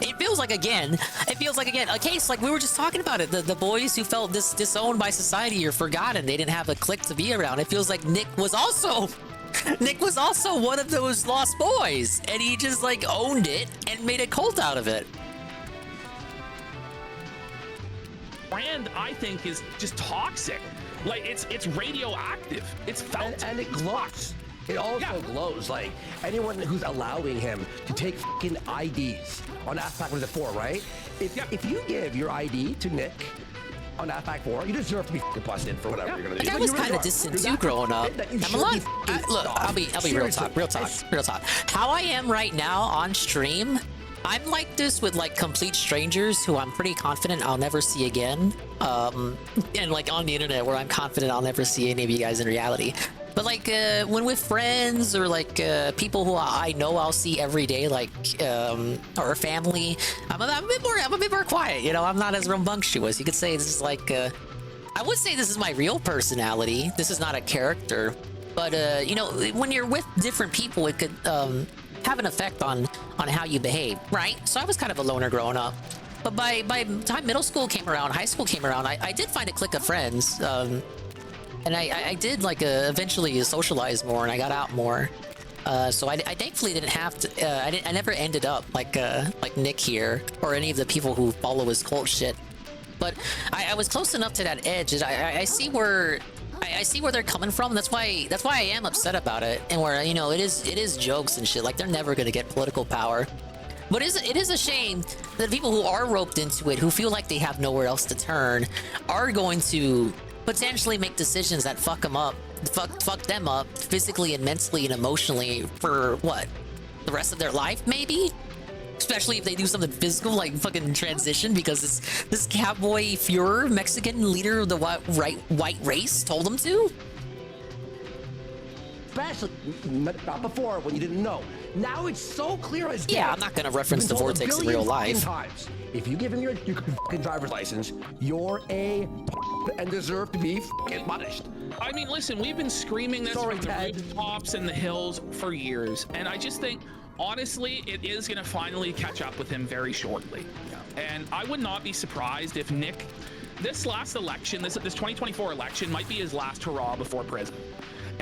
It feels like again a case like we were just talking about it. The boys who felt disowned by society or forgotten, they didn't have a clique to be around. It feels like Nick was also one of those lost boys, and he just like owned it and made a cult out of it. Brand, I think, is just toxic. Like it's radioactive. It's felt and it glows. It also glows. Like, anyone who's allowing him to take fucking IDs on Aspect, what is it, 4, right? If you give your ID to Nick on Aspect 4, you deserve to be fucking busted for whatever you're gonna do. Like, I was kind of distant too growing up. I'm a lot. Look, I'll be real talk. How I am right now on stream, I'm like this with like complete strangers who I'm pretty confident I'll never see again. And like on the internet where I'm confident I'll never see any of you guys in reality. But like when with friends or like people who I know I'll see every day, like or family, I'm a bit more quiet. You know, I'm not as rambunctious. You could say this is like I would say this is my real personality. This is not a character. But you know, when you're with different people, it could have an effect on how you behave, right? So I was kind of a loner growing up. But by the time middle school came around, high school came around, I did find a clique of friends. And I did like eventually socialize more, and I got out more. So I thankfully didn't have to. I never ended up like Nick here or any of the people who follow his cult shit. But I was close enough to that edge. And I see where they're coming from. That's why I am upset about it. And where, you know, it is jokes and shit. Like, they're never gonna get political power. But it is a shame that people who are roped into it, who feel like they have nowhere else to turn, are going to potentially make decisions that fuck them up physically and mentally and emotionally for what, the rest of their life, maybe. Especially if they do something physical, like fucking transition, because this cowboy Fuhrer, Mexican leader of the white race, told them to. Especially not before, when you didn't know. Now it's so clear as day. Yeah, I'm not gonna reference the Vortex in real life. Times. If you give him your fucking driver's license, you're a and deserve to be fucking punished. I mean, listen, we've been screaming this from the rooftops and the hills for years, and I just think, honestly, it is going to finally catch up with him very shortly. And I would not be surprised if Nick, this last election, this 2024 election, might be his last hurrah before prison.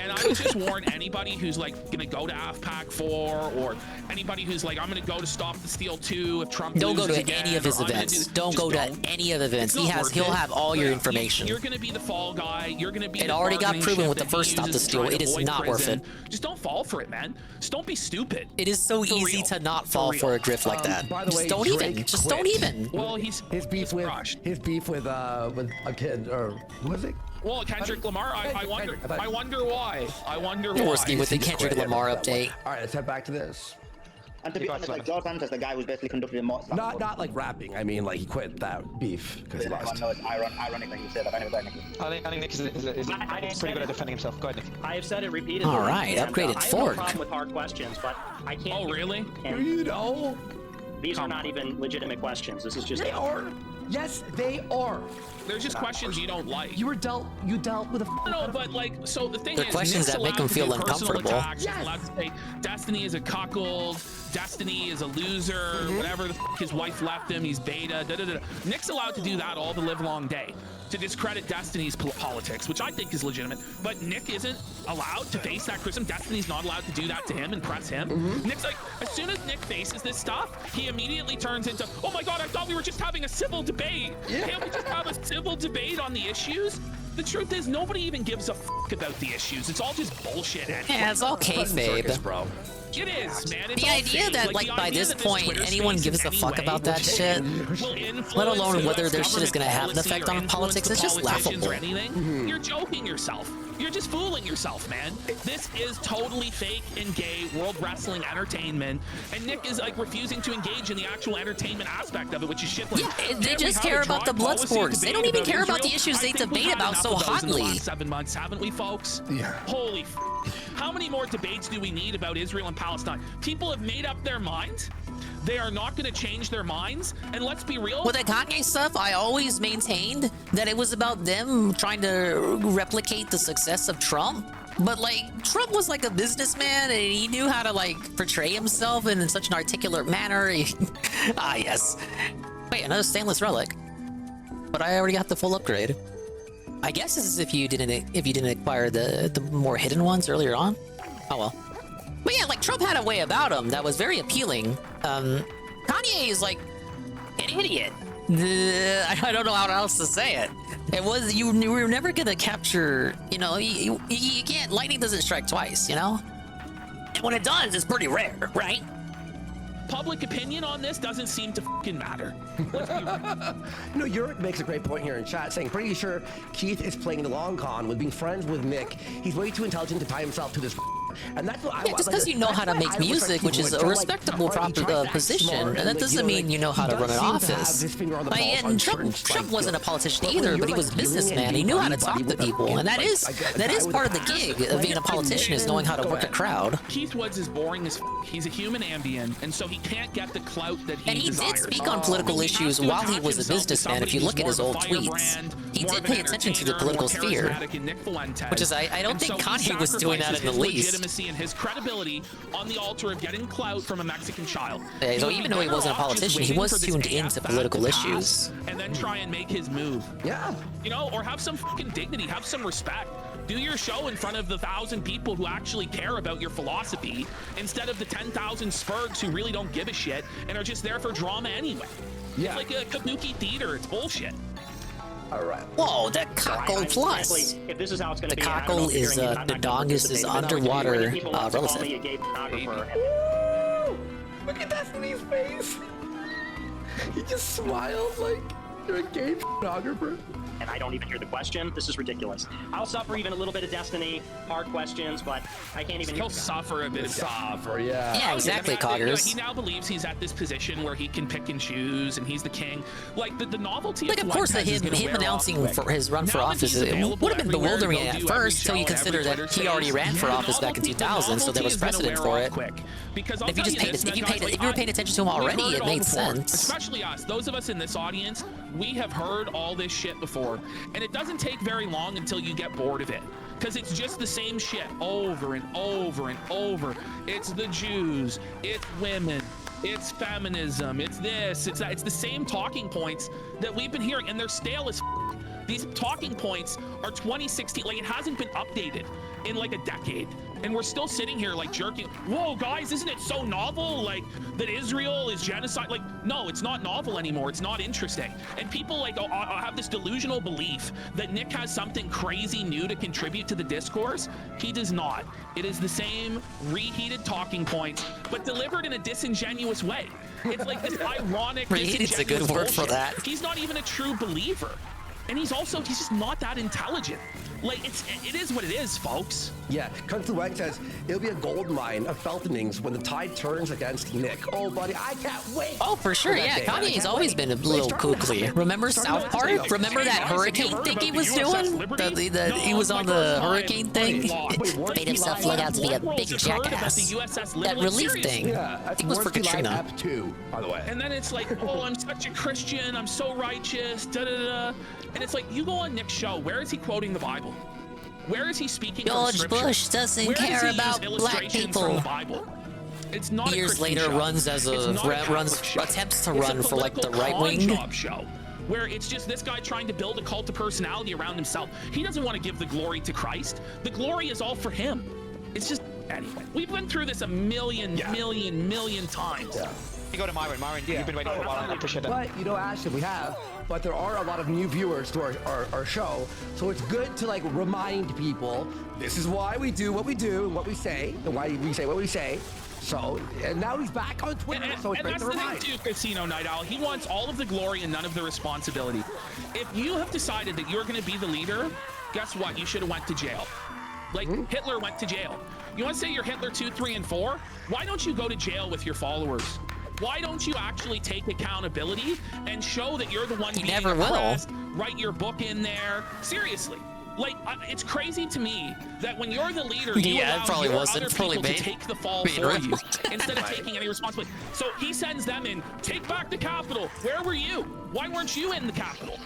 And I would just warn anybody who's like going to go to AFPAC 4, or anybody who's like, I'm going to go to Stop the Steal 2 if Trump don't go to again, any of his events. Don't go to any of the events. He'll have all your information. You're going to be the fall guy. You're going to be. It already got proven with the first Stop the Steal. It is not worth it. Just don't fall for it, man. Just don't be stupid. It is so easy to not fall for a grift like that. By the way, don't even. Just don't even. Well, his beef with a kid, or who was it? Well, Kendrick Lamar, I wonder why. I wonder why. Worski with the Kendrick Lamar update. All right, let's head back to this. And to be honest, like George Santos, the guy was basically conducting a motorcycle. Not like rapping. I mean, like he quit that beef because he lost. No, it's ironic that you said that. I never got Nick. I think Nick is pretty good at defending himself. Go ahead, Nick. I have said it repeatedly. All right, upgraded I have Ford. no problem with hard questions, but I can't. Oh, really? You know? These are not even legitimate questions. This is just. They are. Yes, they are. They're just questions you don't like. You dealt with a. No, but like, so the thing They're is, questions Nick's that make him feel uncomfortable. Attacks, yes. Allowed to say Destiny is a cuckold, Destiny is a loser, whatever the f his wife left him, he's beta. Nick's allowed to do that all the live long day, to discredit Destiny's politics, which I think is legitimate. But Nick isn't allowed to face that criticism. Destiny's not allowed to do that to him and press him. Nick's like, as soon as Nick faces this stuff, he immediately turns into, oh my god, I thought we were just having a civil debate. Can't we just have a civil debate on the issues? The truth is, nobody even gives a fuck about the issues. It's all just bullshit. Yeah, it's all kayfabe, bro. It is, man. The idea that, like, by this point, anyone gives a fuck about that shit, let alone whether their shit is gonna have an effect on politics, it's just laughable. You're joking yourself. You're just fooling yourself, man. This is totally fake and gay World Wrestling entertainment, and Nick is like refusing to engage in the actual entertainment aspect of it, which is shit. Like, yeah, they just care about the blood sports. They don't even care about the issues they debate about so hotly. In the last 7 months, haven't we, folks? Yeah. Holy f. How many more debates do we need about Israel and Palestine? People have made up their minds. They are not going to change their minds. And let's be real. With the Kanye stuff, I always maintained that it was about them trying to replicate the success of Trump. But, like, Trump was like a businessman, and he knew how to, like, portray himself in such an articulate manner. Ah, yes. Wait, another stainless relic. But I already got the full upgrade. I guess this is if you didn't acquire the more hidden ones earlier on. Oh well. But yeah, like, Trump had a way about him that was very appealing. Kanye is like an idiot. I don't know how else to say it. It was you were never gonna capture. You know, you can't. Lightning doesn't strike twice. You know, and when it does, it's pretty rare, right? Public opinion on this doesn't seem to fucking matter. No, Yurick makes a great point here in chat, saying pretty sure Keith is playing the long con with being friends with Nick. He's way too intelligent to tie himself to this. And that's what I just because you know how to make music, which is a respectable position, and that doesn't mean you know how to run an office. And Trump wasn't a politician either, but he was a businessman. He knew how to talk to people, and that is part of the gig of being a politician, is knowing how to work a crowd. Keith Woods is boring as he's a human ambient, and so he can't get the clout that he desires. And he did speak on political issues while he was a businessman. If you look at his old tweets, he did pay attention to the political sphere, which is I don't think Kanye was doing that in the least. And his credibility on the altar of getting clout from a Mexican child. Yeah, so even though he wasn't a politician, he was tuned into political issues. And then try and make his move. Yeah. You know, or have some fucking dignity, have some respect. Do your show in front of the 1,000 people who actually care about your philosophy, instead of the 10,000 spurgs who really don't give a shit and are just there for drama anyway. Yeah. It's like a kabuki theater. It's bullshit. All right. Whoa, the cockle plus. If this is how it's going to the be, cockle is the dog is his underwater relative. Look at Destiny's face. He just smiles like you're a gay photographer. And I don't even hear the question. This is ridiculous. I'll suffer even a little bit of Destiny, hard questions, but I can't even. He'll suffer a bit of suffer, yeah. Yeah, exactly, Coggers. He now believes he's at this position where he can pick and choose, and he's the king. Like the novelty. Like, of course, him announcing for his run for office would have been bewildering at first, until you consider that he already ran for office back in 2000, so there was precedent for it. Because if you were paying attention to him already, it made sense. Especially us, those of us in this audience, we have heard all this shit before. And it doesn't take very long until you get bored of it, because it's just the same shit over and over and over. It's the Jews, it's women, it's feminism, it's this, it's that. It's the same talking points that we've been hearing, and they're stale as f. These talking points are 2016, like it hasn't been updated in like a decade. And we're still sitting here like jerking. Whoa, guys, isn't it so novel? Like that Israel is genocide? Like, no, it's not novel anymore. It's not interesting. And people like have this delusional belief that Nick has something crazy new to contribute to the discourse. He does not. It is the same reheated talking points, but delivered in a disingenuous way. It's like this ironic. Reheated's a good word bullshit. for that. He's not even a true believer. And he's just not that intelligent. Like, it is what it is, folks. Yeah, Kung Fu Wang says, it'll be a gold mine of Feltonings when the tide turns against Nick. Oh, buddy, I can't wait. Oh, for sure, yeah. Kanye's always been a little kooky. Remember South Park? Remember that hurricane thing he was doing? He was on the hurricane thing? Made himself look out to be a big jackass. That relief thing. Yeah, it was for Katrina. By the way. And then it's like, oh, I'm such a Christian. I'm so righteous. Da da da. And it's like, you go on Nick's show. Where is he quoting the Bible? Where is he speaking from Scripture? George Bush doesn't care about black people. It's not years later runs as attempts to run for like the right wing show, where it's just this guy trying to build a cult of personality around himself. He doesn't want to give the glory to Christ. The glory is all for him. It's just, anyway, we've been through this a million times. Yeah. You go to Myron. Myron, you've been waiting for a while, and I appreciate that. But, you know, Ashton, we have, but there are a lot of new viewers to our show, so it's good to, like, remind people, this is why we do what we do and what we say, and why we say what we say. So, and now he's back on Twitter, so it's great to remind. That's the thing, too, Casino Night Owl. He wants all of the glory and none of the responsibility. If you have decided that you're going to be the leader, guess what? You should have went to jail. Like, Hitler went to jail. You want to say you're Hitler 2, 3, and 4? Why don't you go to jail with your followers? Why don't you actually take accountability and show that you're the one being oppressed? Write your book in there. Seriously. Like, it's crazy to me that when you're the leader, you allow other people to take the fall for you instead of taking any responsibility. So he sends them in, take back the Capitol. Where were you? Why weren't you in the Capitol?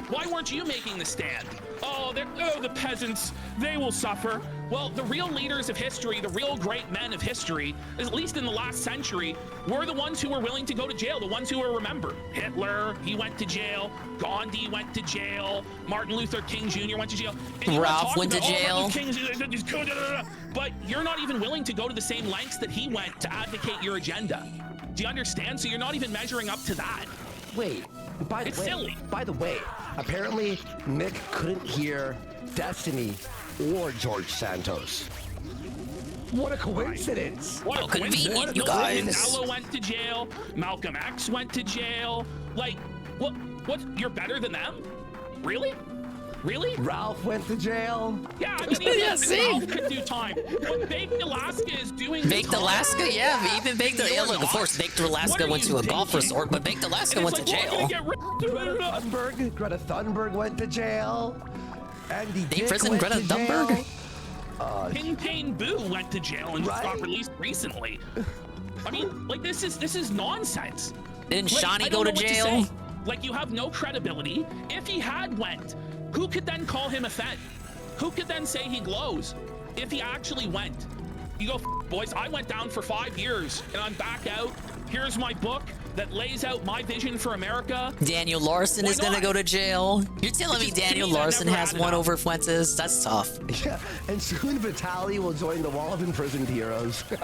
Why weren't you making the stand? Oh, the peasants, they will suffer. Well, the real leaders of history, the real great men of history, at least in the last century, were the ones who were willing to go to jail, the ones who were remembered. Hitler, he went to jail. Gandhi went to jail. Martin Luther King Jr. went to jail. Ralph went to jail. But you're not even willing to go to the same lengths that he went to advocate your agenda. Do you understand? So you're not even measuring up to that. Wait. It's silly. By the way, apparently Nick couldn't hear Destiny or George Santos. What a coincidence! What a convenient, coincidence. you guys. Mandela went to jail. Malcolm X went to jail. Like, what? You're better than them? Really? Really? Ralph went to jail. Yeah, I mean, even Ralph could do time. What Baked Alaska is doing. Baked Alaska? Yeah, even Baked Alaska. Look, of course, Baked Alaska went to a golf resort, but Baked Alaska went to jail. Greta Thunberg went to jail. Andy Dick prison went Greta to jail. Thunberg? Ping Pang Boo went to jail and just got released recently. I mean, like, this is nonsense. Didn't Like, Shawnee I go don't to know what jail? say. Like, you have no credibility. If he had went, who could then call him a Fed? Who could then say he glows if he actually went? You go, boys, I went down for 5 years and I'm back out. Here's my book that lays out my vision for America. Daniel Larson is going to go to jail. You're telling me Daniel Larson has one over Fuentes? That's tough. Yeah, and soon Vitaly will join the wall of imprisoned heroes. I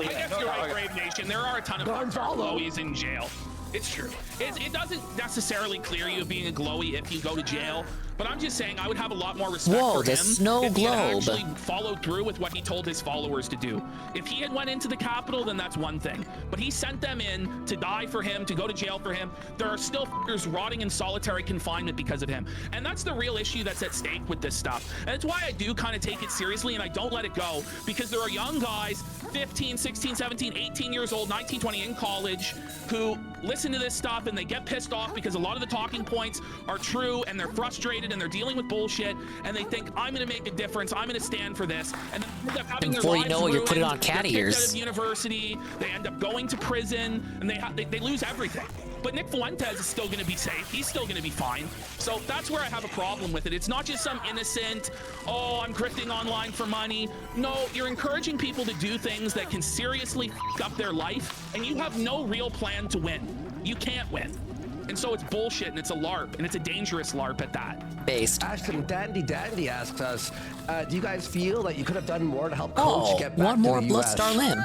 guess you're right, Brave Nation. There are a ton of glowies in jail. It's true. It doesn't necessarily clear you of being a glowy if you go to jail, but I'm just saying I would have a lot more respect Whoa, for the him snow if he had globe. actually followed through with what he told his followers to do. If he had went into the Capitol, then that's one thing. But he sent them in to die for him, to go to jail for him. There are still f***ers rotting in solitary confinement because of him. And that's the real issue that's at stake with this stuff. And it's why I do kind of take it seriously and I don't let it go, because there are young guys, 15, 16, 17, 18 years old, 19, 20 in college, who listen to this stuff and they get pissed off because a lot of the talking points are true and they're frustrated and they're dealing with bullshit and they think, I'm going to make a difference, I'm going to stand for this, and then they end up having Before their you lives know it, you're putting ruined, on cat they're kicked ears. out of university, they end up going to prison, and they lose everything. But Nick Fuentes is still going to be safe. He's still going to be fine. So that's where I have a problem with it. It's not just some innocent, oh, I'm grifting online for money. No, you're encouraging people to do things that can seriously f up their life, and you have no real plan to win. You can't win. And so it's bullshit, and it's a LARP, and it's a dangerous LARP at that. Based. Ashton Dandy asks us, do you guys feel that you could have done more to help Coach get back one to more the Bloodstar US? limb.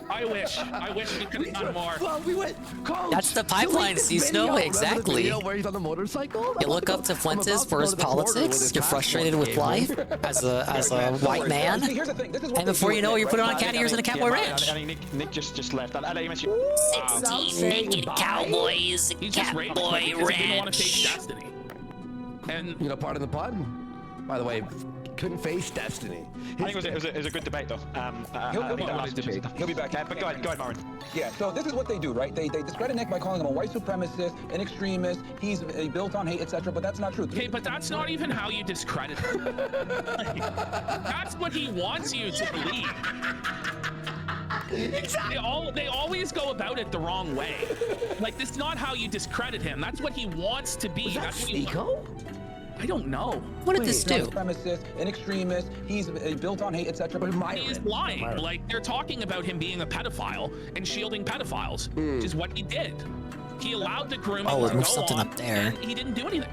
I wish we could have done more. Well, we went, Coach, That's the pipeline, delete this Snow. video. Remember the Exactly. video where he's on the motorcycle? You look up to Fuentes for his politics. You're frustrated with life as a white man. Here's the thing. This is what And before you know it, you're putting on cat ears in a cowboy ranch. I mean, Nick just left. I you mentioned 16 naked cowboys, He's just Catboy because he didn't want to face Ranch. Destiny. And you know, pardon the pun. By the way, couldn't face Destiny. I think it was a good debate, though. He'll be back. But go ahead, Marvin. Yeah, so this is what they do, right? They discredit Nick by calling him a white supremacist, an extremist, he's built on hate, etc., but that's not true. Okay, but that's not even how you discredit him. That's what he wants you to believe. Exactly. They always go about it the wrong way. Like, this is not how you discredit him. That's what he wants to be. That's what he I don't know. What did this do? Supremacist, an extremist, he's built on hate, etc., but He's lying. Like, they're talking about him being a pedophile and shielding pedophiles, which is what he did. He allowed the grooming to go something on, up there. and he didn't do anything.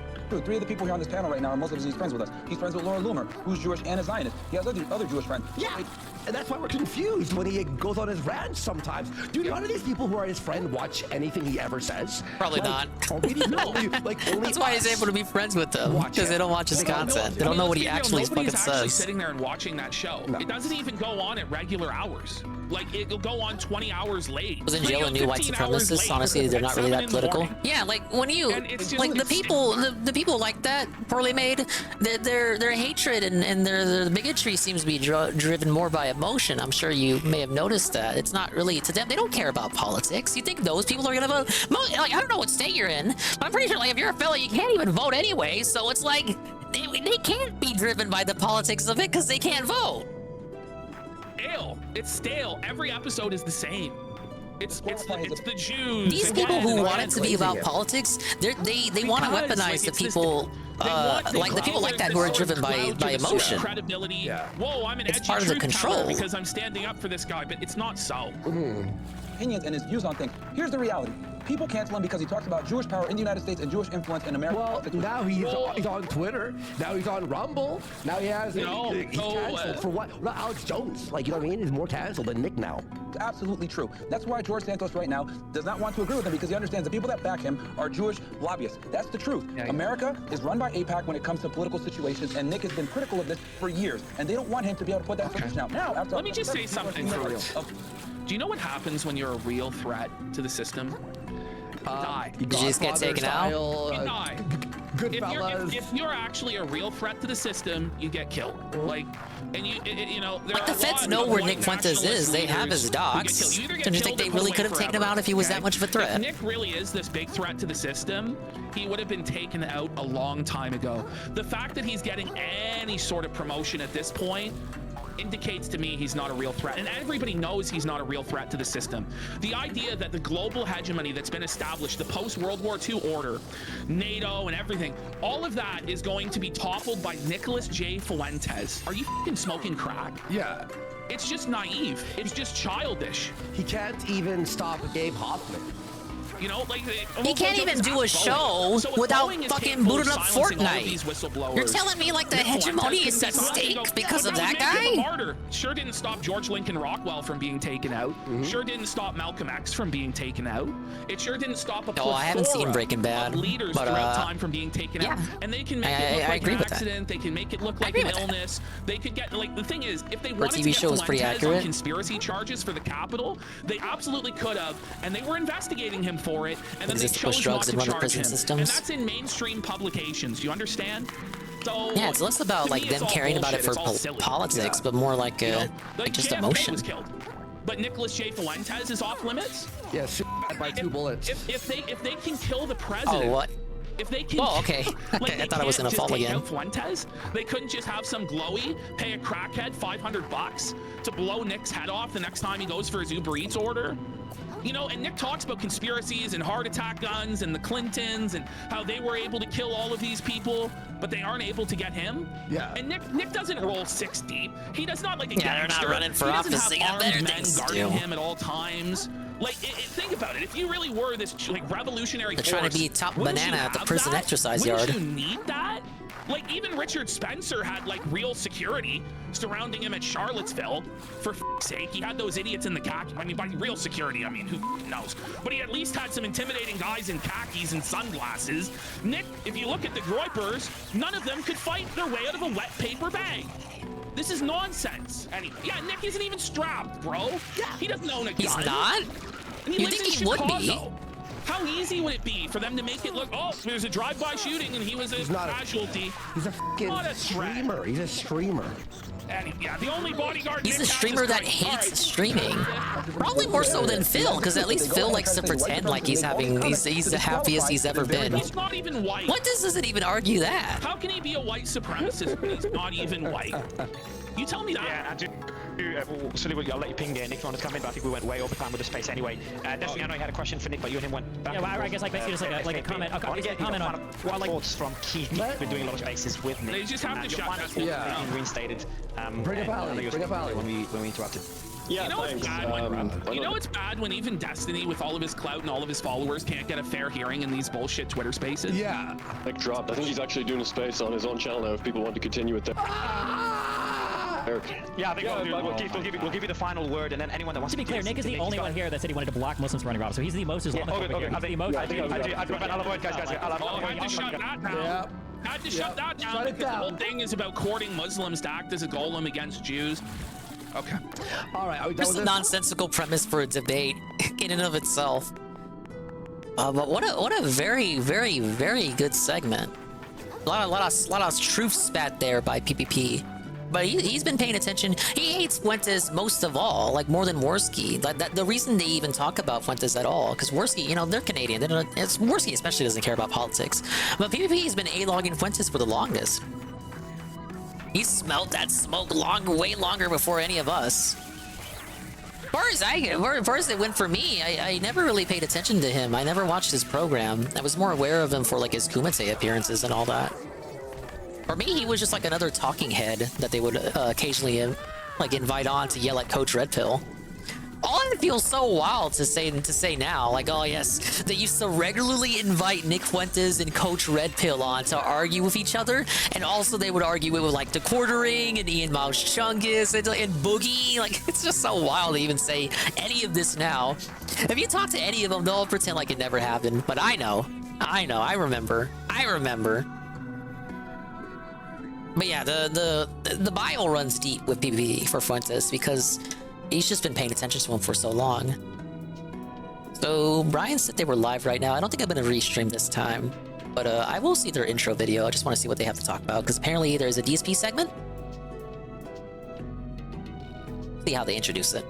Three of the people here on this panel right now are Muslims and he's friends with us. He's friends with Laura Loomer, who's Jewish and a Zionist. He has other Jewish friends. Yeah, and that's why we're confused when he goes on his rants sometimes. Do none of these people who are his friend watch anything he ever says? Probably not. Only That's why he's able to be friends with them, because they don't watch his content. They don't know what he actually fucking Nobody's actually says. sitting there and watching that show. It doesn't even go on at regular hours. Like, it'll go on 20 hours late. Was in jail a new white supremacist? Honestly, they're not really that political. Yeah, like when you like the people like that, poorly made, their hatred and their bigotry seems to be driven more by emotion. I'm sure you may have noticed that. It's not really to them. They don't care about politics. You think those people are gonna vote? Like, I don't know what state you're in, but I'm pretty sure like if you're a fella, you can't even vote anyway. So it's like they can't be driven by the politics of it because they can't vote. Stale. It's stale. Every episode is the same. It's the Jews. These people who want it to be about politics, they want to weaponize the people like the people like that who are driven by emotion. Credibility. Whoa, I'm an It's edgy part of the truth control. teller because I'm standing up for this guy, but it's not so. Opinions and his views on things. Here's the reality. People cancel him because he talks about Jewish power in the United States and Jewish influence in America. Well, now he's on Twitter. Now he's on Rumble. Now he has. He's canceled for what? Well, Alex Jones. Like, you know what I mean? He's more canceled than Nick now. It's absolutely true. That's why George Santos right now does not want to agree with him, because he understands the people that back him are Jewish lobbyists. That's the truth. America is run by AIPAC when it comes to political situations, and Nick has been critical of this for years, and they don't want him to be able to put that solution out. Now, after let me just say something for real. Do you know what happens when you're a real threat to the system? Die. You just get taken out? You die. If you're actually a real threat to the system, you get killed. Like, and you know, but the feds know where Nick Fuentes is. They have his docs. Don't you think they really could have taken him out if he was that much of a threat? If Nick really is this big threat to the system, he would have been taken out a long time ago. The fact that he's getting any sort of promotion at this point indicates to me he's not a real threat, and everybody knows he's not a real threat to the system. The idea that the global hegemony that's been established, the post-World War II order, NATO and everything, all of that is going to be toppled by Nicholas J. Fuentes. Are you f***ing smoking crack? Yeah. It's just naive. It's just childish. He can't even stop Gabe Hoffman. You know, like he can't even do a show without fucking booting up Fortnite. You're telling me like the hegemony is at stake because of that guy? Sure didn't stop George Lincoln Rockwell from being taken out. Sure didn't stop Malcolm X from being taken out. It sure didn't stop a I haven't seen Breaking Bad, leaders but throughout time from being taken out. And they can make it look like an accident. They can make it look like an illness. They could get, like, the thing is, if they wanted to get Fuentes on conspiracy charges for the Capitol, they absolutely could have, and they were investigating him for it, and then they chose not to charge him. And that's in mainstream publications. You understand? So yeah, it's less about like them caring about it for politics, but more like just JFK emotion. Was killed. But Nicholas J. Fuentes is off limits. Yeah, by 2 bullets. If they can kill the president. Oh, what? If they can, okay. Like, I thought I was gonna fall again. Fuentes, they couldn't just have some glowy pay a crackhead $500 to blow Nick's head off the next time he goes for his Uber Eats order. You know, and Nick talks about conspiracies and heart attack guns and the Clintons and how they were able to kill all of these people, but they aren't able to get him. Yeah. And Nick doesn't roll 6 deep. He does not like a gangster. They're not running for office. They got better things to do. Him at all times. Like, think about it. If you really were this like revolutionary They're force, trying to be top banana at the prison exercise yard. Wouldn't you need that? Like, even Richard Spencer had like real security surrounding him at Charlottesville. For f***'s sake, he had those idiots in the khaki. I mean, by real security, I mean, who knows? But he at least had some intimidating guys in khakis and sunglasses. Nick, if you look at the Groypers, none of them could fight their way out of a wet paper bag. This is nonsense. Anyway, yeah, Nick isn't even strapped, bro. Yeah, he doesn't own a gun. He's not? And he You lives think in he Chicago. would be? How easy would it be for them to make it look, oh, there's a drive-by shooting and he was a casualty? He's a fucking streamer. He's a streamer. And yeah, the only bodyguard. He's a streamer that hates streaming. Probably more so than Phil, because at least Phil likes to pretend like he's the happiest he's ever been. He's not even white. What doesn't even argue that? How can he be a white supremacist when he's not even white? You tell me that. Yeah, Sully, I'll let you ping Nick if you want to come in, but I think we went way over time with the space anyway. Definitely, I know you had a question for Nick, but you and him went back. Yeah, well, I guess like basically just like a comment. I want to get comment on thoughts from Keith. We've been doing a lot of spaces with Nick. They just have to shut that. Yeah. Being reinstated. Bring up Ali. Bring up Ali. When we interrupted. Yeah, you know what's bad? You know what's bad when even Destiny, with all of his clout and all of his followers, can't get a fair hearing in these bullshit Twitter spaces? Yeah. Nick dropped. I think he's actually doing a space on his own channel now if people want to continue with that. Yeah, I think we'll give you the final word, and then anyone that wants to be clear, Nick is the only one here that said he wanted to block Muslims from running around, so he's the most Islamophobic here. He's the most. Had to shut that down. Had to shut that down because the whole thing is about courting Muslims to act as a golem against Jews. Okay. All right. Just a nonsensical premise for a debate in and of itself. But what a very, very, very good segment. A lot of truth spat there by PPP. But he's been paying attention. He hates Fuentes most of all, like more than Worski. The reason they even talk about Fuentes at all, because Worski, you know, they're Canadian. Worski especially doesn't care about politics. But PPP has been A-logging Fuentes for the longest. He smelled that smoke way longer before any of us. As far as it went for me, I never really paid attention to him. I never watched his program. I was more aware of him for like his Kumite appearances and all that. For me, he was just like another talking head that they would occasionally like invite on to yell at Coach Red Pill. All of it feels so wild to say now. Like, oh yes, they used to regularly invite Nick Fuentes and Coach Red Pill on to argue with each other, and also they would argue with like the Quartering and Ian Miles Chungus and Boogie. Like, it's just so wild to even say any of this now. If you talk to any of them, they'll pretend like it never happened. But I know, I remember. But yeah, the bile runs deep with PvP for Fuentes because he's just been paying attention to him for so long. So Brian said they were live right now. I don't think I'm gonna restream this time, but I will see their intro video. I just want to see what they have to talk about because apparently there's a DSP segment. See how they introduce it.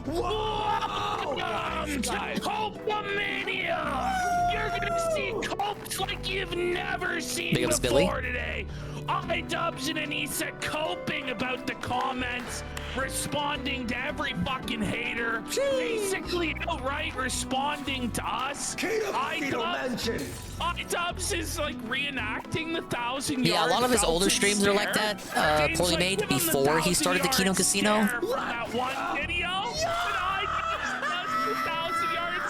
Whoa! Welcome to Copomania! You're gonna see copes like you've never seen before today. iDubbbz and Anissa coping about the comments, responding to every fucking hater, basically outright responding to us. iDubbbz is like reenacting the 1,000 Yeah, a lot of his older streams are like that. Poorly made before he started the Kino Casino. That one video.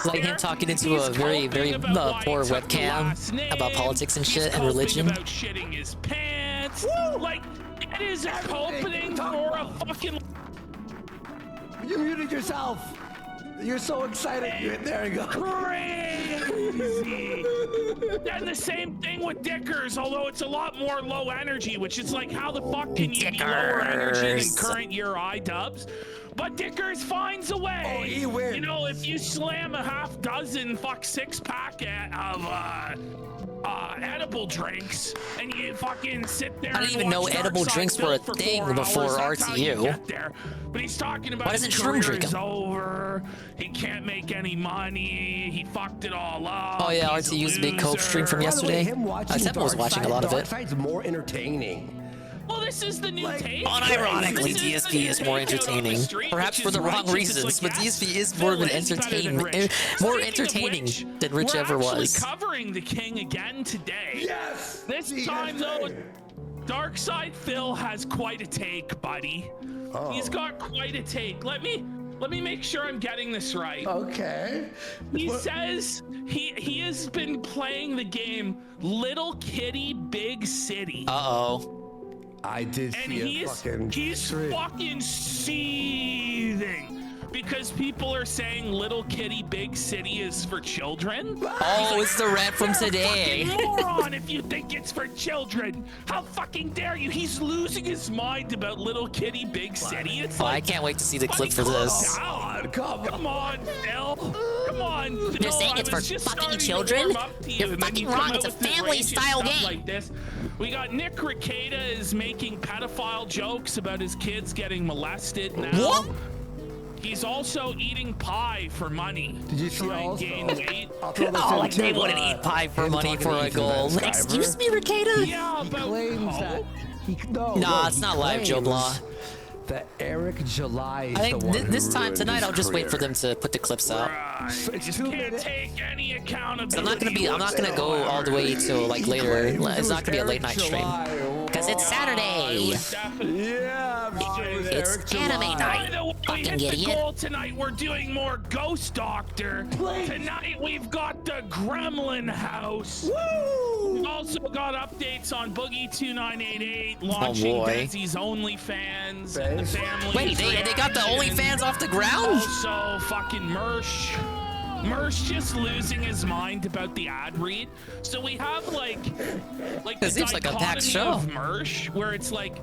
Like him talking into a very poor webcam about politics and shit and religion. About shitting his pants. Like, it is an opening for a fucking... You muted yourself. You're so excited. There you go. Crazy. And the same thing with Dickers, although it's a lot more low energy, which is like, how the fuck can you be lower energy than current year iDubbbz? But Dickers finds a way. Oh, he wins. You know, if you slam a half dozen six-pack of edible drinks and you fucking sit there. I didn't even know edible drinks were a thing before RTU. But he's talking about his career is over. He can't make any money. He fucked it all up. Oh yeah, RTU's big cope stream from yesterday. I was watching a lot of it. Darkside's more entertaining. Well, this is the new tape. Unironically, DSP is more entertaining. Perhaps for the wrong reasons, but DSP is more of an more entertaining than Rich ever was. We're actually covering the King again today. Yes. This time though, Darkside Phil has quite a take, buddy. Oh. He's got quite a take. Let me make sure I'm getting this right. Okay. He says he has been playing the game Little Kitty Big City. Uh-oh. I did see he's fucking seething because people are saying Little Kitty Big City is for children. Oh, like, it's the rap from today. You're a fucking moron if you think it's for children. How fucking dare you? He's losing his mind about Little Kitty Big City. It's like, I can't wait to see the clip for this. Come on, Phil. Come on. You're saying it's for fucking children? You're fucking wrong. It's a family-style game. Like this. We got Nick Rekieta is making pedophile jokes about his kids getting molested now. What? He's also eating pie for money. Did you see also? Gain weight. Like they wouldn't eat pie for money for a goal. Excuse me, Rekieta? Yeah, he claims that Nah, it's not live, Joe Blah. That Eric July is I think the one this time tonight I'll just career. wait for them to put the clips out. So you just can't take any accountability. I'm not gonna go all the way till like later. It's not gonna be a late night stream. Cause it's Saturday. Yeah, it's anime night. Fucking idiot. Tonight we're doing more Ghost Doctor. Tonight we've got the Gremlin House. Woo! We've also got updates on Boogie 2988 launching Desi's OnlyFans and the family. Wait, they got the OnlyFans off the ground? Also fucking Mersh just losing his mind about the ad read. So we have like it seems like a packed show of Mersh where it's like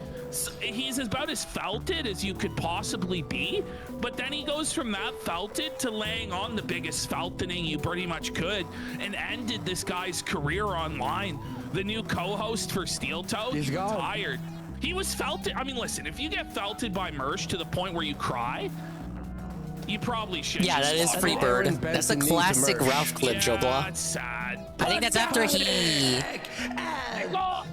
he's about as felted as you could possibly be, but then he goes from that felted to laying on the biggest feltening you pretty much could and ended this guy's career online. The new co-host for Steel Toe, he's tired. He was felted. I mean, listen, if you get felted by Mersh to the point where you cry, you probably should. Yeah, that is Freebird. That's a classic Ralph clip, Joe Blah. That's sad. I think that's after he...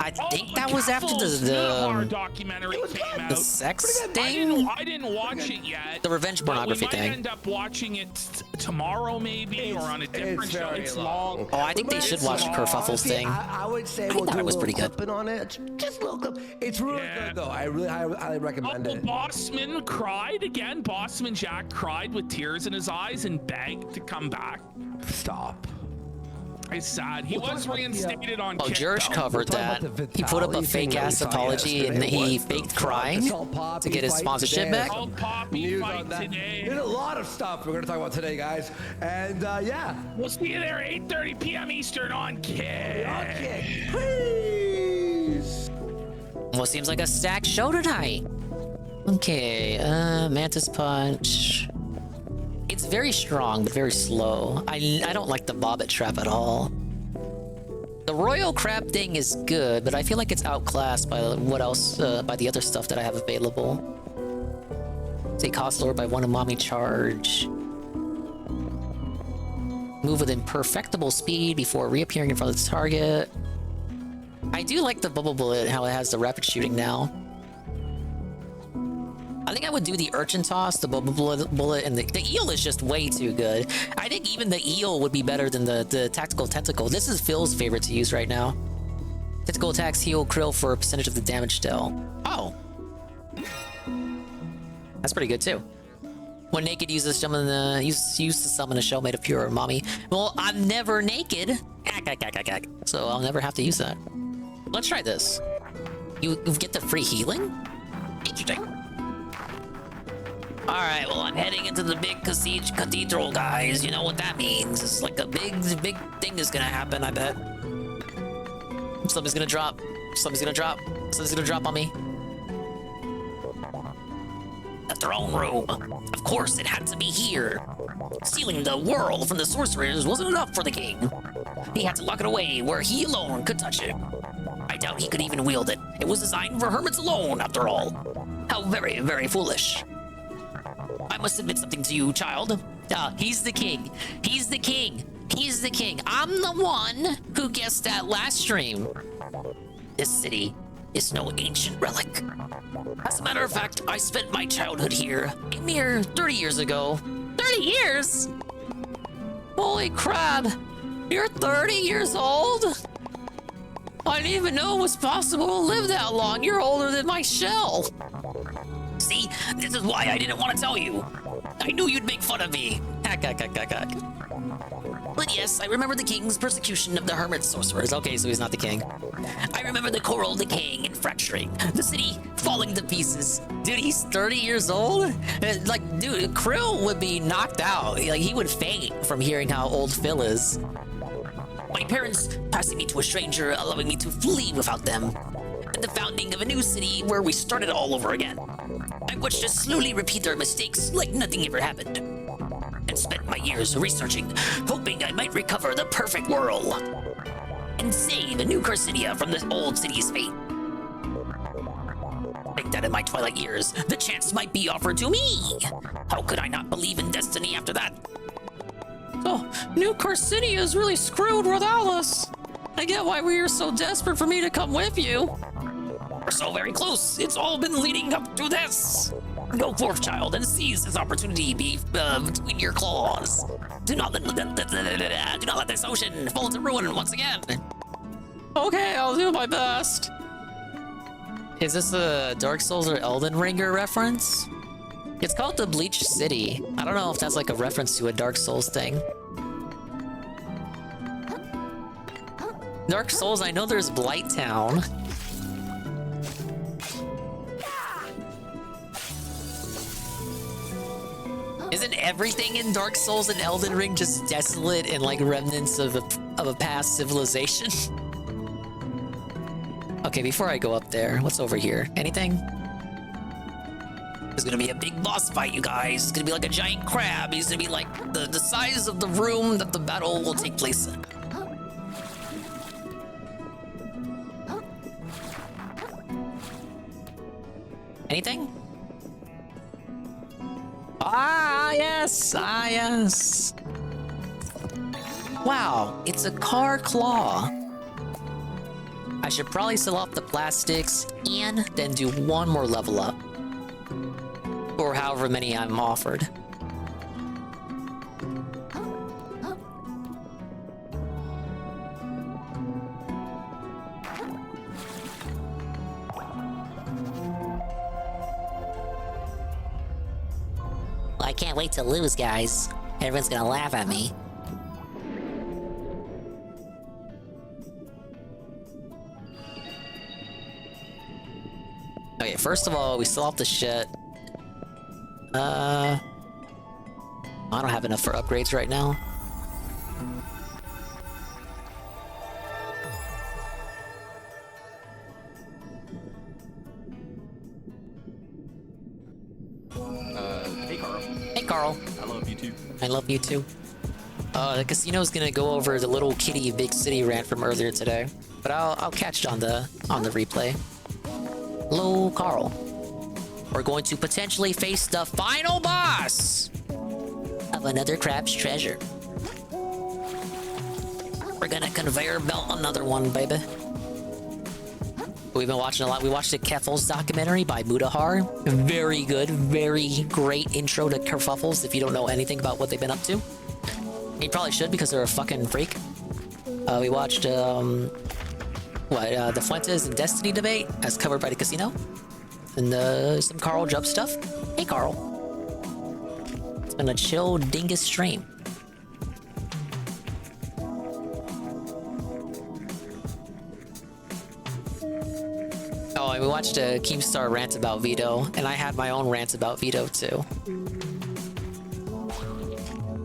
I think that was after the documentary came out. the sex thing. I didn't watch it yet. The revenge pornography we might thing. end up watching it tomorrow, maybe, or on a different show. It's long. Oh, I think they should watch Kuhfalls thing. I would say we'll do a little clipping on it. Just a little clip. It's really good though. I really highly recommend it. Bossman cried again. Bossman Jack cried with tears in his eyes and begged to come back. Stop. It's sad. He was reinstated on Oh, Kick, George though. covered that. He put up a fake ass apology and he faked crying to get his sponsorship back. There's a lot of stuff we're gonna talk about today, guys. And yeah, we'll see you there 8:30 p.m. Eastern on Kick. Please. Well, seems like a stacked show tonight. Okay, Mantis Punch. It's very strong, but very slow. I don't like the Bobbit Trap at all. The Royal Crab thing is good, but I feel like it's outclassed by what else, by the other stuff that I have available. Say cost lower by 1 umami charge. Move with imperfectible speed before reappearing in front of the target. I do like the bubble bullet, how it has the rapid shooting now. I think I would do the urchin toss, the bubble bullet, and the eel is just way too good. I think even the eel would be better than the tactical tentacle. This is Phil's favorite to use right now. Tentacle attacks heal krill for a percentage of the damage dealt. Oh. That's pretty good too. When naked, use to summon a shell made of pure umami. Well, I'm never naked, so I'll never have to use that. Let's try this. You get the free healing? Interesting. Alright, well, I'm heading into the big cathedral, guys. You know what that means. It's like a big thing is gonna happen, I bet. Something's gonna drop. Something's gonna drop. Something's gonna drop on me. The throne room. Of course, it had to be here. Stealing the world from the sorcerers wasn't enough for the king. He had to lock it away where he alone could touch it. I doubt he could even wield it. It was designed for hermits alone, after all. How very, very foolish. I must admit something to you, child. He's the king. He's the king. He's the king. I'm the one who guessed that last stream. This city is no ancient relic. As a matter of fact, I spent my childhood here a mere 30 years ago. 30 years? Holy crap. You're 30 years old? I didn't even know it was possible to live that long. You're older than my shell. See, this is why I didn't want to tell you. I knew you'd make fun of me. But yes, I remember the king's persecution of the hermit sorcerers. Okay, so he's not the king. I remember the coral decaying and fracturing, the city falling to pieces. Dude, he's 30 years old? Like, dude, Krill would be knocked out. Like, he would faint from hearing how old Phil is. My parents passing me to a stranger, allowing me to flee without them. And the founding of a new city where we started all over again. I watched us slowly repeat their mistakes like nothing ever happened. And spent my years researching, hoping I might recover the perfect world. And save a new Carcinia from the old city's fate. Think that in my twilight years, the chance might be offered to me. How could I not believe in destiny after that? Oh, New Carcinia is really screwed without us. I get why we are so desperate for me to come with you. We're so very close. It's all been leading up to this. Go forth, child, and seize this opportunity between your claws. Do not let this ocean fall into ruin once again. Okay, I'll do my best. Is this a Dark Souls or Elden Ringer reference? It's called the Bleached City. I don't know if that's like a reference to a Dark Souls thing. Dark Souls, I know there's Blighttown. Isn't everything in Dark Souls and Elden Ring just desolate and like remnants of a past civilization? Okay, before I go up there, what's over here? Anything? There's gonna be a big boss fight, you guys. It's gonna be like a giant crab. He's gonna be like the size of the room that the battle will take place in. Anything? Ah, yes! Ah, yes! Wow, it's a car claw. I should probably sell off the plastics and then do one more level up. Or however many I'm offered. I can't wait to lose, guys. Everyone's gonna laugh at me. Okay, first of all, we sell off the shit. I don't have enough for upgrades right now. Hey Carl. Hey Carl. I love you too. I love you too. The casino's gonna go over the little kitty big city rant from earlier today, but I'll catch it on the replay. Hello, Carl. We're going to potentially face the final boss of another Crab's treasure. We're gonna conveyor belt another one, baby. We've been watching a lot. We watched the Kuhfalls documentary by Mudahar. Very good, very great intro to Kuhfalls if you don't know anything about what they've been up to. You probably should because they're a fucking freak. We watched, the Fuentes and Destiny debate as covered by the casino. And some Carl Jump stuff. Hey, Carl. It's been a chill dingus stream. Oh, and we watched a Keemstar rant about Vito, and I had my own rant about Vito too.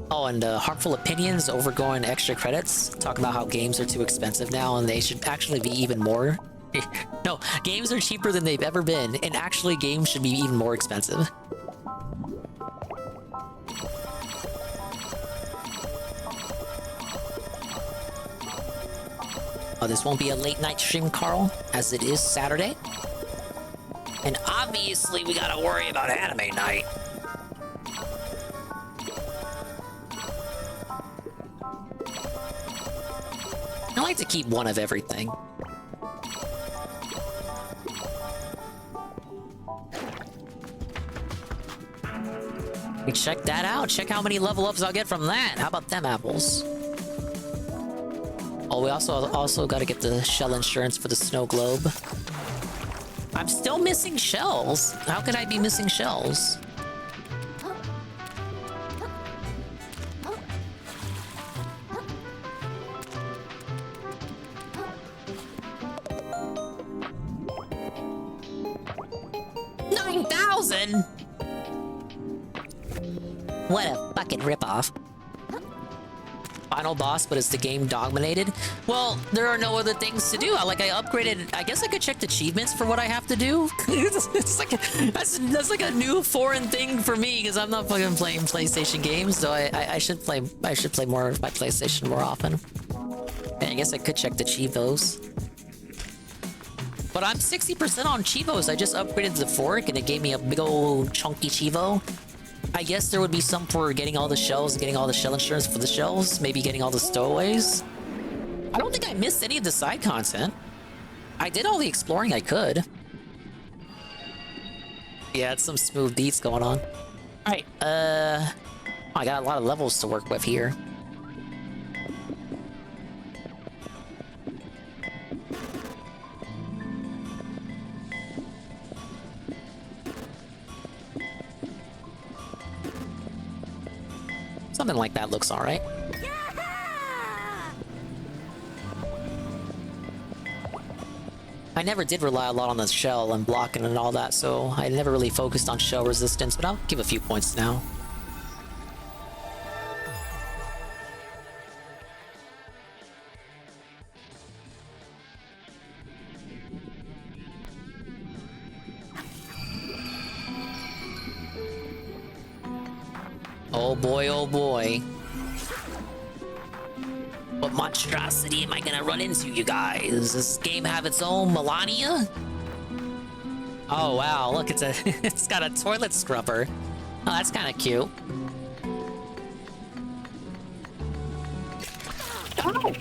Oh, and harmful opinions over going extra credits. Talk about how games are too expensive now, and they should actually be even more. No, games are cheaper than they've ever been, and actually games should be even more expensive. Oh, this won't be a late night stream, Carl, as it is Saturday. And obviously we gotta worry about anime night. I like to keep one of everything. Check that out. Check how many level ups I'll get from that. How about them apples? Oh, we also got to get the shell insurance for the snow globe. I'm still missing shells. How could I be missing shells? $9,000? What a fucking ripoff. Final boss, but is the game dominated? Well, there are no other things to do. I upgraded. I guess I could check the achievements for what I have to do. It's like that's like a new foreign thing for me because I'm not fucking playing PlayStation games. So I should play more of my PlayStation more often. And I guess I could check the Chivos. But I'm 60% on Chivos. I just upgraded the fork and it gave me a big old chunky Chivo. I guess there would be some for getting all the shells, getting all the shell insurance for the shells, maybe getting all the stowaways. I don't think I missed any of the side content. I did all the exploring I could. Yeah, it's some smooth beats going on. Alright, I got a lot of levels to work with here. Something like that looks alright. I never did rely a lot on the shell and blocking and all that, so I never really focused on shell resistance, but I'll give a few points now. Oh boy, oh boy. What monstrosity am I gonna run into, you guys? Does this game have its own Melania? Oh wow, look, it's got a toilet scrubber. Oh, that's kind of cute. Oh!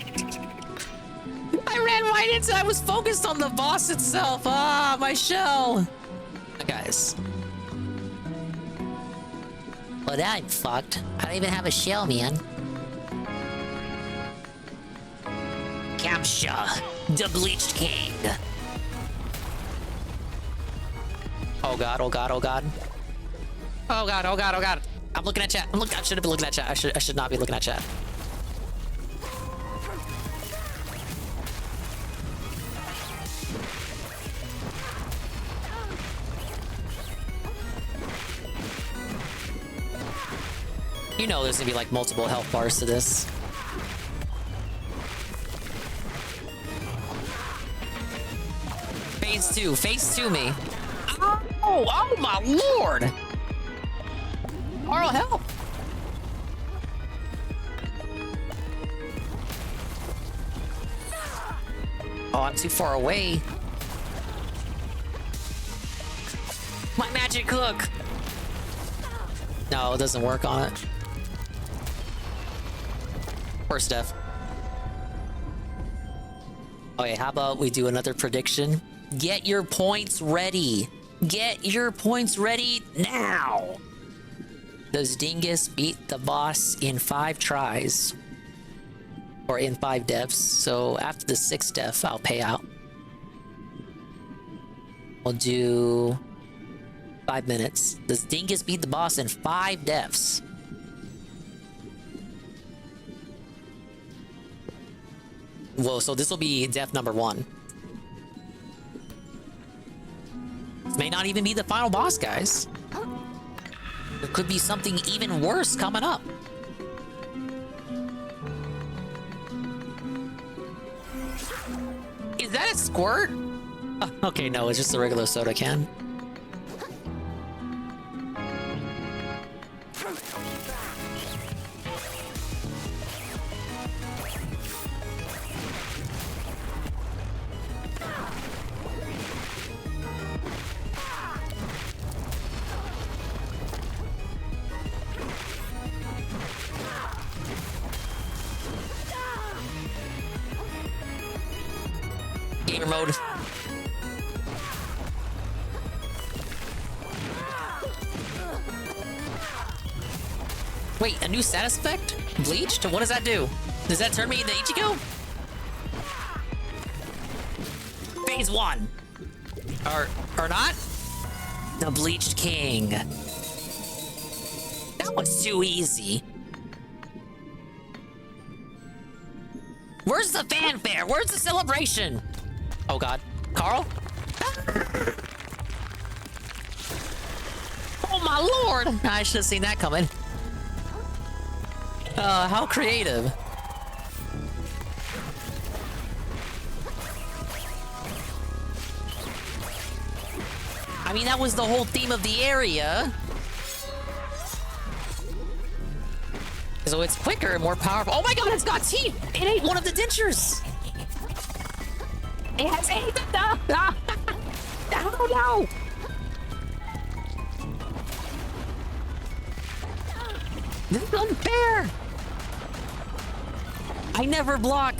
I ran right I was focused on the boss itself. Ah, my shell. Guys. Well, I'm fucked. I don't even have a shell, man. Capture the Bleached King. Oh god, oh god, oh god. Oh god, oh god, oh god. I'm looking at chat. I should have been looking at chat. I should not be looking at chat. You know there's gonna be like multiple health bars to this. Phase 2 me. Oh my lord! Carl, help! Oh, I'm too far away. My magic hook! No, it doesn't work on it. Poor Steph. Okay, how about we do another prediction? Get your points ready. Get your points ready now. Does Dingus beat the boss in 5 tries? Or in 5 deaths? So after the 6th death, I'll pay out. We'll do 5 minutes. Does Dingus beat the boss in 5 deaths? Whoa, so this will be death number 1. This may not even be the final boss, guys. There could be something even worse coming up. Is that a squirt? Okay, no, it's just a regular soda can. Gamer mode. Wait, a new status effect? Bleached? What does that do? Does that turn me into Ichigo? Phase 1. Or not? The Bleached King. That was too easy. Where's the fanfare? Where's the celebration? Oh god. Carl? Oh my lord! I should have seen that coming. How creative. I mean, that was the whole theme of the area. So it's quicker and more powerful. Oh my god, it's got teeth! It ate one of the dentures! It has ate the... Oh no! This is unfair! I never block.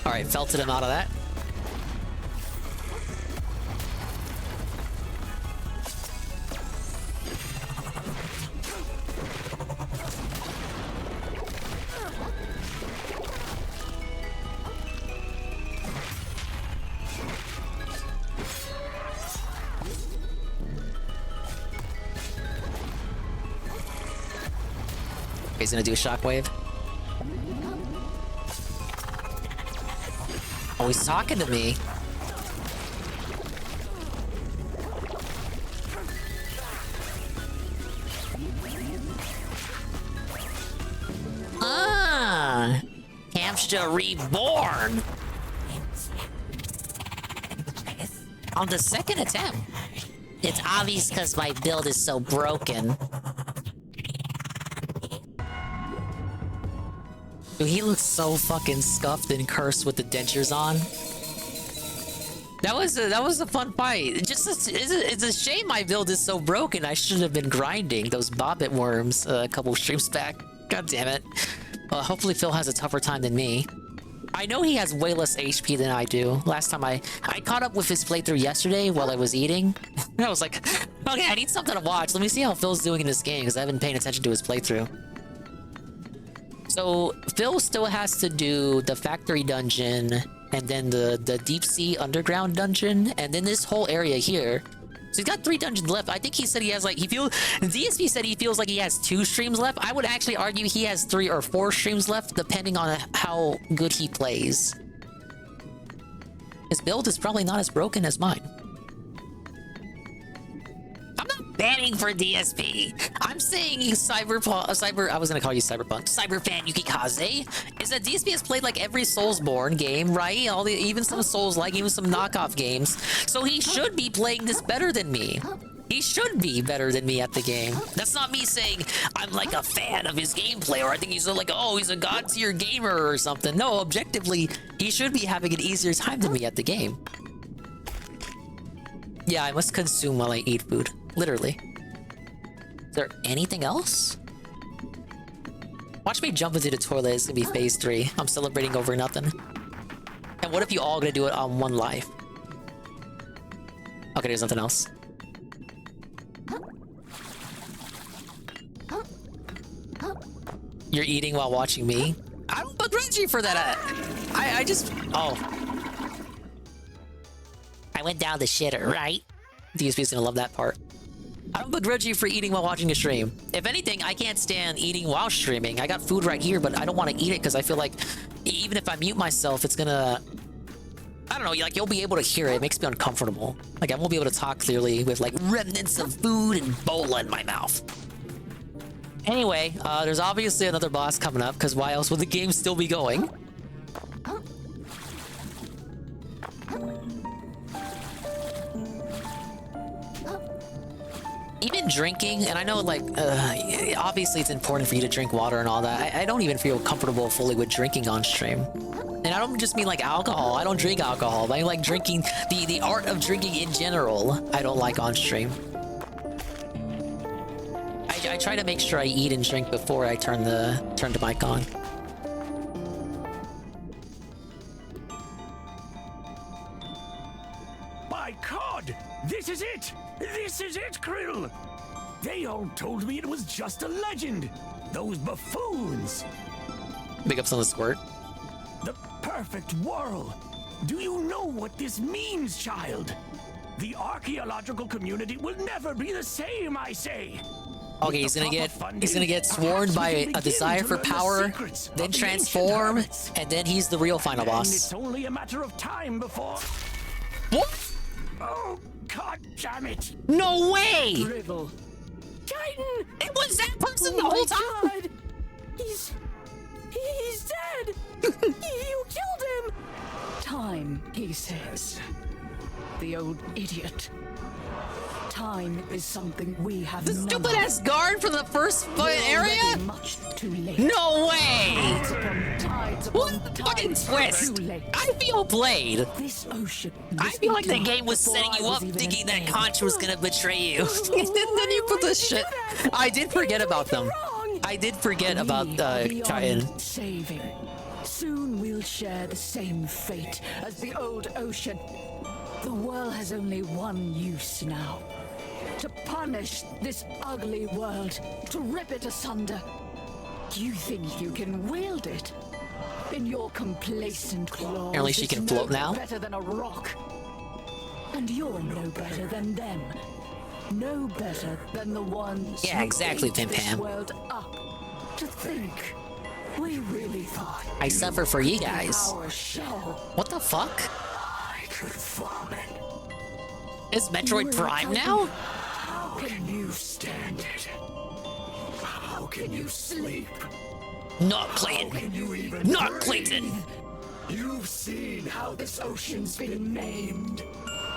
Alright, felted him out of that. He's gonna do a shockwave. Oh, he's talking to me. Ah, Hamster reborn. On the 2nd attempt. It's obvious because my build is so broken. Dude, he looks so fucking scuffed and cursed with the dentures on. That was a fun fight. It's a shame my build is so broken. I should have been grinding those bobbit worms a couple streams back. God damn it. Hopefully Phil has a tougher time than me. I know he has way less HP than I do. Last time I caught up with his playthrough yesterday while I was eating. I was like, okay, I need something to watch. Let me see how Phil's doing in this game because I haven't been paying attention to his playthrough. So Phil still has to do the factory dungeon and then the deep sea underground dungeon and then this whole area here. So he's got 3 dungeons left. I think he said he has like, DSP said he feels like he has 2 streams left. I would actually argue he has 3 or 4 streams left, depending on how good he plays. His build is probably not as broken as mine. I'm not banning for DSP. I'm saying I was gonna call you Cyberpunk. Cyberfan Yukikaze is that DSP has played like every Soulsborne game, right? Even some Souls-like, even some knockoff games. So he should be playing this better than me. He should be better than me at the game. That's not me saying I'm like a fan of his gameplay or I think he's like, oh, he's a god tier gamer or something. No, objectively, he should be having an easier time than me at the game. Yeah, I must consume while I eat food. Literally. Is there anything else? Watch me jump into the toilet. It's gonna be phase 3. I'm celebrating over nothing. And what if you all gonna do it on one life? Okay, there's nothing else. You're eating while watching me? I don't begrudge you for that. I just... Oh. I went down the shitter, right? DSP's gonna love that part. I don't begrudge you for eating while watching a stream. If anything, I can't stand eating while streaming. I got food right here, but I don't want to eat it because I feel like even if I mute myself, it's gonna... I don't know, like you'll be able to hear it. It makes me uncomfortable. Like I won't be able to talk clearly with like remnants of food and bola in my mouth. Anyway, there's obviously another boss coming up because why else would the game still be going? Even drinking, and I know like, obviously it's important for you to drink water and all that. I don't even feel comfortable fully with drinking on stream. And I don't just mean like alcohol. I don't drink alcohol, but I like drinking, the art of drinking in general, I don't like on stream. I try to make sure I eat and drink before I turn the mic on. My God! This is it! This is it, Krill! They all told me it was just a legend! Those buffoons! Big ups on the squirt. The perfect whirl! Do you know what this means, child? The archaeological community will never be the same, I say! Okay, he's gonna get sworn by a desire for power, then transform, and then he's the real final boss. It's only a matter of time before... What? Oh, God damn it! No way! Dribble. Titan! It was that person the whole time! God. He's dead! You killed him! Time, he says. The old idiot. Time is something we have the stupid ass guard from the first area? Much too late. No way! What the fucking twist? I feel played. This ocean. I feel like the game was setting you up thinking that Conch was gonna betray you. And then you put this shit. I did forget about them. I did forget about Titan. Saving. Soon we'll share the same fate as the old ocean. The world has only one use now. To punish this ugly world, to rip it asunder. Do you think you can wield it? In your complacent claws, Apparently she can float now. Better than a rock. And you're no better than them. No better than the ones Yeah, exactly, Pim this Pam. world up. To think, we really thought I suffer for you guys. our shell. What the fuck? I could vomit. Is Metroid Prime now? How can you stand it? How can you sleep? Not Clayton. How can you even Not breathe? Clayton. You've seen how this ocean's been maimed.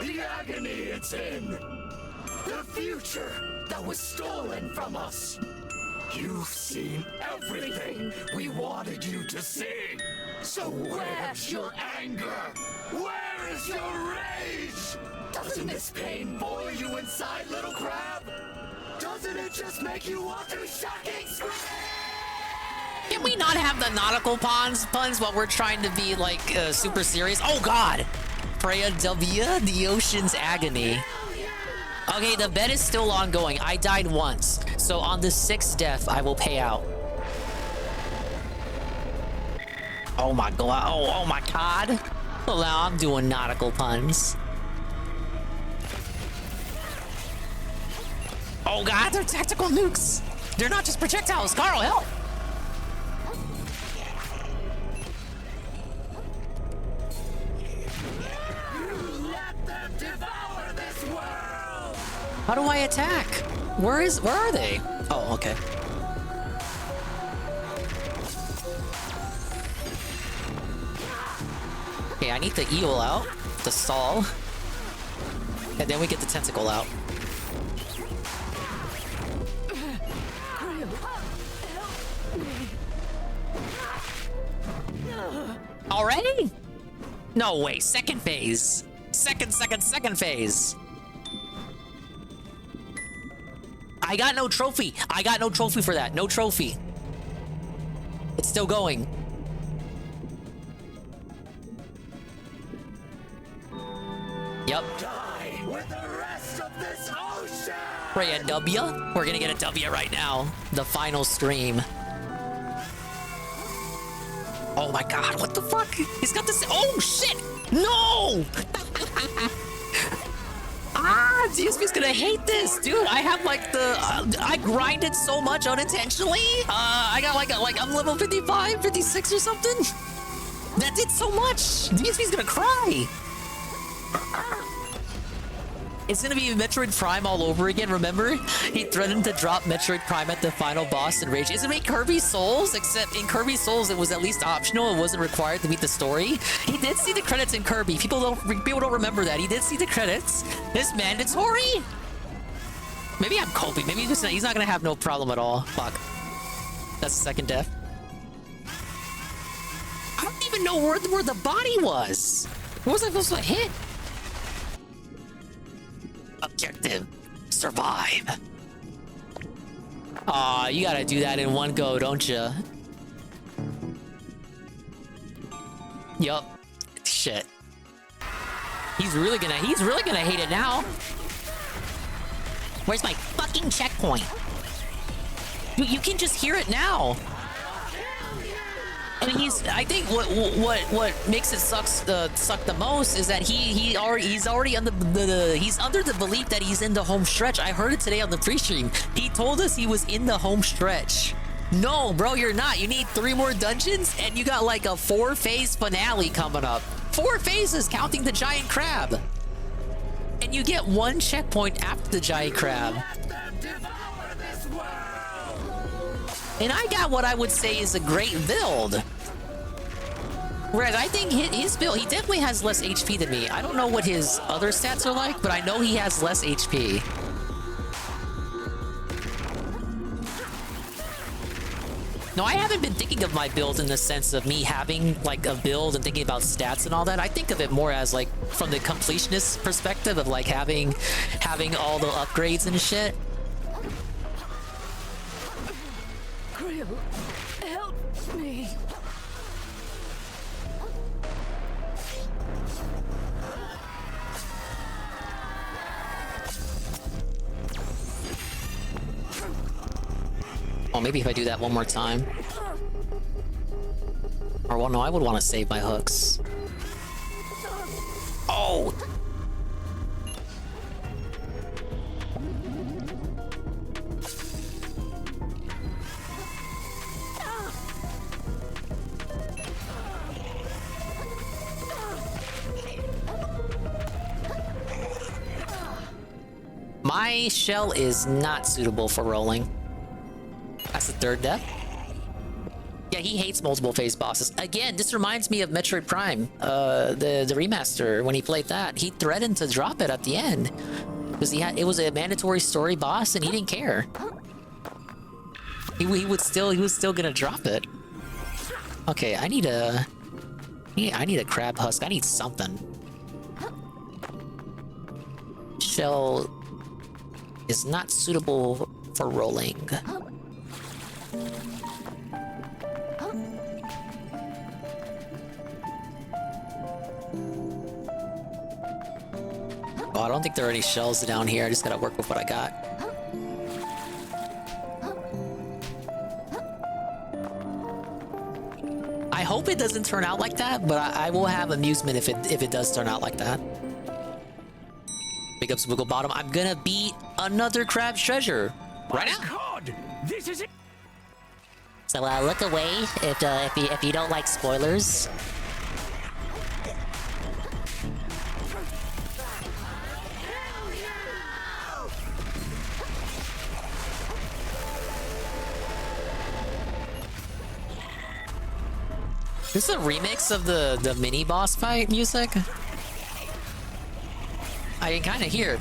The agony it's in. The future that was stolen from us. You've seen everything we wanted you to see. So where's your anger? Where is your rage? Doesn't this pain boil you inside, little crab? Doesn't it just make you want to shocking scream? Can we not have the nautical puns while we're trying to be like super serious? Oh God! Freya W, the ocean's agony. Okay, the bet is still ongoing. I died once, so on the 6th death, I will pay out. Oh my God! Oh my God! Well, now I'm doing nautical puns. Oh God, they're tactical nukes. They're not just projectiles. Carl, help! How do I attack? Where are they? Oh, okay. Okay, I need the eel out, the stall, and then we get the tentacle out. Already? No way, second phase. Second phase. I got no trophy. I got no trophy for that. No trophy. It's still going. Yep. Die with the rest of this ocean. Freya W. We're gonna get a W right now. The final stream. Oh my God, what the fuck? He's got this. Oh shit! No! DSP's gonna hate this, dude. I have like the I grinded so much unintentionally. I got like I'm level 55, 56 or something. That did so much. DSP's gonna cry. It's gonna be Metroid Prime all over again, remember? He threatened to drop Metroid Prime at the final boss in Rage. Isn't it Kirby Souls? Except in Kirby Souls, it was at least optional. It wasn't required to meet the story. He did see the credits in Kirby. People don't remember that. He did see the credits. It's mandatory? Maybe I'm coping. Maybe he's not gonna have no problem at all. Fuck. That's the second death. I don't even know where the body was. What was I supposed to hit? Objective. Survive. Aw, you gotta do that in one go, don't you? Yup. Shit. He's really gonna hate it now. Where's my fucking checkpoint? You can just hear it now. And I think what makes it suck the most is that he's already under the belief that he's in the home stretch. I heard it today on the pre-stream. He told us he was in the home stretch. No, bro, you're not. You need 3 more dungeons, and you got like a 4-phase finale coming up. 4 phases, counting the giant crab. And you get 1 checkpoint after the giant crab. And I got what I would say is a great build. Whereas I think his build, he definitely has less HP than me. I don't know what his other stats are like, but I know he has less HP. No, I haven't been thinking of my build in the sense of me having like a build and thinking about stats and all that. I think of it more as like from the completionist perspective of like having all the upgrades and shit. Help me. Oh, maybe if I do that one more time. Or, well, no, I would want to save my hooks. Oh! My shell is not suitable for rolling. That's the 3rd death. Yeah, he hates multiple phase bosses. Again, this reminds me of Metroid Prime, the remaster. When he played that, he threatened to drop it at the end because it was a mandatory story boss, and he didn't care. He was still gonna drop it. Okay, I need a crab husk. I need something. Shell is not suitable for rolling. Oh, I don't think there are any shells down here. I just gotta work with what I got. I hope it doesn't turn out like that, but I will have amusement if it does turn out like that. Big ups, Wiggle Bottom. I'm gonna beat another crab's treasure right now. God, this is it. So look away if you don't like spoilers. This is a remix of the mini boss fight music. I can kind of hear it.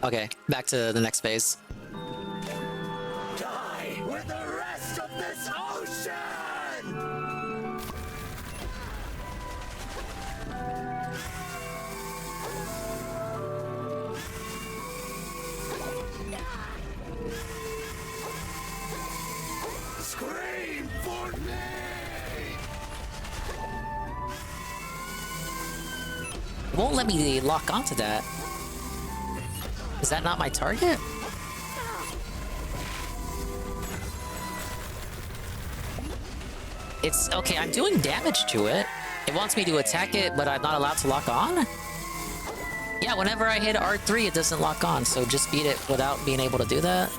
Okay, back to the next phase. Die with the rest of this ocean! Scream for me! It won't let me lock onto that. Is that not my target? It's okay, I'm doing damage to it. It wants me to attack it, but I'm not allowed to lock on? Yeah, whenever I hit R3, it doesn't lock on, so just beat it without being able to do that.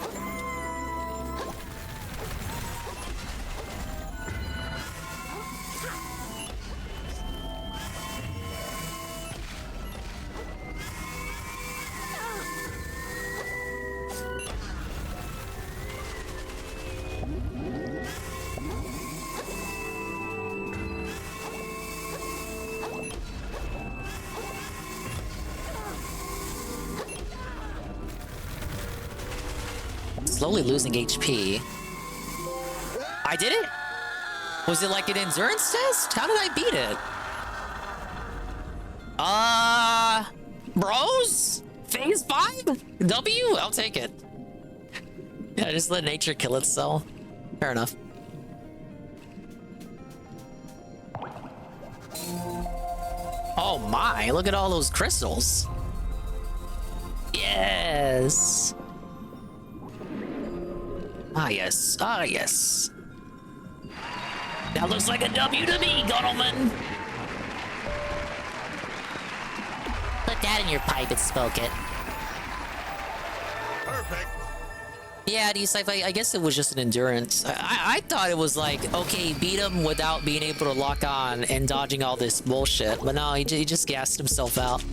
Slowly losing HP. I did it? Was it like an endurance test? How did I beat it? Bros? Phase 5? W? I'll take it. Yeah, just let nature kill itself. Fair enough. Oh my, look at all those crystals. Yes. Ah, yes. Ah, yes. That looks like a W to me, gentlemen. Put that in your pipe and smoke it. Perfect. Yeah, I guess it was just an endurance. I thought it was like, okay, beat him without being able to lock on and dodging all this bullshit. But no, he just gassed himself out.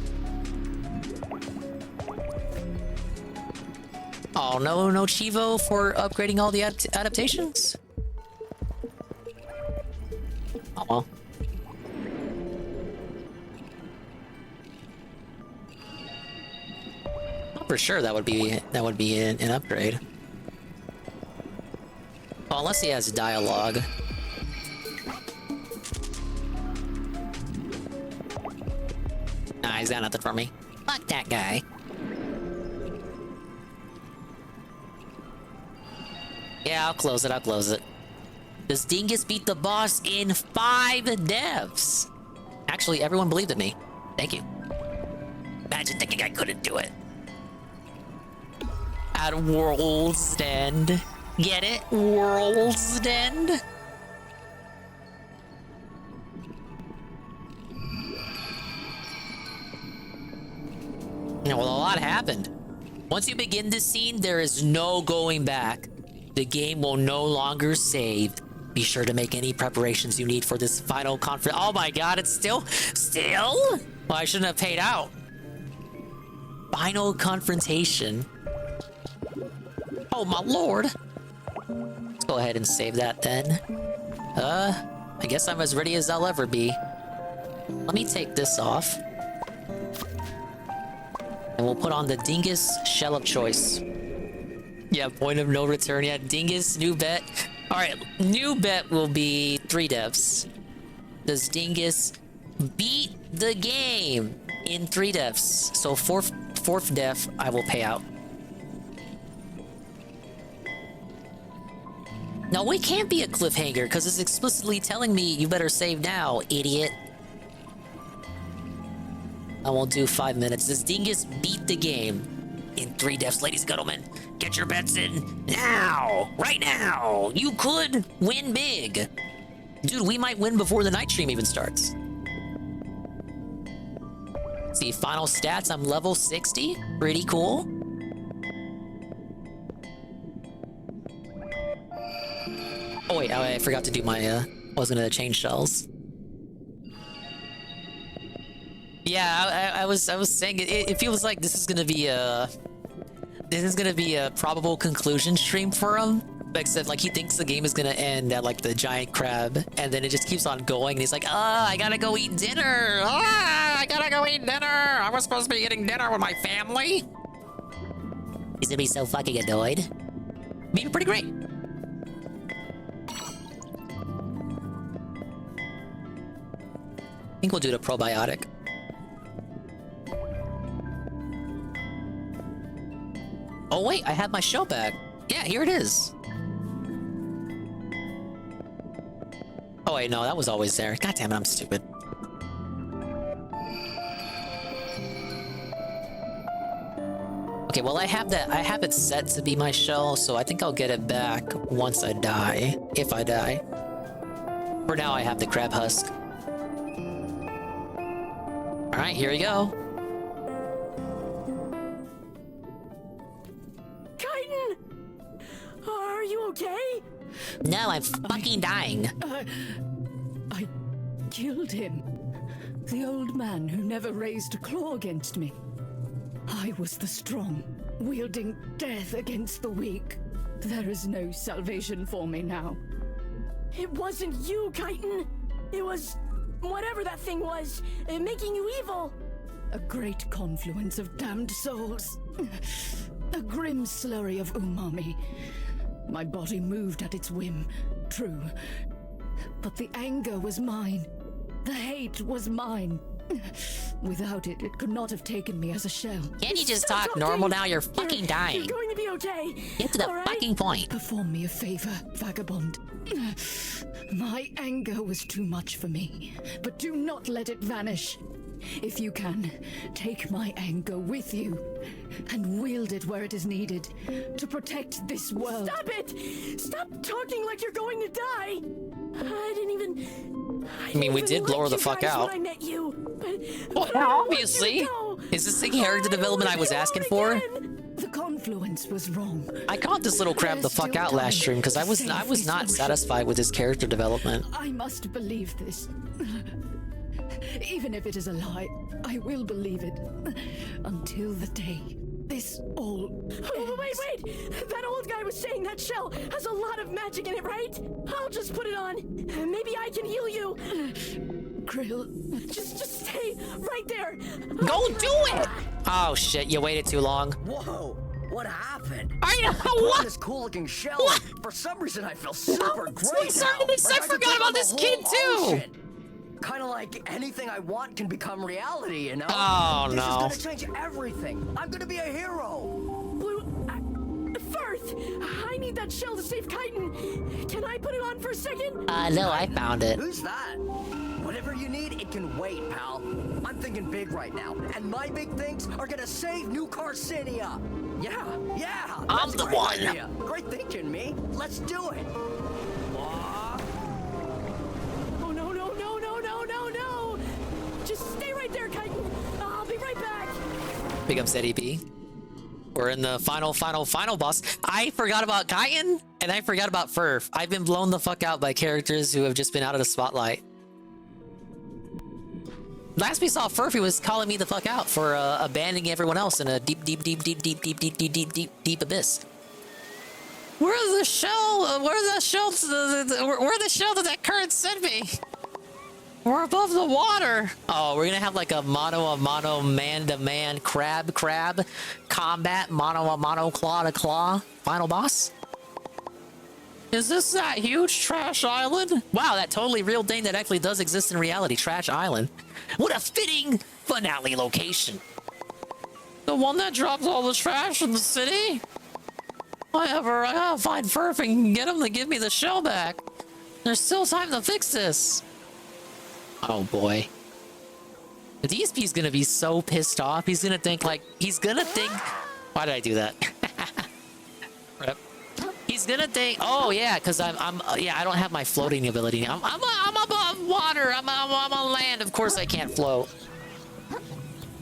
Oh, no Chivo for upgrading all the adaptations? Oh, well. For sure, that would be an upgrade. Well, unless he has dialogue. Nah, he's got nothing for me. Fuck that guy. Yeah, I'll close it. Does Dingus beat the boss in 5 deaths? Actually, everyone believed in me. Thank you. Imagine thinking I couldn't do it. At World's End. Get it? World's End? Well, a lot happened. Once you begin this scene, there is no going back. The game will no longer save. Be sure to make any preparations you need for this final conference. Oh my god, it's still? Well, I shouldn't have paid out. Final confrontation. Oh my lord. Let's go ahead and save that then. I guess I'm as ready as I'll ever be. Let me take this off. And we'll put on the Dingus shell of choice. Yeah, point of no return. Yeah, Dingus, new bet. Alright, new bet will be 3 deaths. Does Dingus beat the game in 3 deaths? So fourth death, I will pay out. No, it can't be a cliffhanger because it's explicitly telling me you better save now, idiot. I won't do 5 minutes. Does Dingus beat the game in 3 deaths, ladies and gentlemen? Get your bets in now! Right now! You could win big! Dude, we might win before the night stream even starts. See, final stats, I'm level 60. Pretty cool. Oh wait, I forgot to do my, I was gonna change shells. Yeah, I was saying it feels like this is gonna be a probable conclusion stream for him. Except like he thinks the game is gonna end at like the giant crab, and then it just keeps on going, and he's like, I gotta go eat dinner. I gotta go eat dinner. I was supposed to be eating dinner with my family. He's gonna be so fucking annoyed. Being pretty great. I think we'll do the probiotic. Oh wait, I have my shell back. Yeah, here it is. Oh wait, no, that was always there. God damn it, I'm stupid. Okay, well I have it set to be my shell, so I think I'll get it back once I die, if I die. For now, I have the crab husk. All right, here we go. Kyton! Are you okay? No, I'm fucking dying. I killed him. The old man who never raised a claw against me. I was the strong, wielding death against the weak. There is no salvation for me now. It wasn't you, Kyton. It was whatever that thing was, making you evil. A great confluence of damned souls. A grim slurry of umami. My body moved at its whim, true. But the anger was mine. The hate was mine. Without it, it could not have taken me as a shell. Can't you just talk normal now? You're fucking dying. You're going to be okay. Get to the fucking point. Perform me a favor, vagabond. My anger was too much for me, but do not let it vanish. If you can, take my anger with you and wield it where it is needed to protect this world. Stop it! Stop talking like you're going to die. I didn't even. I mean, we did blow her the fuck out. When I met you, but well, obviously. Is this the character development I was asking for? The confluence was wrong. I caught this little crab the fuck out last stream because I was not satisfied with his character development. I must believe this. Even if it is a lie, I will believe it. Until the day this all ends. Wait! That old guy was saying that shell has a lot of magic in it, right? I'll just put it on. Maybe I can heal you. Krill, just stay right there. Go do it! Oh shit, you waited too long. Whoa! What happened? I know what? This cool-looking shell. What? For some reason, I feel super great Sorry, now. I forgot about this kid too. Kind of like anything I want can become reality, you know? Oh, no. This is gonna change everything. I'm gonna be a hero. Firth, I need that shell to save Kyton. Can I put it on for a second? No, I found it. Who's that? Whatever you need, it can wait, pal. I'm thinking big right now, and my big things are gonna save New Carcinia. Yeah. I'm the one. Idea. Great thinking, me. Let's do it. Oh, no. Just stay right there, Kyton. I'll be right back. Big up, ZDP. We're in the final boss. I forgot about Kyton. And I forgot about Furf. I've been blown the fuck out by characters who have just been out of the spotlight. Last we saw Furf, he was calling me the fuck out for abandoning everyone else in a deep abyss. Where's the shell? Where's the shell? Where's the shell that current sent me? We're above the water. Oh, we're gonna have like a mono, man-to-man, crab combat, mono, claw to claw. Final boss. Is this that huge trash island? Wow, that totally real thing that actually does exist in reality. Trash Island. What a fitting finale location. The one that drops all the trash in the city? I gotta find Furf and get him to give me the shell back. There's still time to fix this. Oh boy. The DSP's gonna be so pissed off. He's gonna think why did I do that? Rip. He's gonna think, oh yeah, because I don't have my floating ability. I'm above water. I'm on land. Of course I can't float.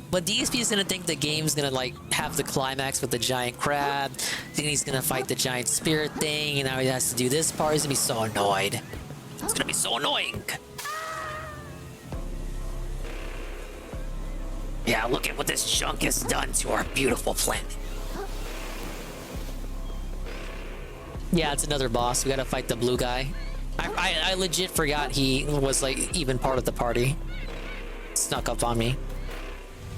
But DSP is gonna think the game's gonna like have the climax with the giant crab. Then he's gonna fight the giant spirit thing, and now he has to do this part. He's gonna be so annoyed. It's gonna be so annoying. Yeah, look at what this junk has done to our beautiful planet. Yeah, it's another boss. We gotta fight the blue guy. I legit forgot he was like even part of the party. Snuck up on me.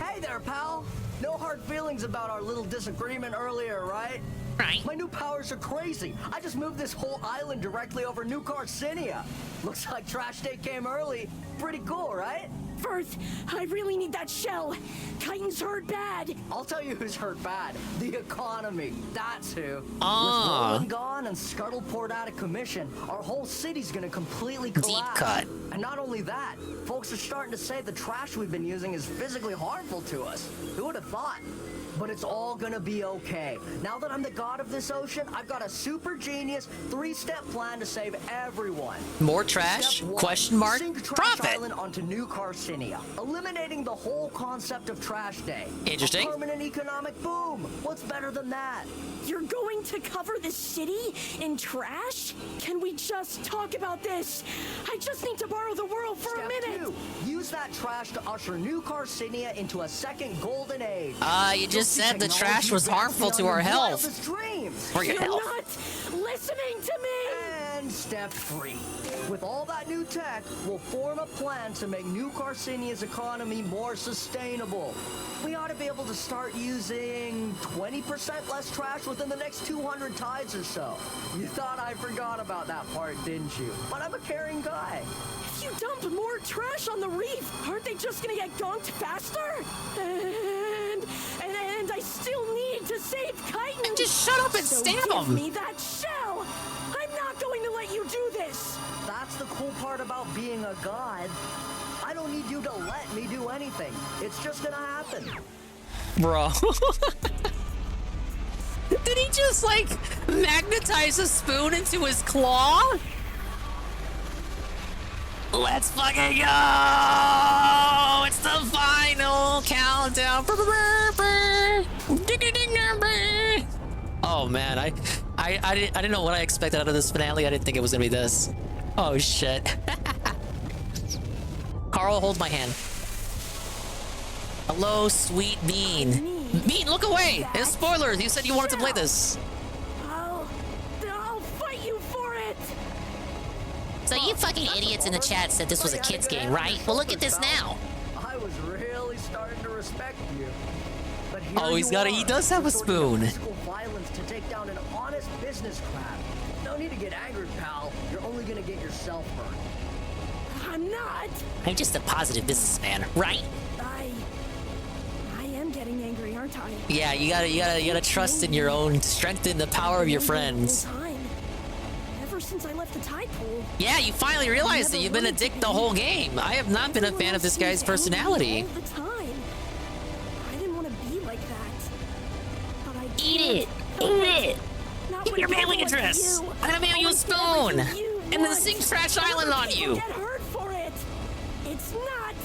Hey there, pal. No hard feelings about our little disagreement earlier, right? Right. My new powers are crazy. I just moved this whole island directly over New Carcinia. Looks like Trash Day came early. Pretty cool, right? Firth, I really need that shell. Chitin's hurt bad. I'll tell you who's hurt bad. The economy. That's who. Ah. With Roland gone and Scuttleport out of commission, our whole city's gonna completely collapse. Deep cut. And not only that, folks are starting to say the trash we've been using is physically harmful to us. Who would have thought? But it's all gonna be okay. Now that I'm the god of this ocean, I've got a super genius 3-step plan to save everyone. More trash? Step 1, Question mark? sink Trash Profit. Island onto New Carcinia, eliminating the whole concept of Trash Day. Interesting. A permanent economic boom. What's better than that? You're going to cover the city in trash? Can we just talk about this? I just need to borrow the world for a minute. 2, use that trash to usher New Carcinia into a second golden age. You just said the trash was harmful to our health. Or your You're health. not listening to me! And step 3. With all that new tech, we'll form a plan to make New Carcinia's economy more sustainable. We ought to be able to start using 20% less trash within the next 200 tides or so. You thought I forgot about that part, didn't you? But I'm a caring guy. If you dump more trash on the reef, aren't they just gonna get gonked faster? And I still need to save Chitin. Just shut up and stab give him. me that shell. I'm not going to let you do this. That's the cool part about being a god. I don't need you to let me do anything. It's just gonna happen. Bro. Did he just like magnetize a spoon into his claw? Let's fucking go! It's the final countdown. Oh man, I didn't know what I expected out of this finale. I didn't think it was gonna be this. Oh shit. Carl, hold my hand. Hello, sweet Bean. Bean, look away! It's spoilers. You said you wanted to play this. I'll fight you for it. So you fucking idiots in the chat said this was a kid's game, right? Well, look at this now. I was really starting to respect you. But here Oh, he does have a spoon. Physical violence to take down an honest business crab. No need to get angry, pal. You're only gonna get yourself hurt. I'm not. I'm just a positive businessman, right? I am getting angry, aren't I? Yeah, you gotta trust in your own strength and the power of your friends. Ever since I left the tide pool. Yeah, you finally realized that you've been a dick the whole game. I have not been a fan of this guy's personality. All the time. I didn't want to be like that. But I Eat it! can't. Eat it! Not Give when your people mailing like address! you. I'm gonna mail you a spoon! And then sing Trash Island on you! Get hurt for it. It's not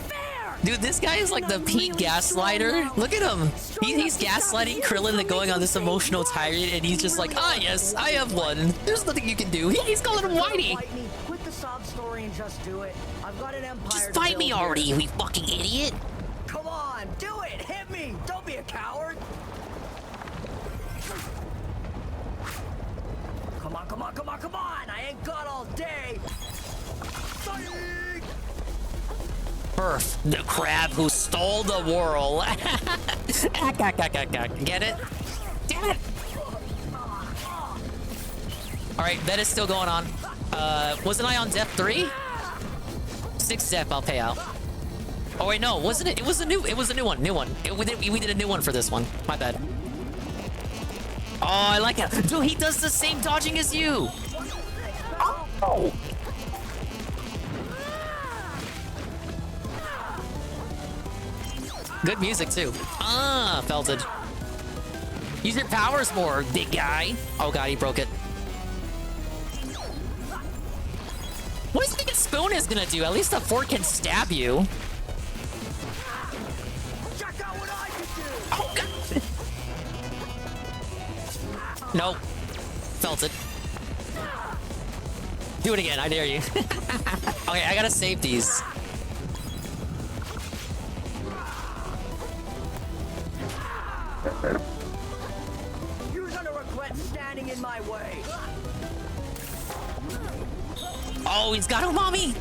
fair. Dude, this guy is like the peak gaslighter. Look at him. He's gaslighting Krillin and going on this emotional tirade, and he's just like, ah, yes, I have one. There's nothing you can do. He's calling him whitey. Quit the sob story and just do it. I've got an empire. Just fight me already, you fucking idiot. Come on, do it. Hit me. Don't be a coward. Come on, come on, come on, come on. I ain't got all day. Perf, the crab who stole the world. Get it? Damn it! Alright, that is still going on. Wasn't I on depth 3? 6 depth, I'll pay out. Oh wait, no, wasn't it? It was a new one. We did a new one for this one. My bad. Oh, I like it. Dude, he does the same dodging as you. Oh. Good music too. Ah, felted. Use your powers more, big guy. Oh god, he broke it. What do you think a spoon is gonna do? At least a fork can stab you. Oh god. Nope. Felt it. Do it again, I dare you. Okay, I gotta save these. You're gonna regret standing in my way. Oh, he's got umami.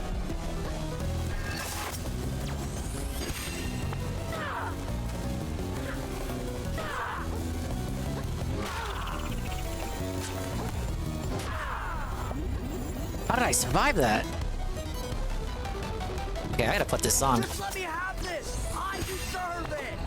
How did I survive that? Okay, I gotta put this on. Just let me have this. I deserve it.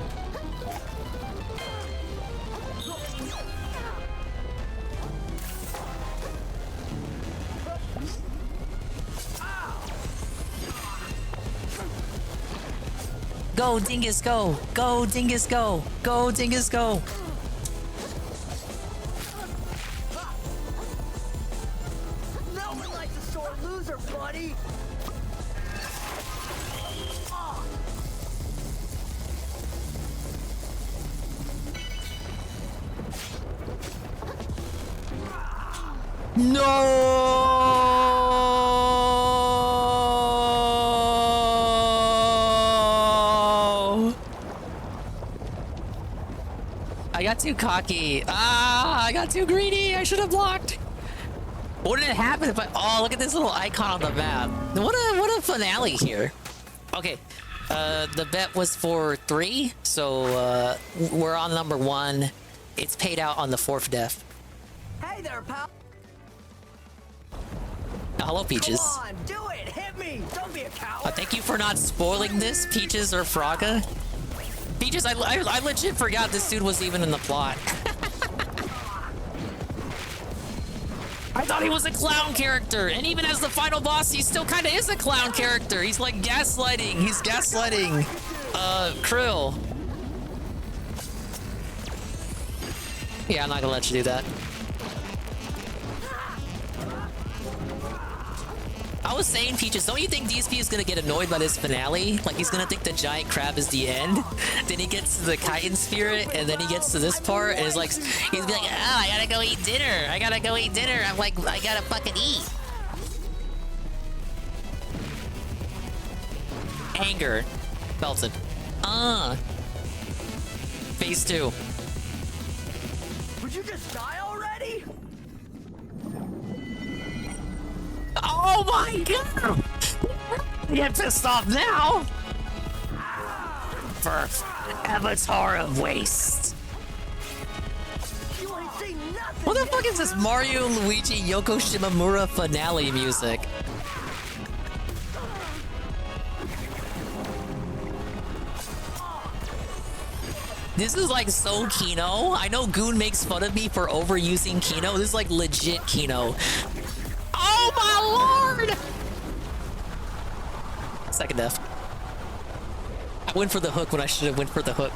Go, Dingus, go! Go, Dingus, go! Go, Dingus, go! No one likes a sore loser, buddy. No! I got too cocky. Ah, I got too greedy. I should have blocked. What did it happen if I... Oh, look at this little icon on the map. What a finale here. Okay. The bet was for 3, so we're on number 1. It's paid out on the 4th death. Hey there, pal. Hello, Peaches. Come on, do it. Hit me. Don't be a coward. Thank you for not spoiling this, Peaches or Fraga. Peaches, I legit forgot this dude was even in the plot. I thought he was a clown character, and even as the final boss, he still kind of is a clown character. He's like gaslighting. He's gaslighting Krill. Yeah, I'm not gonna let you do that. I was saying, Peaches, don't you think DSP is gonna get annoyed by this finale? Like, he's gonna think the giant crab is the end? Then he gets to the chitin spirit, and then he gets to this part, and it's like, he's be like, oh, I gotta go eat dinner. I gotta go eat dinner. I'm like, I gotta fucking eat. Anger. Belted. Phase 2. Would you just die already? Oh my god! Get pissed off now! First, Avatar of Waste. What the fuck is this Mario Luigi Yoko Shimomura finale music? This is like so Kino. I know Goon makes fun of me for overusing Kino. This is like legit Kino. Oh my lord! Second death. I went for the hook when I should have went for the hook.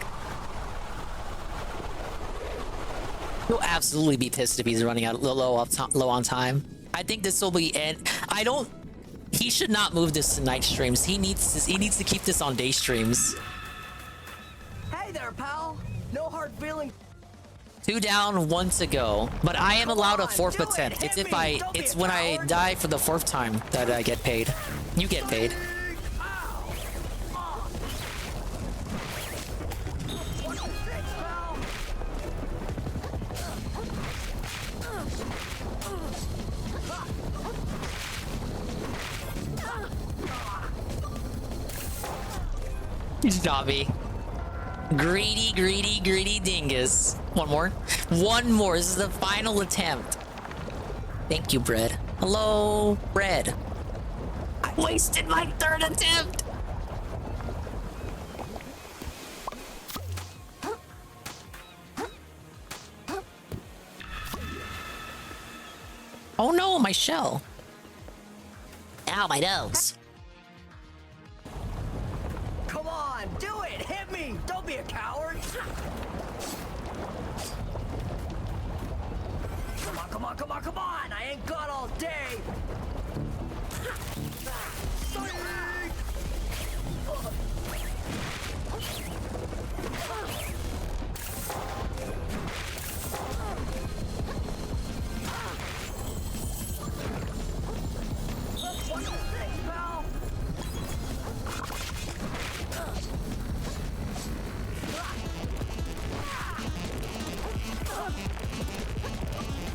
He'll absolutely be pissed if he's running out low on time. I think this will be end. He should not move this to night streams. He needs to keep this on day streams. Hey there, pal. No hard feelings. 2 down, 1 to go. But I am allowed a 4th attempt. It's when I die for the 4th time that I get paid. You get paid. Stop me. Greedy, greedy, greedy dingus. One more. One more. This is the final attempt. Thank you, Bread. Hello, Bread. I wasted my 3rd attempt. Oh no, my shell. Ow, my nose. Come on, do it. Hit me. Don't be a coward. Come on, come on, come on, come on. I ain't got all day.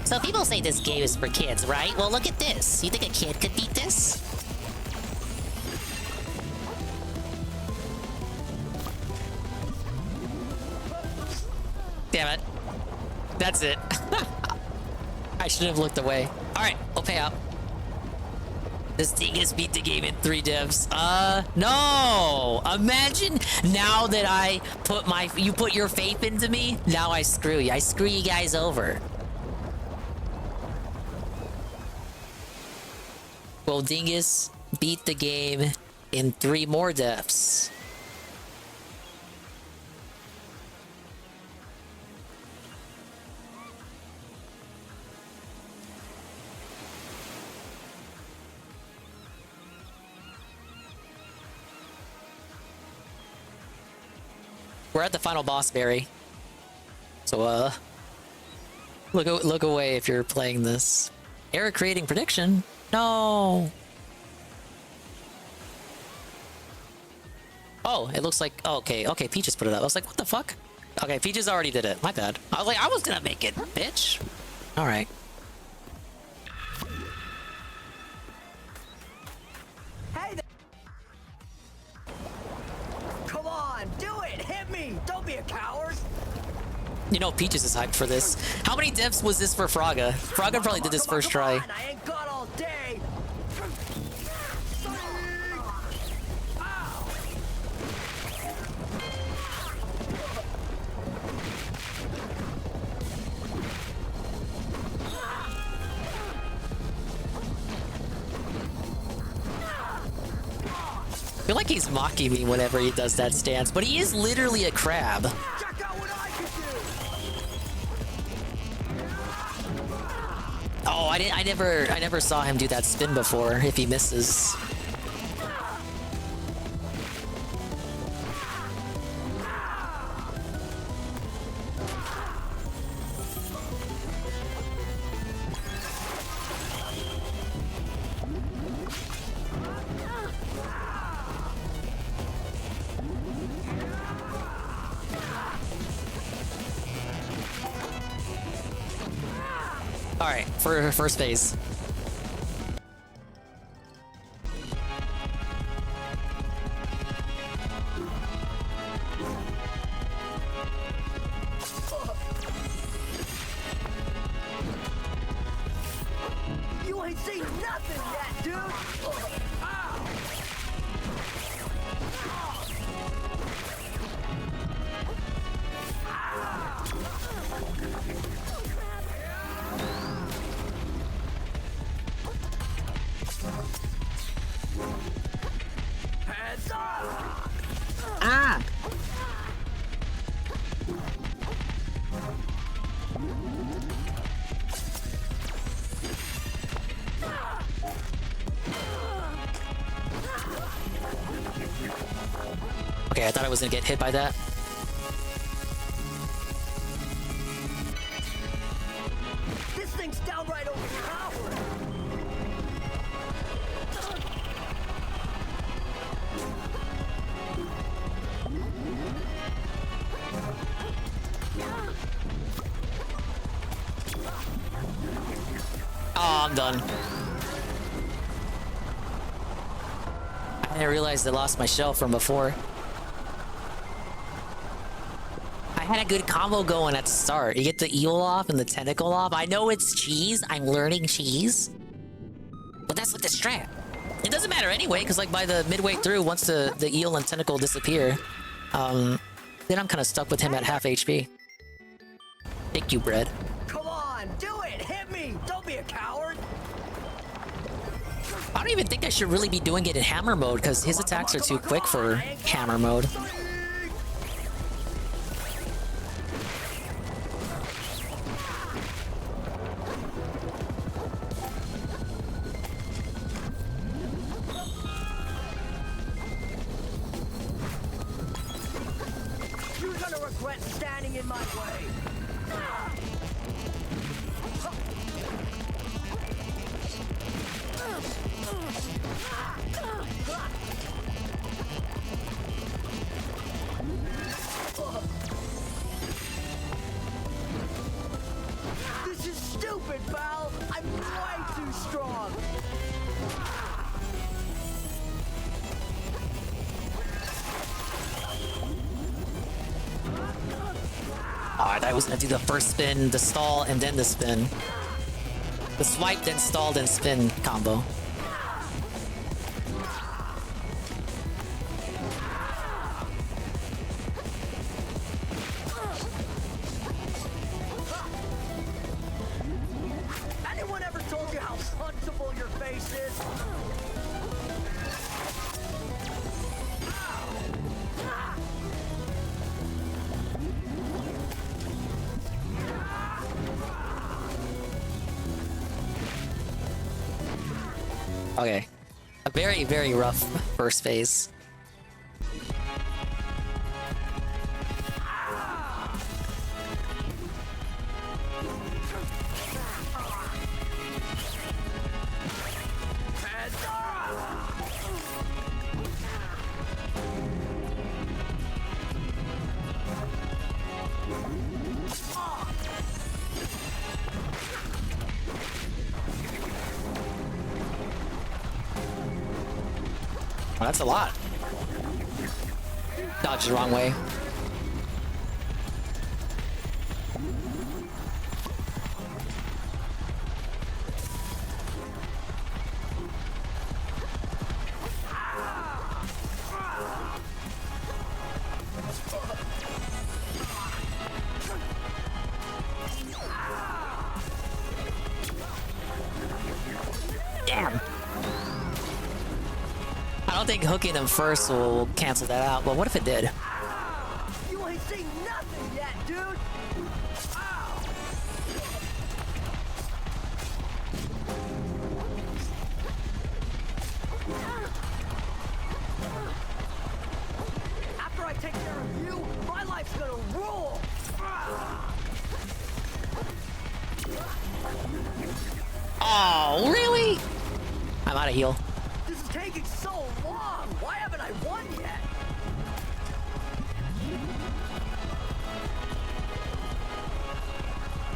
So people say this game is for kids, right? Well, look at this. You think a kid could beat this? Damn it. That's it. I should have looked away. Alright, we'll pay up. This dingus beat the game in 3 divs. No! Imagine now that you put your faith into me, now I screw you. I screw you guys over. Will Dingus beat the game in 3 more deaths? We're at the final boss, Barry. So, look away if you're playing this. Error creating prediction. No. Oh, it looks like... Oh, okay, Peaches put it up. I was like, what the fuck? Okay, Peaches already did it. My bad. I was like, I was gonna make it, bitch. Alright. Hey there. Come on, do it. Hit me. Don't be a coward. You know, Peaches is hyped for this. How many divs was this for Fraga? Fraga probably did this first try. I ain't got all day. I feel like he's mocking me whenever he does that stance, but he is literally a crab. Oh, I never saw him do that spin before if he misses. Alright, for first phase. You ain't seen nothing yet, dude. Hands up! Ah! Okay, I thought I was gonna get hit by that. This thing's downright overpowered. Oh, I'm done. I didn't realize I lost my shell from before. I had a good combo going at the start. You get the eel off and the tentacle off. I know it's cheese. I'm learning cheese. But that's like the strat. It doesn't matter anyway, because like by the midway through, once the eel and tentacle disappear, then I'm kind of stuck with him at half HP. Thank you, bread. Come on, do it! Hit me! Don't be a coward! I don't even think I should really be doing it in hammer mode, because his attacks are too quick for hammer mode. You're gonna regret standing in my way! This is stupid, pal! I'm way too strong! Alright, I was gonna do the first spin, the stall, and then the spin. The swipe, then stall, then spin combo. Anyone ever told you how punchable your face is? Okay. A very, very rough first phase. Oh, that's a lot. Dodged the wrong way. Damn. I don't think hooking him first will cancel that out, but what if it did? You ain't seen nothing yet, dude! After I take care of you, my life's gonna rule! Oh, really? I'm out of heal. This is taking so long! Why haven't I won yet?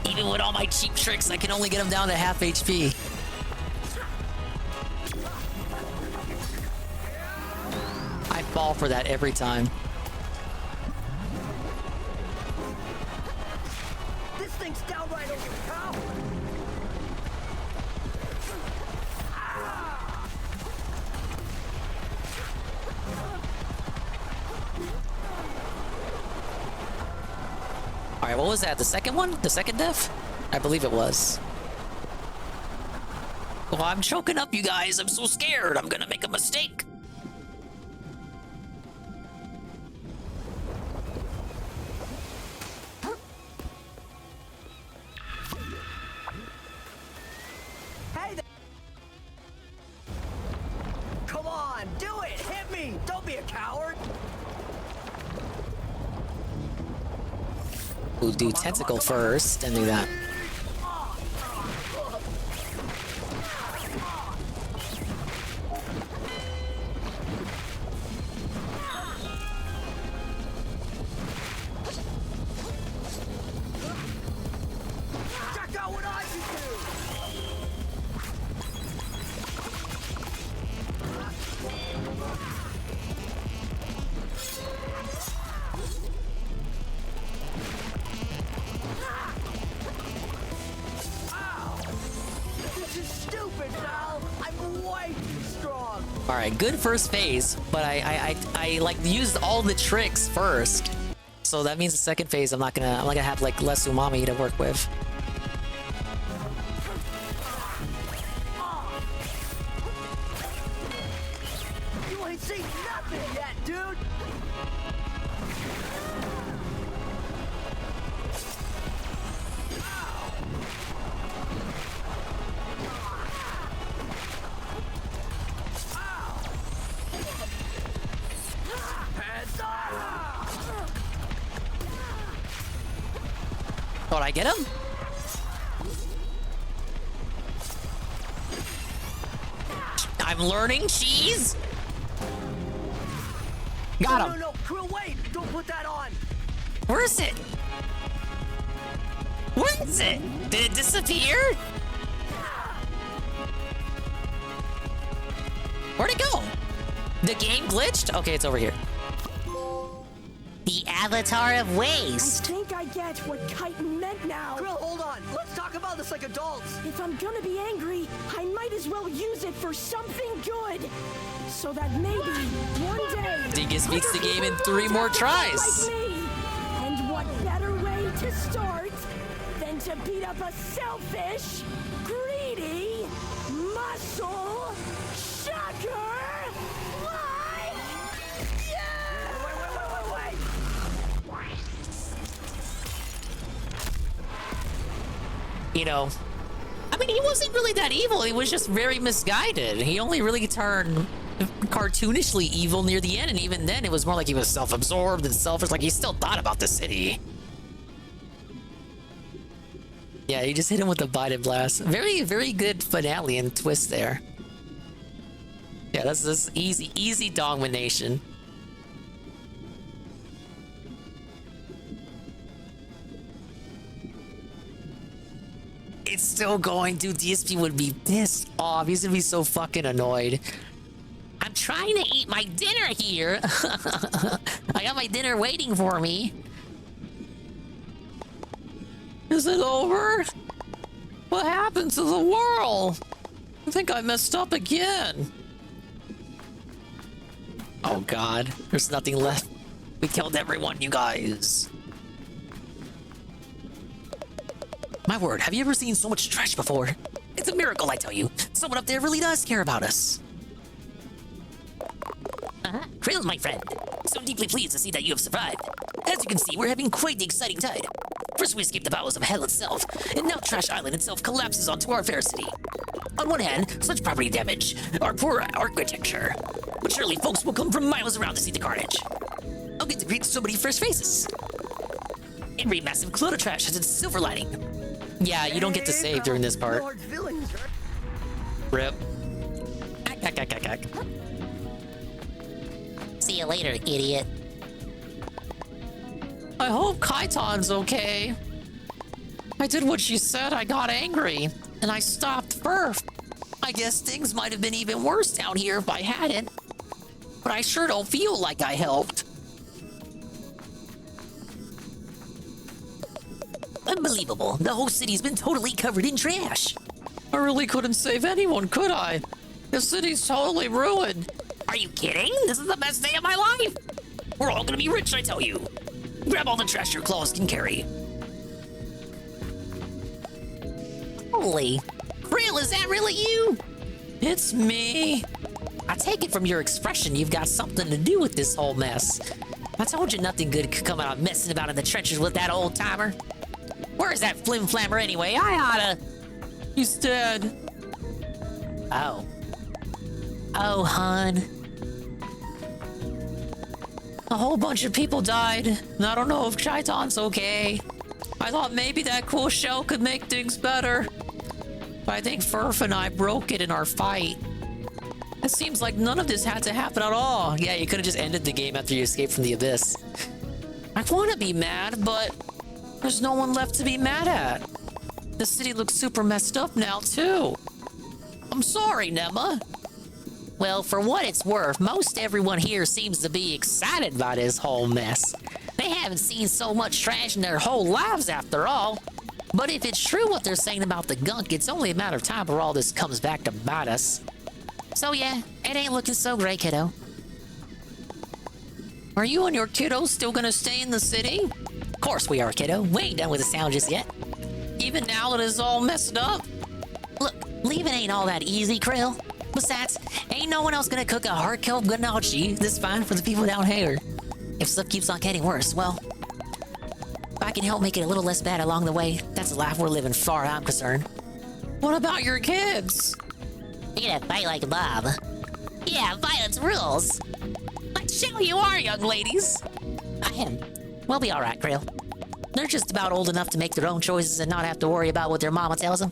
Even with all my cheap tricks, I can only get him down to half HP. I fall for that every time. This thing's downright overpowered! Alright, what was that? The second one? The second death? I believe it was. Oh, I'm choking up, you guys. I'm so scared. I'm gonna make a mistake. Hey there! Come on, do it! Hit me! Don't be a coward! We'll do tentacle first, and do that. Check out what I can do! This is stupid, Val! I'm way too strong! All right, good first phase, but I like used all the tricks first, so that means the second phase I'm not gonna have like less umami to work with. You ain't seen nothing yet, dude! Thought I get him? I'm learning cheese. Got him. No, Krill, wait! Don't put that on! Where is it? Where is it? Did it disappear? Where'd it go? The game glitched? Okay, it's over here. The Avatar of Waste. I think I get what Chitin meant now. Krill, hold on! Let's talk about this like adults! If I'm gonna be angry, I might as well use it for something good. So that maybe one day Dingus beats the other game in people 3 won't more have to tries. fight like me. And what better way to start than to beat up a selfish, greedy, muscle sucker like Wait! You know, I mean, he wasn't really that evil. He was just very misguided. He only really turned cartoonishly evil near the end, and even then, it was more like he was self-absorbed and selfish. Like he still thought about the city. Yeah, he just hit him with the Biden blast. Very, very good finale and twist there. Yeah, that's easy domination. It's still going, dude. DSP would be pissed off. He's gonna be so fucking annoyed. I'm trying to eat my dinner here. I got my dinner waiting for me. Is it over? What happened to the world? I think I messed up again. Oh god, there's nothing left. We killed everyone, you guys. My word, have you ever seen so much trash before? It's a miracle, I tell you. Someone up there really does care about us. Krill, my friend. So deeply pleased to see that you have survived. As you can see, we're having quite the exciting tide. First we escaped the bowels of hell itself, and now Trash Island itself collapses onto our fair city. On one hand, such property damage, our poor architecture. But surely folks will come from miles around to see the carnage. I'll get to greet so many fresh faces. Every massive cloud of trash has its silver lining. Yeah, you don't get to save during this part. Rip. See you later, idiot. I hope Kaiton's okay. I did what she said. I got angry, and I stopped Furf. I guess things might have been even worse down here if I hadn't. But I sure don't feel like I helped. Unbelievable. The whole city's been totally covered in trash. I really couldn't save anyone, could I? The city's totally ruined. Are you kidding? This is the best day of my life. We're all gonna be rich, I tell you. Grab all the trash your claws can carry. Holy. Krill, is that really you? It's me. I take it from your expression you've got something to do with this whole mess. I told you nothing good could come out of messing about in the trenches with that old timer. Where's that flim-flammer anyway? I oughta... He's dead. Oh. Oh, hun. A whole bunch of people died, and I don't know if Chaiton's okay. I thought maybe that cool shell could make things better. But I think Furf and I broke it in our fight. It seems like none of this had to happen at all. Yeah, you could have just ended the game after you escaped from the abyss. I want to be mad, but there's no one left to be mad at. The city looks super messed up now, too. I'm sorry, Nema. Well, for what it's worth, most everyone here seems to be excited by this whole mess. They haven't seen so much trash in their whole lives after all. But if it's true what they're saying about the gunk, it's only a matter of time before all this comes back to bite us. So yeah, it ain't looking so great, kiddo. Are you and your kiddos still gonna stay in the city? Of course we are, kiddo. We ain't done with the sound just yet. Even now that it's all messed up? Look, leaving ain't all that easy, Krill. Besides, ain't no one else gonna cook a hard-killed gnocchi this fine for the people down here. If stuff keeps on getting worse, well, if I can help make it a little less bad along the way, that's the life we're living, far I'm concerned. What about your kids? You're gonna fight like a mob. Yeah, violence rules. Like show you are, young ladies. I am. We'll be alright, Krill. They're just about old enough to make their own choices and not have to worry about what their mama tells them.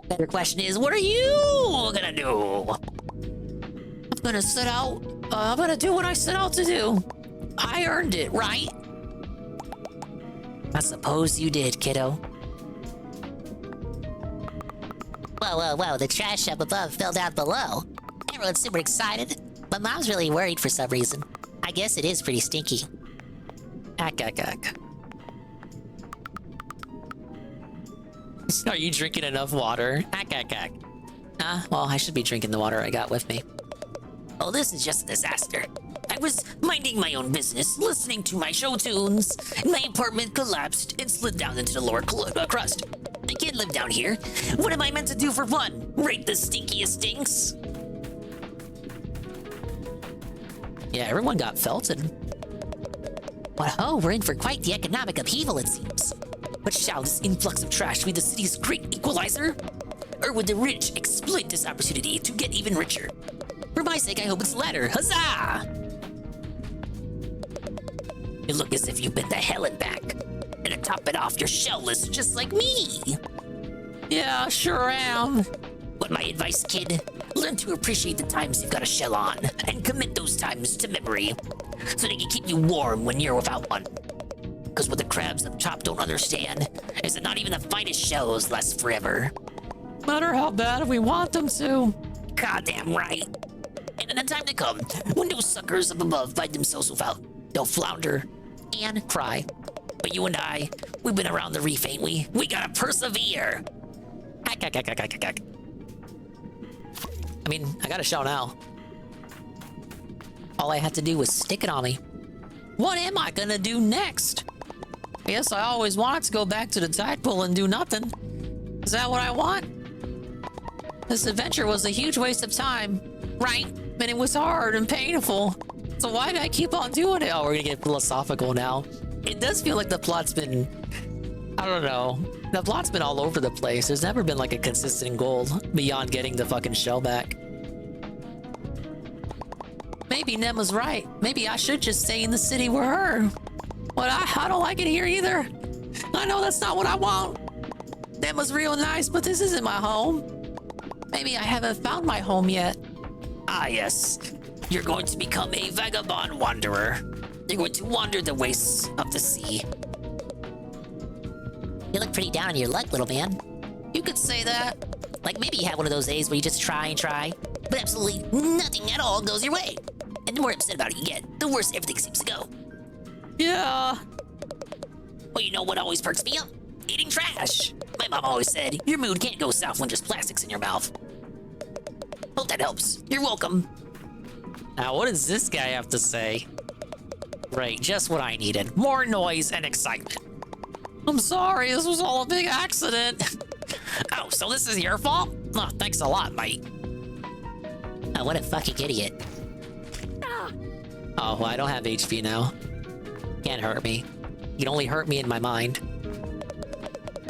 Better question is, what are you gonna do? I'm gonna set out. I'm gonna do what I set out to do. I earned it, right? I suppose you did, kiddo. Whoa, whoa, whoa, the trash up above fell down below. Everyone's super excited, but Mom's really worried for some reason. I guess it is pretty stinky. Ack. Are you drinking enough water? Ack. Well, I should be drinking the water I got with me. Oh, this is just a disaster. I was minding my own business, listening to my show tunes. My apartment collapsed and slid down into the lower crust. I can't live down here. What am I meant to do for fun? Rate the stinkiest stinks? Yeah, everyone got felted. But oh, we're in for quite the economic upheaval, it seems. But shall this influx of trash be the city's great equalizer? Or would the rich exploit this opportunity to get even richer? For my sake, I hope it's the latter. Huzzah! You look as if you've been to hell and back. And to top it off, you're shellless just like me. Yeah, sure am. But my advice, kid, learn to appreciate the times you've got a shell on, and commit those times to memory, so they can keep you warm when you're without one. Because what the crabs up top don't understand is that not even the finest shells last forever. No matter how bad we want them to. Goddamn right. And in the time to come, when those suckers up above find themselves without, they'll flounder and cry. But you and I, we've been around the reef, ain't we? We gotta persevere. Ack. I mean, I got a shell now. All I had to do was stick it on me. What am I gonna do next? I guess I always wanted to go back to the tide pool and do nothing. Is that what I want? This adventure was a huge waste of time, right? And it was hard and painful. So why did I keep on doing it? Oh, we're gonna get philosophical now. It does feel like the plot's been... I don't know. The plot's been all over the place. There's never been like a consistent goal beyond getting the fucking shell back. Maybe Nema's right. Maybe I should just stay in the city with her. But I don't like it here either. I know that's not what I want. Nema's real nice, but this isn't my home. Maybe I haven't found my home yet. Ah, yes. You're going to become a vagabond wanderer. You're going to wander the wastes of the sea. You look pretty down on your luck, little man. You could say that. Like maybe you have one of those days where you just try and try, but absolutely nothing at all goes your way. And the more upset about it you get, the worse everything seems to go. Yeah. Well, you know what always perks me up? Eating trash. My mom always said, your mood can't go south when there's plastics in your mouth. Hope that helps. You're welcome. Now, what does this guy have to say? Right, just what I needed. More noise and excitement. I'm sorry, this was all a big accident. Oh, so this is your fault? Oh, thanks a lot, mate. Oh, what a fucking idiot. Oh, well, I don't have HP now. Can't hurt me. You can only hurt me in my mind.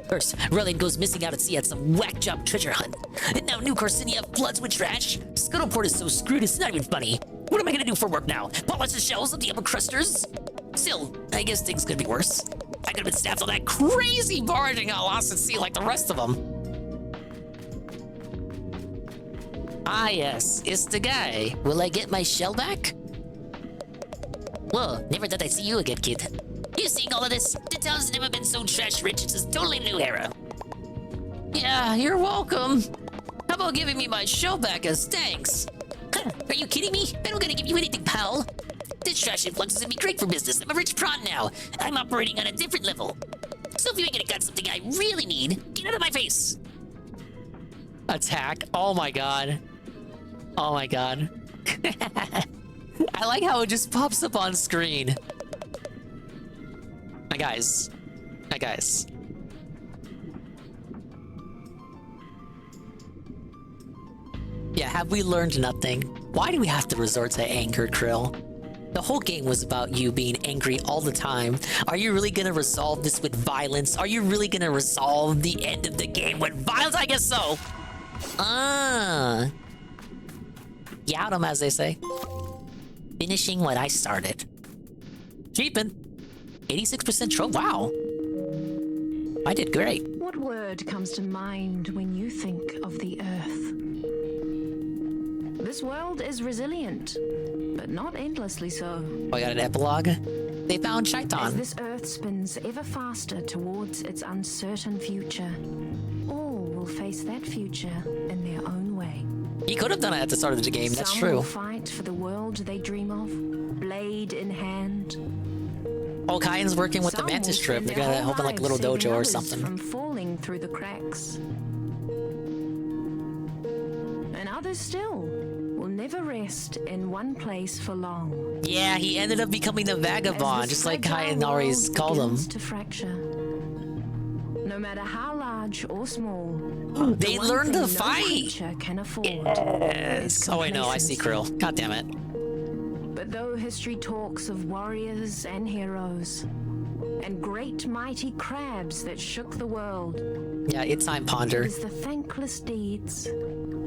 First, Relian goes missing out at sea at some whack job treasure hunt. And now New Carcinia floods with trash. Scuttleport is so screwed it's not even funny. What am I gonna do for work now? Polish the shells of the upper crusters? Still, I guess things could be worse. I could have been snapped on that crazy barge and got lost at sea like the rest of them. Ah, yes, it's the guy. Will I get my shell back? Whoa, never thought I'd see you again, kid. You seeing all of this? The town's never been so trash-rich. It's a totally new era. Yeah, you're welcome. How about giving me my shell back as thanks? Are you kidding me? I don't gotta give you anything, pal. This trash influx is gonna be great for business. I'm a rich prawn now. I'm operating on a different level. So if you ain't gonna cut something I really need, get out of my face. Attack. Oh my god. Oh my god. I like how it just pops up on screen. Hi guys. Hi guys. Yeah, have we learned nothing? Why do we have to resort to anger, Krill? The whole game was about you being angry all the time. Are you really gonna resolve this with violence? Are you really gonna resolve the end of the game with violence? I guess so. Yout 'em, as they say. Finishing what I started. Cheapin'. 86% trope. Wow. I did great. What word comes to mind when you think of the Earth? This world is resilient, but not endlessly so. Oh, I got an epilogue. They found As Shaitan. this Earth spins ever faster towards its uncertain future, all will face that future in their own way. He could have done it at the start of the game. That's Some true. will fight for the world they dream of, blade in hand. Oh, Kyan's working with the Some will Mantis Strip. spend They're their gonna whole open like a little lives saving dojo or others something. From falling through the cracks. And others still will never rest in one place for long. Yeah, he ended up becoming a vagabond, just like Kyan always called him. To fracture. No matter how large or small, They learned to fight. creature can afford. Yes. Oh, wait, no, I see Krill. God damn it. But though history talks of warriors and heroes, and great mighty crabs that shook the world, Yeah, it's time, Ponder. it is the thankless deeds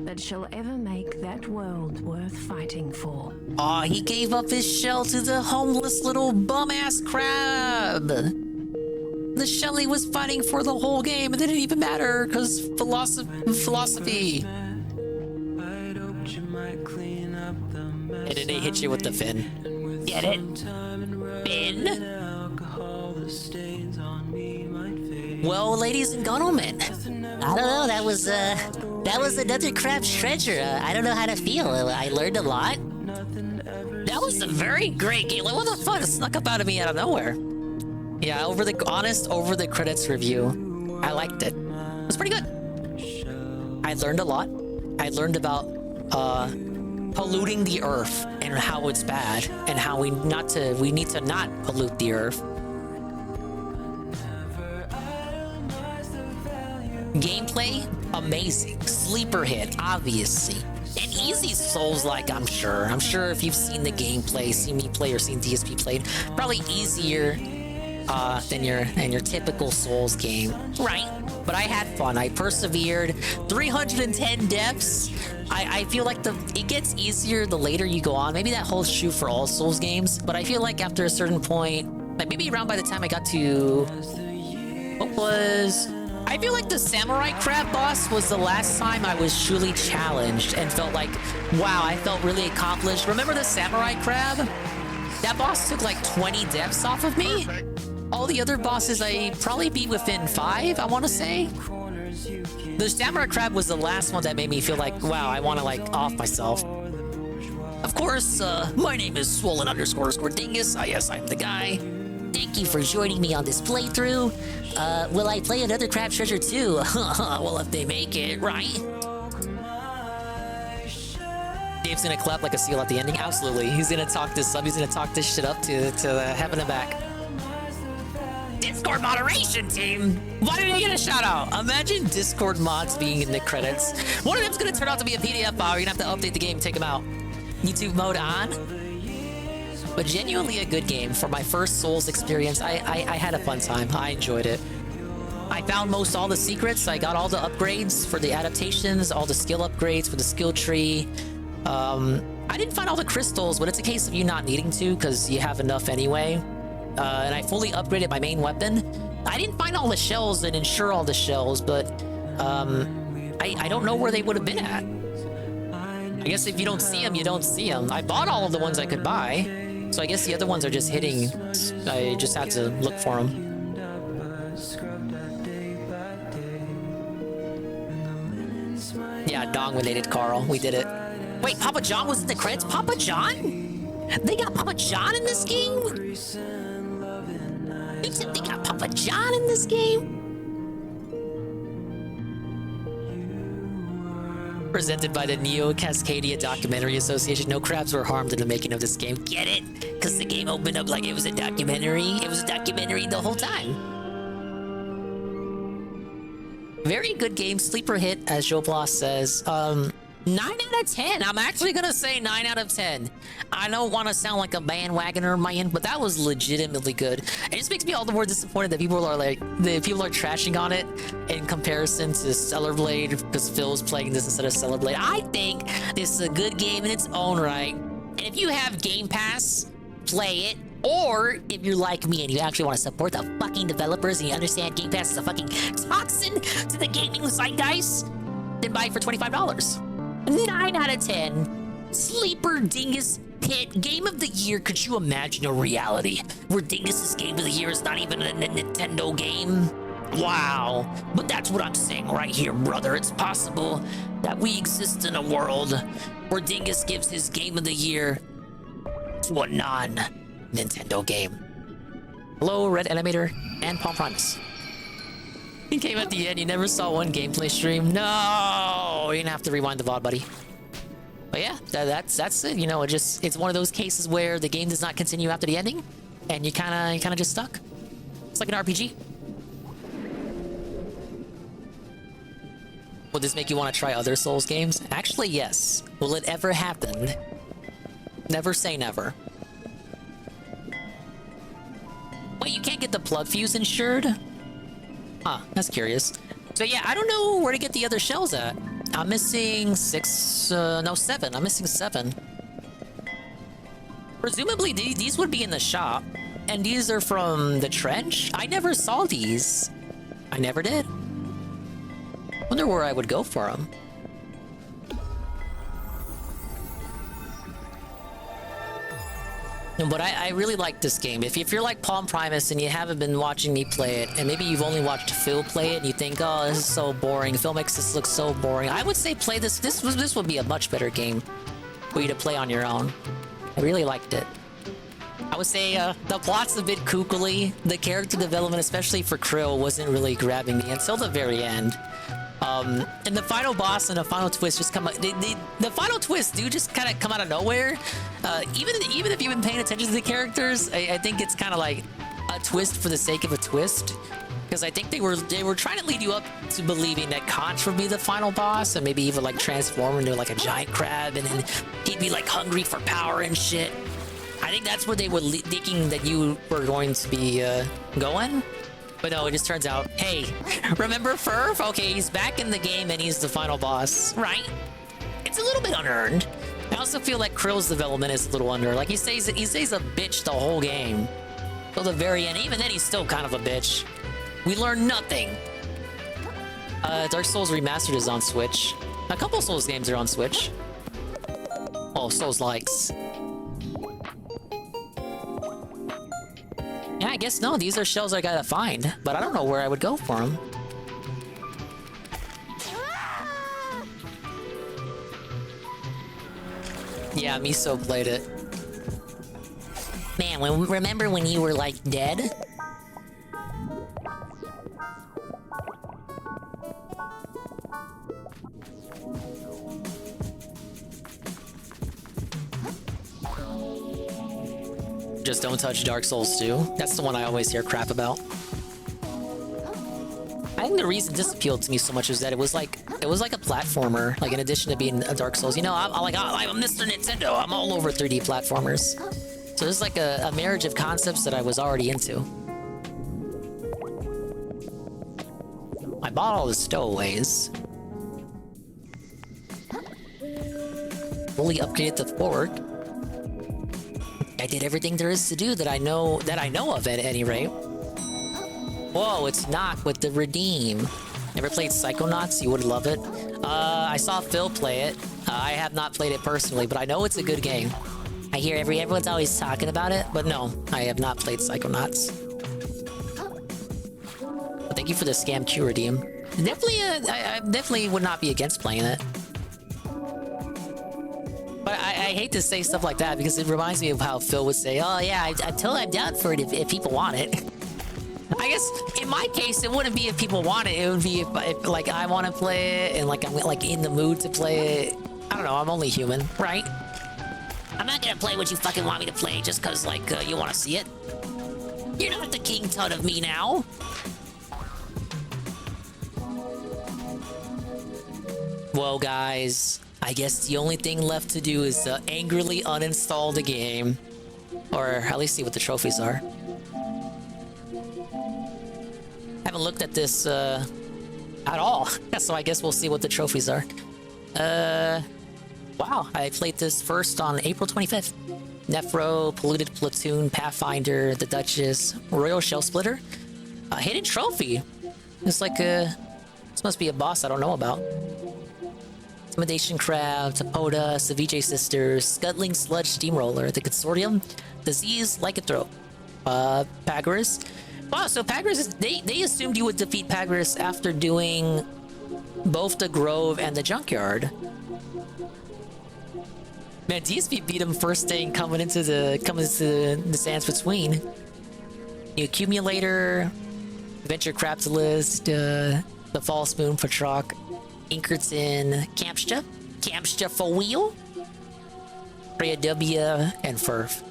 that shall ever make that world worth fighting for. Aw, he gave up his shell to the homeless little bum-ass crab. The shell he was fighting for the whole game, it didn't even matter, because philosophy. And then they hit you with the fin. Get it? Fin? Well, ladies and gentlemen, I don't know, that was another crab's treasure. I don't know how to feel. I learned a lot. that was a very great game. Like, what the fuck? It snuck up out of me out of nowhere. Yeah, over the credits review, I liked it. It was pretty good. I learned a lot. I learned about polluting the earth and how it's bad, and how we need to not pollute the earth. Gameplay, amazing. Sleeper hit, obviously. And easy Souls-like, I'm sure. I'm sure if you've seen the gameplay, seen me play or seen DSP played, probably easier than your typical Souls game. Right. But I had fun. I persevered. 310 deaths. I feel like it gets easier the later you go on. Maybe that holds true for all Souls games, but I feel like after a certain point, like maybe around by the time I got to I feel like the Samurai Crab boss was the last time I was truly challenged and felt like, wow, I felt really accomplished. Remember the Samurai Crab? That boss took like 20 deaths off of me. All the other bosses I probably beat within 5, I want to say. The Samurai Crab was the last one that made me feel like, wow, I want to like off myself. Of course, my name is Swollen_Dingus. Yes, I'm the guy. Thank you for joining me on this playthrough. Will I play another crab treasure too? Well, if they make it, right? Dave's gonna clap like a seal at the ending. Absolutely. He's gonna talk this up. He's gonna talk this shit up to heaven and back. Discord moderation team! Why did he get a shout out? Imagine Discord mods being in the credits. One of them's gonna turn out to be a PDF file. You're gonna have to update the game, take them out. YouTube mode on. But genuinely a good game. For my first Souls experience, I had a fun time. I enjoyed it. I found all the secrets. I got all the upgrades for the adaptations, all the skill upgrades for the skill tree. I didn't find all the crystals, but it's a case of you not needing to because you have enough anyway. and I fully upgraded my main weapon. I didn't find all the shells and ensure all the shells, but I don't know where they would have been at. I guess if you don't see them, you don't see them. I bought all of the ones I could buy, so I guess the other ones are just hitting. I just had to look for them. Yeah, dominated Carl. We did it. Wait, Papa John was in the credits? Papa John? They got Papa John in this game? You said they got Papa John in this game? Presented by the Neo Cascadia Documentary Association. No crabs were harmed in the making of this game. Get it? Because the game opened up like it was a documentary. It was a documentary the whole time. Very good game. Sleeper hit, as Joe Bloss says. 9 out of 10. I'm actually gonna say 9 out of 10. I don't want to sound like a bandwagoner, man, but that was legitimately good. It just makes me all the more disappointed that people are trashing on it in comparison to Stellar Blade because Phil's playing this instead of Stellar Blade. I think this is a good game in its own right, and if you have Game Pass, play it. Or if you're like me and you actually want to support the fucking developers and you understand Game Pass is a fucking toxin to the gaming zeitgeist, then buy it for $25. 9 out of 10. Sleeper Dingus Hit Game of the Year. Could you imagine a reality where Dingus's Game of the Year is not even a Nintendo game? Wow. But that's what I'm saying right here, brother. It's possible that we exist in a world where Dingus gives his Game of the Year to a non-Nintendo game. Hello, Red Animator and Palm Primus. He came at the end. You never saw one gameplay stream. No, you're gonna have to rewind the VOD, buddy. But yeah, that's it. You know, it's one of those cases where the game does not continue after the ending, and you kind of just stuck. It's like an RPG. Will this make you want to try other Souls games? Actually, yes. Will it ever happen? Never say never. Wait, you can't get the plug fuse insured? Huh, that's curious. So yeah, I don't know where to get the other shells at. I'm missing 7. I'm missing 7. Presumably these would be in the shop. And these are from the trench? I never saw these. I never did. Wonder where I would go for them. But I really like this game. If you're like Palm Primus and you haven't been watching me play it, and maybe you've only watched Phil play it and you think, oh, this is so boring. Phil makes this look so boring. I would say play this. This would be a much better game for you to play on your own. I really liked it. I would say the plot's a bit kookily. The character development, especially for Krill, wasn't really grabbing me until the very end. And the final boss and the final twist just come out. The final twist do just kind of come out of nowhere. Even if you've been paying attention to the characters, I think it's kind of like a twist for the sake of a twist. Because I think they were trying to lead you up to believing that Conch would be the final boss, and maybe even like transform into like a giant crab, and then he'd be like hungry for power and shit. I think that's where they were thinking that you were going to be going. But no, it just turns out, hey, remember Furf? Okay, he's back in the game and he's the final boss, right? It's a little bit unearned. I also feel like Krill's development is a little unearned. Like he stays a bitch the whole game till the very end. Even then, he's still kind of a bitch. We learn nothing. Dark Souls Remastered is on Switch. A couple Souls games are on Switch. Oh, Souls likes. Yeah, I guess no. These are shells I gotta find, but I don't know where I would go for them. Yeah, Miso played it. Man, remember when you were like dead? Just don't touch Dark Souls 2. That's the one I always hear crap about. I think the reason this appealed to me so much is that it was like a platformer. Like in addition to being a Dark Souls, you know, I'm Mr. Nintendo. I'm all over 3D platformers. So there's like a marriage of concepts that I was already into. I bought all the stowaways. Fully upgraded the fork. I did everything there is to do that I know of at any rate. Whoa, it's Knock with the Redeem. Never played Psychonauts? You would love it. I saw Phil play it. I have not played it personally, but I know it's a good game. I hear everyone's always talking about it, but no, I have not played Psychonauts. But thank you for the Scam Q Redeem. Definitely, I definitely would not be against playing it. But I hate to say stuff like that because it reminds me of how Phil would say, "Oh yeah, I'm down for it if people want it." I guess in my case, it wouldn't be if people want it. It would be if like I want to play it and like I'm like in the mood to play it. I don't know. I'm only human, right? I'm not gonna play what you fucking want me to play just cause like you want to see it. You're not the king tut of me now. Well, guys, I guess the only thing left to do is angrily uninstall the game, or at least see what the trophies are. Haven't looked at this at all, so I guess we'll see what the trophies are. Wow, I played this first on April 25th. Nephro, Polluted Platoon, Pathfinder, The Duchess, Royal Shell Splitter, a hidden trophy. It's like this must be a boss I don't know about. Intimidation Crab, Tapoda, Ceviche Sisters, Scuttling Sludge Steamroller, The Consortium, Disease Lycanthrope, Pagorus. Wow, so Pagorus, they assumed you would defeat Pagorus after doing both the Grove and the Junkyard. Man, DSP beat him first thing coming into the Sands Between. The Accumulator, Venture Craptalist, the False Moon Patrock, Inkerton, Campstia for Wheel, Freya W, and Furf.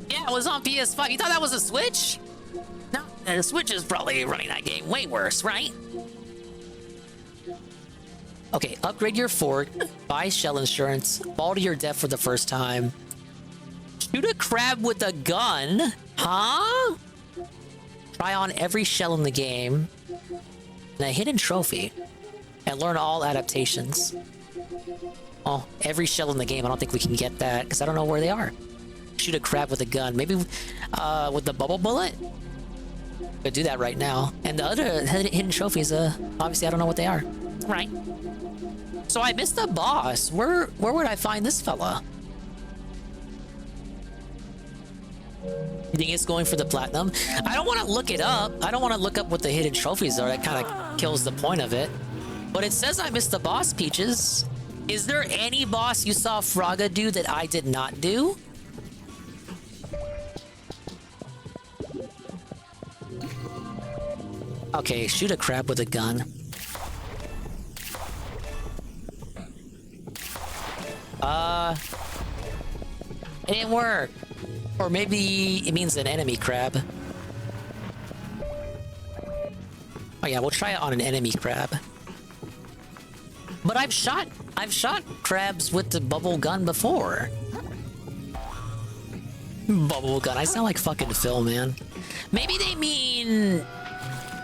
Yeah, it was on PS5. You thought that was a Switch? No, the Switch is probably running that game way worse, right? Okay, upgrade your fort, buy shell insurance, fall to your death for the first time, shoot a crab with a gun, huh? Try on every shell in the game, and a hidden trophy, and learn all adaptations. Oh, every shell in the game, I don't think we can get that, because I don't know where they are. Shoot a crab with a gun, maybe with the bubble bullet? Could do that right now. And the other hidden trophies, obviously I don't know what they are. Right. So I missed the boss. Where would I find this fella? You think it's going for the platinum? I don't want to look it up. I don't want to look up what the hidden trophies are. That kind of kills the point of it. But it says I missed the boss, Peaches. Is there any boss you saw Fraga do that I did not do? Okay, shoot a crab with a gun. It didn't work. Or maybe it means an enemy crab. Oh yeah, we'll try it on an enemy crab. But I've shot crabs with the bubble gun before. Bubble gun, I sound like fucking Phil, man. Maybe they mean,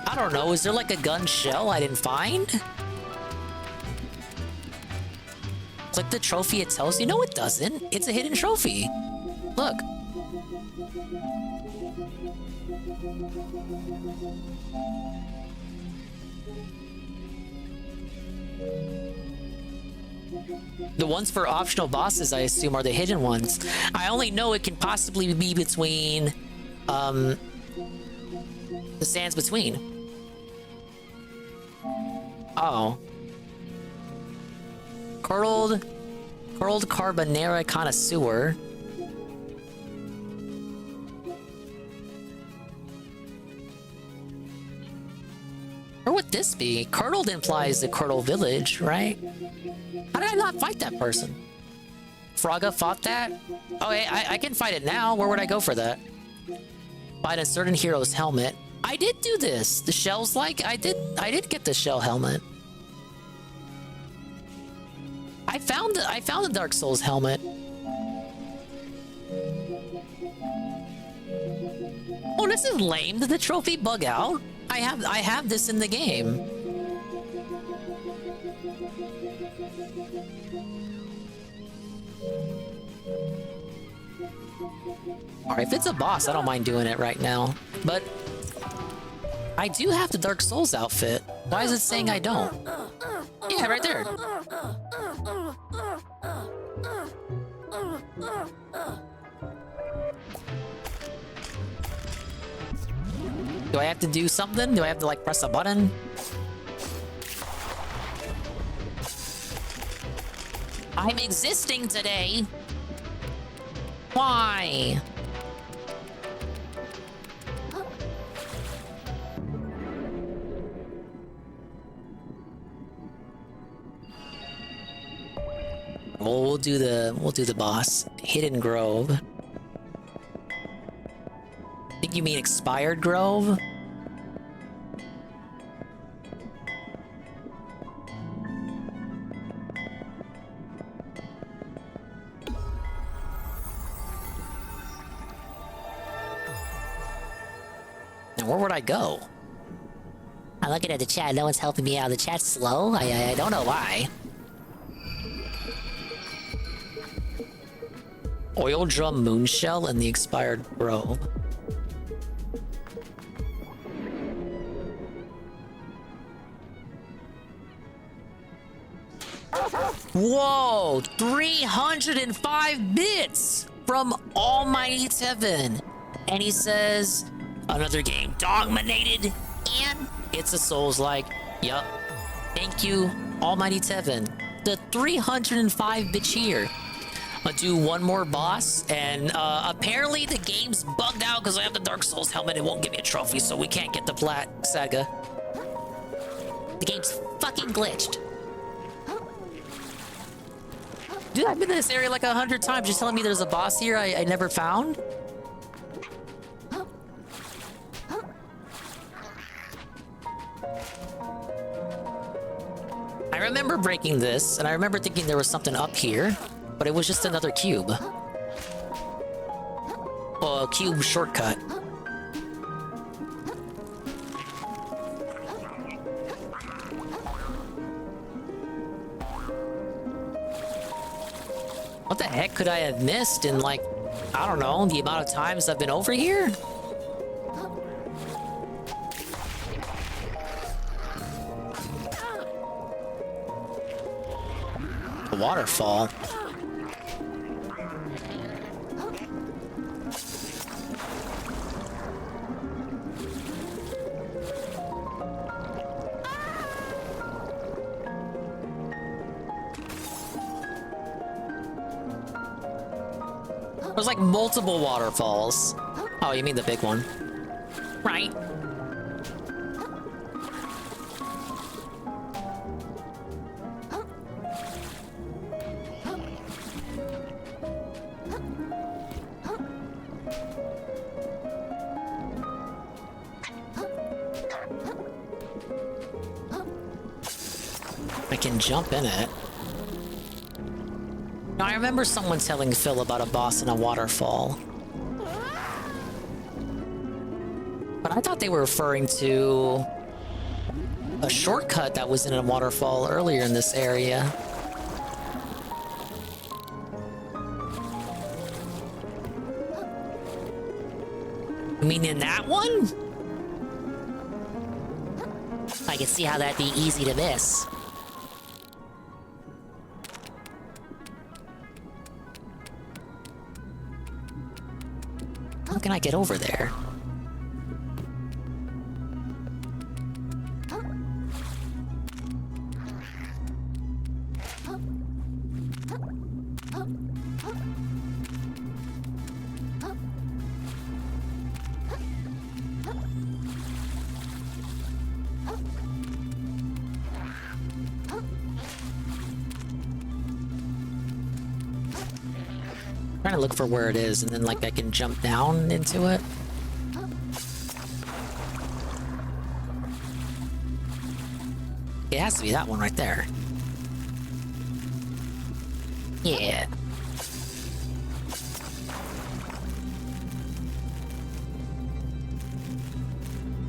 I don't know, is there like a gun shell I didn't find? Click the trophy it tells you. No, it doesn't. It's a hidden trophy. Look. The ones for optional bosses, I assume, are the hidden ones. I only know it can possibly be between, the Sands Between. Oh. Curled Carbonara Connoisseur. Or would this be? Curdled implies the Curdle Village, right? How did I not fight that person? Fraga fought that? Okay, I can fight it now. Where would I go for that? Fight a certain hero's helmet. I did do this. The shell's like, I did get the shell helmet. I found the Dark Souls helmet. Oh, this is lame. Did the trophy bug out? I have this in the game. Alright, if it's a boss, I don't mind doing it right now. But I do have the Dark Souls outfit. Why is it saying I don't? Yeah, right there. Do I have to do something? Do I have to, like, press a button? I'm existing today. Why? Well, we'll do the boss. Hidden Grove. I think you mean Expired Grove? Now, where would I go? I'm looking at the chat. No one's helping me out. The chat's slow. I don't know why. Oil Drum Moonshell and the Expired Grove. Whoa! 305 bits from Almighty Tevin. And he says, another game dominated, and it's a Souls-like. Yup. Thank you, Almighty Tevin. The 305-bit cheer. I'll do one more boss, and apparently the game's bugged out because I have the Dark Souls helmet. It won't give me a trophy, so we can't get the Plat Saga. The game's fucking glitched. Dude, I've been in this area like 100 times. You're telling me there's a boss here I never found? I remember breaking this, and I remember thinking there was something up here. But it was just another cube. Oh, a cube shortcut. What the heck could I have missed in, like, I don't know, the amount of times I've been over here? A waterfall. There's like multiple waterfalls. Oh, you mean the big one? Right. I can jump in it. Now, I remember someone telling Phil about a boss in a waterfall. But I thought they were referring to a shortcut that was in a waterfall earlier in this area. You mean in that one? I can see how that'd be easy to miss. How can I get over there? Trying to look for where it is, and then like I can jump down into it. It has to be that one right there. Yeah.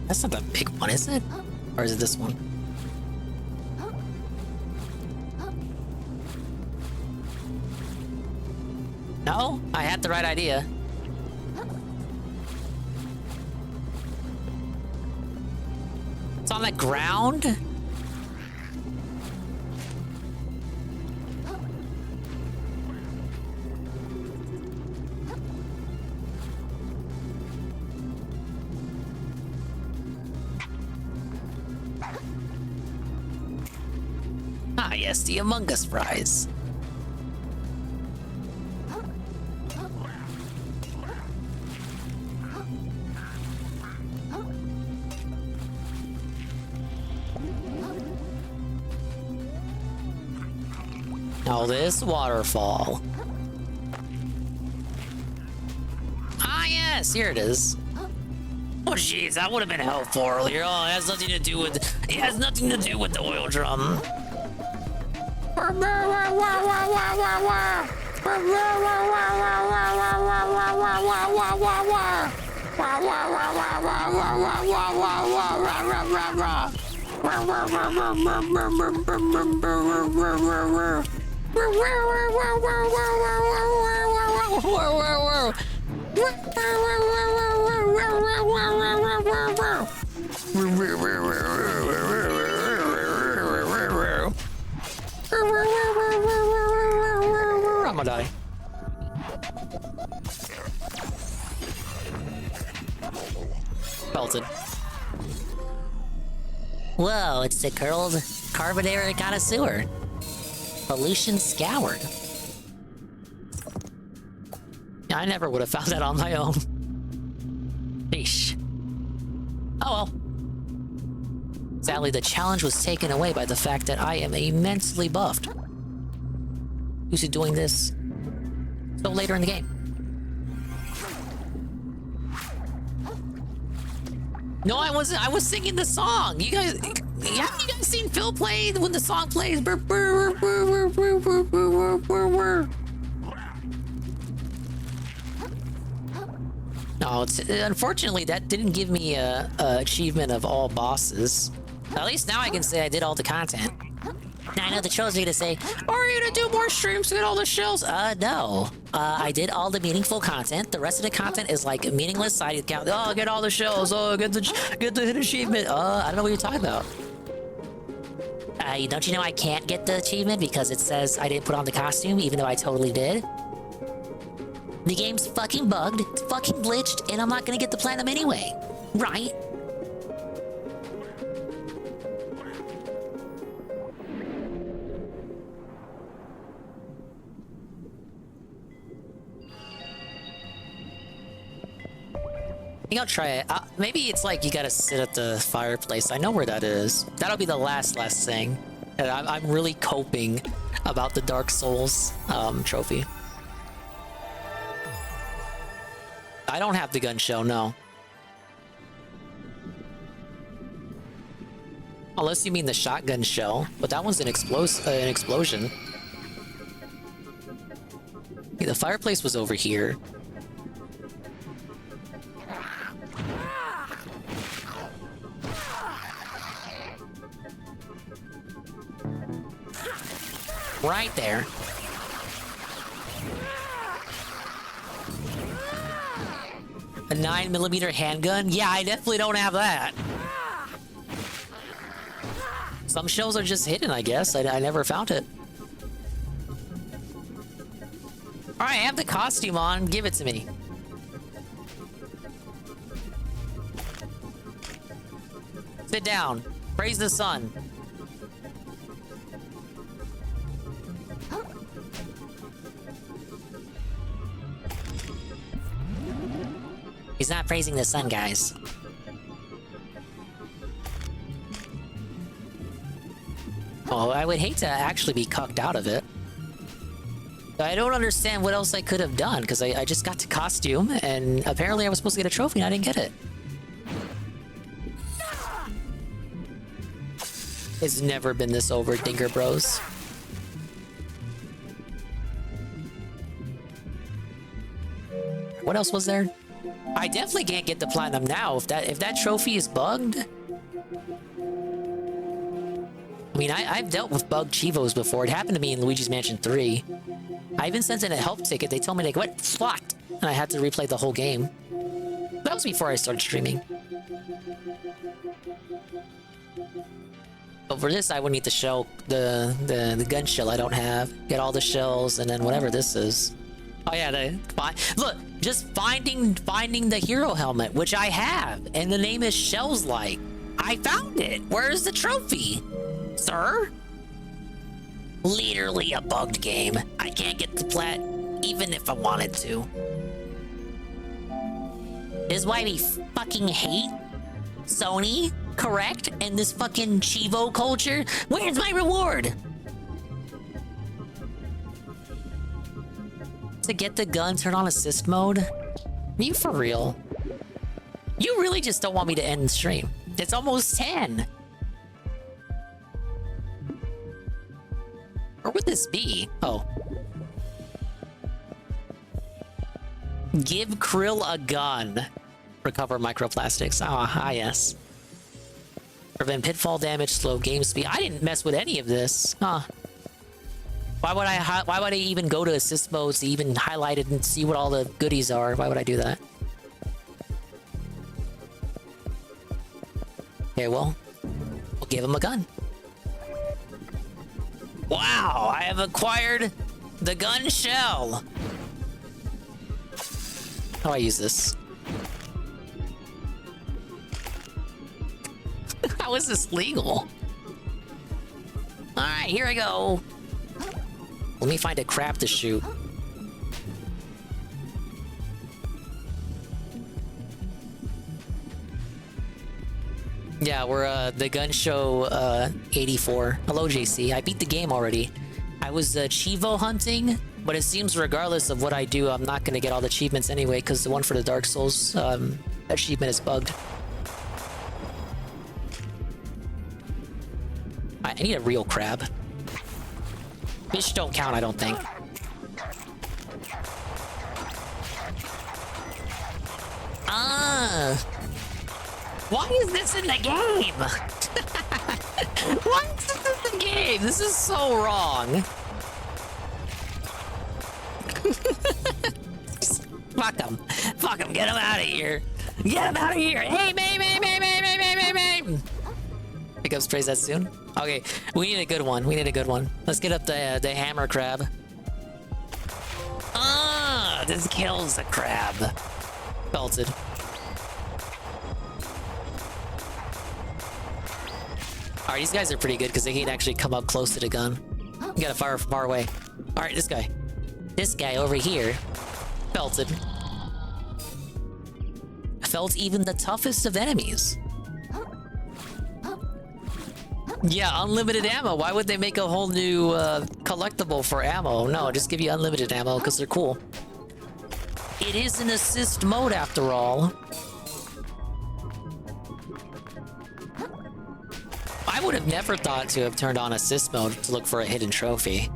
That's not the big one, is it? Or is it this one? No? I had the right idea. It's on the ground? Ah, yes, the Among Us prize. Now this waterfall. Ah, yes, here it is. Oh, jeez, that would have been helpful earlier. Oh, it has nothing to do with. It has nothing to do with the oil drum. I'm gonna die. Belted. Whoa, it's the curled carbonara connoisseur. Pollution scoured. I never would have found that on my own. Sheesh. Oh well. Sadly, the challenge was taken away by the fact that I am immensely buffed. Who's doing this so later in the game? No, I wasn't. I was singing the song. You guys, haven't you guys seen Phil play when the song plays? No, it's unfortunately that didn't give me a achievement of all bosses. At least now I can say I did all the content. Now I know the trolls are gonna say, "Are you gonna do more streams to get all the shells?" No. I did all the meaningful content. The rest of the content is like meaningless side account. Oh, get all the shells. Oh, get the hit achievement. I don't know what you're talking about. Don't you know I can't get the achievement because it says I didn't put on the costume, even though I totally did? The game's fucking bugged, it's fucking glitched, and I'm not gonna get the platinum anyway. Right? I think I'll try it. Maybe it's like you gotta sit at the fireplace. I know where that is. That'll be the last thing. And I'm really coping about the Dark Souls trophy. I don't have the gun show, no. Unless you mean the shotgun shell, but that one's an explosion. Okay, the fireplace was over here. Right there. A 9mm handgun? Yeah, I definitely don't have that. Some shells are just hidden, I guess. I never found it. Alright, I have the costume on. Give it to me. Sit down. Praise the sun. He's not praising the sun, guys. Oh, I would hate to actually be cucked out of it. I don't understand what else I could have done, because I just got the costume, and apparently I was supposed to get a trophy, and I didn't get it. It's never been this over, Dinker Bros. What else was there? I definitely can't get the platinum now if that trophy is bugged. I mean, I've dealt with bugged Chivos before. It happened to me in Luigi's Mansion 3. I even sent in a help ticket. They told me, like, what? It's locked. And I had to replay the whole game. That was before I started streaming. But for this, I would need the shell, the gun shell I don't have. Get all the shells, and then whatever this is. Oh yeah, look, just finding the hero helmet, which I have, and the name is Shells Like. I found it. Where's the trophy, sir? Literally a bugged game. I can't get the plat, even if I wanted to. This is why we fucking hate Sony, correct? And this fucking Chivo culture. Where's my reward? To get the gun, turn on assist mode? Are you for real? You really just don't want me to end the stream. It's almost 10. Where would this be? Oh. Give Krill a gun. Recover microplastics. Ah, yes. Prevent pitfall damage, slow game speed. I didn't mess with any of this. Huh. Why would I even go to assist mode to even highlight it and see what all the goodies are? Why would I do that? Okay, well, we'll give him a gun. Wow, I have acquired the gun shell. How do I use this? How is this legal? Alright, here I go. Let me find a crab to shoot. Yeah, we're the gun show 84. Hello, JC. I beat the game already. I was Chivo hunting, but it seems regardless of what I do, I'm not gonna get all the achievements anyway, because the one for the Dark Souls achievement is bugged. I need a real crab. Fish don't count, I don't think. Ah! Why is this in the game? Why is this in the game? This is so wrong. Fuck him. Fuck him. Get him out of here. Get him out of here. Hey, May. Pick up sprays that soon. Okay, we need a good one. We need a good one. Let's get up the hammer crab. Ah, this kills the crab. Belted. Alright, these guys are pretty good because they can actually come up close to the gun. You gotta fire from far away. Alright, this guy. This guy over here. Belted. Felt even the toughest of enemies. Yeah, unlimited ammo. Why would they make a whole new collectible for ammo? No, just give you unlimited ammo because they're cool. It is an assist mode after all. I would have never thought to have turned on assist mode to look for a hidden trophy.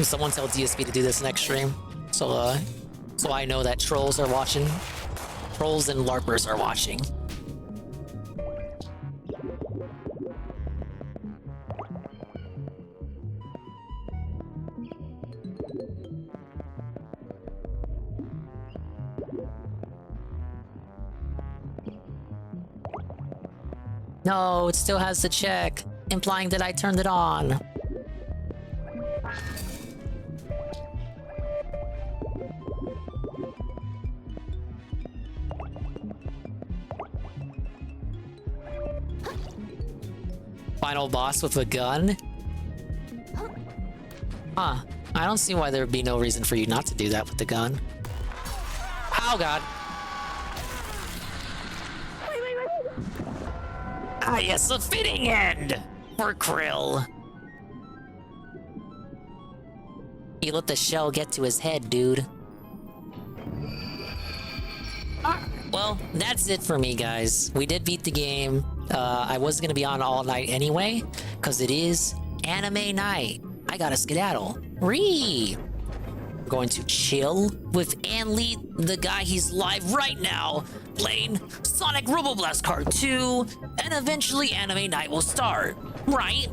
Someone tell DSP to do this next stream, so I know that trolls are watching. Trolls and LARPers are watching. No, it still has the check, implying that I turned it on. Final boss with a gun? Huh. I don't see why there would be no reason for you not to do that with the gun. Oh god. Ah yes, a fitting end for Krill. He let the shell get to his head, dude. Well, that's it for me, guys. We did beat the game. I was gonna be on all night anyway, because it is anime night. I gotta skedaddle. We're going to chill with Anli, the guy he's live right now, playing Sonic Robo Blast Card 2, and eventually anime night will start, right?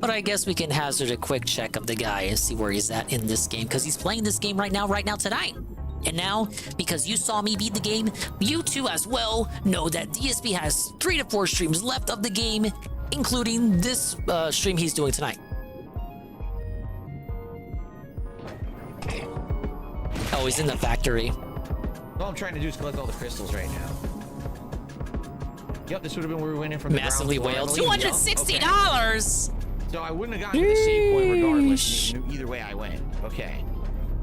But I guess we can hazard a quick check of the guy and see where he's at in this game, because he's playing this game right now tonight. And now, because you saw me beat the game, you too as well know that DSP has 3 to 4 streams left of the game, including this stream he's doing tonight. Oh, he's in the factory. All I'm trying to do is collect all the crystals right now. Yep, this would have been where we went in from massively the ground whale. $260. So I wouldn't have gotten to the save point regardless. Either way I went. Okay.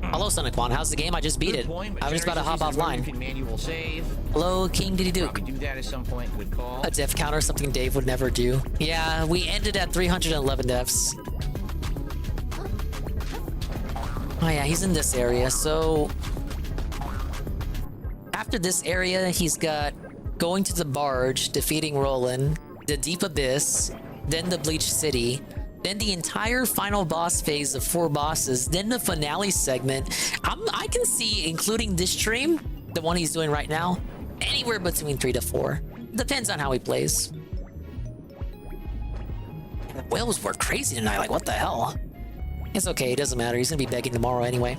Hello, Sonic1. How's the game? I just beat it. I was just about to hop offline. Manual save. Hello, King Diddy Duke. Probably do that at some point. Good call. A death counter, something Dave would never do. Yeah, we ended at 311 deaths. Oh yeah, he's in this area. So after this area, he's got going to the barge, defeating Roland, the Deep Abyss, then the Bleach City, then the entire final boss phase of 4 bosses, then the finale segment. I can see, including this stream, the one he's doing right now, anywhere between 3 to 4. Depends on how he plays. The whales were crazy tonight, like what the hell? It's okay, it doesn't matter, he's gonna be begging tomorrow anyway.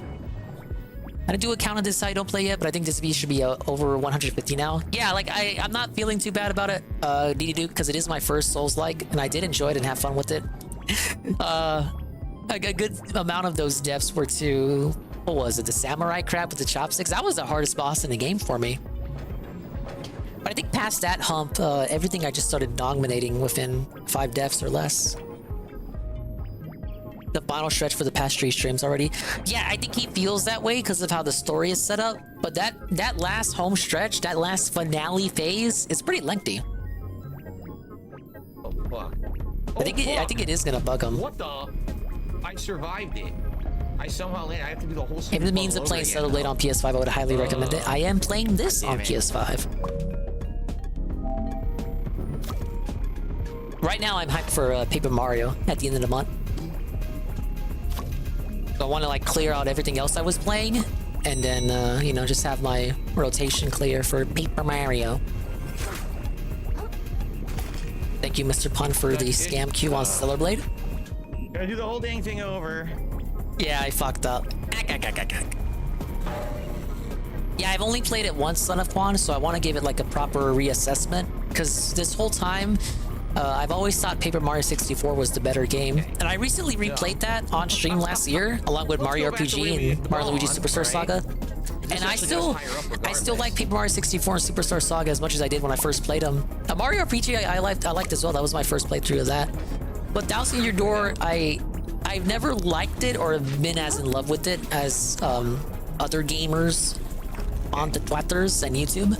I didn't do a count on this side, don't play yet, but I think this should be over 150 now. Yeah, like I'm not feeling too bad about it, DD Duke, because it is my first Souls-like, and I did enjoy it and have fun with it. A good amount of those deaths were to, what was it, the samurai crab with the chopsticks? That was the hardest boss in the game for me. But I think past that hump, everything I just started dominating within 5 deaths or less. The final stretch for the past 3 streams already. Yeah, I think he feels that way because of how the story is set up. But that last home stretch, that last finale phase, is pretty lengthy. Oh fuck! I think it is gonna bug him. What the? I survived it. I somehow landed. I have to do the whole. If it means of playing Settled Blade on PS5, I would highly recommend it. I am playing this on PS5. Right now, I'm hyped for Paper Mario at the end of the month. So I want to like clear out everything else I was playing, and then you know, just have my rotation clear for Paper Mario. Thank you, Mr. Pun, for the scam queue on Stellar Blade. Gotta do the whole dang thing over. Yeah, I fucked up. Yeah, I've only played it once, Son of Quan, so I want to give it like a proper reassessment. Because this whole time, I've always thought Paper Mario 64 was the better game. And I recently replayed that on stream last year, along with Mario RPG and Mario Luigi Superstar Saga. And I still like Paper Mario 64 and Superstar Saga as much as I did when I first played them. Mario RPG I liked as well. That was my first playthrough of that. But Dousing Your Door, I've never liked it or been as in love with it as other gamers on the Twitters and YouTube.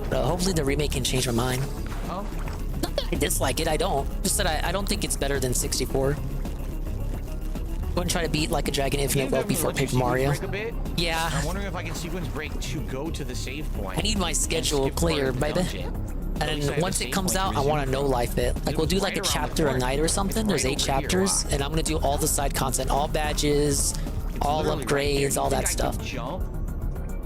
But hopefully the remake can change my mind. Oh. Not that I dislike it, I don't. Just that I don't think it's better than 64. Go and try to beat Like a Dragon Infinite well before Paper Mario. Yeah. I'm wondering if I can sequence break to go to the save point. I need my schedule clear, baby. And then once it comes out, I want to no-life it. Like, we'll do like a chapter a night or something. There's 8 chapters, and I'm going to do all the side content, all badges, all upgrades, all that stuff. Jump,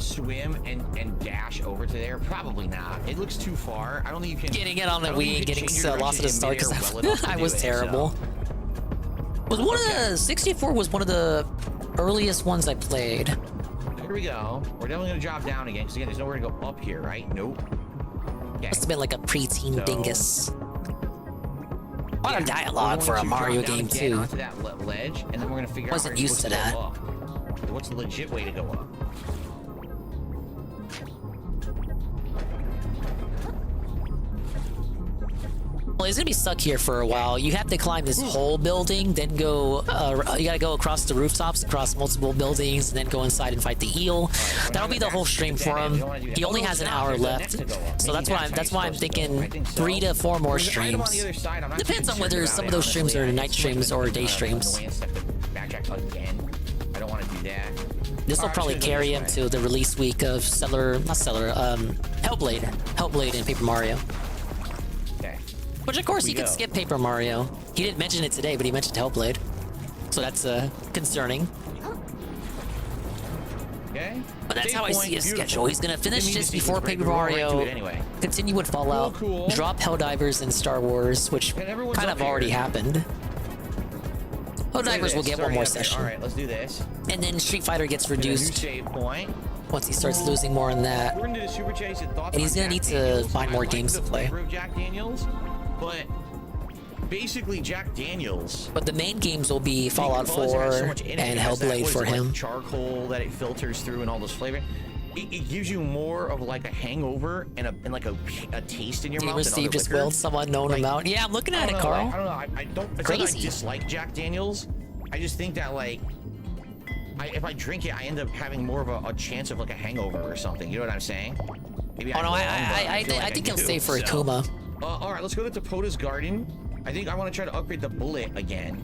swim, and dash over to there? Probably not. It looks too far. I don't think you can... Getting it on the Wii and getting lost at the start because I was terrible. Was one of the 64 was one of the earliest ones I played. Here we go. We're definitely going to drop down again, because again, there's nowhere to go up here, right? Nope. Must have been like a preteen dingus. A lot of dialogue for a Mario game too. Onto that ledge, and then we're gonna figure Wasn't used to that. What's the legit way to go up? Well, he's gonna be stuck here for a while. You have to climb this whole building, then go. You gotta go across the rooftops, across multiple buildings, and then go inside and fight the eel. That'll be the whole stream for him. He only has an hour left, so that's why I'm thinking 3 to 4 more streams. Depends on whether some of those streams are night streams or day streams. I don't want to do that. This will probably carry him to the release week of Hellblade and Paper Mario. Which of course you can skip Paper Mario. He didn't mention it today, but he mentioned Hellblade. So that's concerning. Okay. But that's how I see his schedule. He's gonna finish this before Paper Mario, continue with Fallout, drop Helldivers and Star Wars, which kind of already happened. Look at Divers will this. get It's one more already up there. session. All right, let's do this. And then Street Fighter gets New reduced save point. once he starts losing more in that. We're gonna do the super chase and thoughts. And he's on gonna Jack need to Daniels. find more I like games the to play. flavor of Jack Daniels, but basically Jack Daniels. But the main games will be Fallout because it has 4 so much in it, and it has that, Hellblade what is for it, like him. charcoal that it filters through and all this flavor. It gives you more of like a hangover and like a taste in your mouth. Steve just willed some unknown amount. Yeah, I'm looking at it, Carl. I don't know. I don't. It's not that I dislike Jack Daniels. I just think that like, if I drink it, I end up having more of a chance of like a hangover or something. You know what I'm saying? Maybe Oh no, I think he'll stay for Akuma. All right, let's go to Topota's Garden. I think I want to try to upgrade the bullet again.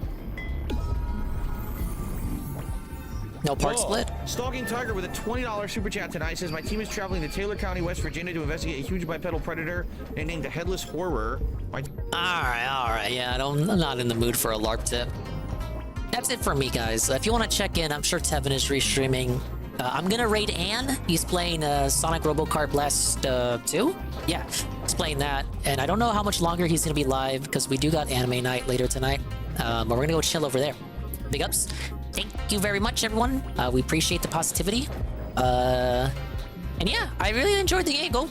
No part split. Stalking Tiger with a $20 super chat tonight says, my team is traveling to Taylor County, West Virginia to investigate a huge bipedal predator named the Headless Horror. All right. Yeah, I'm not in the mood for a LARP tip. That's it for me, guys. If you want to check in, I'm sure Tevin is restreaming. I'm gonna raid Ann. He's playing Sonic Robokart Blast 2. Yeah, he's playing that. And I don't know how much longer he's gonna be live because we do got anime night later tonight. But we're gonna go chill over there. Big ups. Thank you very much, everyone. We appreciate the positivity. And yeah, I really enjoyed the game. Go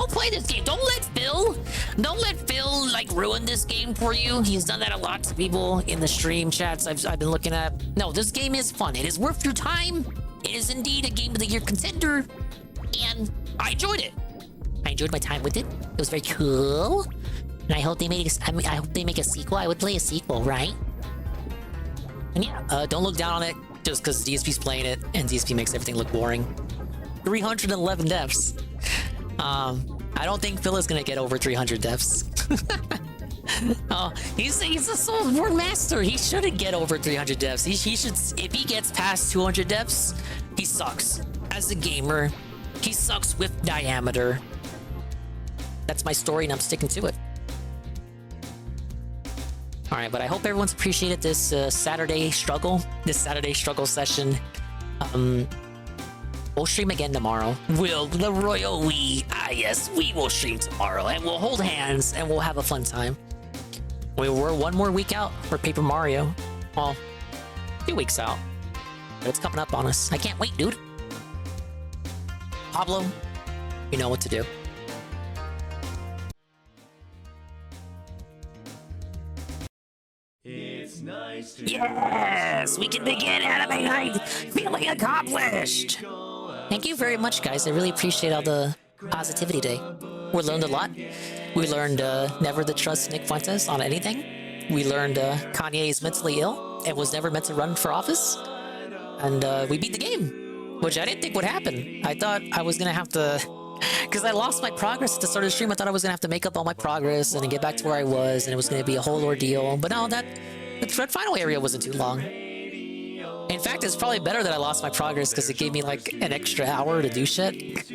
play this game. Don't let Phil like ruin this game for you. He's done that a lot to people in the stream chats I've been looking at. No, this game is fun. It is worth your time. It is indeed a Game of the Year contender, and I enjoyed it. I enjoyed my time with it. It was very cool, and I hope they make a sequel. I would play a sequel, right? And yeah, don't look down on it just because DSP's playing it, and DSP makes everything look boring. 311 deaths. I don't think Phil is gonna get over 300 deaths. Oh, he's a Souls War master. He shouldn't get over 300 deaths. He should. If he gets past 200 deaths, he sucks. As a gamer, he sucks with diameter. That's my story, and I'm sticking to it. All right, but I hope everyone's appreciated this Saturday struggle session. We'll stream again tomorrow. Will the royal we? Ah, yes, we will stream tomorrow, and we'll hold hands, and we'll have a fun time. We're one more week out for Paper Mario. Well, 2 weeks out. But it's coming up on us. I can't wait, dude. Pablo, you know what to do. It's nice to Yes, we can begin anime night feeling accomplished. Thank you very much, guys. I really appreciate all the positivity today. We learned a lot. We learned never to trust Nick Fuentes on anything. We learned Kanye is mentally ill and was never meant to run for office. And we beat the game, which I didn't think would happen. I thought I was gonna have to, because I lost my progress at the start of the stream. I thought I was gonna have to make up all my progress and then get back to where I was, and it was gonna be a whole ordeal. But no, the final area wasn't too long. In fact, it's probably better that I lost my progress because it gave me like an extra hour to do shit.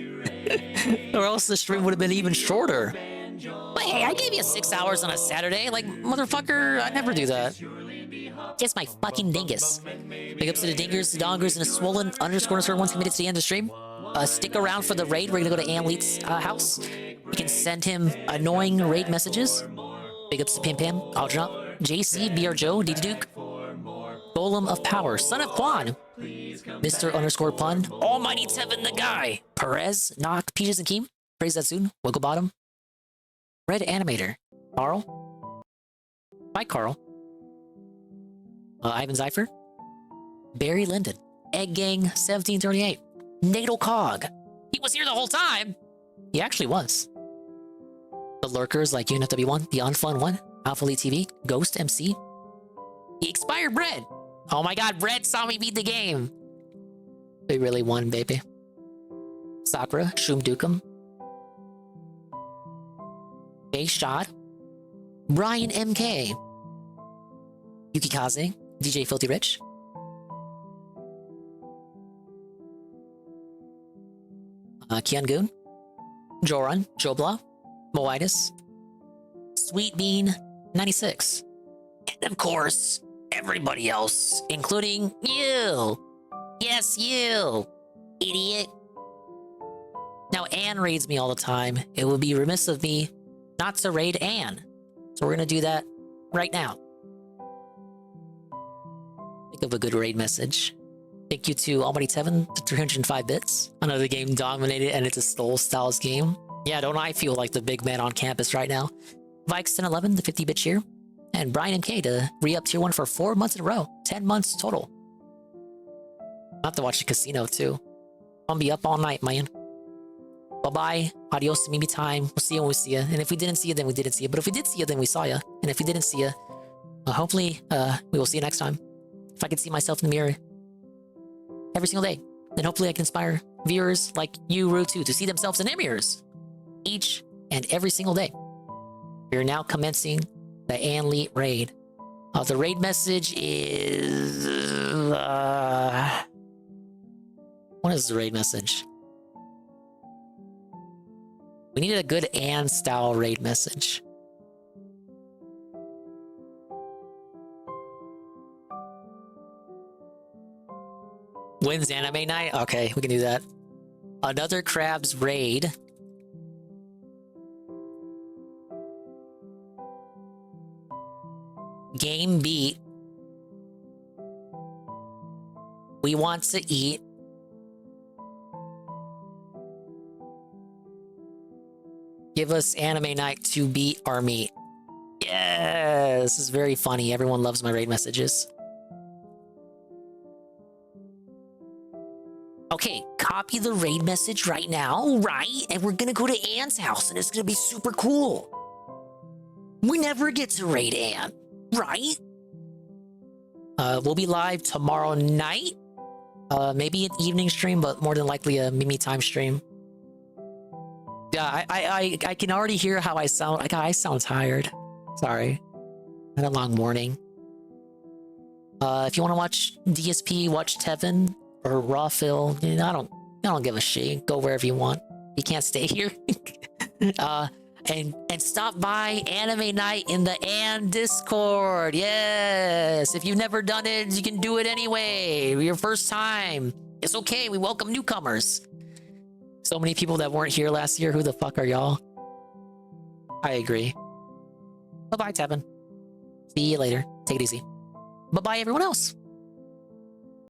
Or else the stream would have been even shorter. But hey, I gave you 6 hours on a Saturday. Like, motherfucker, I never do that. Just my fucking dingus. Big ups to the dingers, the dongers, and the swollen _ once committed to the end of the stream. Stick around for the raid. We're gonna go to Anleet's house. You can send him annoying raid messages. Big ups to Pim Pam, Aldrop, JC, BR Joe, D Duke, Golem of Power, Son of Quan, Mr. _ Pun, Almighty Tevin the Guy, Perez, Knock, Peaches and Keem, Praise That Soon, Wiggle Bottom, Red Animator, Carl, Bye Carl, Ivan Zypher, Barry Linden, Egg Gang 1738, Natal Cog. He was here the whole time. He actually was. The lurkers like UNFW1, the Unfun One, Alpha Elite TV, Ghost MC, the Expired Bread. Oh my god, Bread saw me beat the game. We really won, baby. Sakura, Shroom Dukem, A Shot, Brian MK, Yukikaze, DJ Filthy Rich, Kian Goon, Joran, Jobla, Moitis, Sweet Bean 96, and of course, everybody else, including you. Yes, you, idiot. Now, Anne raids me all the time. It would be remiss of me not to raid Anne. So we're gonna do that right now. Think of a good raid message. Thank you to Almighty Tevin for 305 bits. Another game dominated and it's a Stole Styles game. Yeah, don't I feel like the big man on campus right now? Vikes 1011, the 50-bit cheer. And Brian MK to re-up tier 1 for 4 months in a row. 10 months total. I'll have to watch the casino too. I'll be up all night, man. Bye-bye. Adios, Mimi time. We'll see you when we see you. And if we didn't see you, then we didn't see you. But if we did see you, then we saw you. And if we didn't see you, hopefully we will see you next time. If I can see myself in the mirror every single day, then hopefully I can inspire viewers like you, Rue, too, to see themselves in their mirrors each and every single day. We are now commencing the Anleet raid. The raid message is... what is the raid message? We need a good Anne-style raid message. Wins anime night? Okay, we can do that. Another Crabs raid. Game beat. We want to eat. Give us anime night to beat our meat. Yeah, this is very funny. Everyone loves my raid messages. Okay, copy the raid message right now, right? And we're gonna go to Anne's house and it's gonna be super cool. We never get to raid Anne, right? We'll be live tomorrow night. Maybe an evening stream, but more than likely a Mimi time stream. Yeah, I can already hear how I sound. I sound tired. Sorry. Had a long morning. If you want to watch DSP, watch Tevin or Raw Phil. You know, I don't give a shit. Go wherever you want. You can't stay here. And stop by Anime Night in the Ann Discord. Yes. If you've never done it, you can do it anyway. Your first time. It's okay. We welcome newcomers. So many people that weren't here last year. Who the fuck are y'all? I agree. Bye-bye, Tevin. See you later. Take it easy. Bye-bye, everyone else.